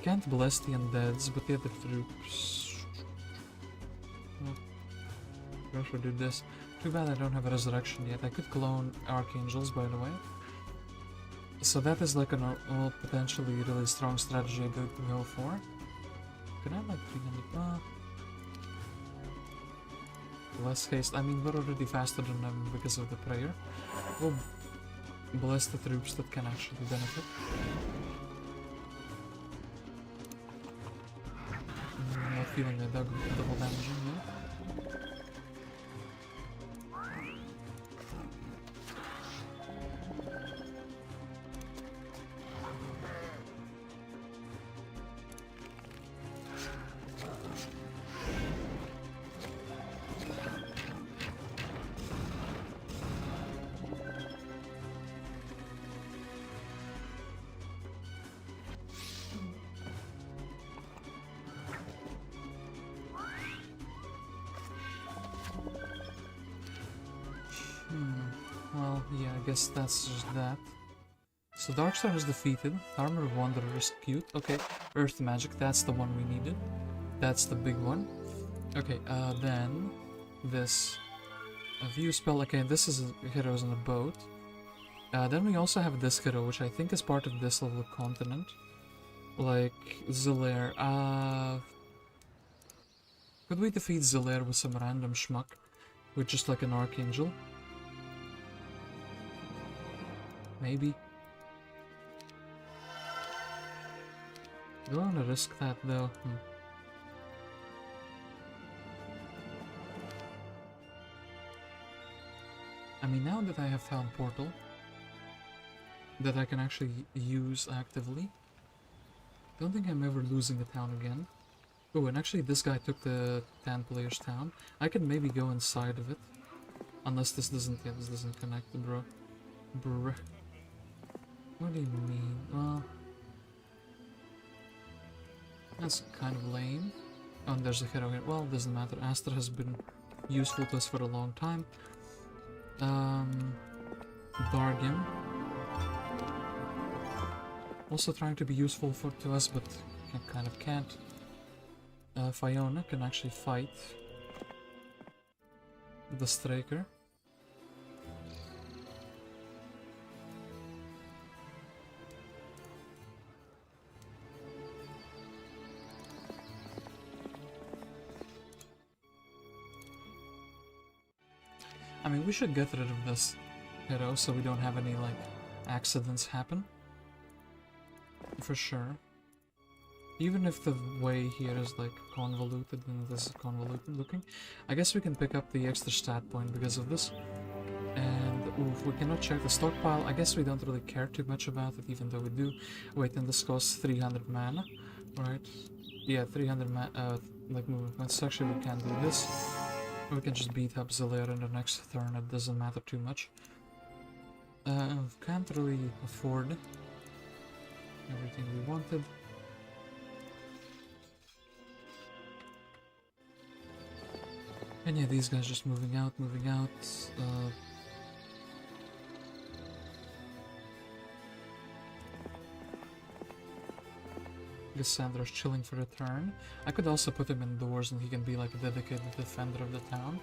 Can't bless the undeads, but the other troops. Well, Rashka did this. Too bad I don't have a resurrection yet. I could clone archangels, by the way. So that is like a potentially really strong strategy I could go for. Can I like 300? Less haste. I mean, we're already faster than them because of the prayer. We'll bless the troops that can actually benefit. I'm not feeling the double damaging yet. Well, yeah, I guess that's just that. So Darkstar is defeated. Armor of Wanderer is cute. Okay, Earth Magic, that's the one we needed. That's the big one. Okay, then this view spell. Okay, this is heroes on a boat. Then we also have this hero, which I think is part of this little continent. Like Zilair. Could we defeat Zilair with some random schmuck? With just like an archangel? Maybe. Do I want to risk that though? I mean, now that I have Town Portal, that I can actually use actively, don't think I'm ever losing the town again. Oh, and actually this guy took the 10 player's town. I can maybe go inside of it. Unless this doesn't, yeah, this doesn't connect, bro. Bruh. What do you mean? Well, that's kind of lame. Oh, and there's a hero here. Well, it doesn't matter. Aster has been useful to us for a long time. Dargim. Also trying to be useful to us, but kind of can't. Fiona can actually fight the Straker. I mean, we should get rid of this hero so we don't have any, like, accidents happen. For sure. Even if the way here is like convoluted and this is convoluted looking, I guess we can pick up the extra stat point because of this. And oof, we cannot check the stockpile. I guess we don't really care too much about it, even though we do. Wait, and this costs 300 mana, right? Yeah, 300 like movement points. So actually, we can do this. We can just beat up Zalair in the next turn. It doesn't matter too much. Can't really afford everything we wanted. And yeah, these guys just moving out, moving out. Lissandra's chilling for the turn. I could also put him indoors and he can be like a dedicated defender of the town.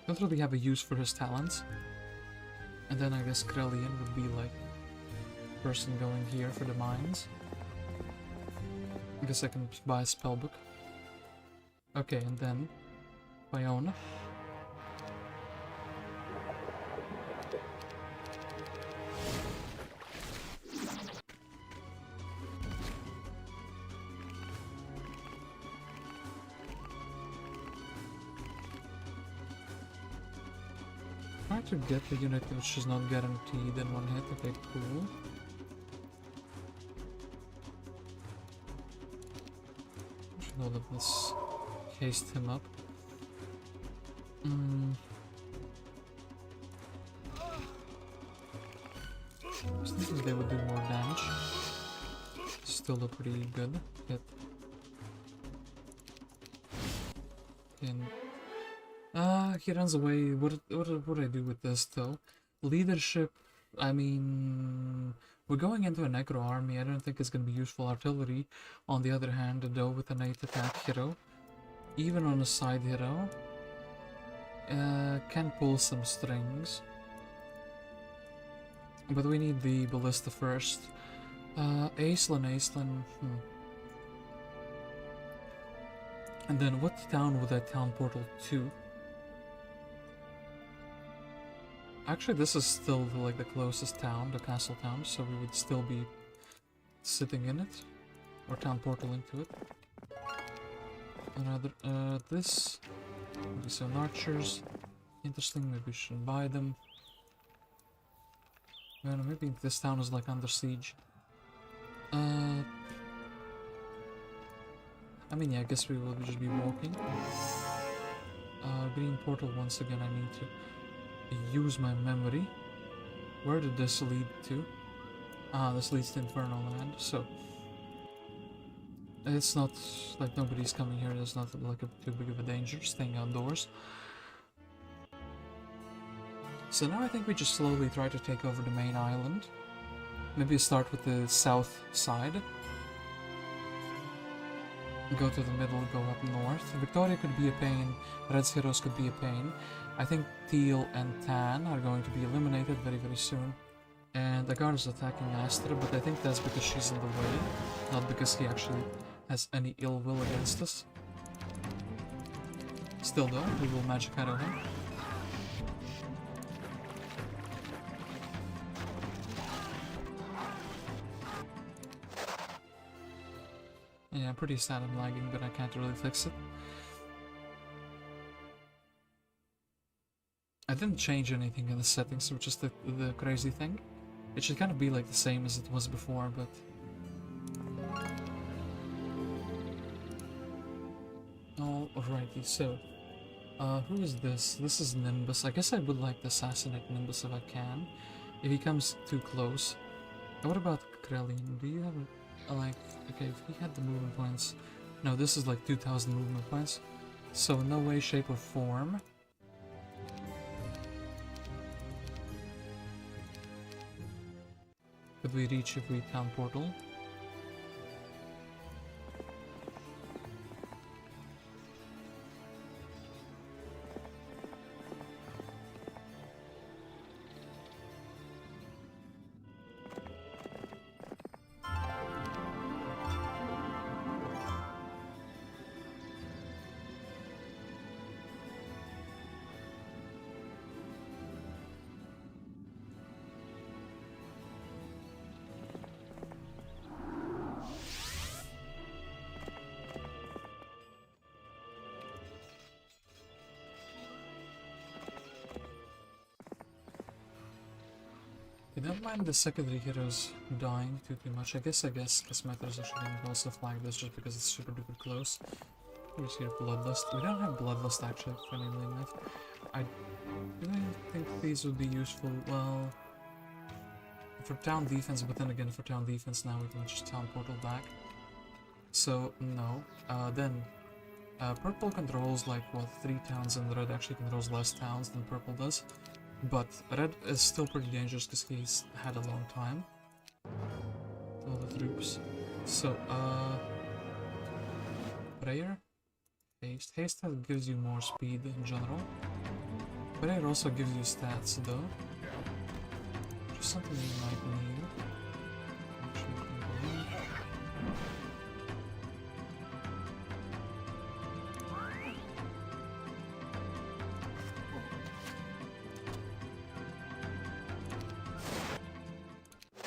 Don't really have a use for his talents. And then I guess Krelian would be like person going here for the mines. I guess I can buy a spellbook. Okay, and then Fiona. Try to get the unit which is not guaranteed in one hit. Okay, cool. Should know that this haste him up. I was thinking they would do more damage. Still a pretty good hit. And he runs away. What would I do with this though? Leadership, I mean, we're going into a Necro army. I don't think it's gonna be useful artillery. On the other hand, though, with an 8 attack hero, even on a side hero, can pull some strings. But we need the ballista first. Aislinn. And then what town would I town portal to? Actually, this is still like the closest town, the castle town, so we would still be sitting in it. Or town portaling to it. Another, this. Maybe some archers. Interesting, maybe we should buy them. Well, maybe this town is like under siege. I mean, yeah, I guess we will just be walking. Green portal once again. I need to use my memory. Where did this lead to? Ah, this leads to Inferno land. So it's not like nobody's coming here. There's not like too big of a danger. Staying outdoors. So now I think we just slowly try to take over the main island. Maybe start with the south side. Go to the middle, go up north. Victoria could be a pain, Red's heroes could be a pain. I think Teal and Thane are going to be eliminated very, very soon. And the guard is attacking Astra, but I think that's because she's in the way, not because he actually has any ill will against us. Still though, we will magic arrow him. Yeah, I'm pretty sad I'm lagging, but I can't really fix it. I didn't change anything in the settings, which is the crazy thing. It should kind of be like the same as it was before, but... Alrighty, so... who is this? This is Nimbus. I guess I would like to assassinate Nimbus if I can. If he comes too close. And what about Krelian? Do you have a... like, okay, if he had the movement points... No, this is like 2000 movement points. So no way, shape, or form. Could we reach if we town portal? I don't mind the secondary heroes dying too much. I guess Casmetra is actually going to also flag this just because it's super duper close. Who's here? Bloodlust. We don't have Bloodlust actually, funnily enough. Do I think these would be useful? Well, for town defense, but then again for town defense now we can just town portal back. So, no. Purple controls like, what, 3 towns, and red actually controls less towns than purple does. But red is still pretty dangerous because he's had a long time. All the troops. So, prayer? Haste. Haste gives you more speed in general. Prayer also gives you stats though. Just something you might need.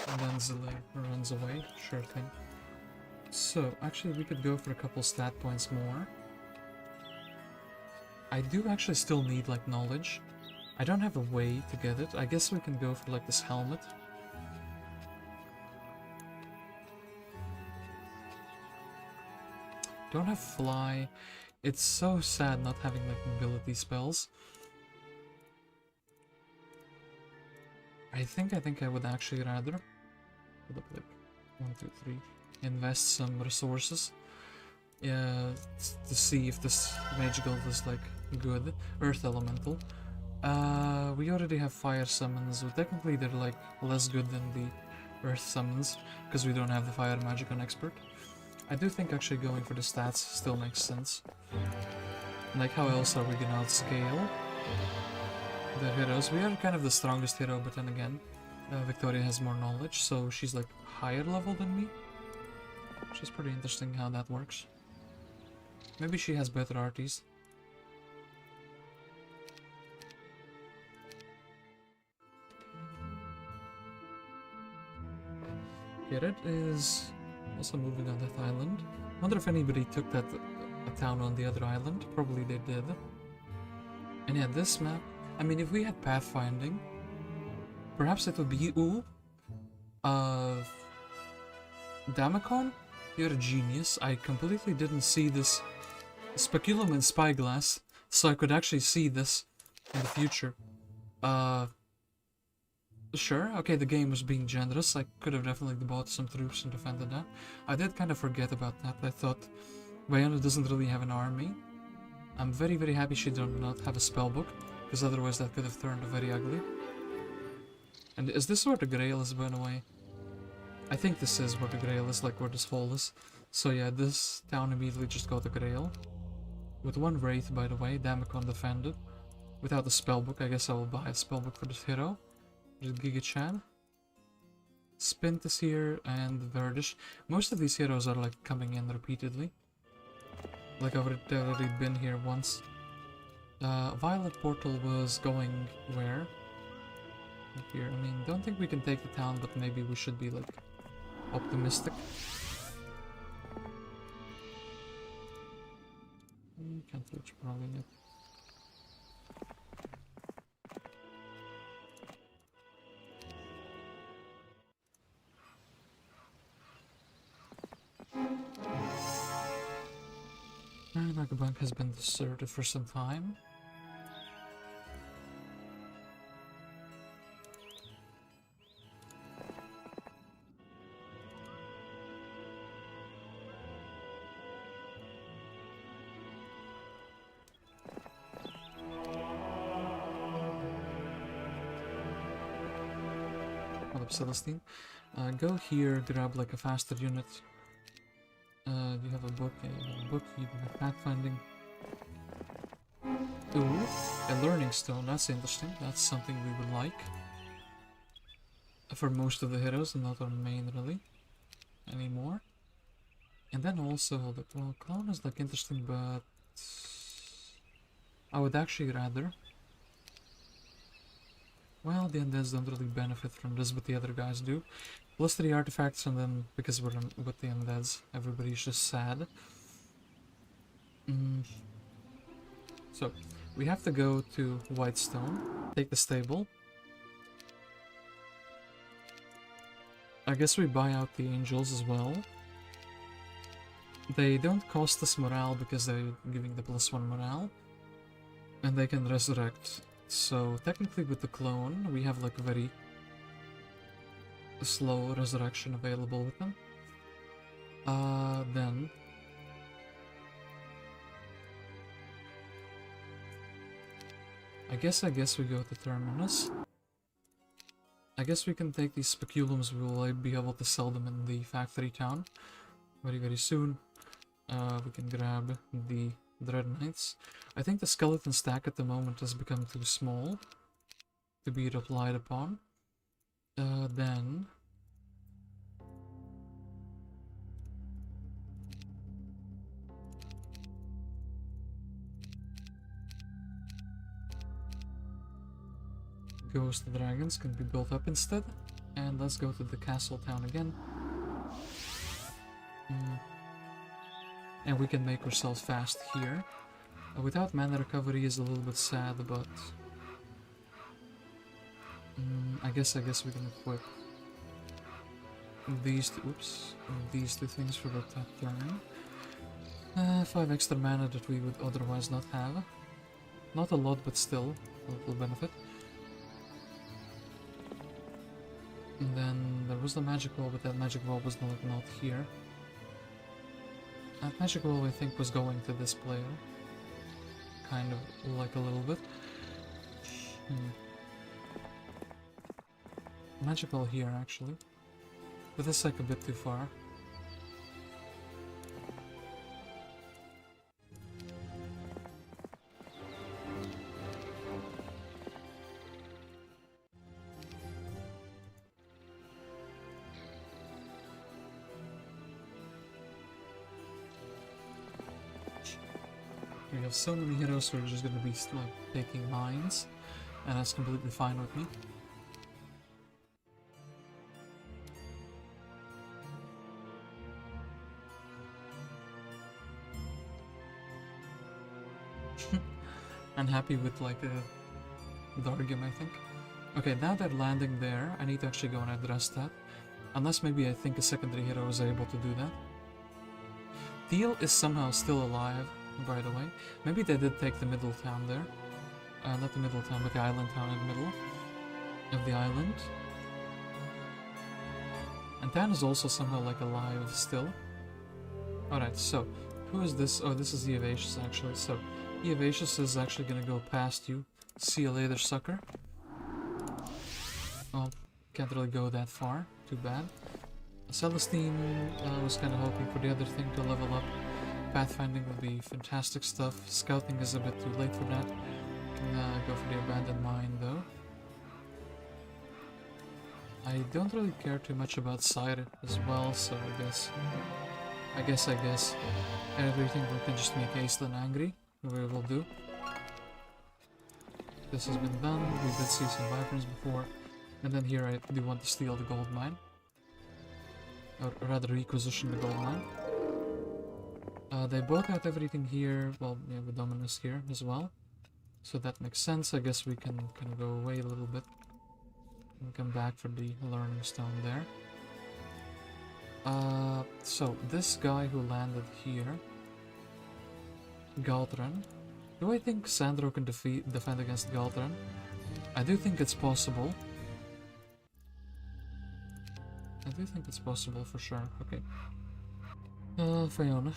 And then Zilay runs away, sure thing. So, actually we could go for a couple stat points more. I do actually still need, like, knowledge. I don't have a way to get it. I guess we can go for, like, this helmet. Don't have fly. It's so sad not having, like, mobility spells. I think I would actually rather... like, 1, 2, 3... invest some resources. Yeah, to see if this mage guild is like good. Earth elemental. We already have fire summons, but technically they're like less good than the earth summons because we don't have the fire magic on expert. I do think actually going for the stats still makes sense. Like, how else are we gonna outscale the heroes? We are kind of the strongest hero, but then again, Victoria has more knowledge, so she's like higher level than me. Which is pretty interesting how that works. Maybe she has better arties. Yeah, Red is also moving on that island. Wonder if anybody took that a town on the other island. Probably they did. And yeah, this map, I mean, if we had pathfinding, perhaps it would be Damacon? You're a genius. I completely didn't see this speculum and spyglass, so I could actually see this in the future. Sure, okay, the game was being generous. I could have definitely bought some troops and defended that. I did kind of forget about that. I thought Fiona doesn't really have an army. I'm very, very happy she did not have a spellbook, because otherwise that could have turned very ugly. And is this where the Grail is, by the way? I think this is where the Grail is, like where this hole is. So yeah, this town immediately just got the Grail. With 1 Wraith, by the way, Damacon defended. Without the spellbook, I guess I will buy a spellbook for this hero. There's Giga-chan. Spint is here, and Verdish. Most of these heroes are like coming in repeatedly. Like I've already been here once. Violet Portal was going where? Here, I mean, don't think we can take the town, but maybe we should be like optimistic. Can't reach probably yet. And Vagabond has been deserted for some time. Celestine. Go here, grab like a faster unit. You have a book, you have a book, you have pathfinding. Ooh, a learning stone, that's interesting. That's something we would like. For most of the heroes, and not our main really. Anymore. And then also, well, clown is like interesting, but I would actually rather. Well, the undeads don't really benefit from this, but the other guys do. Plus 3 artifacts, and then, because we're with the undeads, everybody's just sad. So, we have to go to Whitestone, take the stable. I guess we buy out the angels as well. They don't cost us morale because they're giving the +1 morale. And they can resurrect. So technically with the clone, we have like very slow resurrection available with them. Then I guess we go to Terminus. I guess we can take these speculums, we will be able to sell them in the factory town very soon. We can grab the Dread Knights. I think the skeleton stack at the moment has become too small to be relied upon. Then Ghost Dragons can be built up instead. And let's go to the castle town again. And we can make ourselves fast here. Without mana recovery is a little bit sad, but I guess we can equip these two, these two things for the turn. 5 extra mana that we would otherwise not have. Not a lot, but still a little benefit. And then there was the magic wall, but that magic wall was not here. That magic wall, I think, was going to this player. Kind of, like a little bit. Magic wall here, actually. But this is like a bit too far. We have so many heroes who are just gonna be like taking mines, and that's completely fine with me. I'm happy with like a Dargim, I think. Okay, now they're landing there, I need to actually go and address that. Unless maybe I think a secondary hero is able to do that. Teal is somehow still alive, by the way. Maybe they did take the middle town there. Not the middle town, but the island town in the middle of the island. And Thane is also somehow like alive still. Alright, so who is this? Oh, this is Eovacius actually. So Eovacius is actually gonna go past you. See you later, sucker. Well, can't really go that far. Too bad. Celestine was kind of hoping for the other thing to level up. Pathfinding would be fantastic stuff. Scouting is a bit too late for that. Can go for the abandoned mine though. I don't really care too much about Sire as well, so I guess everything we can just make Aislan angry. We will do. This has been done. We did see some Vibrants before. And then here I do want to steal the gold mine. Or rather requisition the gold mine. They both got everything here. Well, yeah, with Dominus here as well. So that makes sense. I guess we can go away a little bit. And come back for the learning stone there. So this guy who landed here, Galthran. Do I think Sandro can defend against Galthran? I do think it's possible. I do think it's possible for sure. Okay. Fiona.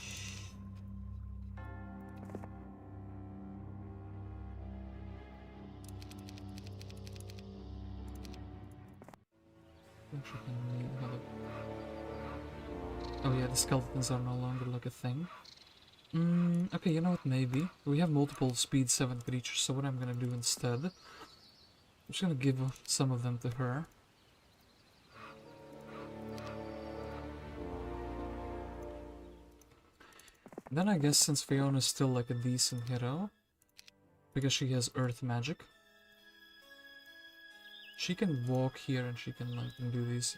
Oh yeah, the skeletons are no longer like a thing. Okay, you know what, maybe. We have multiple speed 7 creatures, so what I'm gonna do instead, I'm just gonna give some of them to her. Then I guess since Fiona is still like a decent hero, because she has earth magic, she can walk here and she can like do these,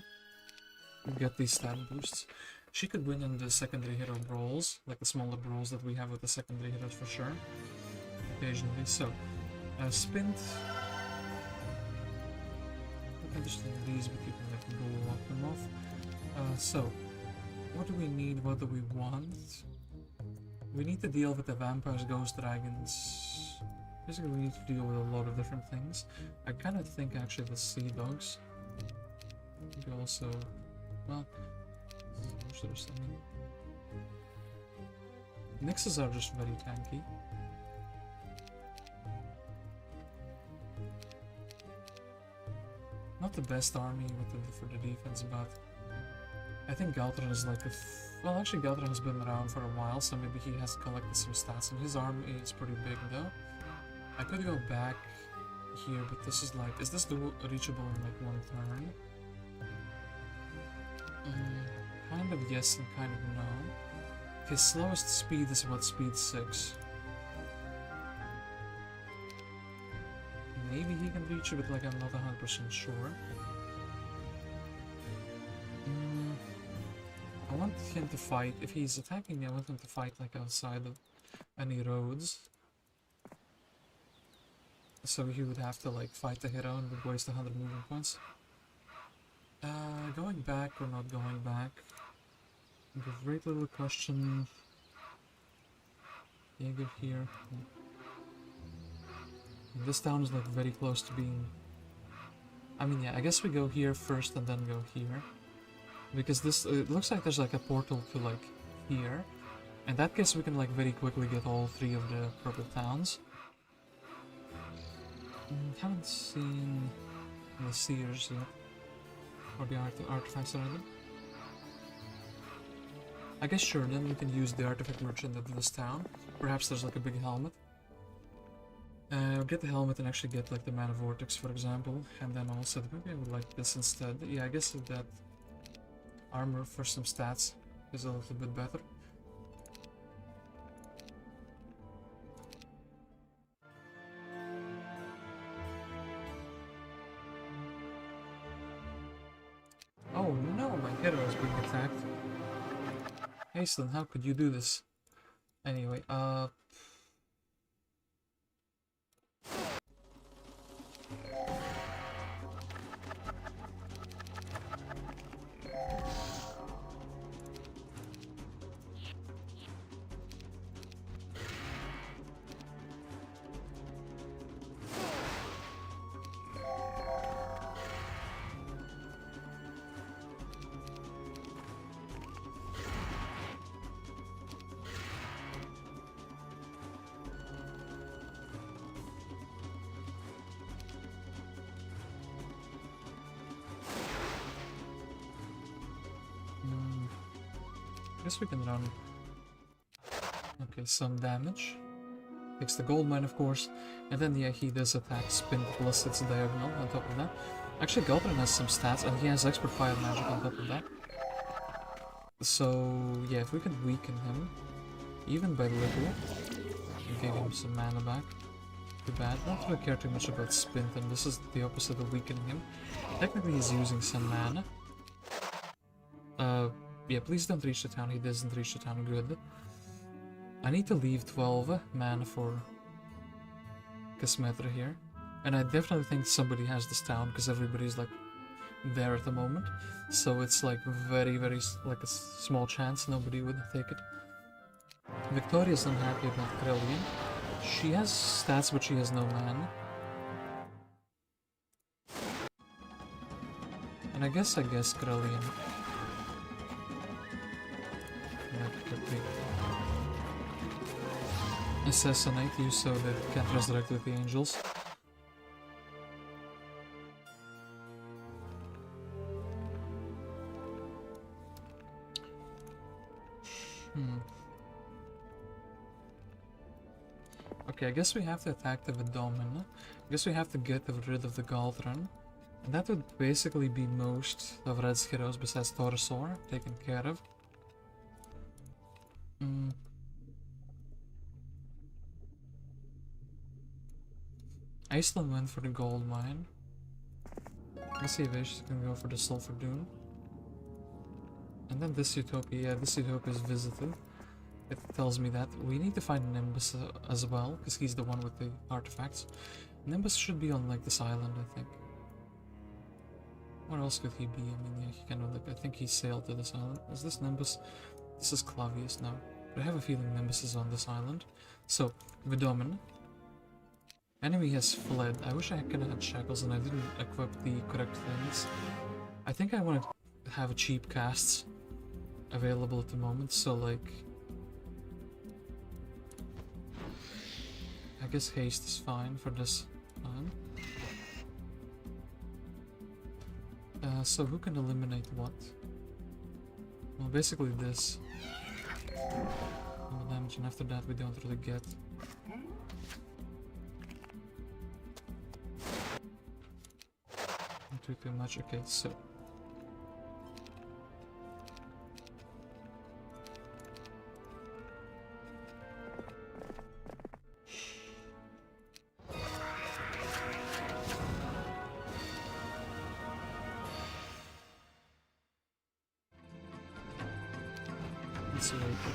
get these stat boosts. She could win in the secondary hero brawls, like the smaller brawls that we have with the secondary heroes for sure, occasionally. So, Spint, interested in these, but you can like block them off. So, what do we need? What do we want? We need to deal with the vampires, ghost dragons. Basically, we need to deal with a lot of different things. I kind of think actually the sea dogs. We also, well, Nixes are just very tanky. Not the best army for the defense, but I think Galthran is like well, actually Galthran has been around for a while, so maybe he has collected some stats, and his army is pretty big though. I could go back here, but this is like, is this reachable in like one turn? Kind of yes and kind of no. His slowest speed is about speed 6. Maybe he can reach it, but like I'm not 100% sure. I want him to fight. If he's attacking me, I want him to fight like outside of any roads. So he would have to like fight the hero and would waste 100 movement points. Going back or not going back? Great little question. Yeah, good here. This town is like very close to being... I mean, yeah, I guess we go here first and then go here. Because this, it looks like there's like a portal to like here. In that case we can like very quickly get all 3 of the purple towns. Haven't seen the seers yet. Or the artifacts already. I guess sure, then we can use the artifact merchant of this town. Perhaps there's like a big helmet. Get the helmet and actually get like the mana vortex, for example, and then also maybe I would like this instead. Yeah, I guess that armor for some stats is a little bit better. Oh no, my hero is being attacked. Hasten, how could you do this? Anyway, guess we can run. Okay, some damage. Takes the gold mine, of course. And then, yeah, he does attack spin plus its diagonal on top of that. Actually, Galthran has some stats, and he has expert fire magic on top of that. So, yeah, if we can weaken him, even by little, and give him some mana back. Too bad. Not really care too much about spin, and this is the opposite of weakening him. Technically, he's using some mana. Yeah, please don't reach the town. He doesn't reach the town. Good. I need to leave 12 mana for Casmetra here. And I definitely think somebody has this town, because everybody's like there at the moment. So it's like very, very, like a small chance nobody would take it. Victoria's unhappy about Krellian. She has stats, but she has no mana. And I guess Krellian. Assassinate you so that you can't resurrect with the angels. Okay, I guess we have to attack the Vidomin. I guess we have to get rid of the Galthran. And that would basically be most of Red's heroes besides Torosaur taken care of. I still went for the gold mine. Let's see if Eovacius can go for the sulfur dune. And then this Utopia, yeah, this Utopia is visited. It tells me that we need to find Nimbus as well, because he's the one with the artifacts. Nimbus should be on like this island, I think. Where else could he be? I mean, yeah, he kind of like, I think he sailed to this island. Is this Nimbus? This is Clavius now. But I have a feeling Nimbus is on this island. So, Vidomin. Enemy has fled. I wish I could have had shackles and I didn't equip the correct things. I think I want to have cheap casts available at the moment, so like... I guess haste is fine for this time. So who can eliminate what? Well, basically this. All damage, and after that we don't really get. Not too much. Okay, so.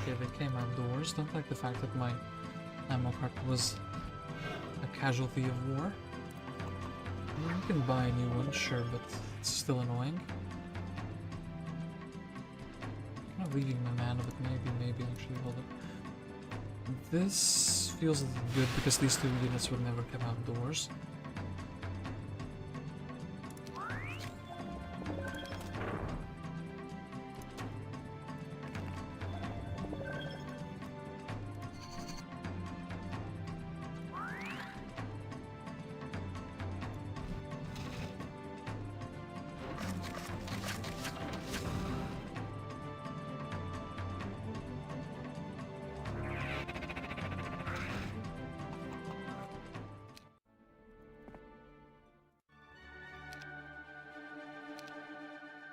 Okay, they came outdoors. Don't like the fact that my ammo cart was a casualty of war. I mean, you can buy a new one, sure, but it's still annoying. Kind of leaving my mana, but maybe actually hold it. This feels good because these two units would never come outdoors.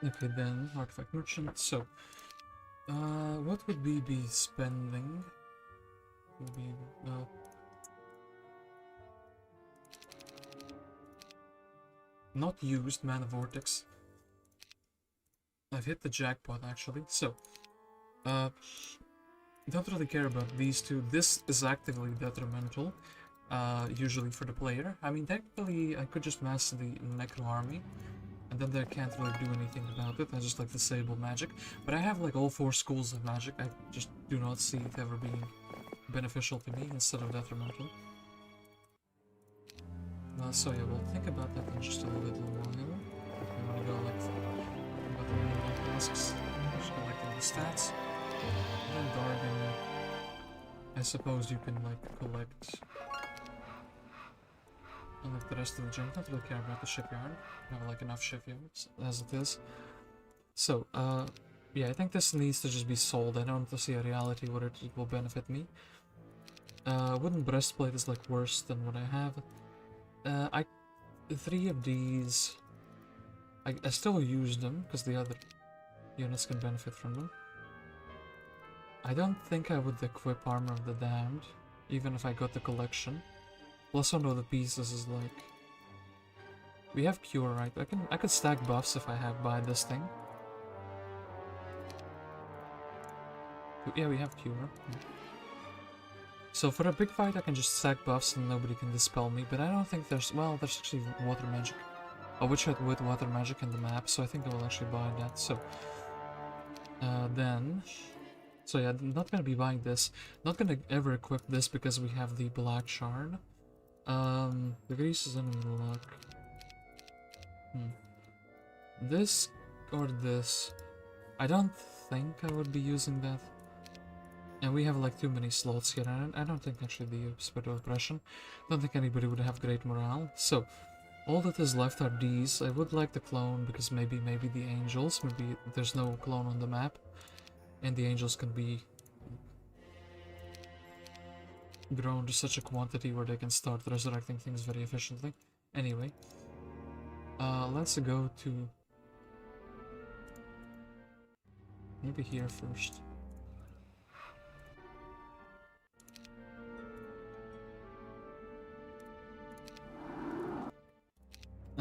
Okay, then artifact merchant. So, what would we be spending? Would be not used mana vortex. I've hit the jackpot actually. So, don't really care about these two. This is actively detrimental, usually for the player. I mean, technically, I could just master the Necro army. And then they can't really do anything about it. I just like disable magic. But I have like all 4 schools of magic. I just do not see it ever being beneficial to me instead of detrimental. So yeah, we'll think about that in just a little while. I'm gonna go like about the main tasks. Just collecting the stats. And then guarding. I suppose you can like collect. And like the rest of the junk, not really care about the shipyard. I have like enough shipyards as it is. So, yeah, I think this needs to just be sold. I don't see a reality where it will benefit me. Wooden breastplate is like worse than what I have. 3 of these, I still use them because the other units can benefit from them. I don't think I would equip Armor of the Damned, even if I got the collection. Plus one of the pieces is like... We have Cure, right? I could stack buffs if I buy this thing. Yeah, we have Cure. So for a big fight I can just stack buffs and nobody can dispel me, but I don't think there's... Well, there's actually water magic. A witch hut with water magic in the map, so I think I will actually buy that. So... So yeah, I'm not gonna be buying this. Not gonna ever equip this because we have the Black Shard. The grease is enemy luck. This or this. I don't think I would be using that. And we have like too many slots here. I don't think actually the Spirit of Oppression. Don't think anybody would have great morale. So, all that is left are these. I would like the clone because maybe the angels. Maybe there's no clone on the map. And the angels can be grown to such a quantity where they can start resurrecting things very efficiently. Anyway, let's go to maybe here first.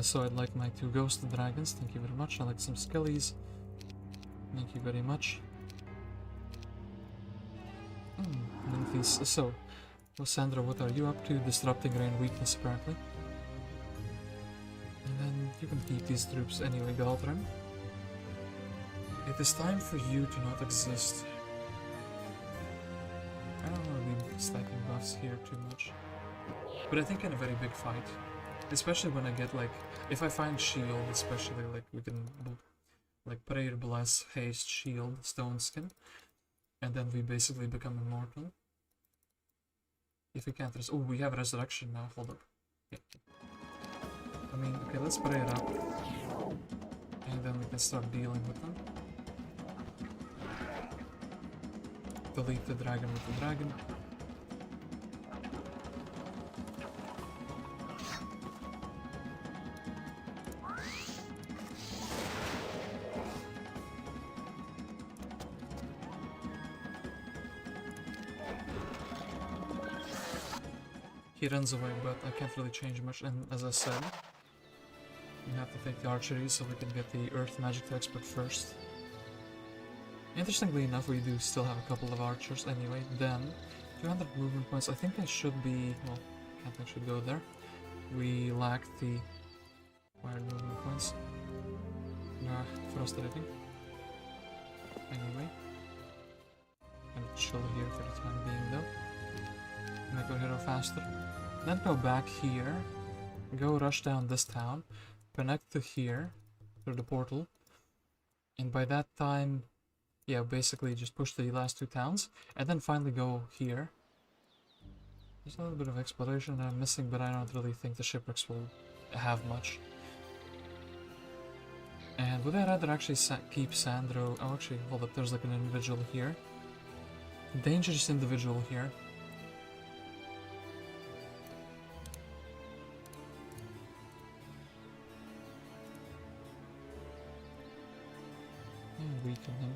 So I'd like my 2 ghost dragons, thank you very much. I like some skellies, thank you very much. Memphis. So, Sandra, what are you up to? Disrupting rain weakness, apparently. And then You can keep these troops anyway, Galthran. It is time for you to not exist. I don't want to be stacking buffs here too much. But I think in a very big fight. Especially when I get like... If I find shield, especially like we can... Like prayer, bless, haste, shield, stone skin. And then we basically become immortal. If we can't oh, we have resurrection now, hold up. Yeah. I mean, okay, let's pray it up. And then we can start dealing with them. Delete the dragon with the dragon. He runs away, but I can't really change much, and as I said, we have to take the archery so we can get the earth magic expert first. Interestingly enough, we do still have a couple of archers anyway. Then, 200 movement points. I think I should be... well, can't actually go there. We lack the required movement points. Nah, frustrating. Anyway. Gonna chill here for the time being though. Make our hero faster. Then go back here. Go rush down this town. Connect to here. Through the portal. And by that time... yeah, basically just push the last two towns. And then finally go here. There's a little bit of exploration I'm missing, but I don't really think the shipwrecks will have much. And would I rather actually keep Sandro... oh, actually, hold up, there's like an individual here. Dangerous individual here. Weaken him.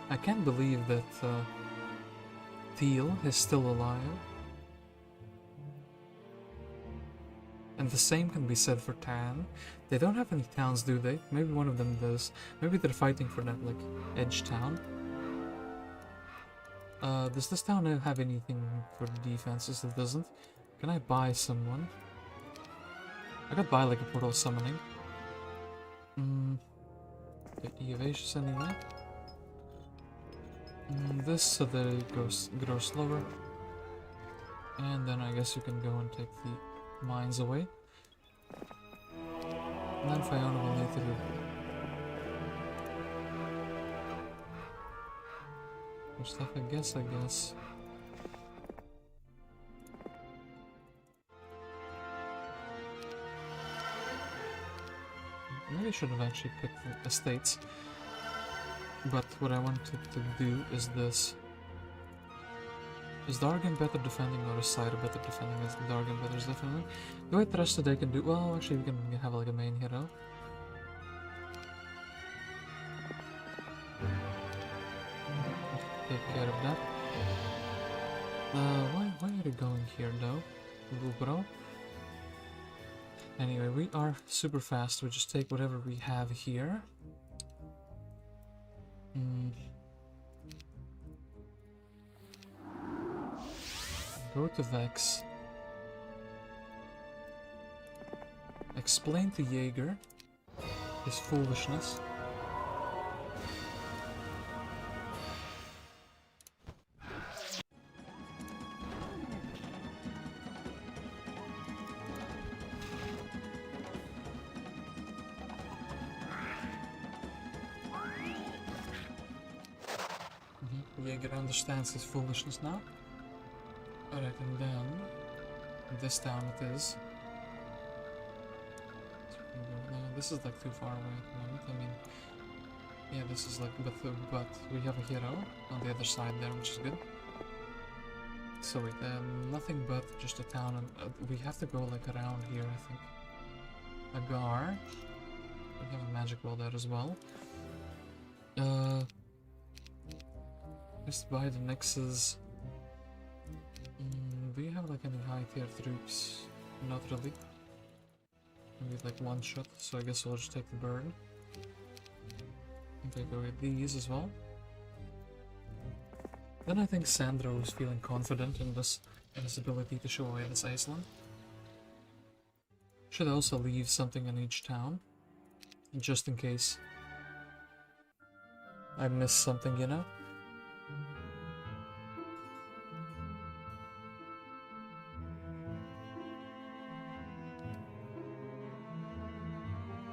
I can't believe that Teal is still alive. And the same can be said for Thane. They don't have any towns, do they? Maybe one of them does. Maybe they're fighting for that, like, edge town. Does this town have anything for defenses? It doesn't. Can I buy someone? I could buy, like, a portal summoning. Get Eovacius anyway. This so that it grows slower. And then I guess you can go and take the mines away. And then Fiona will need to do more stuff, I guess. Maybe I should have actually picked the estates. But what I wanted to do is this. Is Dargan better defending or is Sire better defending? Is Dargan better defending? Do I trust that they can do... well, actually we can have like a main hero. Take care of that. Why are you going here though? Blue bro? Anyway, we are super fast. We just take whatever we have here. Go to Vex. Explain to Jaeger his foolishness. Jaeger understands his foolishness now. Alright, and then this town it is. No, this is like too far away at the moment. I mean, yeah, this is like, but we have a hero on the other side there, which is good. So wait, nothing but just a town, and we have to go like around here, I think. Agar. We have a magic wall there as well. Just buy the Nexus. Do you have like any high tier troops? Not really. Maybe like one shot, so I guess I'll just take the burn. And take away these as well. Then I think Sandro is feeling confident in his ability to show away this Iceland. Should also leave something in each town, just in case I miss something, you know?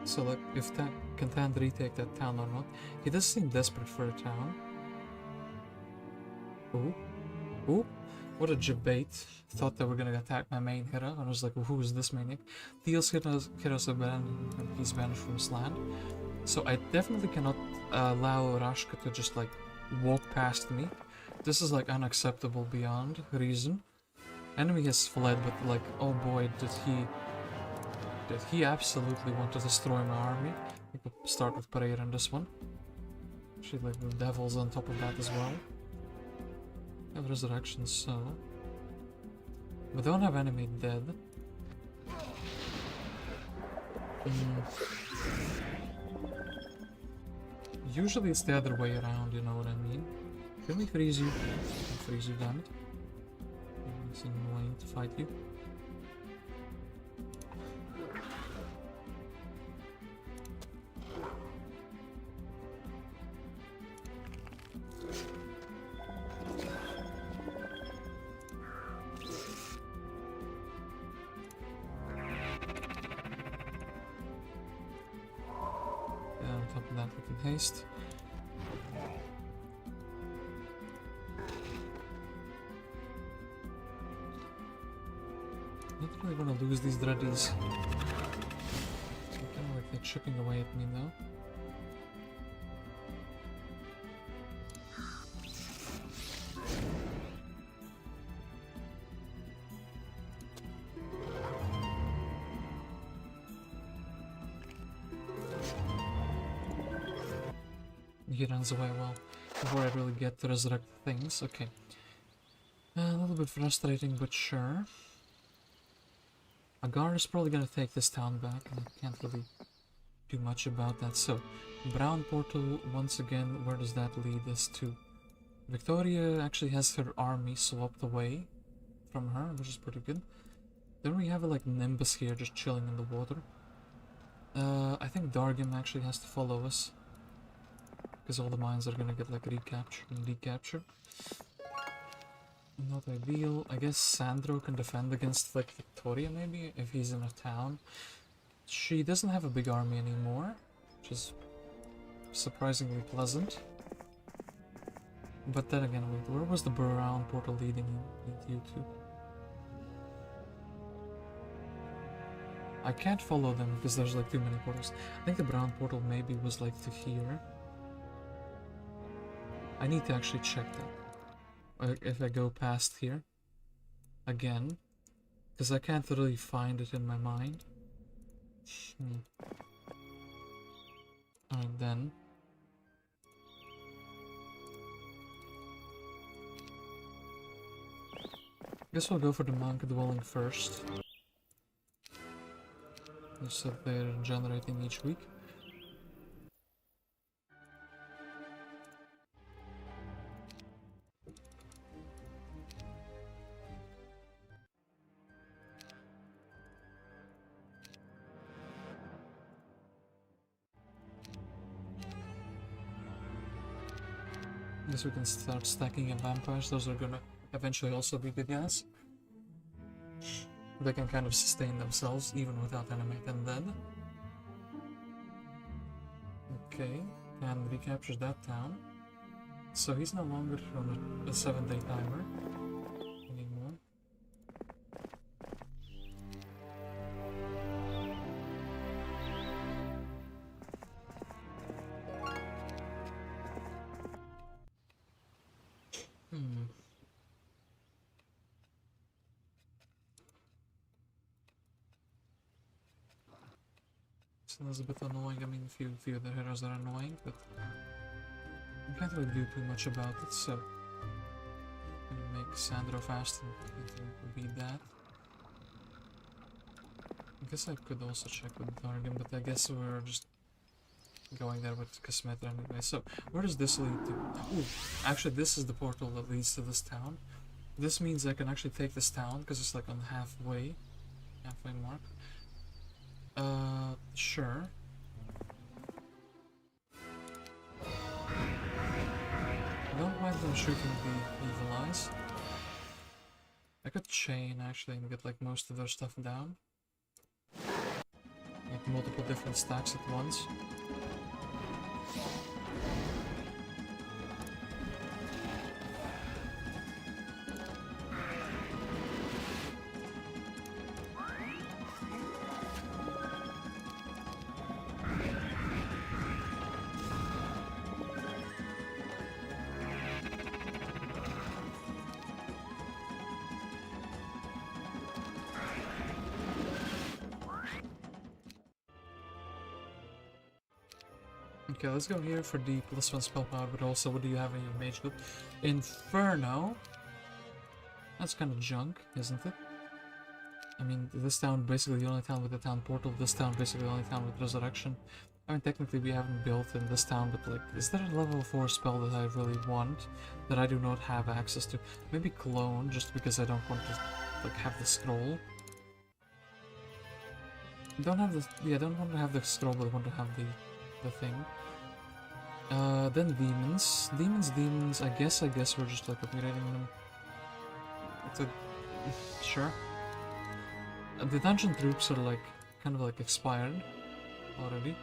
So like, if can Thane retake that town or not? He does seem desperate for a town. Ooh. Ooh. What a debate. Thought they were gonna attack my main hero, and I was like, who is this maniac? Teal's heroes are banned, and he's banished from his land. So I definitely cannot allow Rashka to just like walk past me. This is like unacceptable beyond reason. Enemy has fled, but like, oh boy, did he absolutely want to destroy my army. We could start with prayer on this one. Actually, like the devils on top of that as well. Have resurrection, so we don't have enemy dead. Usually it's the other way around, you know what I mean? Can we freeze you? Freeze you, damn it. It's annoying to fight you. Haste. Not really gonna lose these dreadies. So kind of like they're chipping away at me now. He runs away well before I really get to resurrect things. Okay. A little bit frustrating, but sure. Agar is probably gonna take this town back, and I can't really do much about that. So, Brown Portal, once again, where does that lead us to? Victoria actually has her army swapped away from her, which is pretty good. Then we have like Nimbus here just chilling in the water. I think Dargim actually has to follow us, because all the mines are gonna get like recaptured and decaptured. Not ideal. I guess Sandro can defend against like Victoria maybe, if he's in a town. She doesn't have a big army anymore, which is surprisingly pleasant. But then again, wait, where was the Brown Portal leading you to? I can't follow them because there's like too many portals. I think the Brown Portal maybe was like to here. I need to actually check that. If I go past here again, because I can't really find it in my mind. Alright then. Guess we'll go for the monk dwelling first. Just so they're generating each week. Guess we can start stacking in vampires. Those are gonna eventually also be good guys. They can kind of sustain themselves even without animate undead. Okay, and recaptures that town. So he's no longer on a 7-day timer anymore. So that's a bit annoying. I mean, few of the heroes are annoying, but I can't really do too much about it, so I'm gonna make Sandro fast and beat that. guess I could also check with Dargan, but I guess we're just going there with Casmetra anyway. So, where does this lead to? Ooh, actually this is the portal that leads to this town. This means I can actually take this town, because it's like on the halfway mark. Sure. I don't mind them shooting the evil eyes. I could chain actually and get like most of their stuff down. Like multiple different stacks at once. Okay, let's go here for the +1 spell power, but also what do you have in your mage loop? Inferno. That's kind of junk, isn't it? I mean, this town basically the only town with the town portal, this town basically the only town with resurrection. I mean, technically we haven't built in this town, but like, is there a level 4 spell that I really want that I do not have access to? Maybe clone, just because I don't want to like have the scroll. Don't have the, yeah, I don't want to have the scroll, but I want to have the thing. Then demons. Demons, I guess we're just like upgrading them. Sure. The dungeon troops are like, kind of like expired already.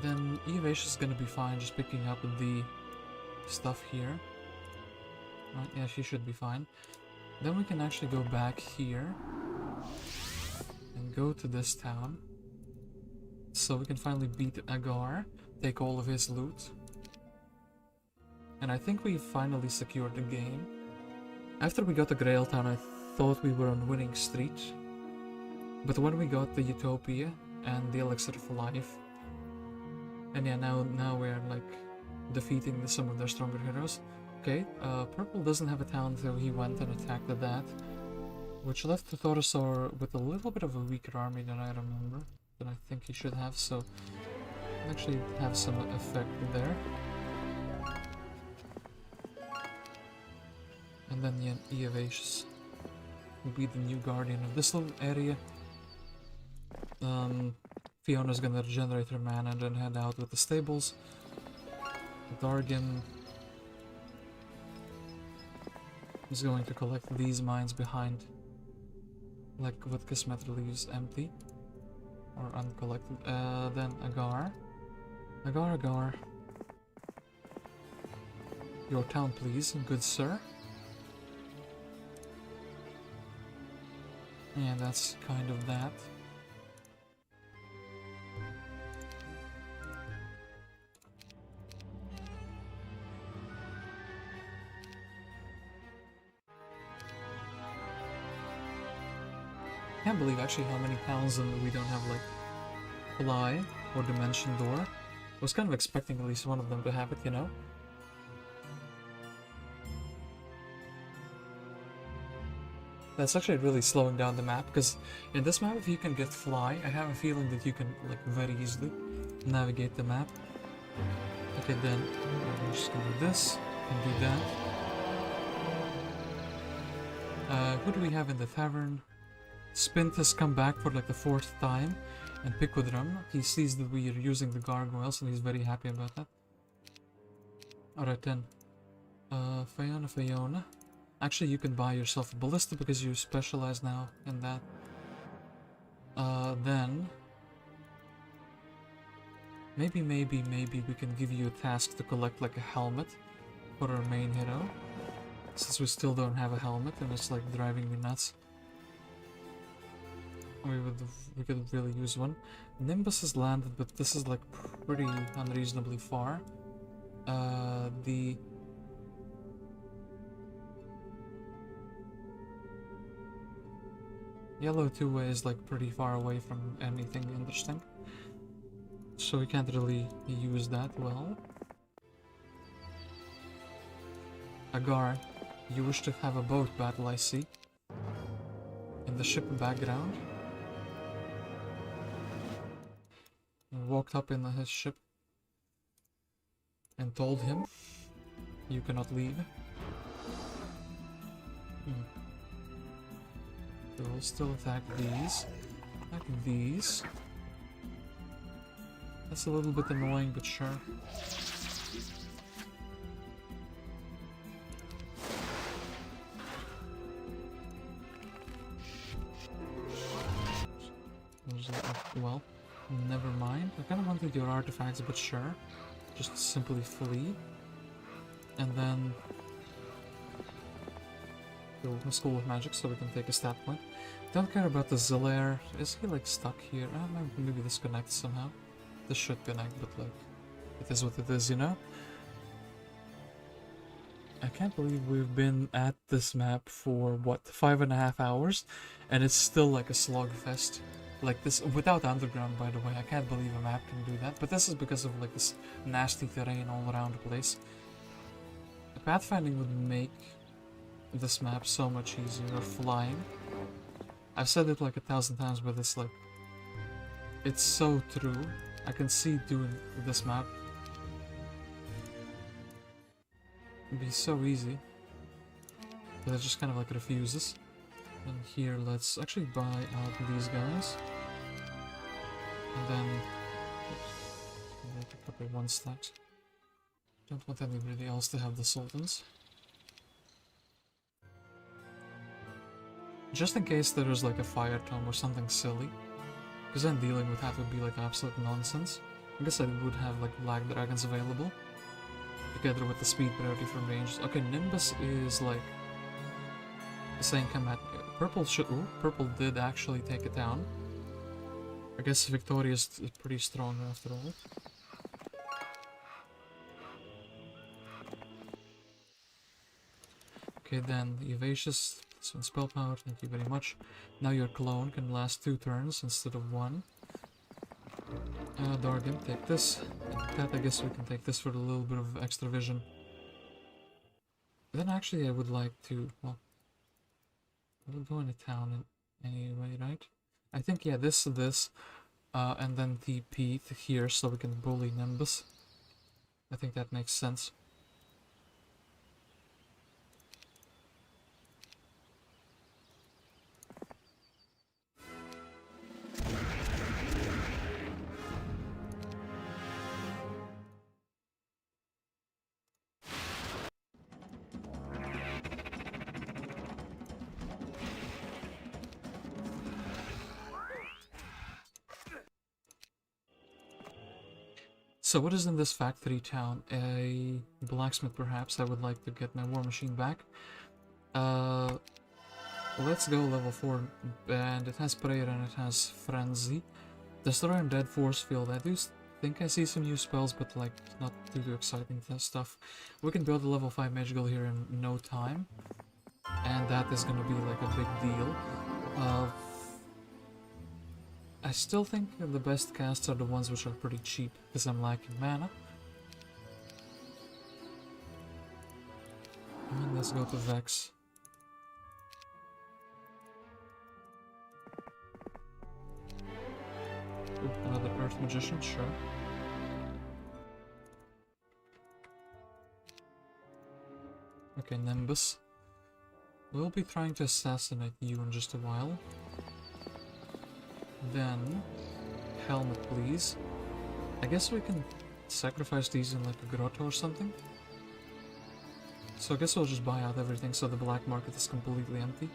Then Eovacius is gonna be fine, just picking up the stuff here. Right, yeah, she should be fine. Then we can actually go back here and go to this town. So we can finally beat Agar, take all of his loot. And I think we finally secured the game. After we got the Grail Town, I thought we were on winning streak. But when we got the Utopia and the Elixir of Life, and yeah, now we're like defeating some of their stronger heroes. Okay, Purple doesn't have a town, so he went and attacked that, which left the Thorasaur with a little bit of a weaker army than I remember. Than I think he should have, so actually have some effect there. And then Eovacius will be the new guardian of this little area. Fiona's gonna regenerate her mana and then head out with the stables. Dargan is going to collect these mines behind, like what Casmetra leaves empty or uncollected. Then Agar. Agar. Your town, please, good sir. And that's kind of that. I can't believe actually how many towns we don't have like Fly or Dimension Door. I was kind of expecting at least one of them to have it, you know? That's actually really slowing down the map, because in this map if you can get Fly, I have a feeling that you can like very easily navigate the map. Okay, then we're just gonna do this and do that. Who do we have in the tavern? Spint has come back for like the 4th time, and Picodrum. He sees that we are using the gargoyles and he's very happy about that. Alright then. Fiona. Actually, you can buy yourself a ballista because you specialize now in that. Then... Maybe we can give you a task to collect like a helmet for our main hero. Since we still don't have a helmet and it's like driving me nuts. We could really use one. Nimbus has landed, but this is like pretty unreasonably far. The yellow two-way is like pretty far away from anything interesting, so we can't really use that well. Agar, you wish to have a boat battle, I see. In the ship background. walked up in his ship and told him, "You cannot leave." We'll still attack these. Attack these. That's a little bit annoying, but sure. Well, never mind. I kind of wanted your artifacts, but sure. Just simply flee. And then go to School of Magic so we can take a stat point. Don't care about the Zillair. Is he like stuck here? Maybe this connects somehow. This should connect, but like, it is what it is, you know? I can't believe we've been at this map for, what, 5.5 hours? And it's still like a slugfest. Like this, without underground, by the way. I can't believe a map can do that. But this is because of like this nasty terrain all around the place. Pathfinding would make this map so much easier. Flying. I've said it like 1,000 times, but it's like, it's so true. I can see doing this map. It'd be so easy. But it just kind of like refuses. And here, let's actually buy out these guys. And then make a couple 1-stacks. Don't want anybody else to have the Sultans. Just in case there is like a fire tome or something silly. Because then dealing with that would be like absolute nonsense. I guess I would have like Black Dragons available. Together with the speed priority from range. Okay, Nimbus is like saying come at me. Purple should. Ooh, purple did actually take it down. I guess Victoria is pretty strong after all. Okay, then Eovacius, so spell power, thank you very much. Now your clone can last 2 turns instead of 1. Dargan, take this. And that, I guess we can take this for a little bit of extra vision. Then actually I would like to, well, we'll go into town anyway, right? I think, yeah, this, and then TP to here so we can bully Nimbus. I think that makes sense. So what is in this factory town? A blacksmith, perhaps. I would like to get my war machine back. Let's go level 4, and it has prayer and it has frenzy. Destroy and dead force field. I do think I see some new spells, but like not too exciting stuff. We can build a level 5 magical here in no time, and that is gonna be like a big deal. I still think the best casts are the ones which are pretty cheap, because I'm lacking mana. And let's go to Vex. Ooh, another Earth Magician, sure. Okay, Nimbus. We'll be trying to assassinate you in just a while. Then, helmet please. I guess we can sacrifice these in like a grotto or something. So I guess we'll just buy out everything so the black market is completely empty.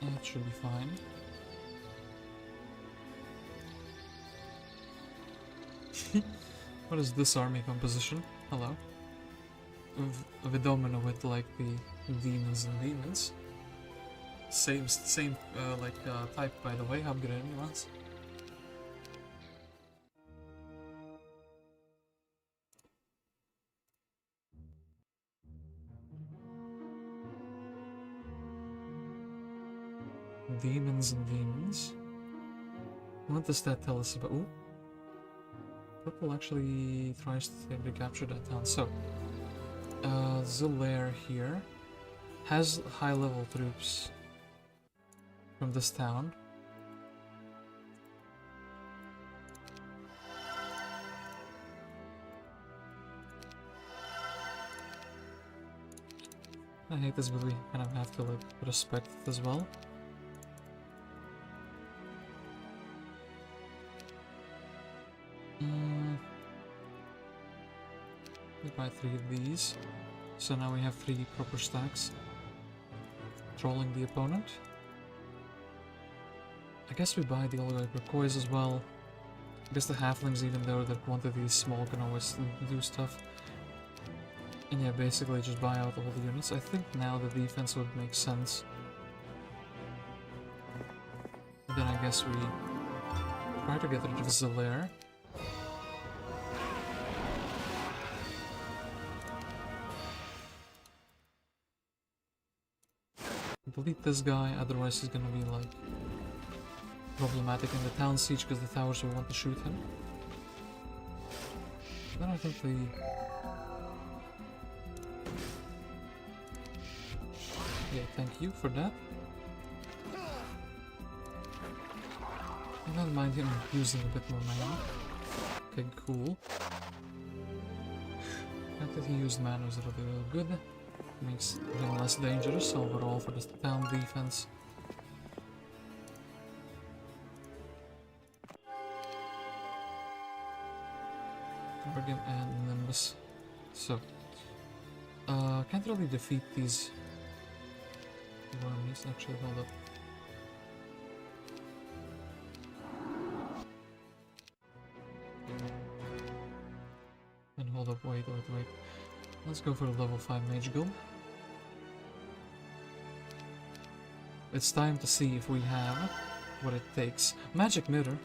It should be fine. What is this army composition? Hello. Vidomino with like the demons and demons. Same type, by the way. Upgrade once. Demons and demons. What does that tell us about? Ooh. Purple actually tries to recapture that town. So, Zillair here has high-level troops from this town. I hate this, but we kind of have to like respect it as well. We buy 3 of these, so now we have 3 proper stacks. Trolling the opponent. I guess we buy the Oligoid Turquoise as well. I guess the halflings, even though that quantity is small, can always do stuff. And yeah, basically just buy out all the units. I think now the defense would make sense. And then I guess we try to get rid of Zelaire. Delete this guy, otherwise he's gonna be like problematic in the town siege because the towers will want to shoot him. Then I think the yeah, thank you for that. I don't mind him using a bit more mana. Okay, cool. The fact that he used mana is really good. Makes him less dangerous overall for the town defense. Organ and Nimbus. So, can't really defeat these wormies. Actually, hold up. And hold up, wait. Let's go for the level 5 Mage Guild. It's time to see if we have what it takes. Magic Mirror.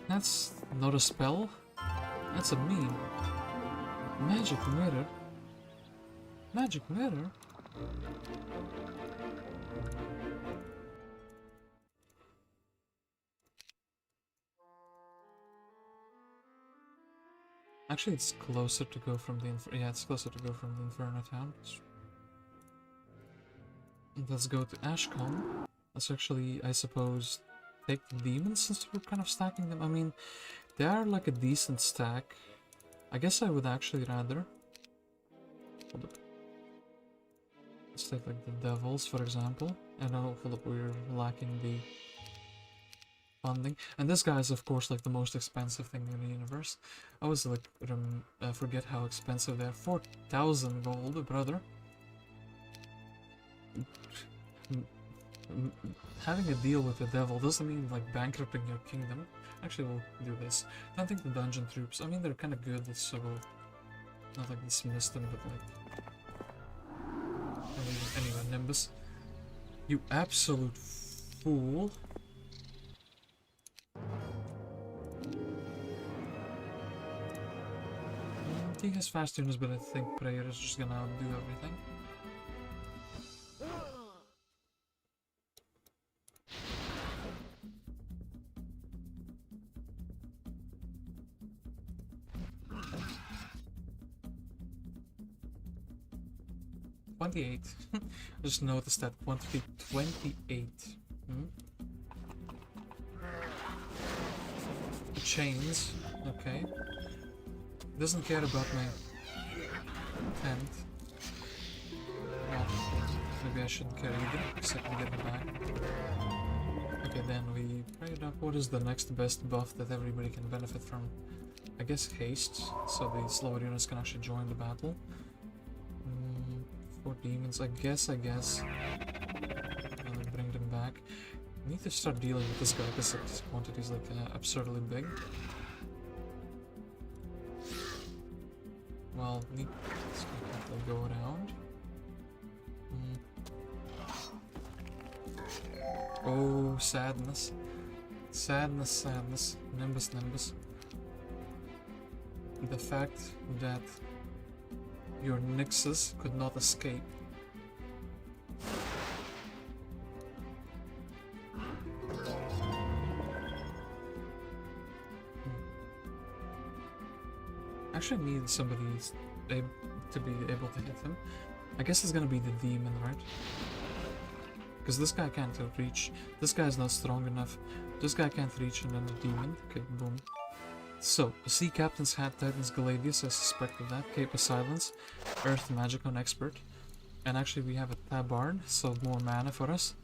That's not a spell. That's a meme. Magic Mirror. Magic Mirror? Actually, it's closer to go from the it's closer to go from the Inferno town. Let's go to Ashcombe. Let's actually, I suppose, take the demons since we're kind of stacking them. I mean, they are like a decent stack. I guess I would actually rather... Hold up. Let's take like the devils, for example. And then hold up, we're lacking the funding. And this guy is of course like the most expensive thing in the universe. I always like forget how expensive they are. 4,000 gold, brother. Having a deal with the devil doesn't mean like bankrupting your kingdom. Actually, we'll do this. I don't think the dungeon troops, I mean they're kind of good, so not like dismiss them, but like anyway, Nimbus, you absolute fool. He has fast tuners, but I think prayer is just gonna do everything. I just noticed that quantity 28. Chains, okay. Doesn't care about my tent. Well, maybe I shouldn't care either, because I can get it back. Okay, then we prayed up. What is the next best buff that everybody can benefit from? I guess haste, so the slower units can actually join the battle. 4 demons, I guess. I'll bring them back. I need to start dealing with this guy because his quantity is like absurdly big. Well, let's go around. Oh, sadness. Sadness. Nimbus. The fact that your Nixus could not escape. Actually need somebody to be able to hit him. I guess it's gonna be the demon, right? Because this guy can't reach. This guy's not strong enough. This guy can't reach, and then the demon. Okay, boom. So, Sea Captain's Hat, Titan's Galadius, I suspected that. Cape of Silence, Earth Magicon Expert. And actually we have a tabard, so more mana for us.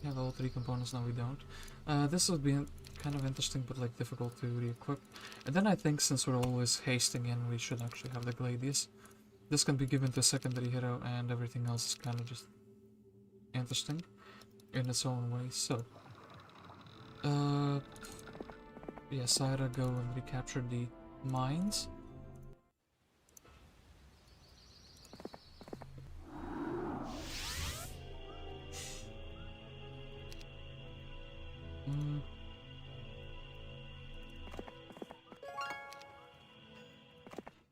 We have all 3 components, now we don't. This would be kind of interesting, but like difficult to re-equip. And then I think since we're always hasting in, we should actually have the Gladius. This can be given to a secondary hero, and everything else is kind of just interesting in its own way. So, yeah, Syra, go and recapture the mines.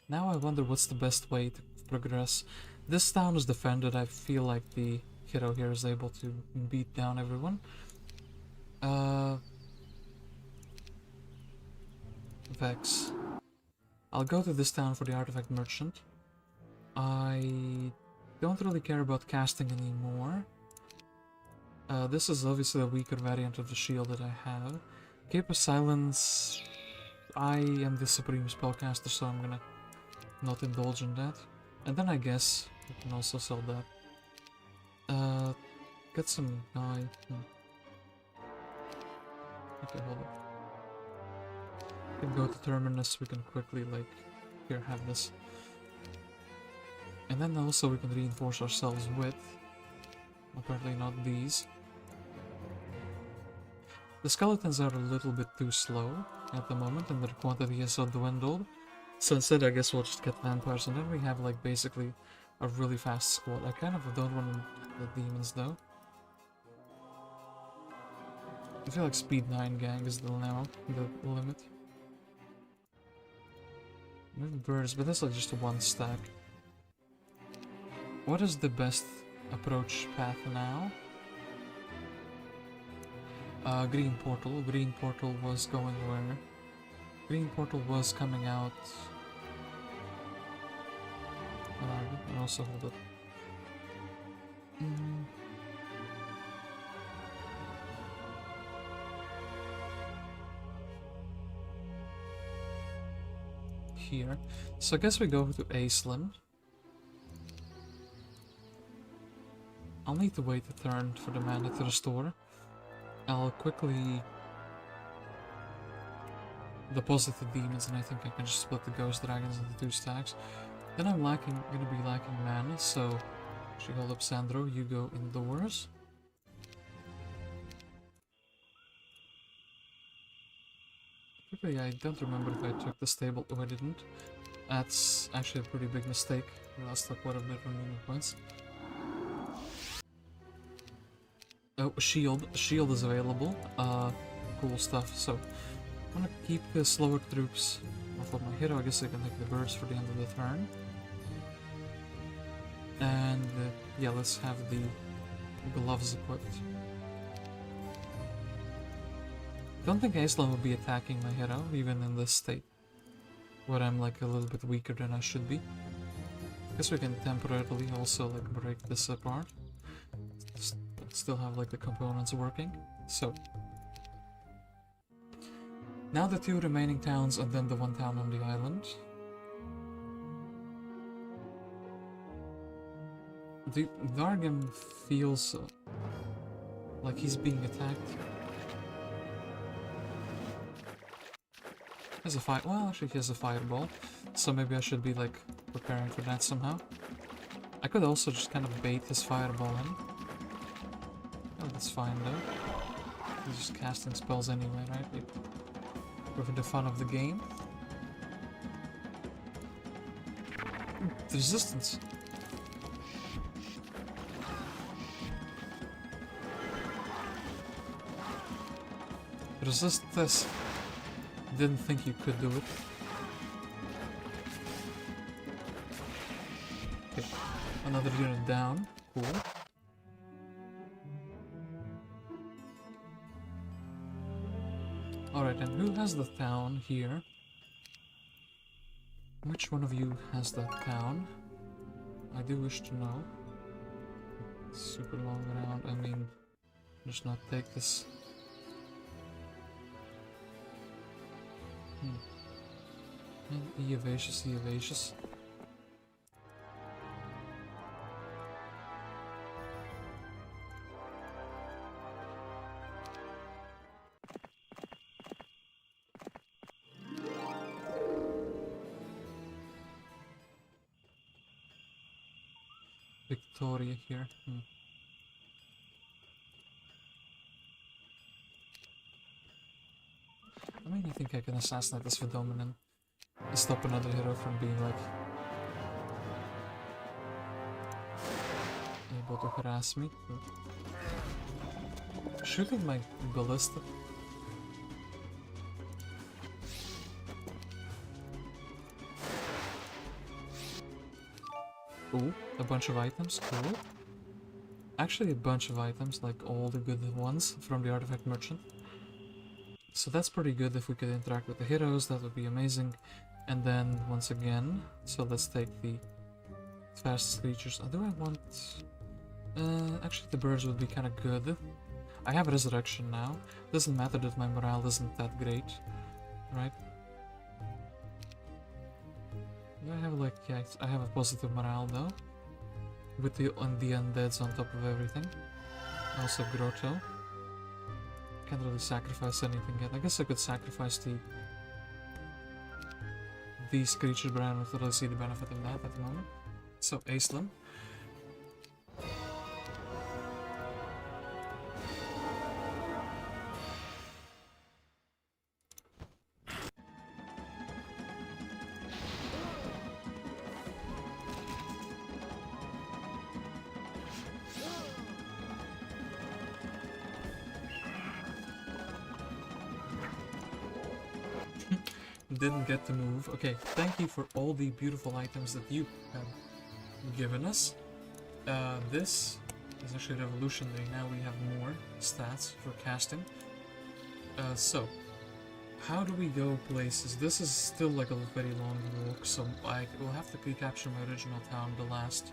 Now I wonder what's the best way to progress. This town is defended. I feel like the hero here is able to beat down everyone. Vex. I'll go to this town for the artifact merchant. I don't really care about casting anymore. This is obviously a weaker variant of the shield that I have. Cape of Silence. I am the supreme spellcaster, so I'm gonna not indulge in that. And then I guess we can also sell that. Get some guy. Okay, hold up. We can go to Terminus, we can quickly, like, here, have this. And then also we can reinforce ourselves with, apparently not these. The skeletons are a little bit too slow at the moment, and their quantity is so dwindled. So instead, I guess we'll just get vampires, and then we have, like, basically a really fast squad. I kind of don't want the demons, though. I feel like speed 9 gang is now the limit. Maybe birds, but that's like just one stack. What is the best approach path now? Green portal. Green portal was going where? Green portal was coming out. And also hold it. Here. So I guess we go to Aisland. I'll need to wait a turn for the mana to restore. I'll quickly deposit the demons, and I think I can just split the ghost dragons into 2 stacks. Then I'm gonna be lacking mana, so actually hold up, Sandro, you go indoors. Quickly, I don't remember if I took the stable or I didn't. That's actually a pretty big mistake. I lost like quite a bit of remaining points. Oh, shield. Shield is available. Cool stuff. So, I'm gonna keep the slower troops off of my hero. I guess I can take the birds for the end of the turn. And, yeah, let's have the gloves equipped. Don't think Aislan will be attacking my hero, even in this state, where I'm like a little bit weaker than I should be. Guess we can temporarily also like break this apart. Still have like the components working. So now the 2 remaining towns and then the 1 town on the island. The Dargan feels like he's being attacked. He has a fire. Well, actually, he has a fireball, so maybe I should be like preparing for that somehow. I could also just kind of bait his fireball in. Oh, that's fine though. He's just casting spells anyway, right? For the fun of the game. The resistance. Resist this. Didn't think you could do it. Okay, another unit down. Cool. Alright, and who has the town here? Which one of you has that town? I do wish to know. Super long round, I mean, just not take this. Eovacius. Victoria here. I mean, I think I can assassinate this Vidomin and stop another hero from being like able to harass me. Shooting my ballista. Ooh, a bunch of items, cool. Actually a bunch of items, like all the good ones from the artifact merchant. So that's pretty good. If we could interact with the heroes, that would be amazing. And then, once again, so let's take the fastest creatures. Do I want... actually the birds would be kind of good. I have resurrection now. Doesn't matter that my morale isn't that great, right? Do I have like... yeah, I have a positive morale though. With the undeads on top of everything. Also Grotto. Can't really sacrifice anything yet. I guess I could sacrifice these creatures, but I don't really see the benefit of that at the moment. So, Aislim. Didn't get to move. Okay, thank you for all the beautiful items that you have given us. This is actually revolutionary. Now we have more stats for casting. So, how do we go places? This is still like a very long walk, so I will have to recapture my original town, the last.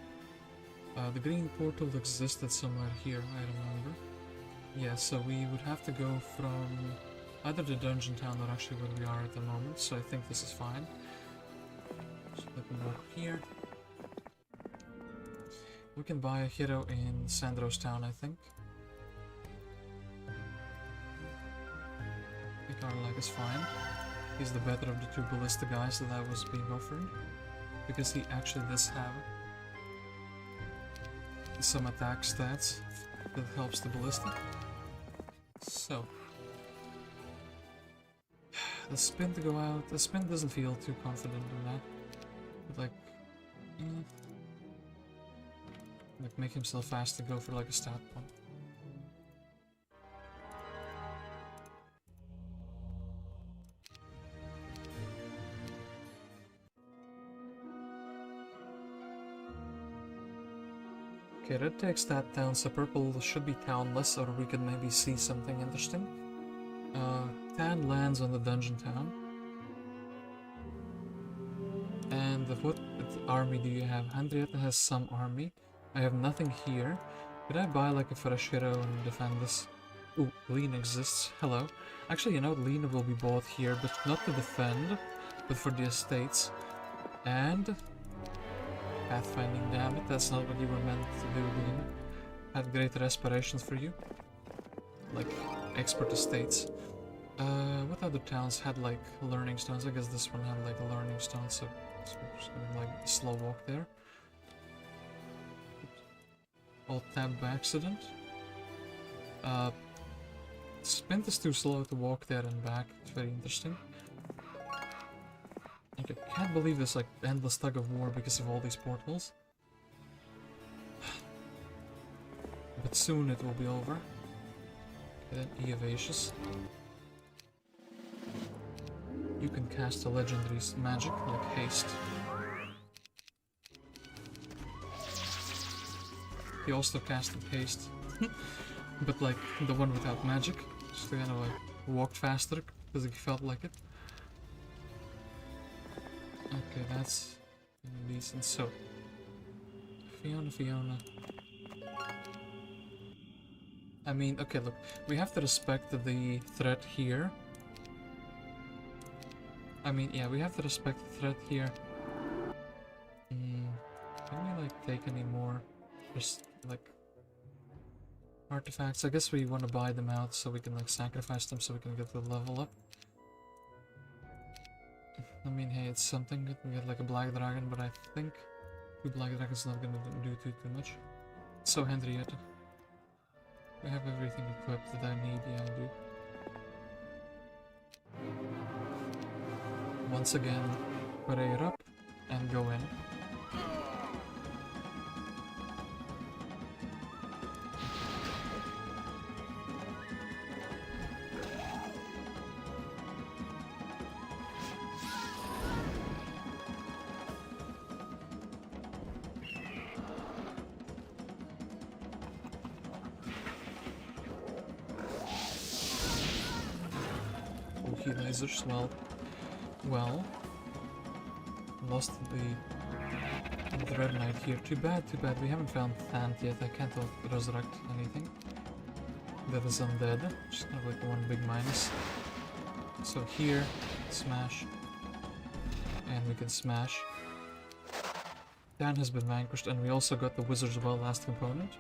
The green portal existed somewhere here, I remember. Yeah, so we would have to go from either the dungeon town or actually where we are at the moment, so I think this is fine. So let me walk here. We can buy a hero in Sandro's town, I think. I think Arlag is fine. He's the better of the two ballista guys that I was being offered, because he actually does have some attack stats that helps the ballista. So, the spin to go out. The spin doesn't feel too confident in that. But like make himself fast to go for like a stat point. Okay, red takes that down, so purple should be townless, or we can maybe see something interesting. Tan lands on the dungeon town. And what army do you have? Henrietta has some army. I have nothing here. Could I buy like a fresh hero and defend this? Ooh, Lena exists. Hello. Actually, you know, Lena will be bought here, but not to defend, but for the estates. And pathfinding, damn it, that's not what you were meant to do, Lena. Had greater aspirations for you. Like, expert estates. What other towns had like learning stones? I guess this one had like a learning stone, so we're just gonna like slow walk there. Alt tab by accident. Spint is too slow to walk there and back. It's very interesting. I can't believe this like endless tug of war because of all these portals. But soon it will be over. Okay, then Eovacius. You can cast a legendary magic, like haste. He also casted haste, but like the one without magic, just kind of like walked faster because he felt like it. Okay, that's decent. So, Fiona. I mean, okay, look, we have to respect the threat here. I mean, yeah, we have to respect the threat here. Can we, like, take any more, just, like, artifacts? I guess we want to buy them out so we can, like, sacrifice them so we can get the level up. I mean, hey, it's something. We get, like, a black dragon, but I think Two black dragons not gonna do too much. So Henrietta. I have everything equipped that I need, yeah I do. Once again, prayer up and go in. Lasers, well, lost the Red Knight here. Too bad, we haven't found Thane yet. I can't resurrect anything that is undead, which is kind of like one big minus. So here, smash, and we can smash. Thane has been vanquished, and we also got the Wizard's Well last component.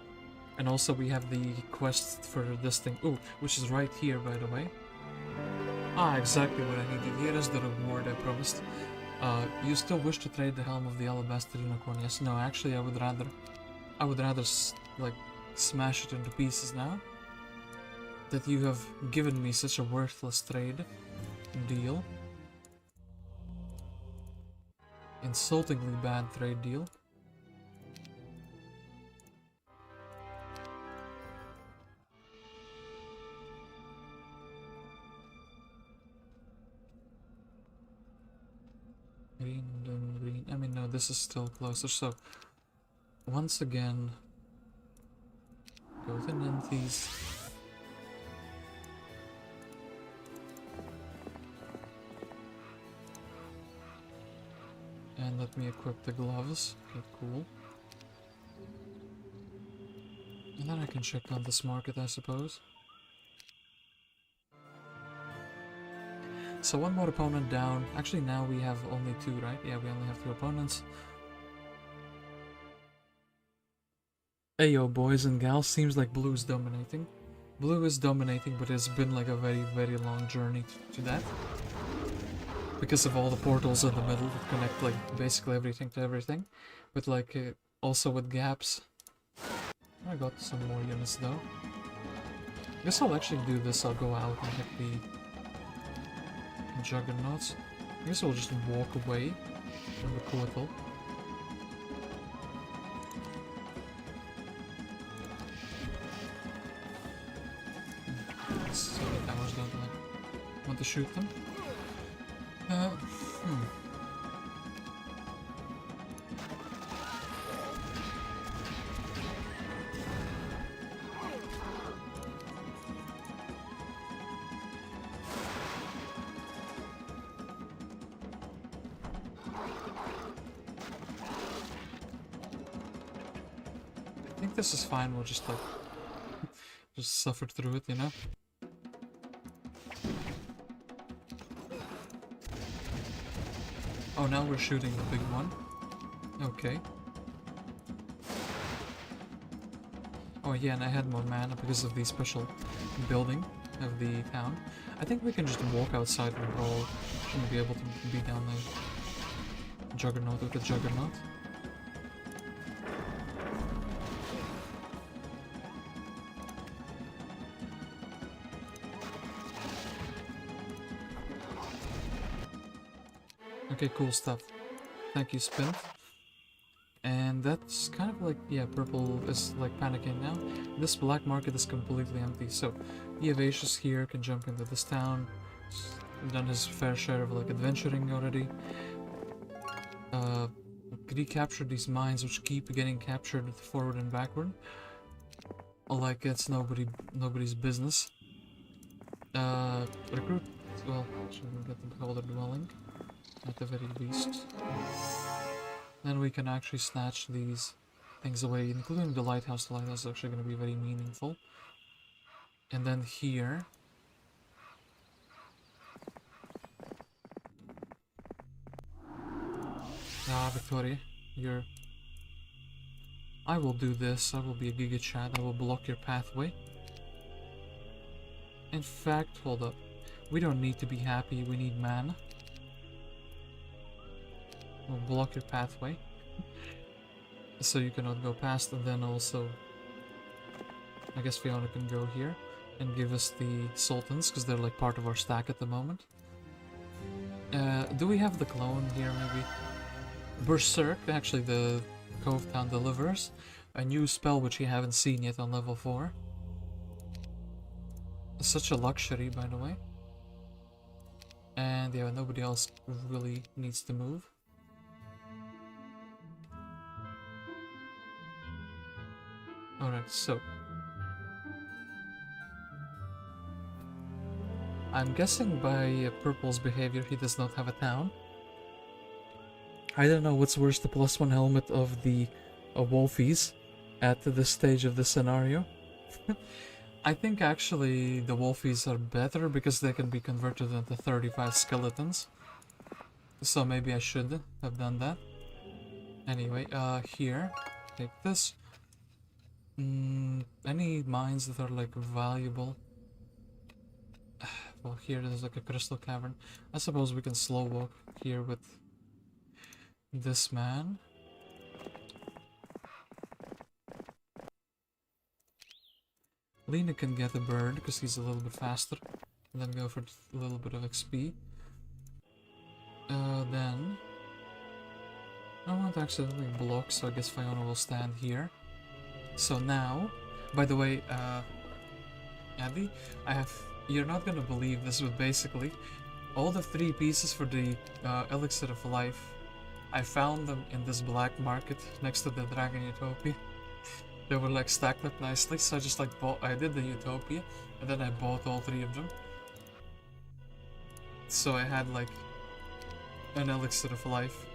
And also we have the quest for this thing, ooh, which is right here, by the way. Ah, exactly what I needed. Here is the reward I promised. You still wish to trade the Helm of the Alabaster Unicorn? Yes. No, actually I would rather like smash it into pieces now that you have given me such a worthless trade deal. Insultingly bad trade deal. Green. I mean, no, this is still closer. So, once again, go to Nymphes. And let me equip the gloves. Okay, cool. And then I can check on this market, I suppose. So one more opponent down. Actually, now we have only two, right? Yeah, we only have two opponents. Ayo, boys and gals, seems like blue is dominating. Blue is dominating, but it's been like a very, very long journey to that. Because of all the portals in the middle that connect like basically everything to everything. But like also with gaps. I got some more units though. I guess I'll actually do this. I'll go out and hit the Juggernauts. I guess I'll just walk away from the portal. So the towers don't like want to shoot them. I think this is fine, we'll just like just suffer through it, you know? Oh, now we're shooting the big one. Okay. Oh yeah, and I had more mana because of the special building of the town. I think we can just walk outside and roll. Shouldn't be able to beat down the Juggernaut with the Juggernaut. Okay, cool stuff. Thank you, Spin. And that's kind of like, yeah, purple is like panicking now. This black market is completely empty, so Eovacius here can jump into this town. He's done his fair share of like adventuring already. Recapture these mines which keep getting captured forward and backward. Like it's nobody's business. Recruit, well, should we get the Beholder Dwelling? At the very least. Then we can actually snatch these things away, including the lighthouse. The lighthouse is actually going to be very meaningful. And then here... Ah, Victoria, you're... I will do this. I will be a Giga Chat. I will block your pathway. In fact, hold up. We don't need to be happy. We need mana. We'll block your pathway. So you cannot go past, and then also I guess Fiona can go here and give us the Sultans, because they're like part of our stack at the moment. Do we have the clone here, maybe? Berserk, actually the Cove Town delivers a new spell which you haven't seen yet on level 4. Such a luxury, by the way. And yeah, nobody else really needs to move. Alright, so I'm guessing by Purple's behavior he does not have a town. I don't know what's worse, the +1 helmet of the Wolfies at this stage of the scenario. I think actually the Wolfies are better because they can be converted into 35 skeletons. So maybe I should have done that. Anyway, here, take this. Any mines that are like valuable? Well, here there's like a crystal cavern. I suppose we can slow walk here with this man. Lena can get a bird because he's a little bit faster, and then go for a little bit of XP. Then I want to accidentally block, so I guess Fiona will stand here. So now, by the way, Abby, you're not gonna believe this, but basically, all the 3 pieces for the Elixir of Life, I found them in this black market next to the Dragon Utopia. They were like stacked up nicely, so I just like I did the Utopia, and then I bought all 3 of them. So I had like an Elixir of Life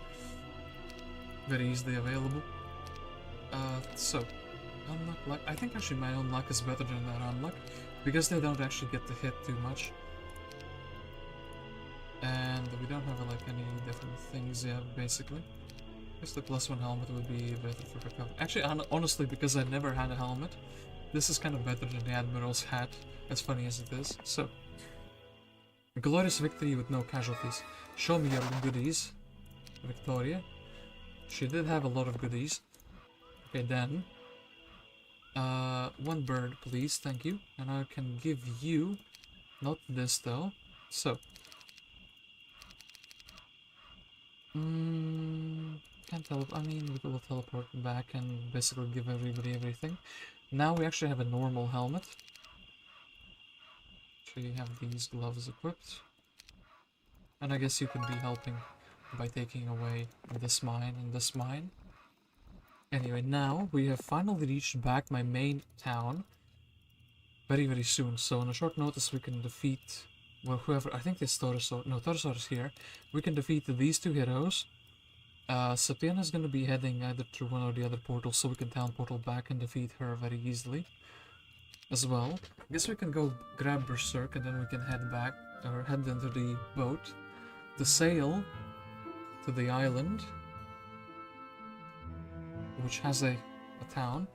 very easily available. So unluck luck. I think actually my own luck is better than their unluck, because they don't actually get to hit too much. And we don't have like any different things yet, basically. I guess the +1 helmet would be better for recovery. Actually, honestly, because I never had a helmet, this is kind of better than the Admiral's hat, as funny as it is. So, a glorious victory with no casualties. Show me your goodies, Victoria. She did have a lot of goodies. Okay, then 1 bird, please, thank you. And I can give you, not this though. So, can't I mean, we will teleport back and basically give everybody everything. Now we actually have a normal helmet. So you have these gloves equipped. And I guess you can be helping by taking away this mine and this mine. Anyway, now we have finally reached back my main town very, very soon. So on a short notice we can defeat, well, whoever, I think it's Torosaur, no, Torosaur is here. We can defeat these 2 heroes. Sapiena is going to be heading either through one or the other portal, so we can town portal back and defeat her very easily as well. I guess we can go grab Berserk and then we can head back, or head into the boat to sail to the island, which has a town.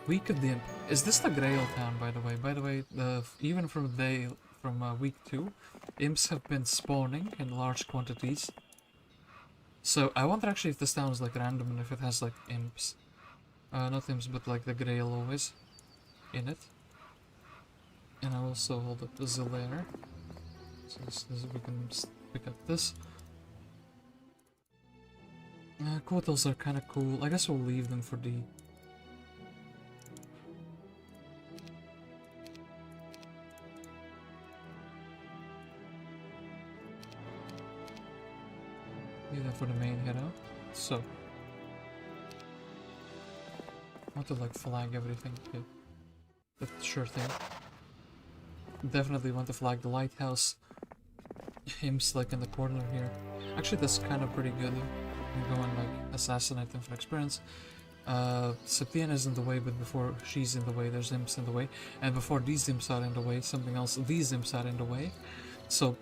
Week of the Imp. Is this the Grail town, by the way? By the way, even from week 2, imps have been spawning in large quantities. So I wonder actually if this town is like random and if it has like imps. Not imps, but like the Grail always in it. And I also hold up the Zillair. So we can pick up this. Quotas are kind of cool. I guess we'll leave them for the... leave them for the main hero. So... I want to like flag everything. Okay. That's sure thing. Definitely want to flag the lighthouse. Imps like in the corner here. Actually that's kind of pretty good. I'm going like assassinate them for experience. Sapiena is in the way, but before she's in the way, there's imps in the way. And before these imps are in the way, something else, these imps are in the way. So,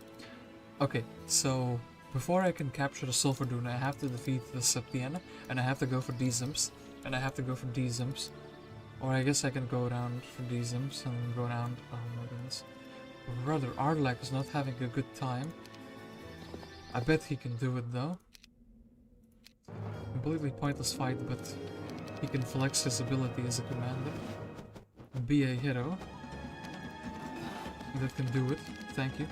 okay, so before I can capture the Sulfur Dune, I have to defeat the Sapiena, and I have to go for these imps, and I have to go for these imps. Or I guess I can go around for these imps and go around. Oh my goodness. Brother Arlac is not having a good time. I bet he can do it though. completely pointless fight, but he can flex his ability as a commander. Be a hero. That can do it. Thank you.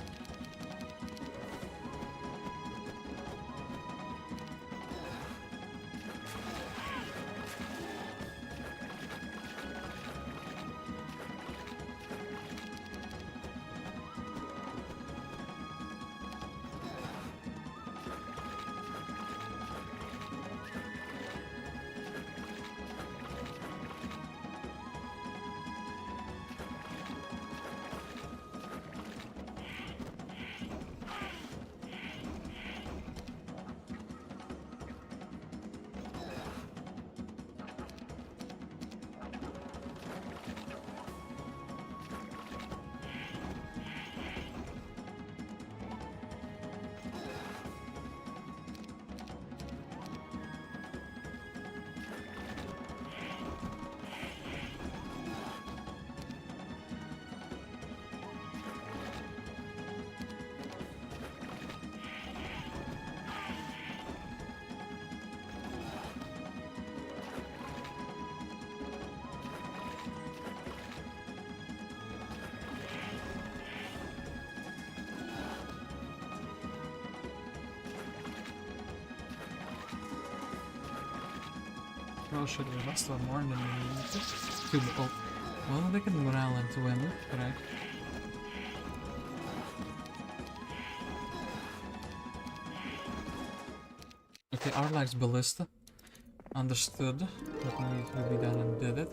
Oh shit, we must have more than we need to. Oh, well, they can morale him to win, right? Okay, Arlag's Ballista. Understood. That needs to be done and did it.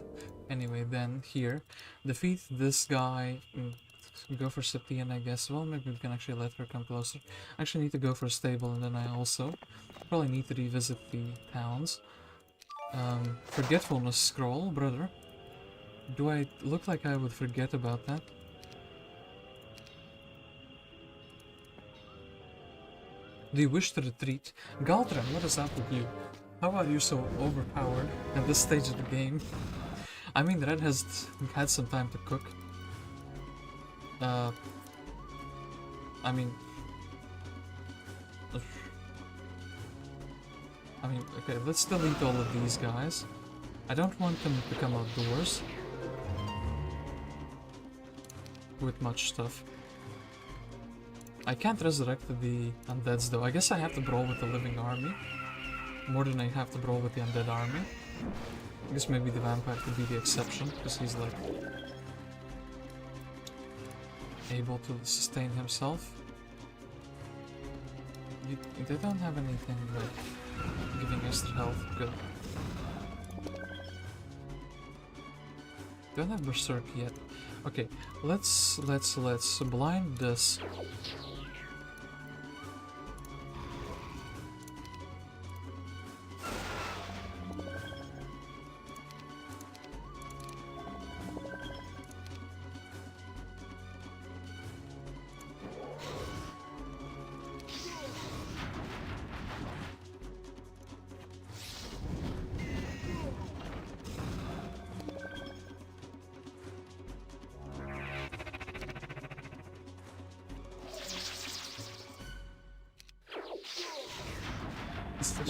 Anyway, then here. Defeat this guy. Go for Septian, I guess. Well, maybe we can actually let her come closer. I actually need to go for a stable, and then I also probably need to revisit the towns. Forgetfulness scroll, brother. Do I look like I would forget about that? Do you wish to retreat? Galthran, what is up with you? How are you so overpowered at this stage of the game? I mean, Red has had some time to cook. I mean, okay, let's delete all of these guys. I don't want them to come outdoors with much stuff. I can't resurrect the undeads though. I guess I have to brawl with the living army. More than I have to brawl with the undead army. I guess maybe the vampire could be the exception, because he's like able to sustain himself. They don't have anything like giving extra health. Good. Don't have berserk yet. Okay, let's blind this.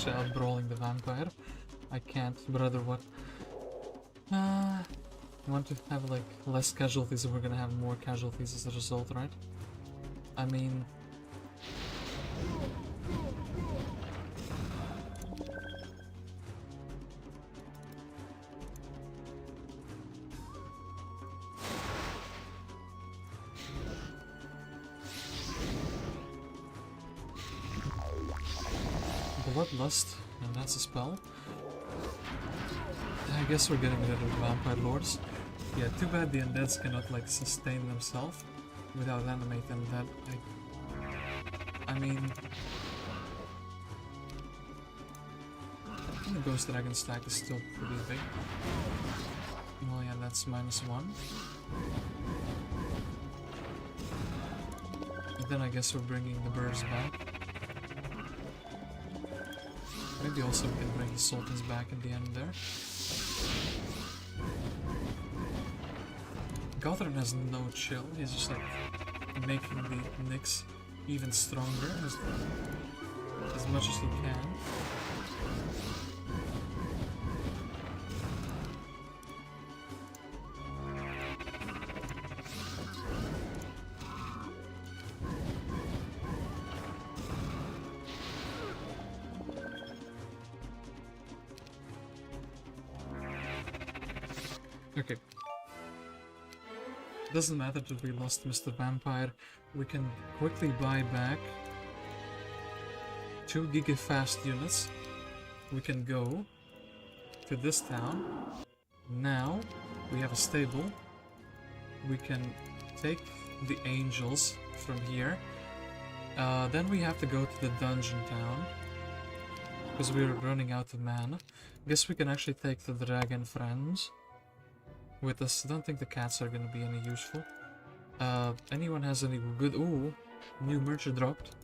Out brawling the vampire. I can't, brother. What? I want to have like less casualties, and we're gonna have more casualties as a result, right? I mean, Bloodlust, and that's a spell. I guess we're getting rid of the vampire lords. Yeah, too bad the undeads cannot like sustain themselves without animating that. I mean, the Ghost Dragon stack is still pretty big. Well, yeah, that's -1. And then I guess we're bringing the birds back. Maybe also we can bring the sultans back at the end there. Galthran has no chill, he's just like making the Nyx even stronger as much as he can. Okay. Doesn't matter that we lost Mr. Vampire. We can quickly buy back 2 gigafast units. We can go to this town. Now we have a stable. We can take the angels from here. Then we have to go to the dungeon town because we're running out of mana. Guess we can actually take the dragon friends with us. Don't think the cats are gonna be any useful. Anyone has any good... Ooh, new merchant dropped.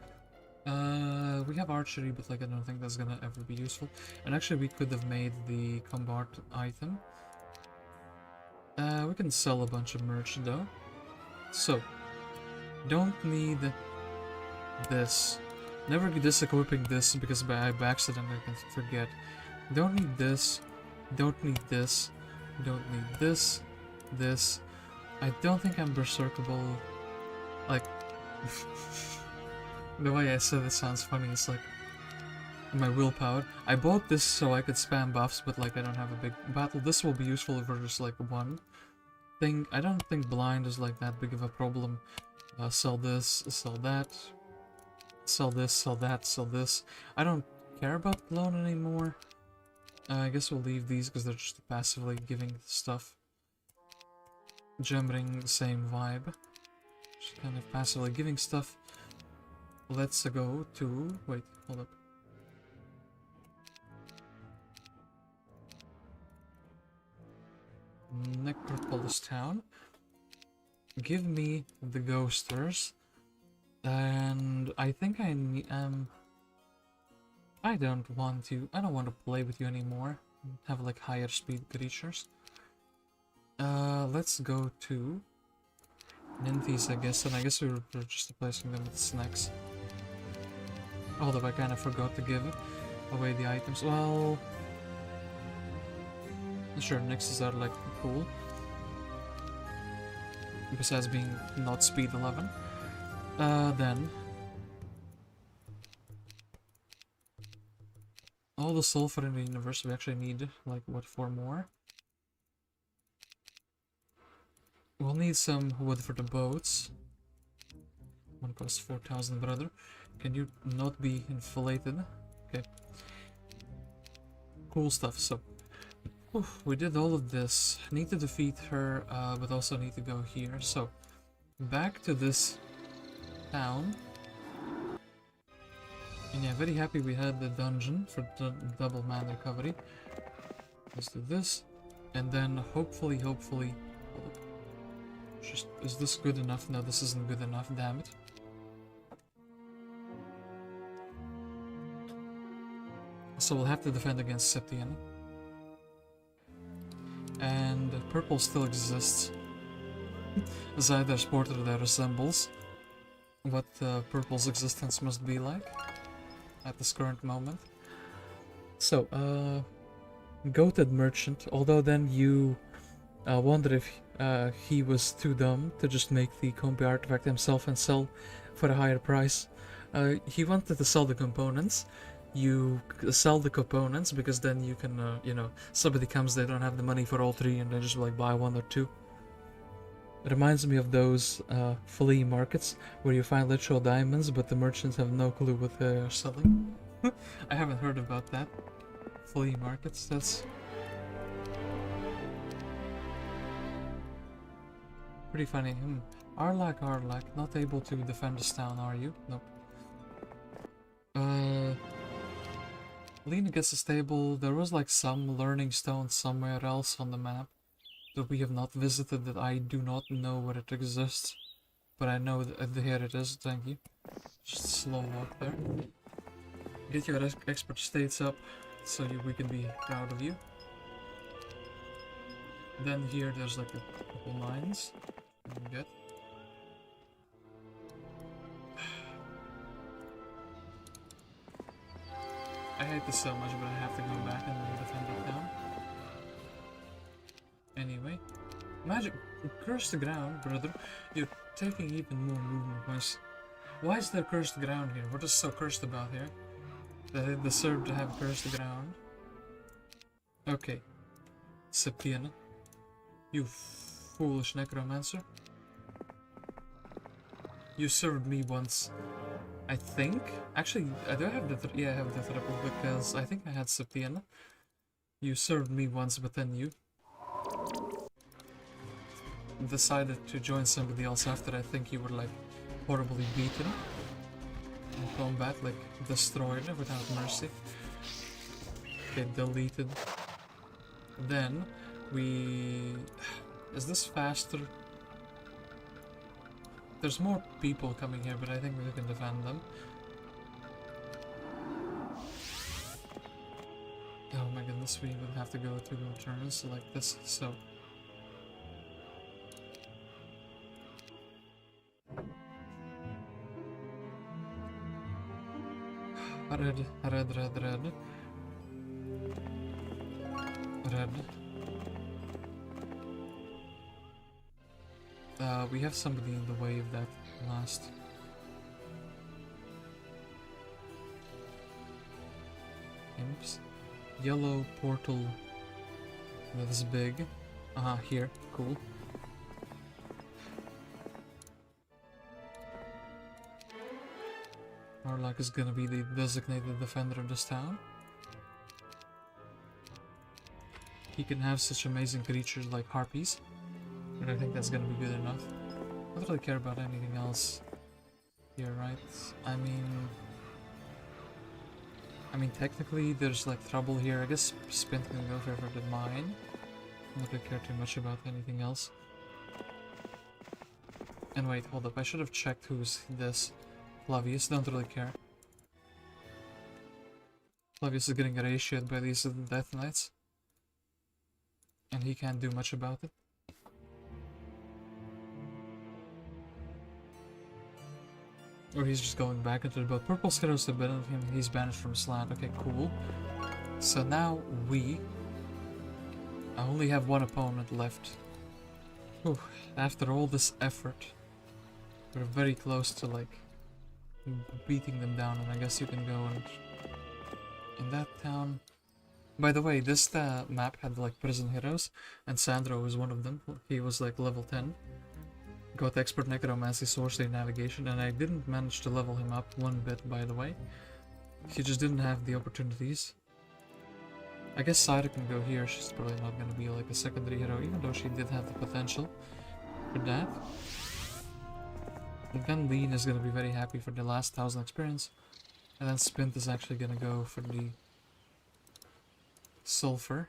We have archery, but like I don't think that's gonna ever be useful. And actually we could have made the combat item. We can sell a bunch of merch though. So, don't need this. Never disequipping this because by accident I can forget. Don't need this. Don't need this. Don't need this. This. I don't think I'm berserkable. Like, the way I said it sounds funny. It's like my willpower. I bought this so I could spam buffs, but like I don't have a big battle. This will be useful for just like one thing. I don't think blind is like that big of a problem. Sell this, sell that, sell this, sell that, sell this. I don't care about loan anymore. I guess we'll leave these because they're just passively giving stuff. Gem ring, same vibe. Just kind of passively giving stuff. Let's go to... Wait, hold up. Necropolis town. Give me the ghosters. And I think I need... I don't want to play with you anymore. Have like higher speed creatures. Let's go to Ninties, I guess, and I guess we're just replacing them with snacks. Although I kind of forgot to give away the items. Well, sure, Nexus are like cool. Besides being not speed 11. Then all the sulfur in the universe, we actually need, like, what, 4 more? We'll need some wood for the boats. One costs 4,000, brother. Can you not be inflated? Okay. Cool stuff, so... we did all of this. Need to defeat her, but also need to go here. So, back to this town. And yeah, very happy we had the dungeon for the double mana recovery. Let's do this. And then hopefully... Just, is this good enough? No, this isn't good enough, damn it. So we'll have to defend against Septian. And purple still exists. Zydar's portrait that resembles what purple's existence must be like at this current moment. So, goated merchant, although then you wonder if he was too dumb to just make the combi artifact himself and sell for a higher price. He wanted to sell the components. You sell the components because then you can, you know, somebody comes, they don't have the money for all 3 and they just like buy 1 or 2. It reminds me of those flea markets where you find literal diamonds but the merchants have no clue what they're selling. I haven't heard about that. Flea markets, that's pretty funny. Arlak, not able to defend this town, are you? Nope. Lean gets a stable. There was like some learning stone somewhere else on the map that we have not visited, that I do not know where it exists. But I know that here it is, thank you. Just a slow walk there. Get your expert states up so we can be proud of you. Then here there's like a couple mines. Good. I hate this so much, but I have to go back and then defend it down. Anyway. Magic. Cursed ground, brother. You're taking even more movement points. Why is there cursed ground here? What is so cursed about here? That they deserve to have cursed ground? Okay. Septian. You foolish necromancer. You served me once. I think? Actually, I do have the yeah, I have the triple because I think I had Fiona. You served me once, but then you decided to join somebody else after I think you were like horribly beaten in combat, like destroyed without mercy. Okay, deleted. Then we... Is this faster? There's more people coming here, but I think we can defend them. Oh my goodness, we would have to go to the turns like this, so... Red, red, red, red. Red. We have somebody in the way of that last. Imps. Yellow portal that is big. Here. Cool. Arlok is gonna be the designated defender of this town. He can have such amazing creatures like harpies. And I think that's gonna be good enough. I don't really care about anything else here, right? I mean, technically there's like trouble here. I guess Spin can go for the mine. I don't really care too much about anything else. And wait, hold up. I should have checked who's this. Flavius, don't really care. Flavius is getting ratioed by these Death Knights. And he can't do much about it. Or he's just going back into the boat. Purple Scaros have banned him, he's banished from Slant. Okay, cool. So now I only have one opponent left. Whew, after all this effort, we're very close to like beating them down, and I guess you can go and in that town. By the way, this map had like prison heroes, and Sandro was one of them. He was like level 10. Got expert necromancy, sorcery, navigation, and I didn't manage to level him up one bit, by the way. He just didn't have the opportunities. I guess Syra can go here. She's probably not going to be like a secondary hero, even though she did have the potential for that. And then Lean is going to be very happy for the last 1000 experience. And then Spint is actually going to go for the sulfur.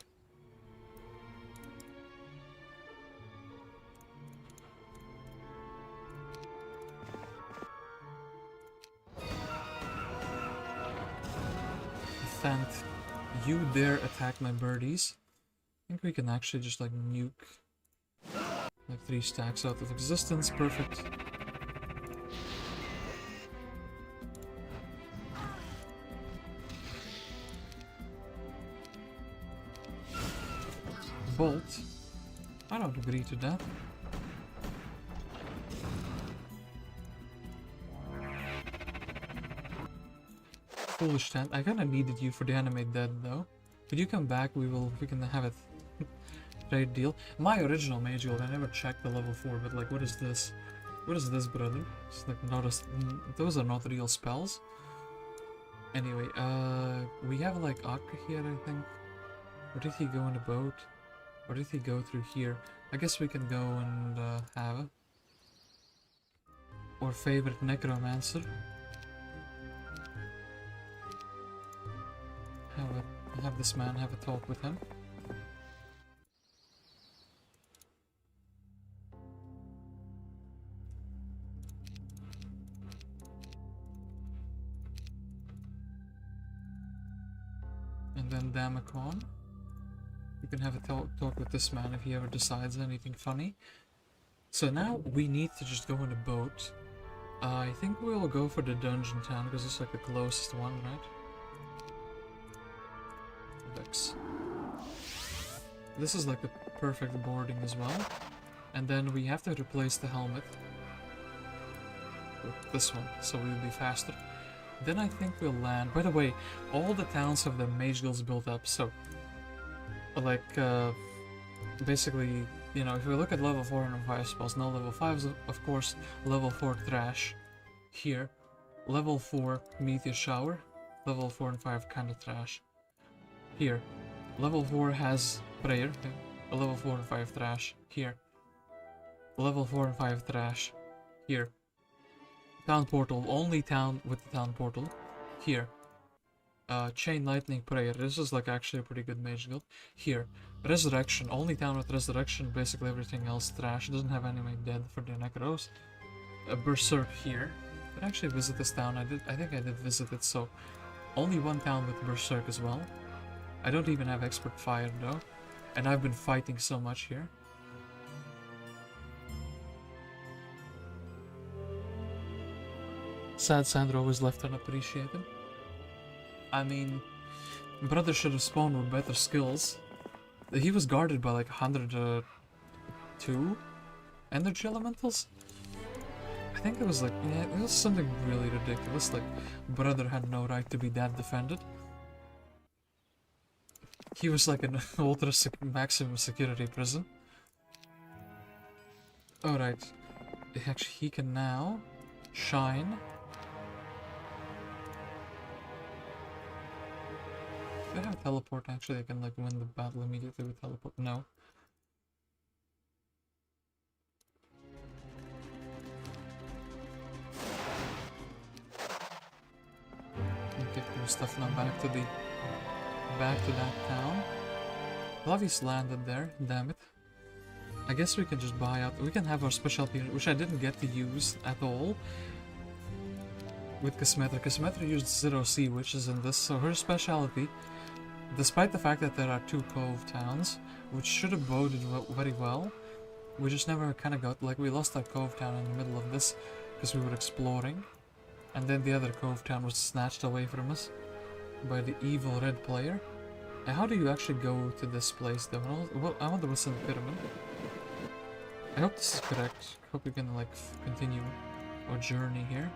Thane, you dare attack my birdies? I think we can actually just like nuke like 3 stacks out of existence. Perfect. Bolt? I don't agree to that. Foolish Tent. I kinda needed you for the animate dead though. Could you come back? We can have it. Trade deal. My original mage guild, I never checked the level 4, but like what is this? What is this, brother? It's like not a, those are not real spells. Anyway, we have like Akka here, I think. Or did he go in a boat? Or did he go through here? I guess we can go and have it. Or favorite necromancer. Have this man have a talk with him. And then Damacon. You can have a talk with this man if he ever decides anything funny. So now we need to just go in a boat. I think we'll go for the dungeon town because it's like the closest one, right? This is like the perfect boarding as well. And then we have to replace the helmet with this one, so we will be faster. Then I think we'll land. By the way, all the towns have their mage guilds built up, so like basically you know, if we look at level 4 and 5 spells, no level 5 is of course level 4 Thrash here, level 4 Meteor Shower, level 4 and 5 kind of Thrash here, level 4 has Prayer, level 4 and 5 Thrash here, level 4 and 5 Thrash here, Town Portal, only town with the Town Portal here, Chain Lightning Prayer, this is like actually a pretty good mage guild here, Resurrection, only town with Resurrection, basically everything else Thrash, doesn't have any dead for the Necros, Berserk here, did I actually visit this town? I think I did visit it, so only one town with Berserk as well. I don't even have Expert Fire though, and I've been fighting so much here. Sad Sandro was left unappreciated. I mean, brother should have spawned with better skills. He was guarded by like 102 energy elementals. I think it was like, yeah, it was something really ridiculous, like brother had no right to be that defended. He was like an ultra maximum security prison. Alright, actually he can now shine. If I have teleport, actually I can like win the battle immediately with teleport. No. Okay, cool stuff. Now back to that town. Lavi's landed there, damn it. I guess we can just buy out, we can have our specialty, which I didn't get to use at all with Casmetra. Casmetra used 0C, which is in this, so her specialty, despite the fact that there are 2 cove towns, which should have boded very well, we just never kind of got, like we lost our cove town in the middle of this because we were exploring, and then the other cove town was snatched away from us by the evil red player. And how do you actually go to this place though? I wonder what's in the pyramid. I hope this is correct. Hope we can like continue our journey here.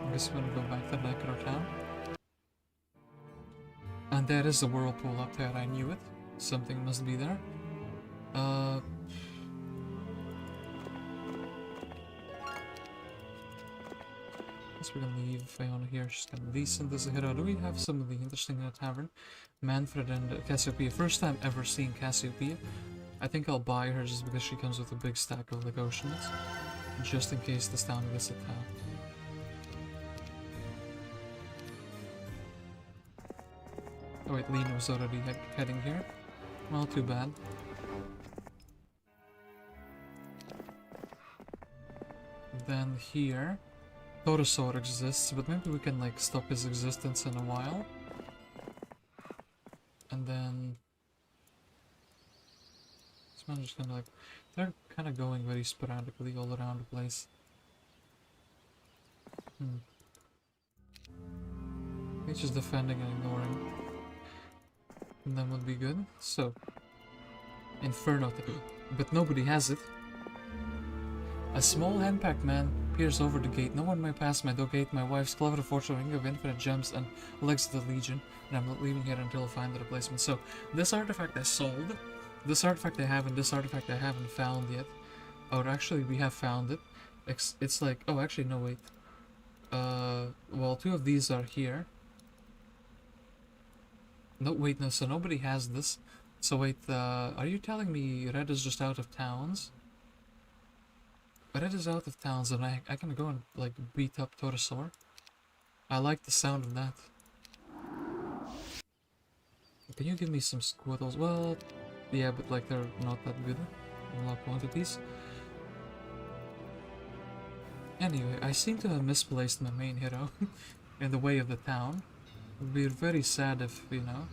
I guess we're gonna go back to Necro Town. And there is a whirlpool up there, I knew it. Something must be there. Guess we're gonna leave Fiona here, she's kind of decent as a hero. Do we have somebody interesting in a tavern? Manfred and Cassiopeia. First time ever seeing Cassiopeia. I think I'll buy her just because she comes with a big stack of like oceans. Just in case this town gets a town. Oh wait, Lena was already heading here. Well, too bad. Then here, Torosaur exists, but maybe we can like stop his existence in a while. And then this man's just gonna like, they're kind of going very sporadically all around the place. He's just defending and ignoring. And that would be good. So, Inferno, but nobody has it. A small hand-packed man peers over the gate. No one may pass my gate. My wife's clever fortune, ring of infinite gems, and legs of the Legion. And I'm not leaving here until I find the replacement. So, this artifact I sold. This artifact I have, and this artifact I haven't found yet. Or actually, we have found it. It's like, oh, actually, no, wait. Well, 2 of these are here. No, wait, no, so nobody has this. So wait, are you telling me Red is just out of towns? Red is out of towns and I can go and like beat up Torosaur. I like the sound of that. Can you give me some squiddles? Well, yeah, but like they're not that good in low quantities. Anyway, I seem to have misplaced my main hero in the way of the town. It would be very sad if, you know,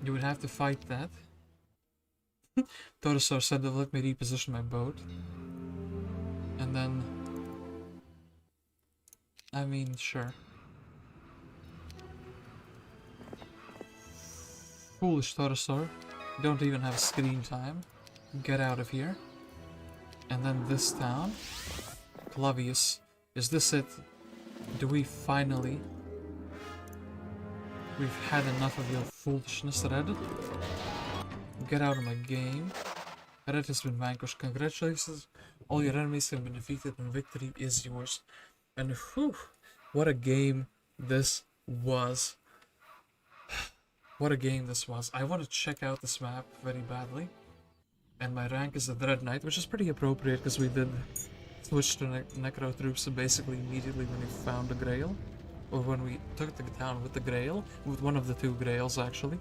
you would have to fight that. Torosaur said to let me reposition my boat. And then, I mean, sure. Foolish Torosaur. Don't even have screen time. Get out of here. And then this town. Clavius. Is this it? Do we finally We've had enough of your foolishness, Red. Get out of my game. Red has been vanquished. Congratulations. All your enemies have been defeated and victory is yours. And whew, what a game this was. What a game this was. I want to check out this map very badly. And my rank is a Dread Knight, which is pretty appropriate because we did switch to Necro troops basically immediately when we found the Grail. Or when we took the town with the Grail. With one of the two Grails, actually.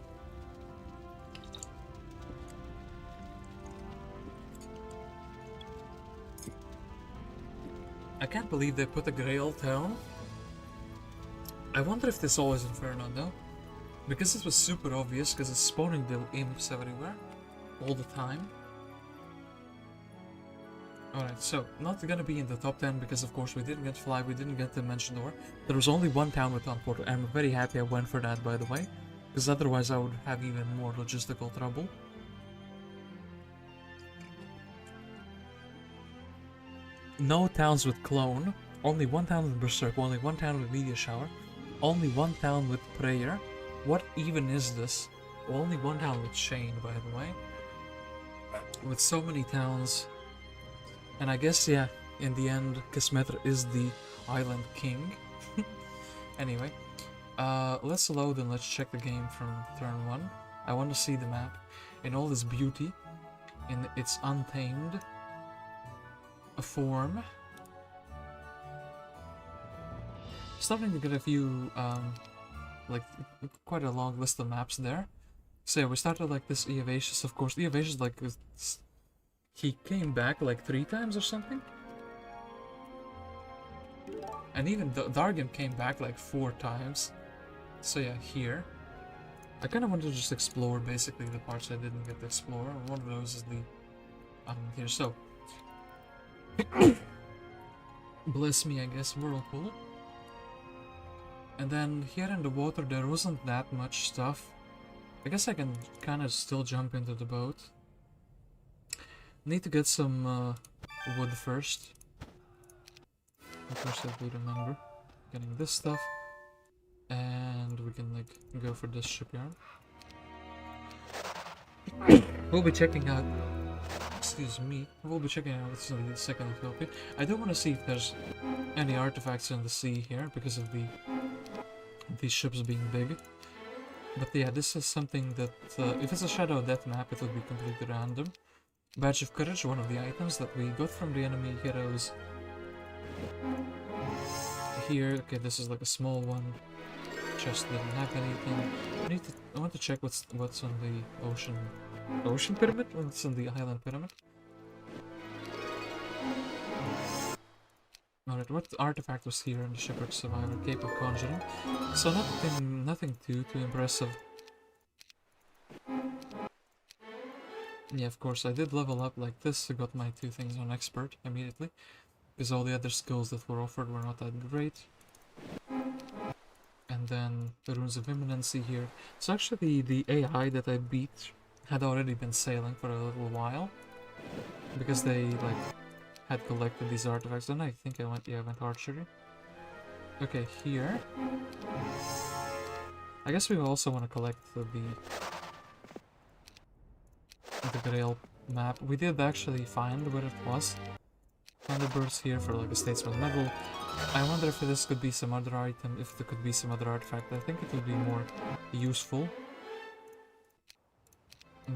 I can't believe they put the Grail town. I wonder if this always Inferno though. Because it was super obvious, because it's spawning the imps everywhere. All the time. Alright, so, not gonna be in the top 10 because of course we didn't get Fly, we didn't get the Dimension Door. There was only one town with Portal, and I'm very happy I went for that, by the way. Because otherwise I would have even more logistical trouble. No towns with Clone, only one town with Berserk, only one town with Meteor Shower, only one town with Prayer. What even is this? Only one town with Chain, by the way. With so many towns. And I guess, yeah, in the end, Casmetra is the Island King. Anyway, let's load and let's check the game from turn 1. I want to see the map in all its beauty, in its untamed form. Starting to get a few, like, quite a long list of maps there. So yeah, we started like this Eovacius, of course. Eovacius, like, he came back like 3 times or something. And even Dargan came back like 4 times. So yeah, here. I kind of want to just explore basically the parts I didn't get to explore. One of those is the here. So bless me, I guess, Whirlpool. And then here in the water there wasn't that much stuff. I guess I can kind of still jump into the boat. Need to get some wood first. Of course I do remember getting this stuff. And we can like go for this shipyard. We'll be checking out, excuse me, we'll be checking out the second Utopia. I do want to see if there's any artifacts in the sea here because of these ships being big. But yeah, this is something that, if it's a Shadow Death map, it will be completely random. Badge of Courage, one of the items that we got from the enemy heroes. Here, okay, this is like a small one. Chest didn't have anything. I want to check what's on the ocean pyramid? What's on the island pyramid? Alright, what artifact was here in the Shipwreck Survivor? Cape of Conjuring. So nothing too impressive. Yeah, of course, I did level up like this. I got my 2 things on Expert immediately. Because all the other skills that were offered were not that great. And then the Runes of Imminency here. So actually the AI that I beat had already been sailing for a little while. Because they like had collected these artifacts. And I think I went archery. Okay, here. I guess we also want to collect the Grail map. We did actually find where it was. Thunderbirds here for like a Statesman medal. I wonder if this could be some other item, if there could be some other artifact. I think it would be more useful.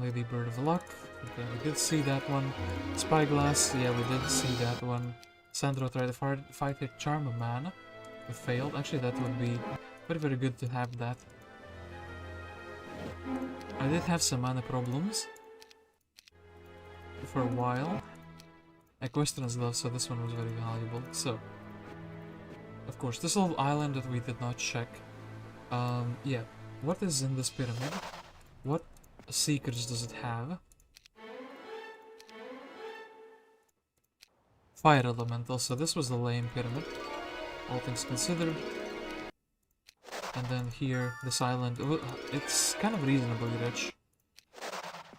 Lady Bird of Luck. Okay, we did see that one. Spyglass, yeah, we did see that one. Sandro tried to fight a Charma Man. It failed. Actually, that would be very good to have that. I did have some mana problems for a while. Equestrian's Glove, so this one was very valuable. So, of course, this little island that we did not check. Yeah, what is in this pyramid? What secrets does it have? Fire Elemental, so this was the lame pyramid, all things considered. And then here, this island, it's kind of reasonably rich.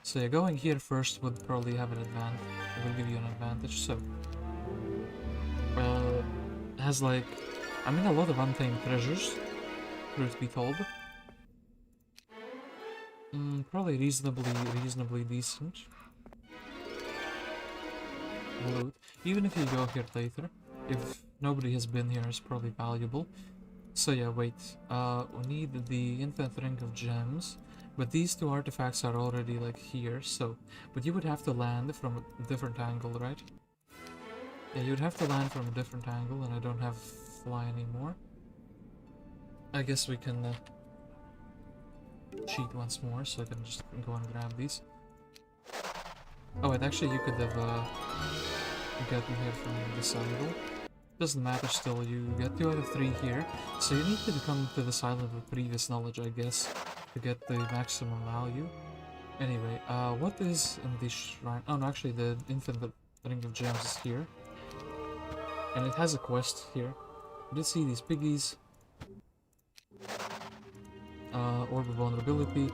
So yeah, going here first would probably have an advantage. It will give you an advantage. So, has like, I mean, a lot of untamed treasures, truth be told. Probably reasonably decent loot. Even if you go here later, if nobody has been here, it's probably valuable. So yeah, wait. We need the infinite ring of gems, but these two artifacts are already like here. So, but you would have to land from a different angle, right? Yeah, you'd have to land from a different angle, and I don't have fly anymore. I guess we can cheat once more, so I can just go and grab these. Oh, and actually you could have gotten here from this angle. Doesn't matter still, you get 2 out of 3 here. So you need to come to this island with previous knowledge, I guess, to get the maximum value. Anyway, what is in the shrine? Oh no, actually the infinite ring of gems is here. And it has a quest here. You did see these piggies. Orb of vulnerability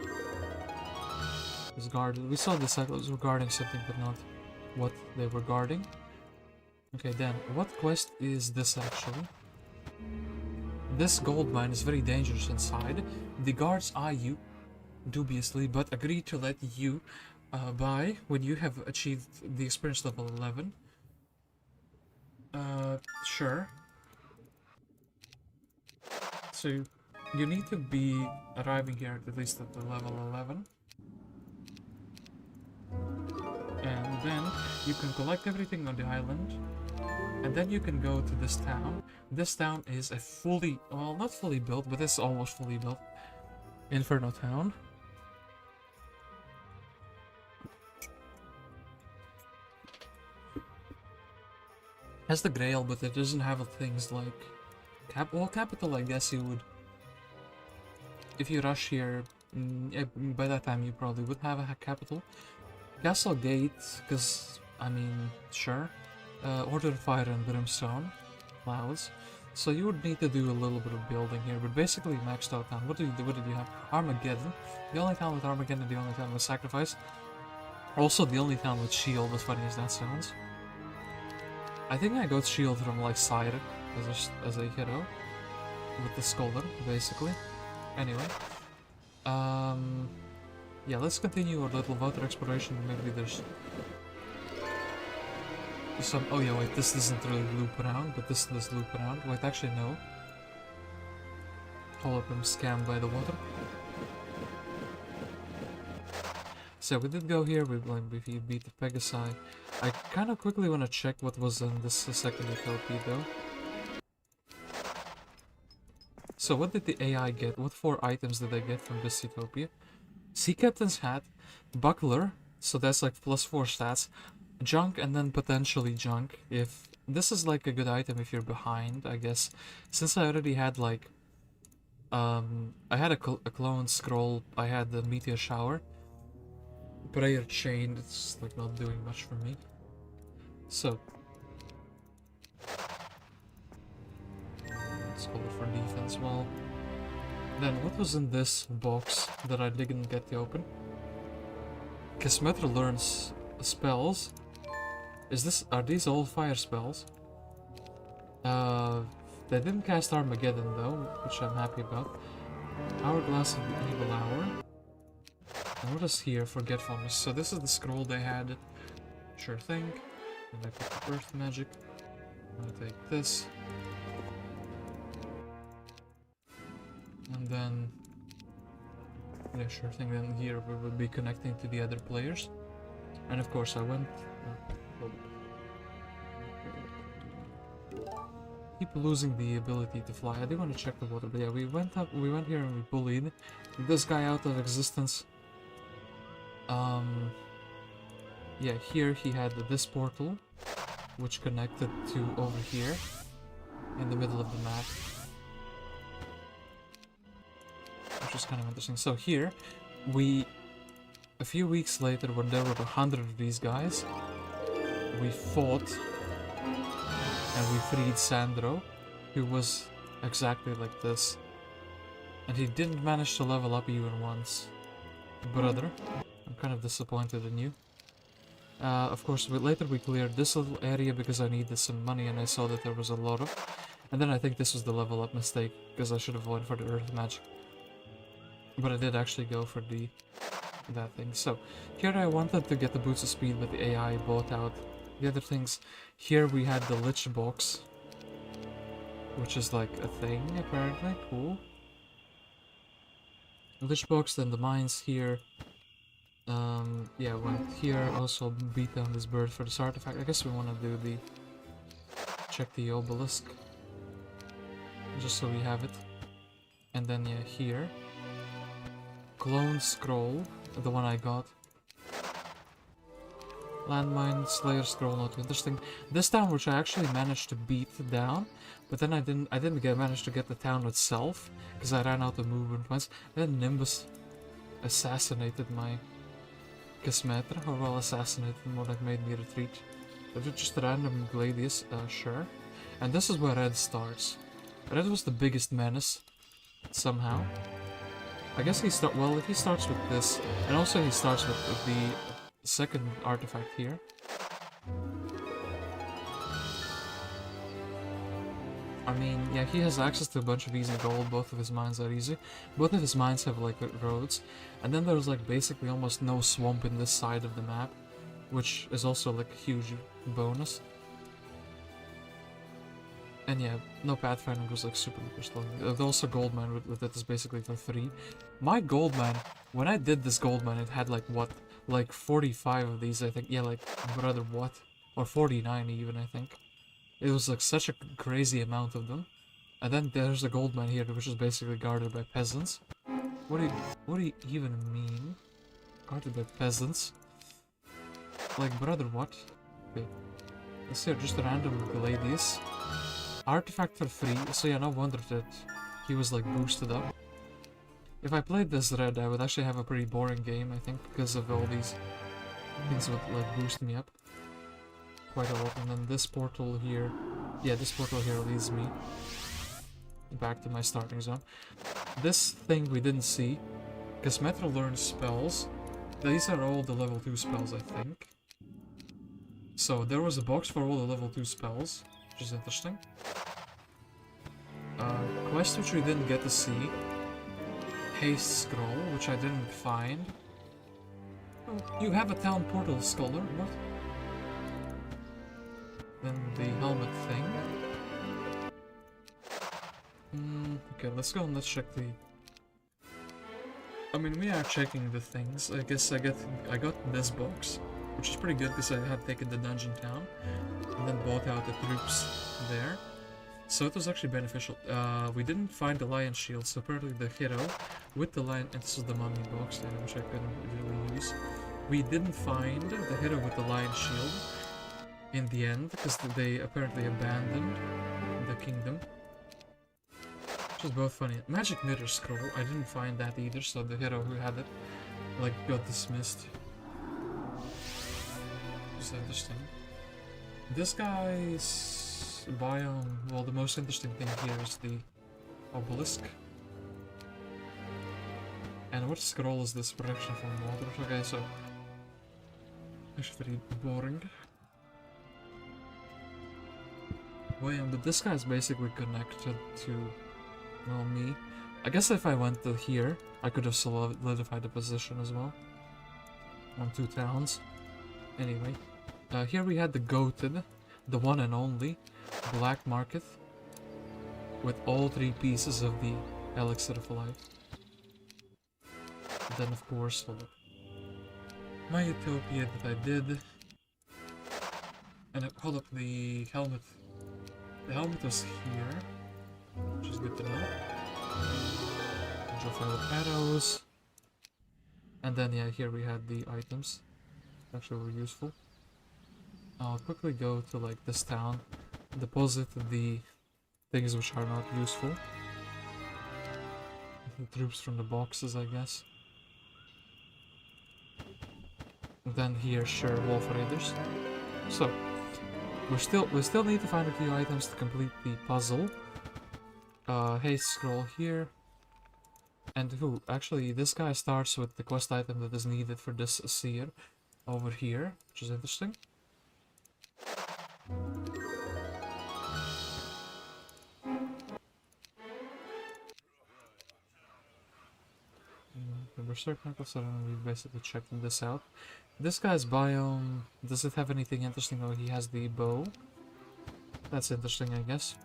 is guarded. We saw the cycles were guarding something, but not what they were guarding. Okay, then, what quest is this actually? This gold mine is very dangerous inside. The guards eye you dubiously, but agree to let you buy when you have achieved the experience level 11. Sure. So, you need to be arriving here at least at the level 11. And then you can collect everything on the island. And then you can go to this town. This town is a fully, well, not fully built, but it's almost fully built Inferno town. Has the Grail, but it doesn't have things like capital, I guess you would. If you rush here, by that time you probably would have a capital. Castle Gate, because, I mean, sure. Order of Fire and Brimstone. Clouds. So you would need to do a little bit of building here, but basically maxed out town. What did you have? Armageddon. The only town with Armageddon, the only town with Sacrifice. Also the only town with Shield, as funny as that sounds. I think I got Shield from, like, Siren as a hero. With the Scholar, basically. Anyway, yeah, let's continue our little water exploration. Maybe there's some. Oh yeah, wait, this doesn't really loop around, but this does loop around. Wait, actually no. Hold up, I'm scammed by the water. So we did go here. We beat the Pegasi. I kind of quickly want to check what was in this second Utopia though. So what did the AI get? What 4 items did they get from this Utopia? Sea Captain's Hat, Buckler, so that's like +4 stats, Junk, and then potentially Junk. If this is like a good item if you're behind, I guess. Since I already had like, I had a clone scroll, I had the Meteor Shower. Prayer Chain, it's like not doing much for me. So let's call it for defense wall. Then what was in this box that I didn't get to open? Casmetra learns spells. Are these all fire spells? They didn't cast Armageddon though, which I'm happy about. Hourglass of the Evil Hour. And what is here? Forgetfulness. So this is the scroll they had. Sure thing. And I pick the Earth Magic. I'm gonna take this. And then, yeah, sure thing, then here we will be connecting to the other players. And of course I went... keep losing the ability to fly. I do want to check the water, but yeah, we went here and we bullied this guy out of existence. Yeah, here he had this portal, which connected to over here, in the middle of the map. Which is kind of interesting. So here, a few weeks later, when there were 100 of these guys, we fought, and we freed Sandro, who was exactly like this. And he didn't manage to level up even once. Brother, I'm kind of disappointed in you. Of course, later we cleared this little area because I needed some money and I saw that there was a lot of. And then I think this was the level up mistake, because I should have went for the Earth Magic. But I did actually go for that thing. So here I wanted to get the boots of speed, but the AI bought out the other things. Here we had the Lich box, which is like a thing apparently. Cool. Lich box, then the mines here. Yeah, went here. Also beat down this bird for this artifact. I guess we want to do the check the obelisk, just so we have it. And then yeah, here. Clone scroll, the one I got. Landmine, Slayer scroll, not interesting. This town, which I actually managed to beat down, but then I didn't manage to get the town itself because I ran out of movement points. Then Nimbus assassinated my Casmetra, or well, assassinated, more like made me retreat. But it's just a random Gladius, sure. And this is where Red starts. Red was the biggest menace, somehow. I guess he if he starts with this, and also he starts with the second artifact here. I mean, yeah, he has access to a bunch of easy gold, both of his mines are easy. Both of his mines have like roads, and then there's like basically almost no swamp in this side of the map, which is also like a huge bonus. And yeah, no pathfinding was like super slow. There's also gold mine with it is basically for 3. My gold mine, when I did this gold mine, it had like what, like 45 of these, I think. Yeah, like brother, what? Or 49 even, I think. It was like such a crazy amount of them. And then there's a gold mine here, which is basically guarded by peasants. What do you even mean? Guarded by peasants? Like brother, what? Okay. Let's see, just a random Gladius. Artifact for 3, so yeah, no wonder that he was like boosted up. If I played this red, I would actually have a pretty boring game, I think, because of all these things would like boost me up quite a lot. And then this portal here, yeah, this portal here leads me back to my starting zone. This thing we didn't see, Casmetra learns spells. These are all the level 2 spells, I think. So there was a box for all the level 2 spells, which is interesting. Quest which we didn't get to see. Haste scroll, which I didn't find. Oh, you have a town portal, scholar. What? Then the helmet thing. Okay, let's go and let's check the... I mean, we are checking the things. I guess I got this box, which is pretty good because I had taken the dungeon town and then bought out the troops there. So it was actually beneficial. We didn't find the lion shield, so apparently the hero with the lion, and this is the mummy box, which I couldn't really use. We didn't find the hero with the lion shield in the end, because they apparently abandoned the kingdom. Which is both funny. Magic mirror scroll, I didn't find that either, so the hero who had it, like, got dismissed. Just interesting. This guy's biome, well, the most interesting thing here is the obelisk. And what scroll is this? Protection from water. Okay, so actually very boring. Well, yeah, but this guy's basically connected to, well, me. I guess if I went to here, I could have solidified the position as well. On 2 towns. Anyway, here we had the goated, the one and only Black Market, with all 3 pieces of the elixir of life. Then of course, my Utopia that I did, and hold up, the helmet. The helmet was here, which is good to know. Draw 5 arrows, and then yeah, here we had the items. Actually, were useful. I'll quickly go to like this town, deposit the things which are not useful. The troops from the boxes, I guess. And then here, sure, wolf raiders. So we still need to find a few items to complete the puzzle. Haste scroll here. And who? Actually, this guy starts with the quest item that is needed for this seer over here, which is interesting. Berserk Knuckles, so we've basically checked this out. This guy's biome, does it have anything interesting? Oh, he has the bow. That's interesting, I guess.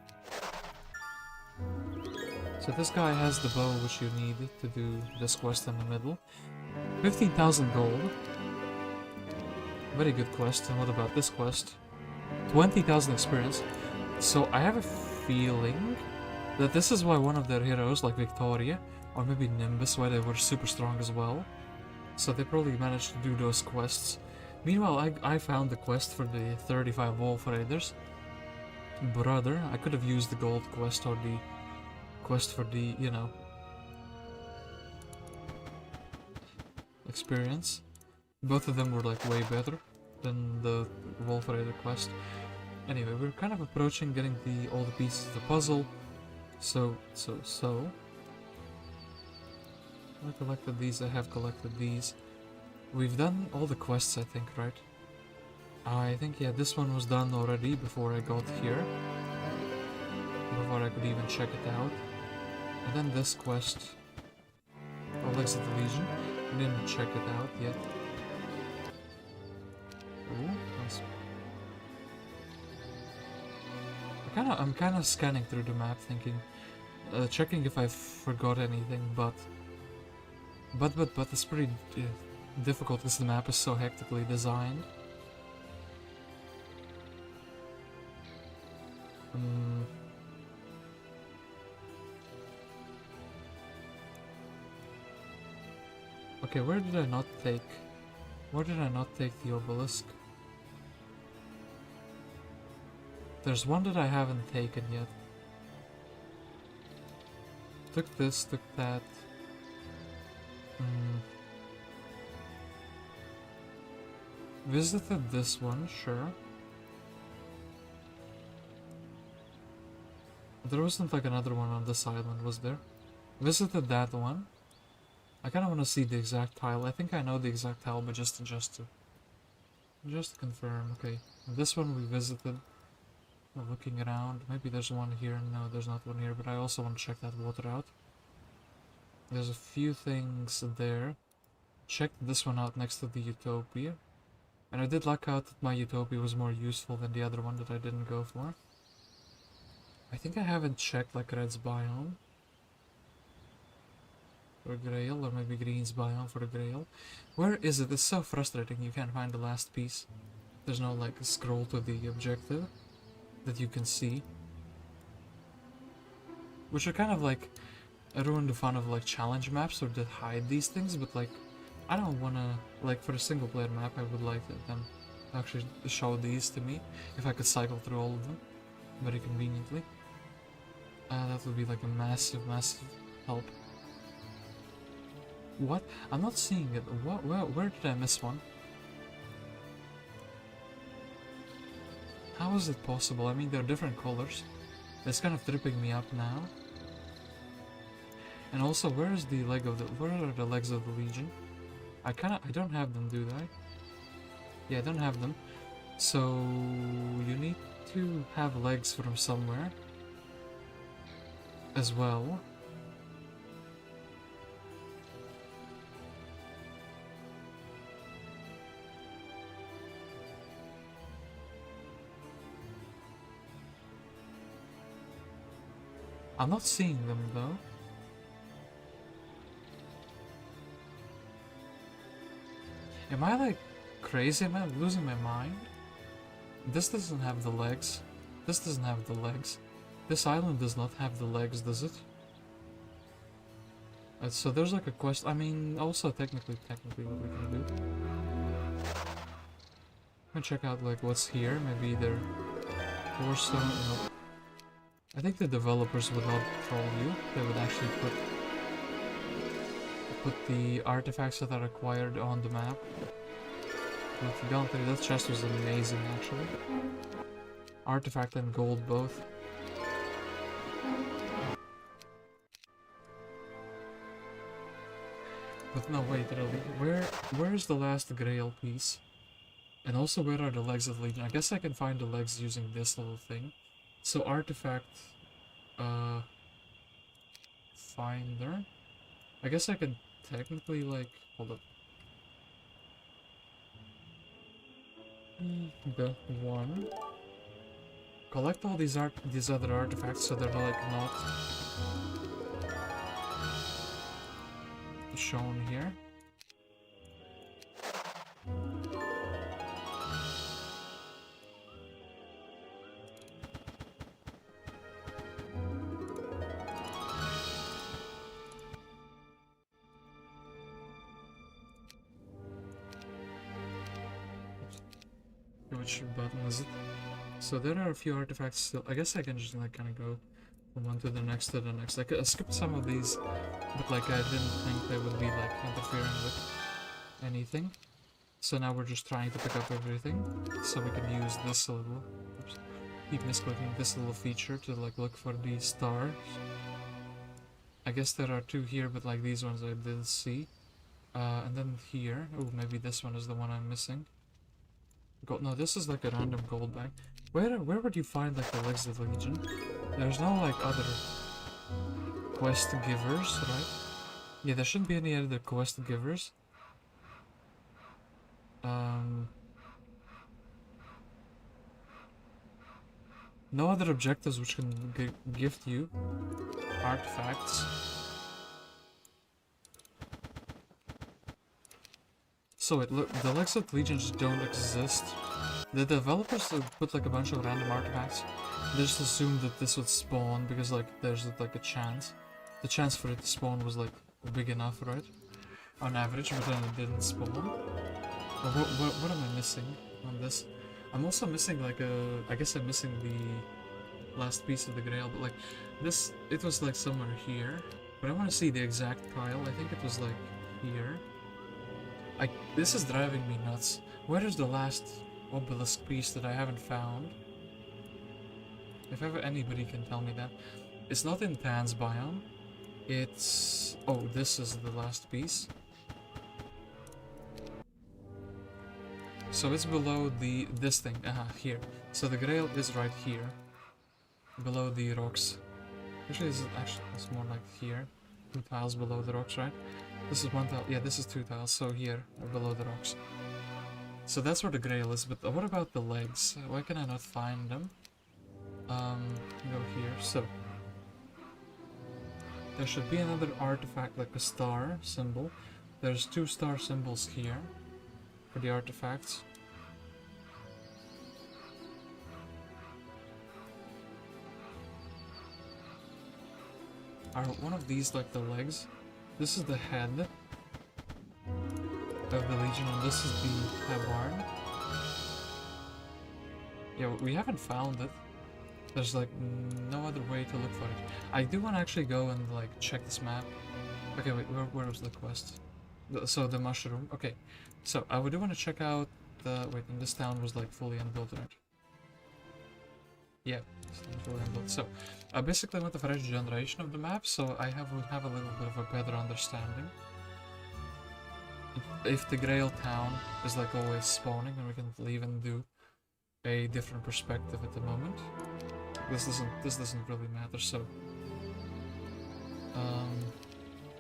So this guy has the bow which you need to do this quest in the middle. 15,000 gold. Very good quest. And what about this quest? 20,000 experience. So I have a feeling that this is why one of their heroes, like Victoria, or maybe Nimbus, why they were super strong as well. So they probably managed to do those quests. Meanwhile, I found the quest for the 35 Wolf Raiders. Brother, I could have used the gold quest or the quest for the, you know, experience. Both of them were like way better than the Wolf Raider quest. Anyway, we're kind of approaching getting all the pieces of the puzzle. So. I collected these, I have collected these. We've done all the quests, I think, right? I think, yeah, this one was done already before I got here. Before I could even check it out. And then this quest. Legs of the Legion. I didn't check it out yet. Ooh, nice. I'm kind of scanning through the map, thinking, checking if I forgot anything, but it's pretty difficult because the map is so hectically designed. Okay, where did I not take the obelisk? There's one that I haven't taken yet. Took this, took that. Visited this one, sure. There wasn't like another one on this island, was there? Visited that one. I kind of want to see the exact tile. I think I know the exact tile, but just to confirm. Okay, this one we visited. Looking around, maybe there's one here. No, there's not one here, but I also want to check that water out. There's a few things there. Checked this one out next to the Utopia. And I did luck out that my Utopia was more useful than the other one that I didn't go for. I think I haven't checked like Red's biome. For Grail, or maybe Green's biome for the Grail. Where is it? It's so frustrating, you can't find the last piece. There's no like scroll to the objective that you can see. Which are kind of like ruin the fun of like challenge maps or that hide these things, but like I don't wanna, like for a single player map I would like them to actually show these to me if I could cycle through all of them very conveniently. That would be like a massive help. What? I'm not seeing it. Where did I miss one? How is it possible? I mean, they're different colors. It's kind of tripping me up now. And also, where is the leg of the? Where are the legs of the Legion? I don't have them, do I? Yeah, I don't have them. So you need to have legs from somewhere as well. I'm not seeing them though. Am I like crazy? Am I losing my mind? This doesn't have the legs. This doesn't have the legs. This island does not have the legs, does it? So there's like a quest. I mean, also technically what we can do. I'm gonna check out like what's here. Maybe they're torso. Nope. I think the developers would not troll you. They would actually put the artifacts that are acquired on the map. With Galthran, that chest was amazing actually. Artifact and gold both. But no, wait, really, where is the last Grail piece? And also, where are the legs of Legion? I guess I can find the legs using this little thing. So artifact, finder. I guess I can technically like... Hold up. The one. Collect all these other artifacts so they're like not shown here. Which button is it? So there are a few artifacts still. I guess I can just like kind of go from one to the next to the next. Like I skipped some of these, but like I didn't think they would be like interfering with anything. So now we're just trying to pick up everything, so we can use this little, oops, keep misclicking, this little feature to like look for these stars. I guess there are two here, but like these ones I didn't see. And then here, oh maybe this one is the one I'm missing. Gold, no, this is like a random gold bag. Where would you find like the legs of the Legion? There's no like other quest givers, right? Yeah, there shouldn't be any other quest givers. No other objectives which can gift you artifacts. So wait, look, the legs of the Legion just don't exist. The developers put like a bunch of random artifacts. They just assumed that this would spawn because like there's like a chance. The chance for it to spawn was like big enough, right? On average, but then it didn't spawn. What am I missing on this? I'm also missing like I guess I'm missing the last piece of the grail, but like this, it was like somewhere here. But I want to see the exact pile. I think it was like here. This is driving me nuts. Where is the last obelisk piece that I haven't found? If ever anybody can tell me that. It's not in Thane's biome. It's... oh, this is the last piece. So it's below this thing. Here. So the grail is right here. Below the rocks. Actually, it's more like here. 2 tiles below the rocks, right? This is 1 tile. Yeah, this is 2 tiles. So here, below the rocks. So that's where the grail is. But what about the legs? Why can I not find them? Go here. So there should be another artifact, like a star symbol. There's 2 star symbols here for the artifacts. Are one of these like the legs? This is the head of the Legion, and this is the tabard. Yeah, we haven't found it. There's like no other way to look for it. I do want to actually go and like check this map. Okay, wait, where was the quest? So the mushroom. Okay, so I do want to check out the... wait, and this town was like fully unbuilt, right? Yeah, fully unbuilt. So I basically went to fresh generation of the map, so would have a little bit of a better understanding. If the Grail town is like always spawning, then we can leave and do a different perspective at the moment. This doesn't really matter. So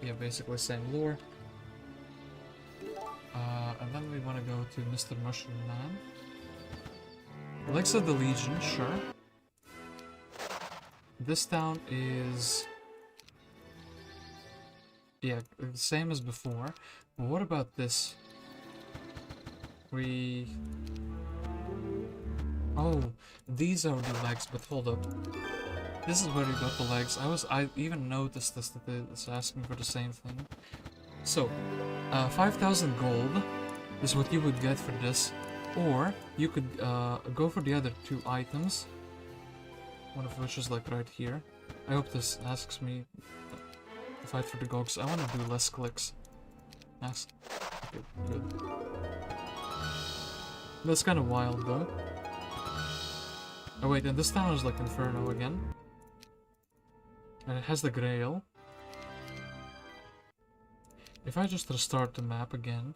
yeah, basically same lore. And then we want to go to Mr. Mushroom Man. Legs of the Legion, sure. This town is... yeah, same as before. But what about this? Oh, these are the legs, but hold up. This is where you got the legs. I even noticed this, that it's asking for the same thing. So, 5,000 gold is what you would get for this. Or, you could go for the other 2 items. One of which is like right here. I hope this asks me to fight for the gogs. I want to do less clicks. Nice. Okay, good. That's kind of wild though. Oh wait, and this town is like Inferno again. And it has the Grail. If I just restart the map again...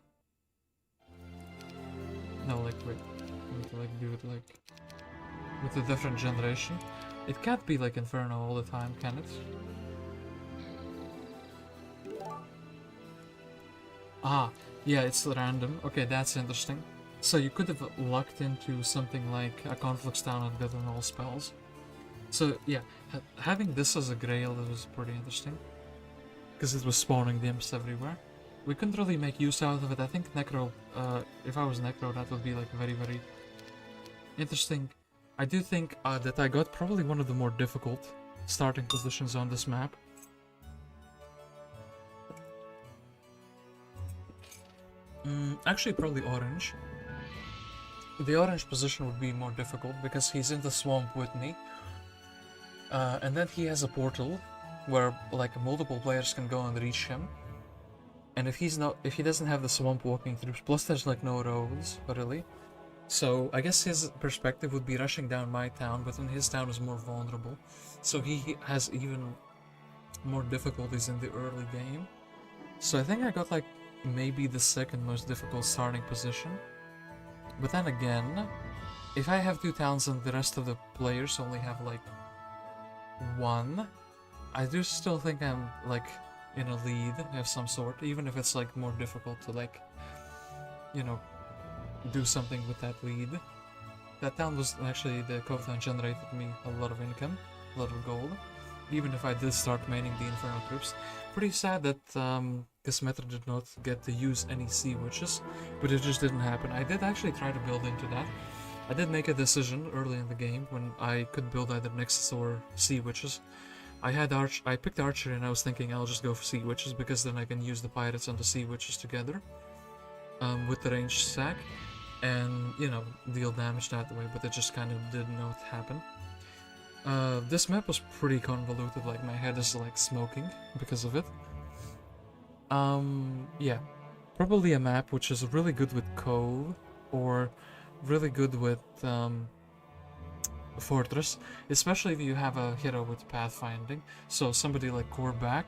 no, like wait. I need to like do it like... with a different generation. It can't be like Inferno all the time, can it? Ah, yeah, it's random. Okay, that's interesting. So you could have lucked into something like a Conflict's Town and gotten all spells. So yeah, having this as a grail was pretty interesting. Because it was spawning the imps everywhere. We couldn't really make use out of it. I think Necro, if I was Necro, that would be like very, very interesting. I do think that I got probably one of the more difficult starting positions on this map. Actually, probably orange. The orange position would be more difficult because he's in the swamp with me. And then he has a portal where like multiple players can go and reach him. And if he doesn't have the swamp walking through, plus there's like no roads, really. So I guess his perspective would be rushing down my town, but then his town is more vulnerable. So he has even more difficulties in the early game. So I think I got like maybe the second most difficult starting position. But then again, if I have 2 towns and the rest of the players only have like 1, I do still think I'm like in a lead of some sort, even if it's like more difficult to like, you know, do something with that lead. That town was actually, the Cove town generated me a lot of income, a lot of gold, even if I did start maining the Inferno troops. Pretty sad that Casmetra did not get to use any sea witches, but it just didn't happen. I did actually try to build into that. I did make a decision early in the game when I could build either Nexus or sea witches. I picked archery and I was thinking I'll just go for sea witches because then I can use the pirates and the sea witches together with the ranged stack and, you know, deal damage that way, but it just kind of did not happen. This map was pretty convoluted, like my head is like smoking because of it. Yeah, probably a map which is really good with Cove or really good with Fortress, especially if you have a hero with pathfinding. So somebody like Kor'bak.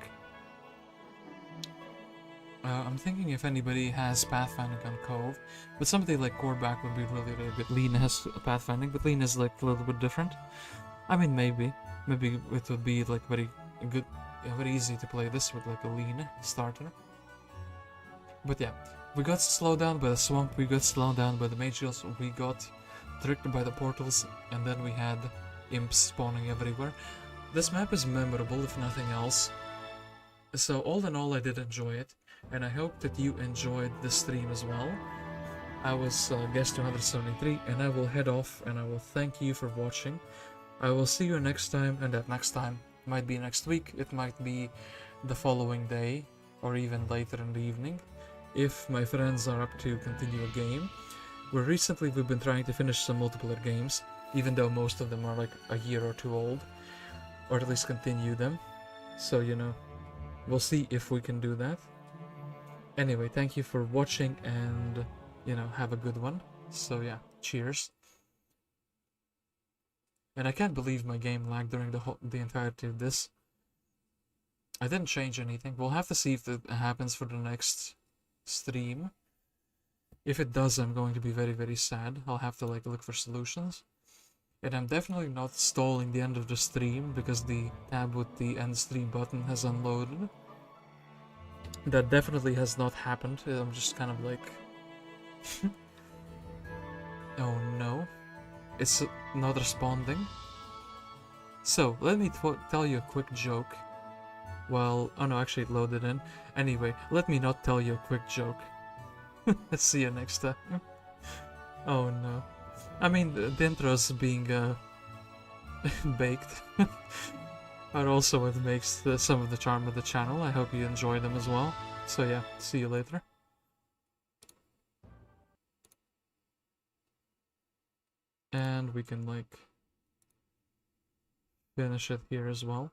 I'm thinking if anybody has pathfinding on Cove, but somebody like Kor'bak would be really, really good. Lena has pathfinding, but Lena is like a little bit different. I mean, maybe it would be like very good, very easy to play this with like a Lena starter. But yeah, we got slowed down by the swamp, we got slowed down by the mages, we got tricked by the portals, and then we had imps spawning everywhere. This map is memorable, if nothing else. So all in all, I did enjoy it, and I hope that you enjoyed the stream as well. I was guest 273, and I will head off, and I will thank you for watching. I will see you next time, and that next time might be next week, it might be the following day, or even later in the evening, if my friends are up to continue a game. We've been trying to finish some multiplayer games, even though most of them are like a year or 2 old, or at least continue them. So, you know, we'll see if we can do that. Anyway, thank you for watching, and, you know, have a good one. So yeah, cheers. And I can't believe my game lagged during the entirety of this. I didn't change anything. We'll have to see if it happens for the next stream. If it does, I'm going to be very, very sad. I'll have to like look for solutions. And I'm definitely not stalling the end of the stream because the tab with the end stream button has unloaded. That definitely has not happened. I'm just kind of like... oh no. It's not responding. So, let me tell you a quick joke. Well, oh no, actually it loaded in. Anyway, let me not tell you a quick joke. Let's see you next time. Oh no. I mean, the intros being baked are also what makes some of the charm of the channel. I hope you enjoy them as well. So yeah, see you later. And we can like finish it here as well.